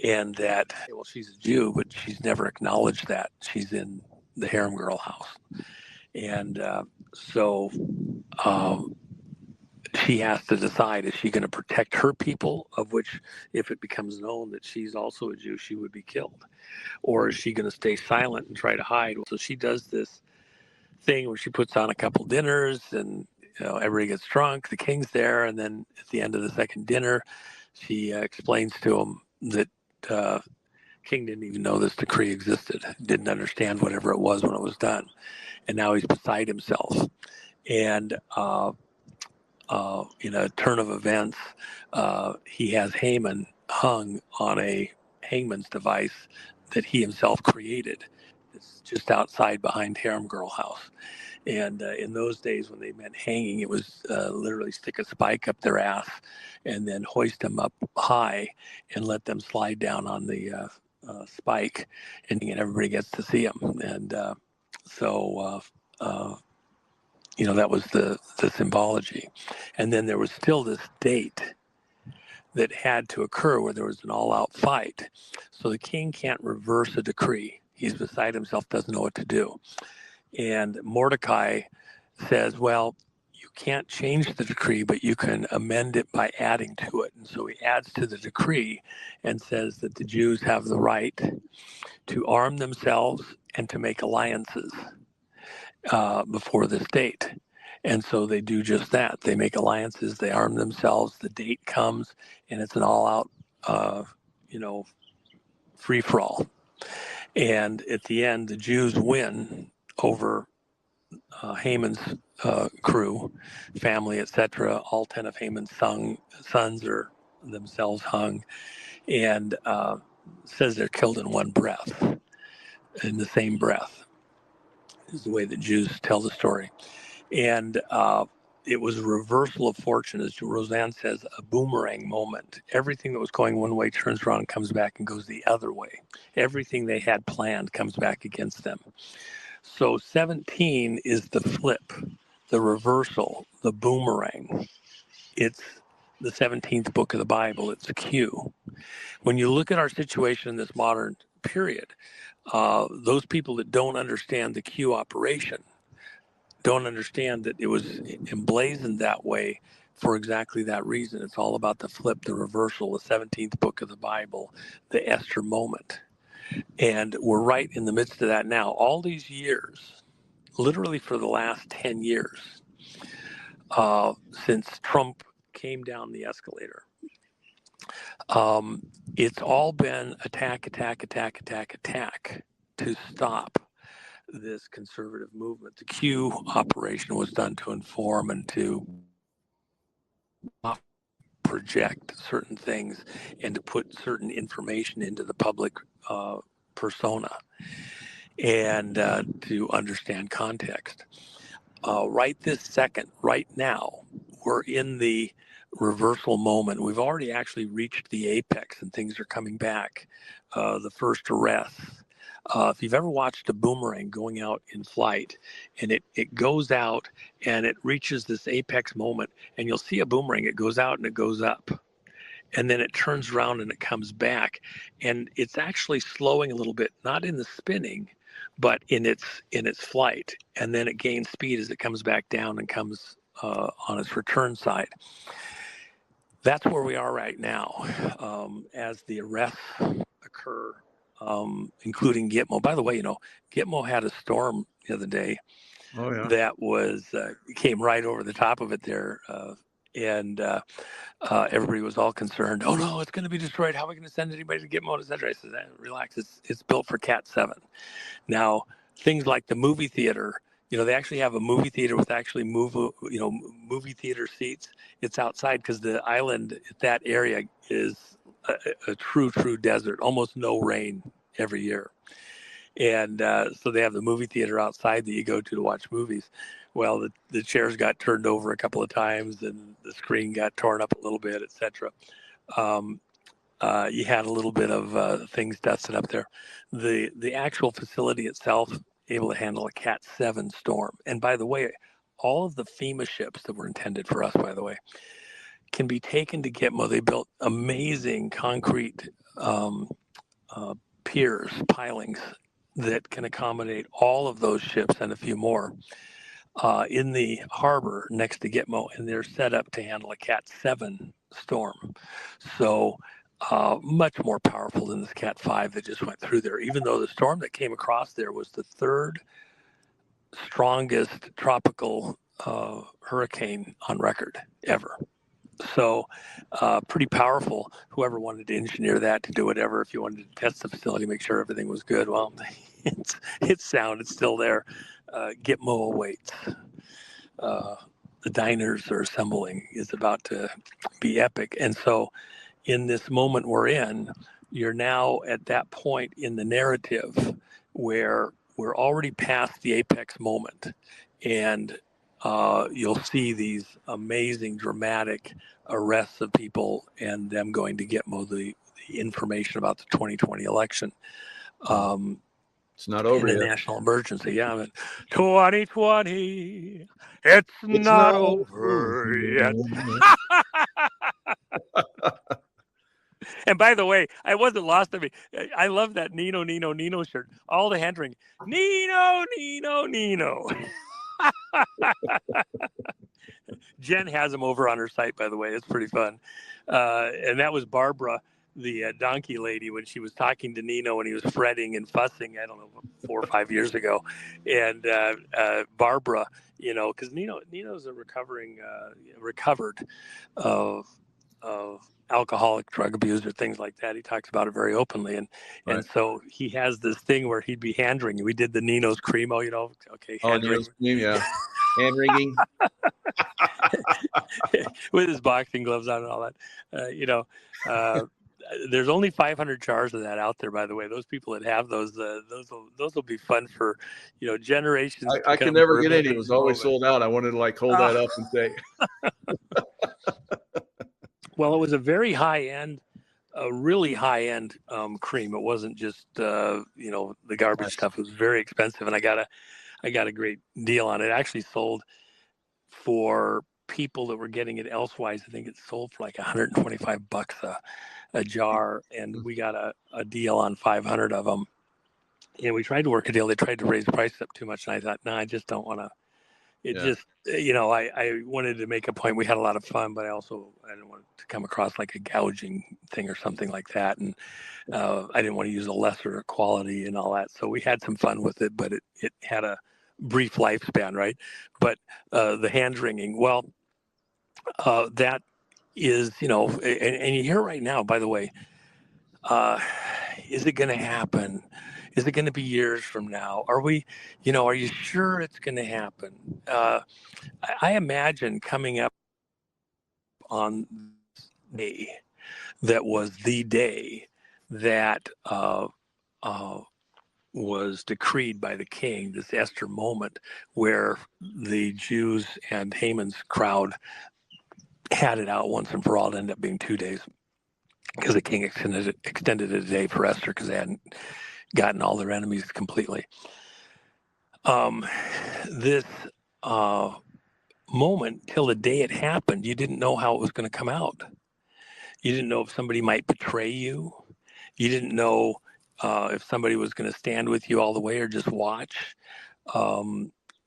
And that, well, she's a Jew, but she's never acknowledged that. She's in the harem girl house. And so she has to decide, is she going to protect her people, of which, if it becomes known that she's also a Jew, she would be killed? Or is she going to stay silent and try to hide? So she does this thing where she puts on a couple dinners and everybody gets drunk. The king's there. And then at the end of the second dinner, she explains to him that king didn't even know this decree existed, didn't understand whatever it was when it was done. And now he's beside himself. And in a turn of events, he has Haman hung on a hangman's device that he himself created. It's just outside behind Harem Girl House. And in those days, when they meant hanging, it was literally stick a spike up their ass and then hoist them up high and let them slide down on the spike, and everybody gets to see them. And that was the symbology. And then there was still this date that had to occur where there was an all-out fight. So the king can't reverse a decree. He's beside himself, doesn't know what to do. And Mordecai says, well, you can't change the decree, but you can amend it by adding to it. And so he adds to the decree and says that the Jews have the right to arm themselves and to make alliances before this date. And so they do just that. They make alliances, they arm themselves, the date comes, and it's an all-out, free-for-all. And at the end, the Jews win over Haman's crew, family, etc. All 10 of Haman's sons are themselves hung, and says they're killed in one breath, in the same breath, is the way that Jews tell the story. And it was a reversal of fortune, as Roseanne says, a boomerang moment. Everything that was going one way turns around and comes back and goes the other way. Everything they had planned comes back against them. So 17 is the flip, the reversal, the boomerang. It's the 17th book of the Bible. It's Q. When you look at our situation in this modern period, those people that don't understand the Q operation don't understand that it was emblazoned that way for exactly that reason. It's all about the flip, the reversal, the 17th book of the Bible, the Esther moment. And we're right in the midst of that now. All these years, literally for the last 10 years, since Trump came down the escalator, it's all been attack to stop this conservative movement. The Q operation was done to inform and to project certain things and to put certain information into the public persona and to understand context. Right this second, right now, we're in the reversal moment. We've already actually reached the apex and things are coming back. The first arrests. If you've ever watched a boomerang going out in flight and it goes out and it reaches this apex moment, and you'll see a boomerang, it goes out and it goes up. And then it turns around and it comes back. And it's actually slowing a little bit, not in the spinning, but in its flight. And then it gains speed as it comes back down and comes on its return side. That's where we are right now as the arrests occur, including Gitmo. By the way, Gitmo had a storm the other day that was came right over the top of it there. And everybody was all concerned. Oh no, it's going to be destroyed. How are we going to send anybody to Gitmo, etc.? I said, relax. It's built for Cat 7. Now, things like the movie theater, they actually have a movie theater with actually movie theater seats. It's outside because the island, that area is a true desert, almost no rain every year. And so they have the movie theater outside that you go to watch movies. Well, the chairs got turned over a couple of times and the screen got torn up a little bit, etc. You had a little bit of things dusted up there. The actual facility itself able to handle a Cat 7 storm. And by the way, all of the FEMA ships that were intended for us, by the way, can be taken to Gitmo. They built amazing concrete piers, pilings that can accommodate all of those ships and a few more in the harbor next to Gitmo, and they're set up to handle a Cat 7 storm. So much more powerful than this Cat 5 that just went through there, even though the storm that came across there was the third strongest tropical hurricane on record ever. So pretty powerful. Whoever wanted to engineer that to do whatever, if you wanted to test the facility, make sure everything was good, well, it's sound, it's still there. Gitmo awaits. The diners are assembling. It's about to be epic. And so in this moment we're in, you're now at that point in the narrative where we're already past the apex moment, and you'll see these amazing, dramatic arrests of people and them going to get the information about the 2020 election. It's not over in a yet. national emergency. Yeah, but 2020, it's not over yet. And by the way, I wasn't lost on me. I love that Nino, Nino, Nino shirt. All the hand wringing. Nino, Nino, Nino. Jen has them over on her site, by the way. It's pretty fun. And that was Barbara, the donkey lady, when she was talking to Nino when he was fretting and fussing, I don't know, 4 or 5 years ago. And Barbara, you know, because Nino's a recovered of alcoholic, drug abuser, things like that. He talks about it very openly. And so he has this thing where he'd be hand wringing. We did the Nino's Cremo, you know, okay. Hand Nino's Cream, yeah. Hand wringing. With his boxing gloves on and all that, you know, there's only 500 jars of that out there, by the way. Those people that have those will be fun for, you know, generations. I can never get any. It was always sold out. I wanted to like hold that up and say. Well, it was a very high end, a really high end cream. It wasn't just you know, the garbage stuff. It was very expensive, and I got a great deal on it. It actually sold for people that were getting it elsewise. I think it sold for like $125 a jar, and we got a deal on 500 of them. And we tried to work a deal. They tried to raise the price up too much, and I thought, no, I just don't want to. Just, you know, I wanted to make a point. We had a lot of fun, but I didn't want it to come across like a gouging thing or something like that. And I didn't want to use a lesser quality and all that. So we had some fun with it, but it had a brief lifespan, right? But the hand wringing, well, that is, you know, and you hear right now, by the way, is it going to happen? Is it going to be years from now? Are we, you know, are you sure it's going to happen? I imagine coming up on May, that was the day that was decreed by the king, this Esther moment where the Jews and Haman's crowd had it out once and for all. It ended up being 2 days because the king extended it a day for Esther because they hadn't gotten all their enemies completely. This moment, till the day it happened, you didn't know how it was going to come out. You didn't know if somebody might betray you. You didn't know if somebody was going to stand with you all the way or just watch.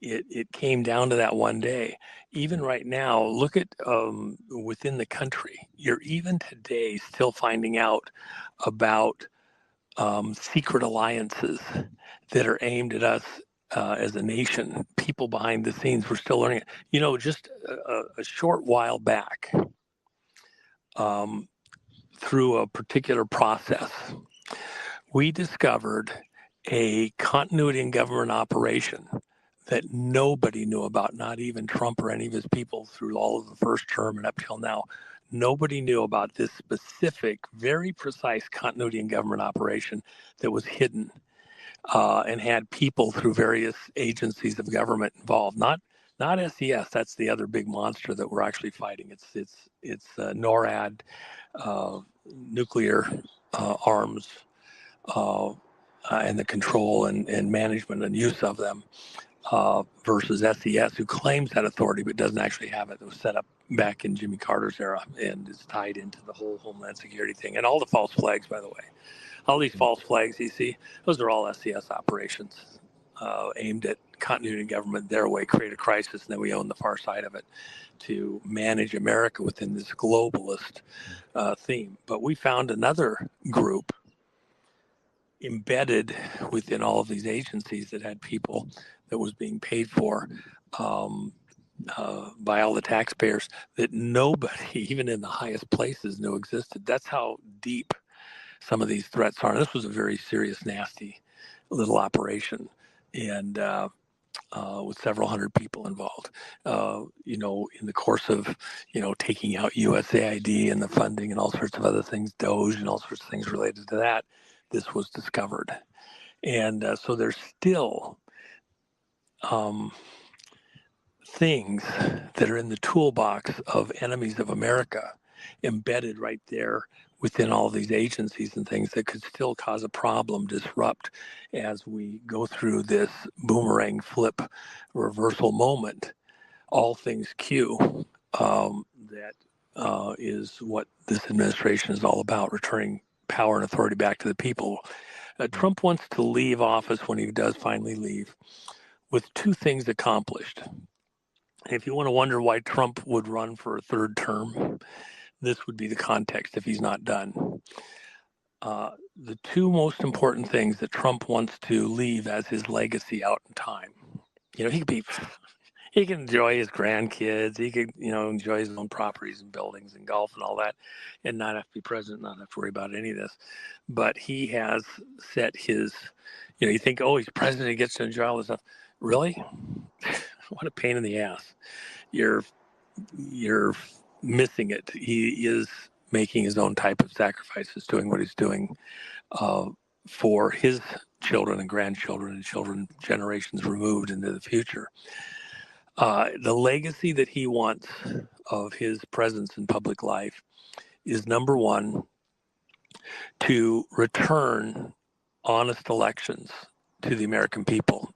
It came down to that one day. Even right now, look at within the country, you're even today still finding out about secret alliances that are aimed at us as a nation. People behind the scenes, we're still learning it. You know, just a short while back, through a particular process, we discovered a continuity in government operation that nobody knew about, not even Trump or any of his people through all of the first term and up till now. Nobody knew about this specific, very precise continuity in government operation that was hidden and had people through various agencies of government involved. Not SES. That's the other big monster that we're actually fighting. It's NORAD, nuclear arms, and the control and management and use of them. Versus SES, who claims that authority but doesn't actually have it. It was set up back in Jimmy Carter's era and is tied into the whole Homeland Security thing. And all the false flags, by the way. All these false flags you see, those are all SES operations aimed at continuity of government their way, create a crisis, and then we own the far side of it to manage America within this globalist theme. But we found another group embedded within all of these agencies that had people that was being paid for by all the taxpayers that nobody, even in the highest places, knew existed. That's how deep some of these threats are. This was a very serious, nasty little operation. And with several hundred people involved. In the course of, taking out USAID and the funding and all sorts of other things, Doge and all sorts of things related to that, this was discovered. And so there's still things that are in the toolbox of enemies of America embedded right there within all these agencies and things that could still cause a problem, disrupt as we go through this boomerang flip reversal moment. All things Q, that is what this administration is all about, returning power and authority back to the people. Trump wants to leave office when he does finally leave with two things accomplished. If you want to wonder why Trump would run for a third term, this would be the context if he's not done. The two most important things that Trump wants to leave as his legacy out in time. He can enjoy his grandkids. He could, enjoy his own properties and buildings and golf and all that, and not have to be president, not have to worry about any of this. But he has set his, you think, oh, he's president, he gets to enjoy all this stuff. Really? What a pain in the ass. You're missing it. He is making his own type of sacrifices, doing what he's doing for his children and grandchildren and children generations removed into the future. The legacy that he wants of his presence in public life is, number one, to return honest elections to the American people.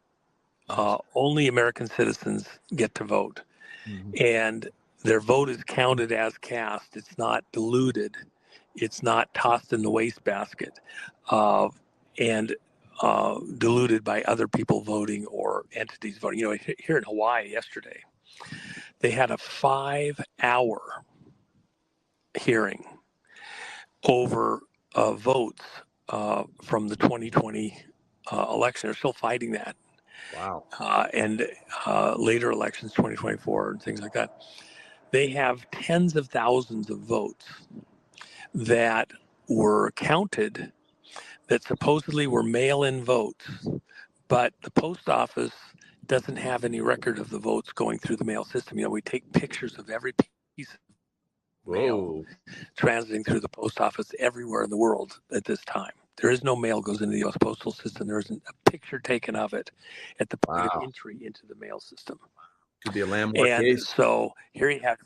Only American citizens get to vote. Mm-hmm. And their vote is counted as cast. It's not diluted. It's not tossed in the wastebasket and diluted by other people voting or entities voting. Here in Hawaii yesterday, they had a 5-hour hearing over votes from the 2020 election. They're still fighting that. Wow. And later elections, 2024 and things like that. They have tens of thousands of votes that were counted that supposedly were mail-in votes, but the post office doesn't have any record of the votes going through the mail system. We take pictures of every piece of mail transiting through the post office everywhere in the world at this time. There is no mail goes into the U.S. postal system. There isn't a picture taken of it at the point of entry into the mail system. Could be a landmark case. So here you have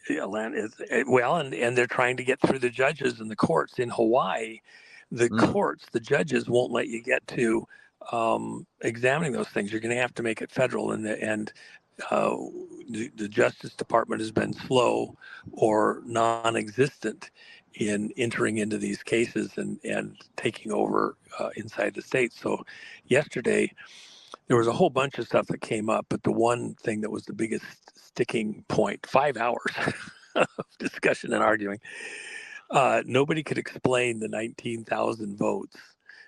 and they're trying to get through the judges and the courts in Hawaii. The courts, the judges won't let you get to examining those things. You're going to have to make it federal, and the Justice Department has been slow or non-existent in entering into these cases and taking over inside the states. So yesterday, there was a whole bunch of stuff that came up, but the one thing that was the biggest sticking point, 5 hours of discussion and arguing, nobody could explain the 19,000 votes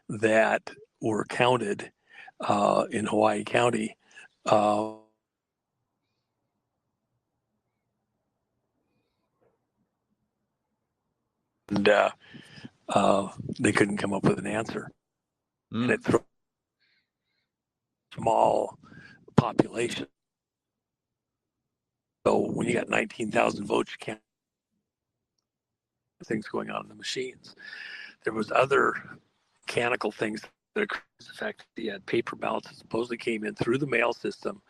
that were counted in Hawaii County. And they couldn't come up with an answer. And it threw a small population. So when you got 19,000 votes, you can't things going on in the machines. There was other mechanical things that occurred. The fact that you had paper ballots that supposedly came in through the mail system.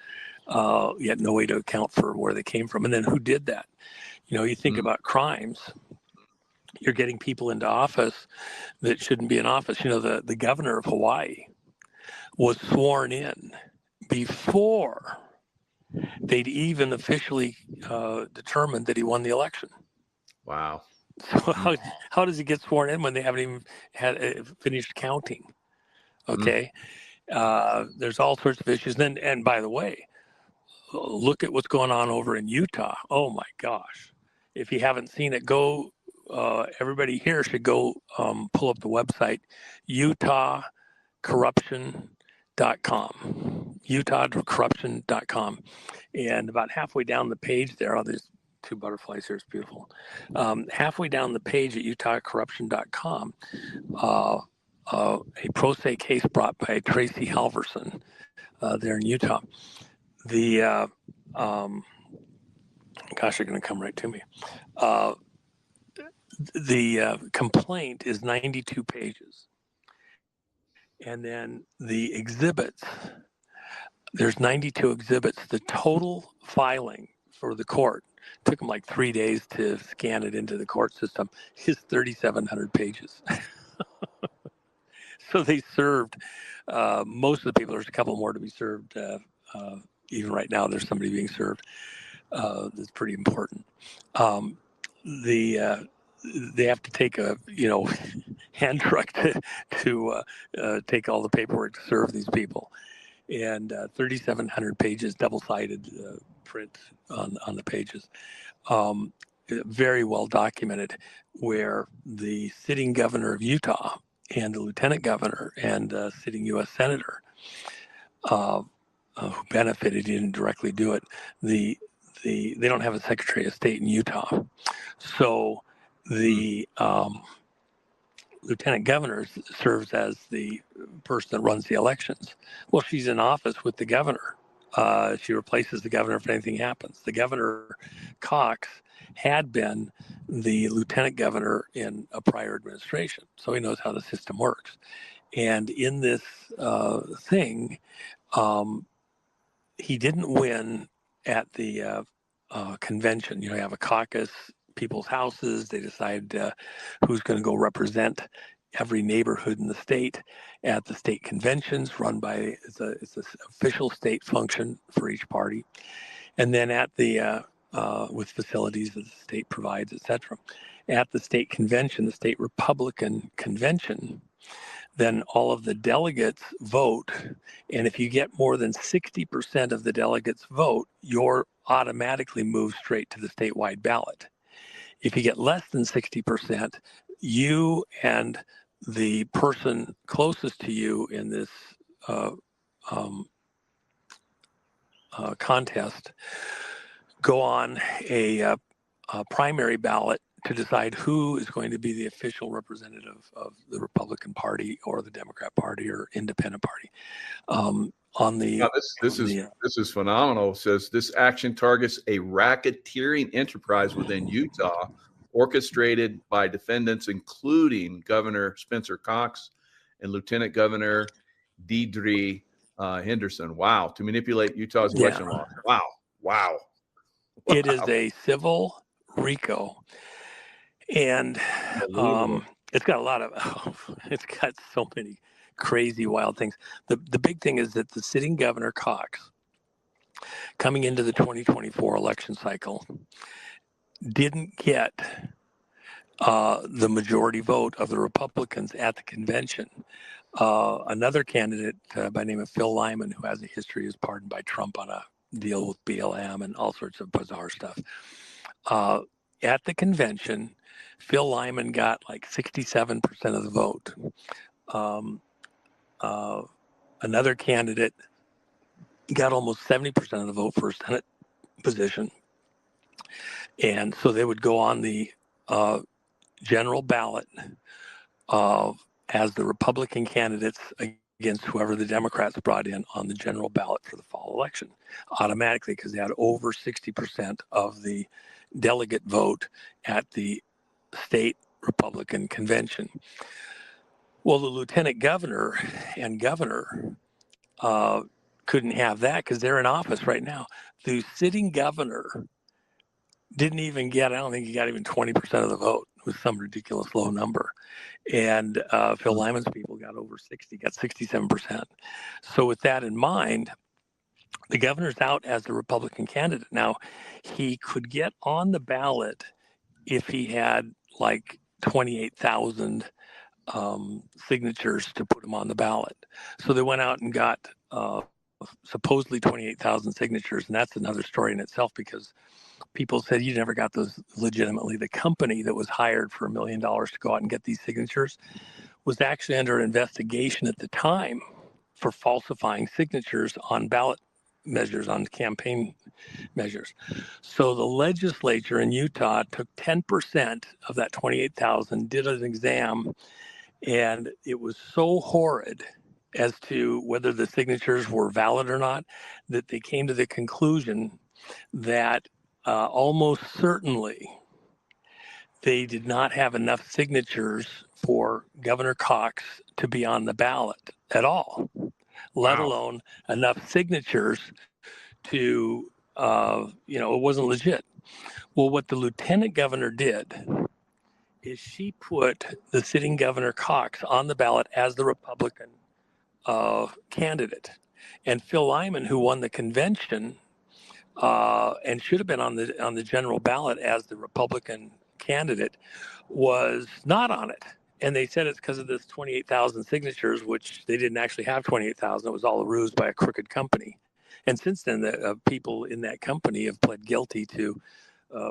You had no way to account for where they came from. And then who did that? You think about crimes. You're getting people into office that shouldn't be in office. The governor of Hawaii was sworn in before they'd even officially determined that he won the election. Wow. So how does he get sworn in when they haven't even had finished counting? Okay. There's all sorts of issues. And by the way, look at what's going on over in Utah. Oh my gosh. If you haven't seen it, go, everybody here should go pull up the website, utahcorruption.com, utahcorruption.com. And about halfway down the page there, there's two butterflies here. It's beautiful. Halfway down the page at utahcorruption.com, a pro se case brought by Tracy Halverson there in Utah. The gosh, they're going to come right to me. The complaint is 92 pages. And then the exhibits, there's 92 exhibits. The total filing for the court took them like 3 days to scan it into the court system is 3,700 pages. So they served most of the people. There's a couple more to be served. Even right now, there's somebody being served. That's pretty important. They have to take a hand truck to take all the paperwork to serve these people, and 3,700 pages, double-sided print on the pages. Very well documented, where the sitting governor of Utah and the lieutenant governor and sitting U.S. senator who benefited, didn't directly do it. They don't have a Secretary of State in Utah, so the lieutenant governor serves as the person that runs the elections. Well, she's in office with the governor. She replaces the governor if anything happens. The governor, Cox, had been the lieutenant governor in a prior administration, so he knows how the system works. And in this thing, he didn't win at the convention. You have a caucus, people's houses. They decide who's going to go represent every neighborhood in the state at the state conventions run by, it's an official state function for each party. And then at the, with facilities that the state provides, etc. At the state convention, the state Republican convention, then all of the delegates vote. And if you get more than 60% of the delegates vote, you're automatically moved straight to the statewide ballot. If you get less than 60%, you and the person closest to you in this contest go on a primary ballot to decide who is going to be the official representative of the Republican Party or the Democrat Party or Independent Party. This is phenomenal. It says this action targets a racketeering enterprise within Utah, orchestrated by defendants including Governor Spencer Cox and Lieutenant Governor Deidre Henderson. Wow, to manipulate Utah's election law. Wow. It is a civil RICO, and it's got a lot of. It's got so many crazy, wild things. The big thing is that the sitting governor Cox, coming into the 2024 election cycle, didn't get the majority vote of the Republicans at the convention. Another candidate by the name of Phil Lyman, who has a history, is pardoned by Trump on a deal with BLM and all sorts of bizarre stuff. At the convention, Phil Lyman got like 67% of the vote. Another candidate got almost 70% of the vote for a Senate position. And so they would go on the general ballot as the Republican candidates against whoever the Democrats brought in on the general ballot for the fall election automatically, because they had over 60% of the delegate vote at the state Republican convention. Well, the lieutenant governor and governor couldn't have that because they're in office right now. The sitting governor didn't even get, I don't think he got even 20% of the vote. It was some ridiculous low number. And Phil Lyman's people got over 60, got 67%. So with that in mind, the governor's out as the Republican candidate. Now, he could get on the ballot if he had like 28,000 signatures to put him on the ballot. So they went out and got supposedly 28,000 signatures. And that's another story in itself, because people said you never got those legitimately. The company that was hired for $1 million to go out and get these signatures was actually under investigation at the time for falsifying signatures on ballot measures, on campaign measures. So the legislature in Utah took 10% of that 28,000, did an exam, And it was so horrid as to whether the signatures were valid or not that they came to the conclusion that almost certainly they did not have enough signatures for Governor Cox to be on the ballot at all, let alone enough signatures to, it wasn't legit. Well, what the lieutenant governor did is she put the sitting Governor Cox on the ballot as the Republican candidate. And Phil Lyman, who won the convention and should have been on the general ballot as the Republican candidate, was not on it. And they said it's because of this 28,000 signatures, which they didn't actually have 28,000. It was all a ruse by a crooked company. And since then, the people in that company have pled guilty to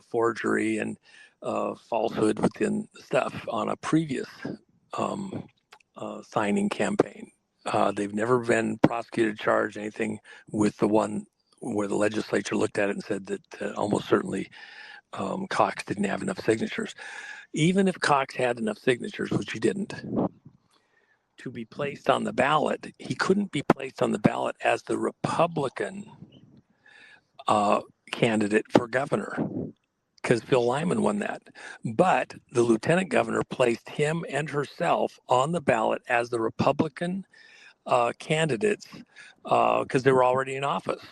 forgery and falsehood within stuff on a previous signing campaign. They've never been prosecuted, charged, anything with the one where the legislature looked at it and said that almost certainly Cox didn't have enough signatures. Even if Cox had enough signatures, which he didn't, to be placed on the ballot, he couldn't be placed on the ballot as the Republican candidate for governor because Phil Lyman won that. But the lieutenant governor placed him and herself on the ballot as the Republican candidates because they were already in office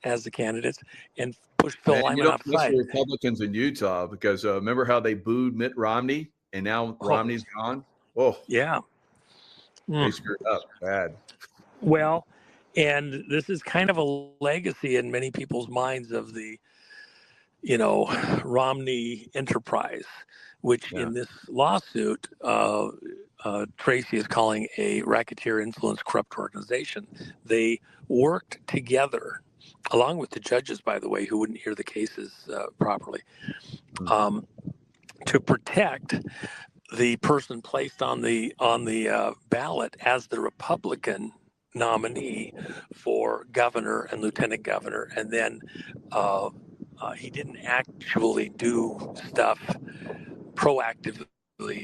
as the candidates and pushed Phil Lyman you don't outside. miss the Republicans in Utah because remember how they booed Mitt Romney and now Romney's gone? Oh, yeah. They screwed up bad. Well, and this is kind of a legacy in many people's minds of the, Romney enterprise, which in this lawsuit, Tracy is calling a racketeer influence corrupt organization. They worked together, along with the judges, by the way, who wouldn't hear the cases properly, to protect the person placed on the ballot as the Republican nominee for governor and lieutenant governor, and then he didn't actually do stuff proactively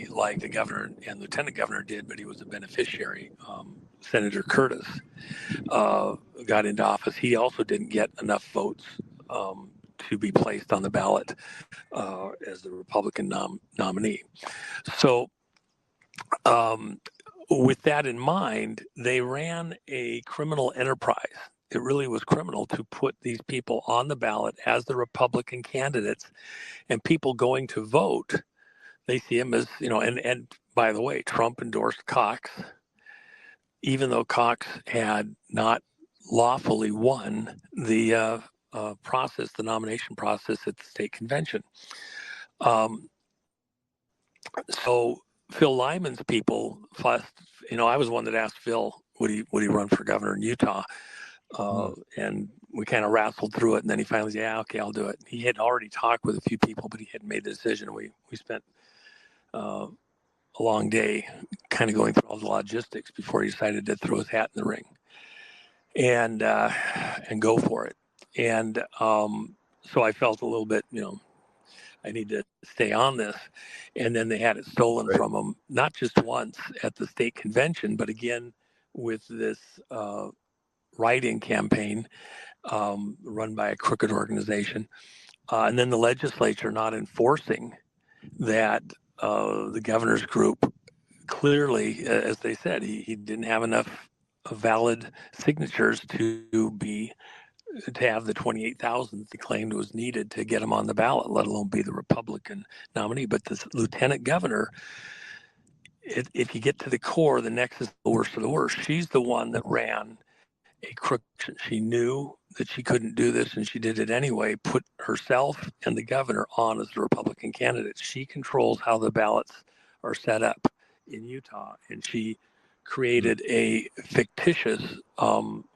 like the governor and lieutenant governor did, but he was a beneficiary. Senator Curtis got into office. He also didn't get enough votes to be placed on the ballot as the Republican nominee. So with that in mind, they ran a criminal enterprise. It really was criminal to put these people on the ballot as the Republican candidates, and people going to vote, they see him as, and by the way, Trump endorsed Cox, even though Cox had not lawfully won the the nomination process at the state convention. So Phil Lyman's people, I was one that asked Phil, would he run for governor in Utah? And we kind of wrestled through it, and then he finally said, yeah, okay, I'll do it. He had already talked with a few people, but he hadn't made the decision. We spent a long day kind of going through all the logistics before he decided to throw his hat in the ring and go for it. And so I felt a little bit, I need to stay on this. And then they had it stolen from him, not just once at the state convention, but again with this write-in campaign run by a crooked organization. And then the legislature not enforcing that the governor's group clearly, as they said, he didn't have enough valid signatures to have the 28,000 he claimed was needed to get him on the ballot, let alone be the Republican nominee. But this lieutenant governor, if you get to the core, the nexus is the worst of the worst. She's the one that ran a crook. She knew that she couldn't do this, and she did it anyway, put herself and the governor on as the Republican candidate. She controls how the ballots are set up in Utah, and she created a fictitious,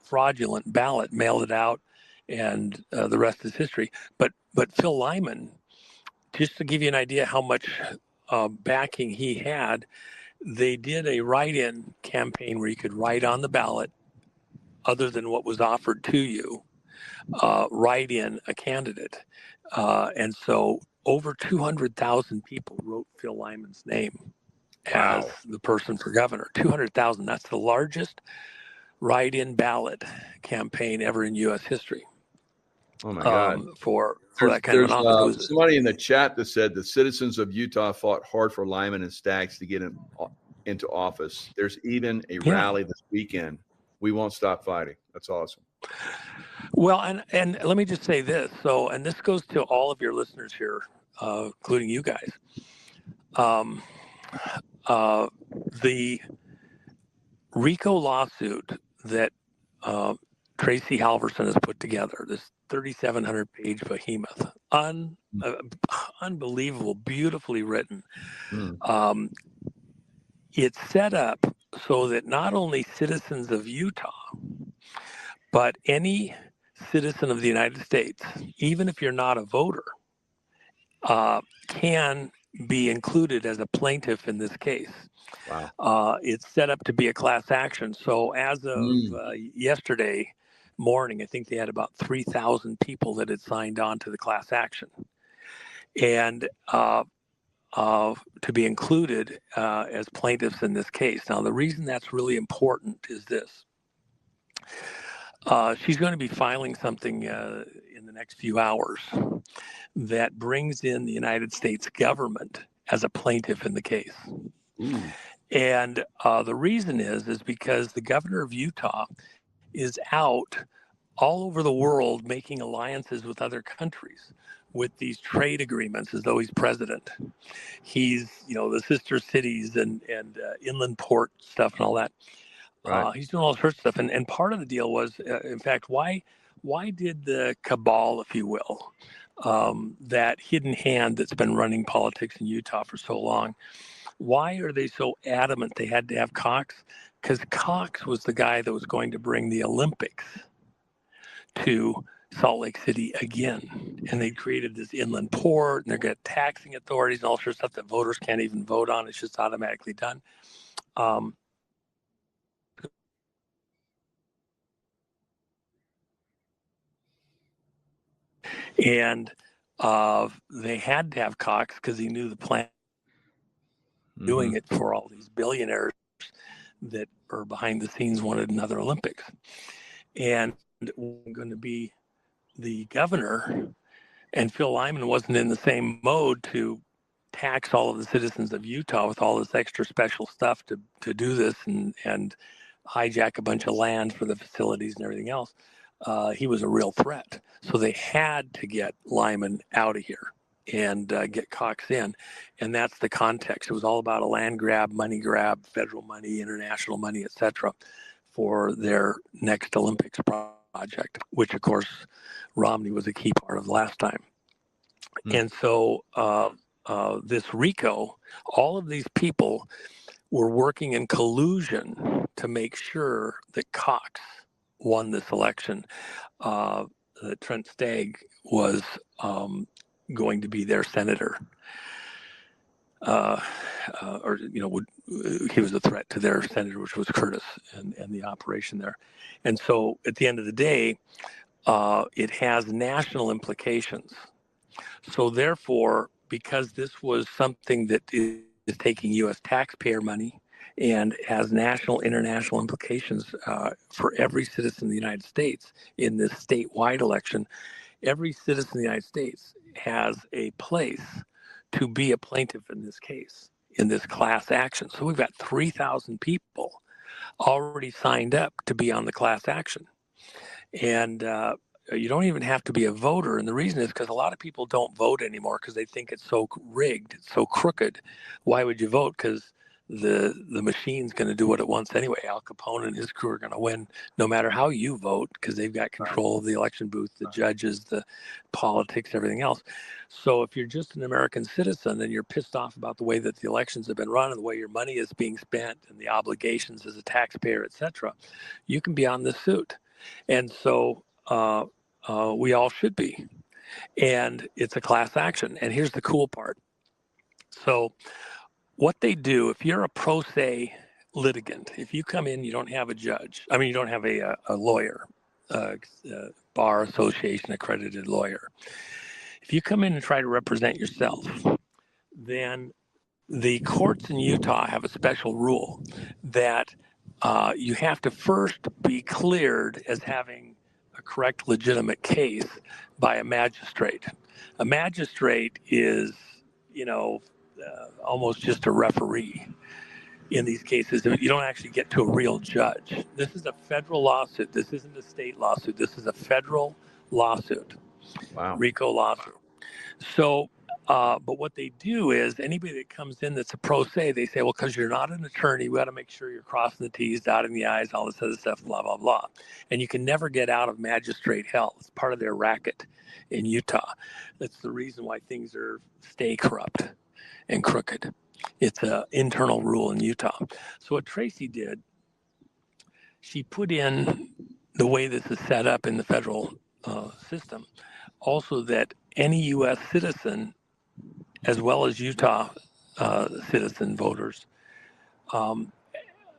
fraudulent ballot, mailed it out, and the rest is history. But Phil Lyman, just to give you an idea how much backing he had, they did a write-in campaign where you could write on the ballot, other than what was offered to you, write in a candidate. And so over 200,000 people wrote Phil Lyman's name as Wow. the person for governor. 200,000. That's the largest write-in ballot campaign ever in U.S. history. Oh my God. For that kind of an office. It was Somebody in the chat that said the citizens of Utah fought hard for Lyman and Staggs to get into office. There's even a rally this weekend. We won't stop fighting. That's awesome. Well, and let me just say this. So, and this goes to all of your listeners here, including you guys. The RICO lawsuit that Tracy Halverson has put together, this 3,700 page behemoth, unbelievable, beautifully written. It's set up so that not only citizens of Utah, but any citizen of the United States, even if you're not a voter, can be included as a plaintiff in this case. Wow. It's set up to be a class action. So as of yesterday morning, I think they had about 3,000 people that had signed on to the class action. And to be included as plaintiffs in this case. Now, the reason that's really important is this. She's going to be filing something in the next few hours that brings in the United States government as a plaintiff in the case. And the reason is because the governor of Utah is out all over the world making alliances with other countries with these trade agreements as though he's president. He's, the sister cities and inland port stuff and all that. Right. He's doing all sorts of stuff. And part of the deal was, in fact, why did the cabal, if you will, that hidden hand that's been running politics in Utah for so long, why are they so adamant they had to have Cox? Because Cox was the guy that was going to bring the Olympics to Salt Lake City again. And they created this inland port, and they're got taxing authorities and all sorts of stuff that voters can't even vote on. It's just automatically done. And they had to have Cox because he knew the plan doing it for all these billionaires that are behind the scenes wanted another Olympics. And going to be the governor, and Phil Lyman wasn't in the same mode to tax all of the citizens of Utah with all this extra special stuff to do this and hijack a bunch of land for the facilities and everything else. He was a real threat. So they had to get Lyman out of here and get Cox in. And that's the context. It was all about a land grab, money grab, federal money, international money, etc., for their next Olympics project, which, of course, Romney was a key part of last time. And so this RICO, all of these people were working in collusion to make sure that Cox won this election. That Trent Stagg was going to be their senator, he was a threat to their senator, which was Curtis, and the operation there. And so at the end of the day, it has national implications. So therefore, because this was something that is taking U.S. taxpayer money and has national, international implications for every citizen of the United States in this statewide election, every citizen of the United States has a place to be a plaintiff in this case, in this class action. So we've got 3,000 people already signed up to be on the class action. And you don't even have to be a voter. And the reason is because a lot of people don't vote anymore because they think it's so rigged, it's so crooked. Why would you vote? Because the machine's going to do what it wants anyway. Al Capone and his crew are going to win no matter how you vote because they've got control of the election booth, the judges, the politics, everything else. So if you're just an American citizen and you're pissed off about the way that the elections have been run and the way your money is being spent and the obligations as a taxpayer, etc., you can be on this suit. And so we all should be. And it's a class action. And here's the cool part. So what they do, if you're a pro se litigant, if you come in, you don't have a judge, you don't have a lawyer, bar association accredited lawyer. If you come in and try to represent yourself, then the courts in Utah have a special rule that you have to first be cleared as having a correct, legitimate case by a magistrate. A magistrate is, almost just a referee in these cases. You don't actually get to a real judge. This is a federal lawsuit. This isn't a state lawsuit. This is a federal lawsuit. Wow. RICO lawsuit. So, but what they do is anybody that comes in that's a pro se, they say, well, because you're not an attorney, we got to make sure you're crossing the T's, dotting the I's, all this other stuff, blah, blah, blah. And you can never get out of magistrate hell. It's part of their racket in Utah. That's the reason why things stay corrupt and crooked. It's an internal rule in Utah. So what Tracy did, she put in the way this is set up in the federal system, also that any U.S. citizen, as well as Utah citizen voters,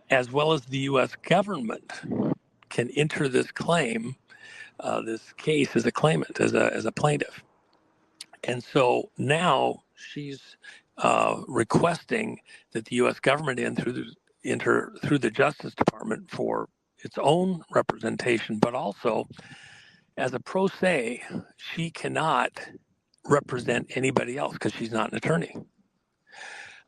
as well as the U.S. government, can enter this claim, this case as a claimant, as a plaintiff. And so now she's requesting that the U.S. government enter through the Justice Department for its own representation, but also as a pro se, she cannot represent anybody else because she's not an attorney.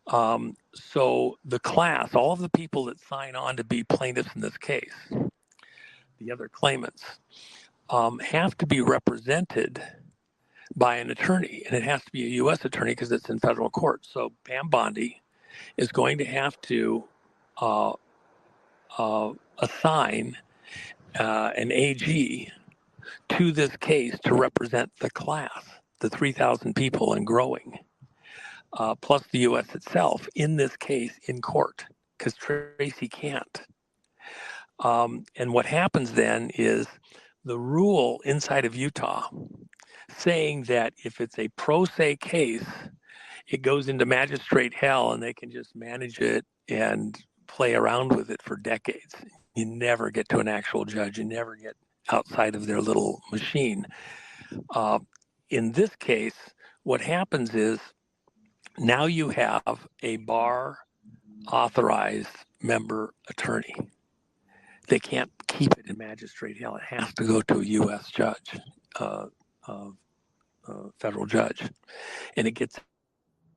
So the class, all of the people that sign on to be plaintiffs in this case, the other claimants, have to be represented by an attorney, and it has to be a U.S. attorney because it's in federal court. So Pam Bondi is going to have to assign an AG to this case to represent the class, the 3,000 people and growing, plus the U.S. itself in this case in court, because Tracy can't. And what happens then is the rule inside of Utah saying that if it's a pro se case, it goes into magistrate hell and they can just manage it and play around with it for decades. You never get to an actual judge. You never get outside of their little machine. In this case, what happens is now you have a bar authorized member attorney. They can't keep it in magistrate hell. It has to go to a U.S. judge, federal judge, and it gets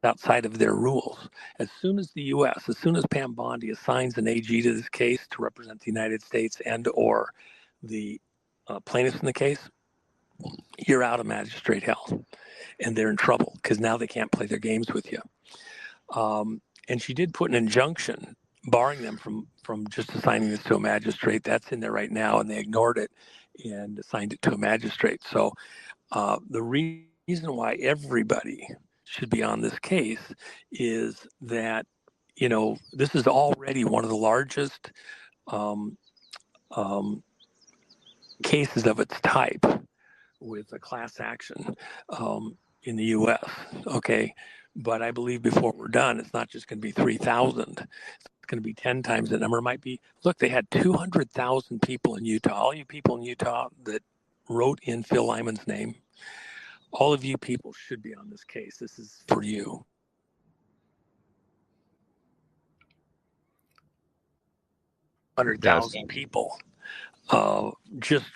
outside of their rules. As soon as Pam Bondi assigns an AG to this case to represent the United States and or the plaintiffs in the case, you're out of magistrate hell, and they're in trouble because now they can't play their games with you. And she did put an injunction barring them from just assigning this to a magistrate. That's in there right now, and they ignored it and assigned it to a magistrate. So the reason why everybody should be on this case is that, this is already one of the largest cases of its type with a class action in the U.S. Okay, but I believe before we're done, it's not just going to be 3,000. It's going to be 10 times the number. It might be. Look, they had 200,000 people in Utah. All you people in Utah that wrote in Phil Lyman's name, all of you people should be on this case. This is for you. Yes. 100,000 people. Just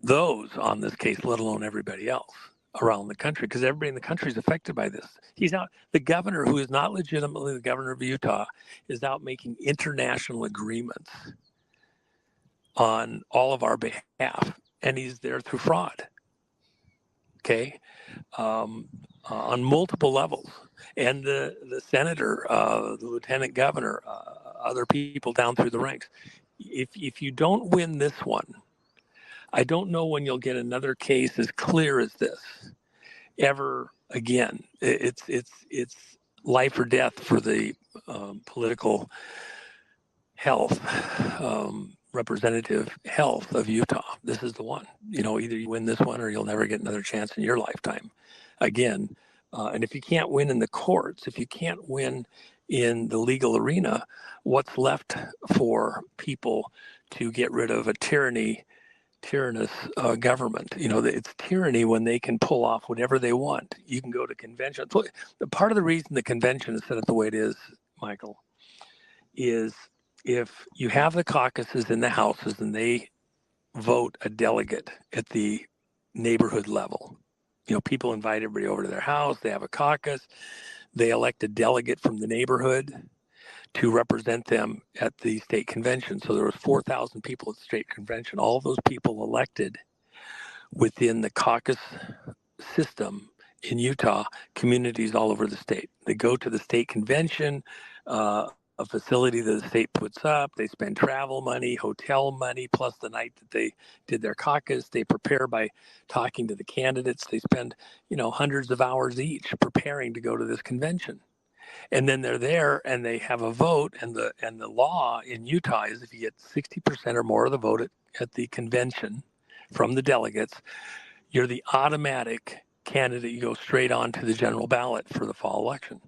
those on this case, let alone everybody else around the country, because everybody in the country is affected by this. The governor, who is not legitimately the governor of Utah, is out making international agreements on all of our behalf, and he's there through fraud. Okay, on multiple levels, and the senator, the lieutenant governor, other people down through the ranks. If you don't win this one, I don't know when you'll get another case as clear as this ever again. It's life or death for the political health, representative health of Utah. This is the one. Either you win this one or you'll never get another chance in your lifetime again. And if you can't win in the courts, if you can't win in the legal arena, what's left for people to get rid of a tyranny tyrannous government. You know, it's tyranny when they can pull off whatever they want. You can go to convention. Part of the reason the convention is set up the way it is, Michael, is if you have the caucuses in the houses and they vote a delegate at the neighborhood level, you know, people invite everybody over to their house, they have a caucus, they elect a delegate from the neighborhood to represent them at the state convention. So there was 4,000 people at the state convention. All of those people elected within the caucus system in Utah, communities all over the state. They go to the state convention, a facility that the state puts up. They spend travel money, hotel money, plus the night that they did their caucus. They prepare by talking to the candidates. They spend, you know, hundreds of hours each preparing to go to this convention. And then they're there and they have a vote, and the law in Utah is if you get 60% or more of the vote at the convention from the delegates, you're the automatic candidate. You go straight on to the general ballot for the fall election.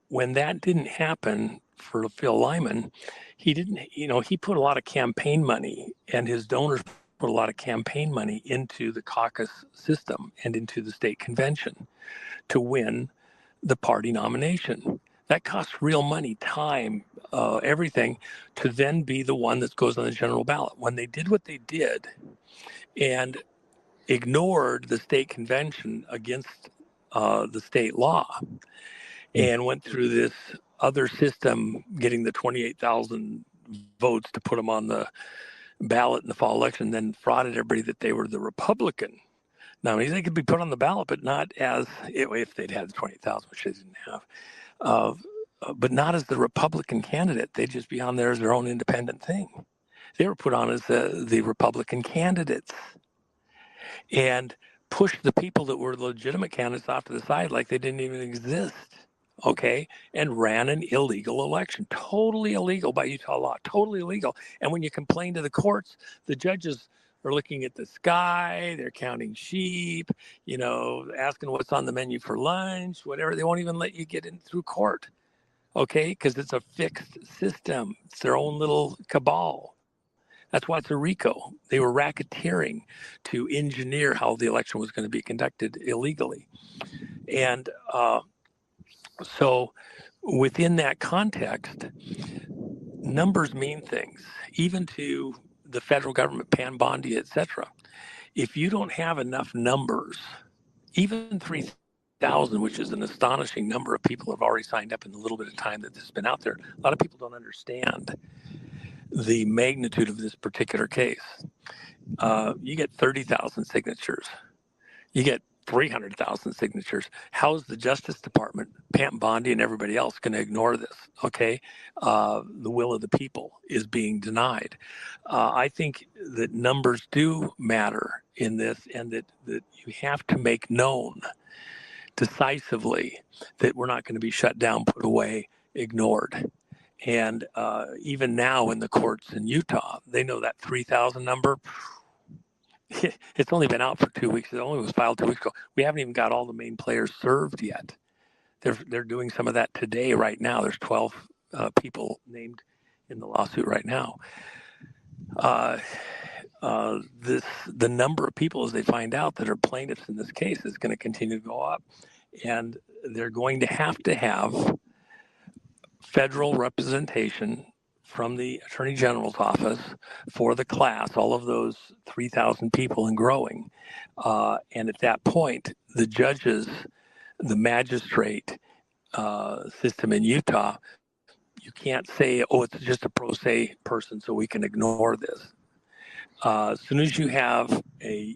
When that didn't happen for Phil Lyman, he put a lot of campaign money, and his donors put a lot of campaign money into the caucus system and into the state convention to win the party nomination. That costs real money, time, everything, to then be the one that goes on the general ballot. When they did what they did and ignored the state convention against the state law and went through this other system, getting the 28,000 votes to put them on the ballot in the fall election, then frauded everybody that they were the Republican. Now, they could be put on the ballot, but not as, if they'd had 20,000, which they didn't have, but not as the Republican candidate. They'd just be on there as their own independent thing. They were put on as the Republican candidates and pushed the people that were legitimate candidates off to the side like they didn't even exist, okay, and ran an illegal election. Totally illegal by Utah law, totally illegal. And when you complain to the courts, the judges are looking at the sky, they're counting sheep, you know, asking what's on the menu for lunch, whatever. They won't even let you get in through court, okay, because it's a fixed system. It's their own little cabal. That's why it's a RICO. They were racketeering to engineer how the election was going to be conducted illegally. And so within that context, numbers mean things, even to the federal government, Pan Bondi, et cetera. If you don't have enough numbers, even 3,000, which is an astonishing number of people have already signed up in the little bit of time that this has been out there, a lot of people don't understand the magnitude of this particular case. You get 30,000 signatures. You get 300,000 signatures. How's the Justice Department, Pam Bondi, and everybody else going to ignore this? Okay, the will of the people is being denied. I think that numbers do matter in this, and that you have to make known decisively that we're not going to be shut down, put away, ignored. And even now in the courts in Utah, they know that 3,000 number. It's only been out for 2 weeks. It only was filed 2 weeks ago. We haven't even got all the main players served yet. They're doing some of that today, right now. There's 12 people named in the lawsuit right now. The number of people, as they find out, that are plaintiffs in this case is going to continue to go up, and they're going to have federal representation from the Attorney General's office for the class, all of those 3,000 people and growing. And at that point, the judges, the magistrate system in Utah, you can't say, oh, it's just a pro se person, so we can ignore this. As soon as you have a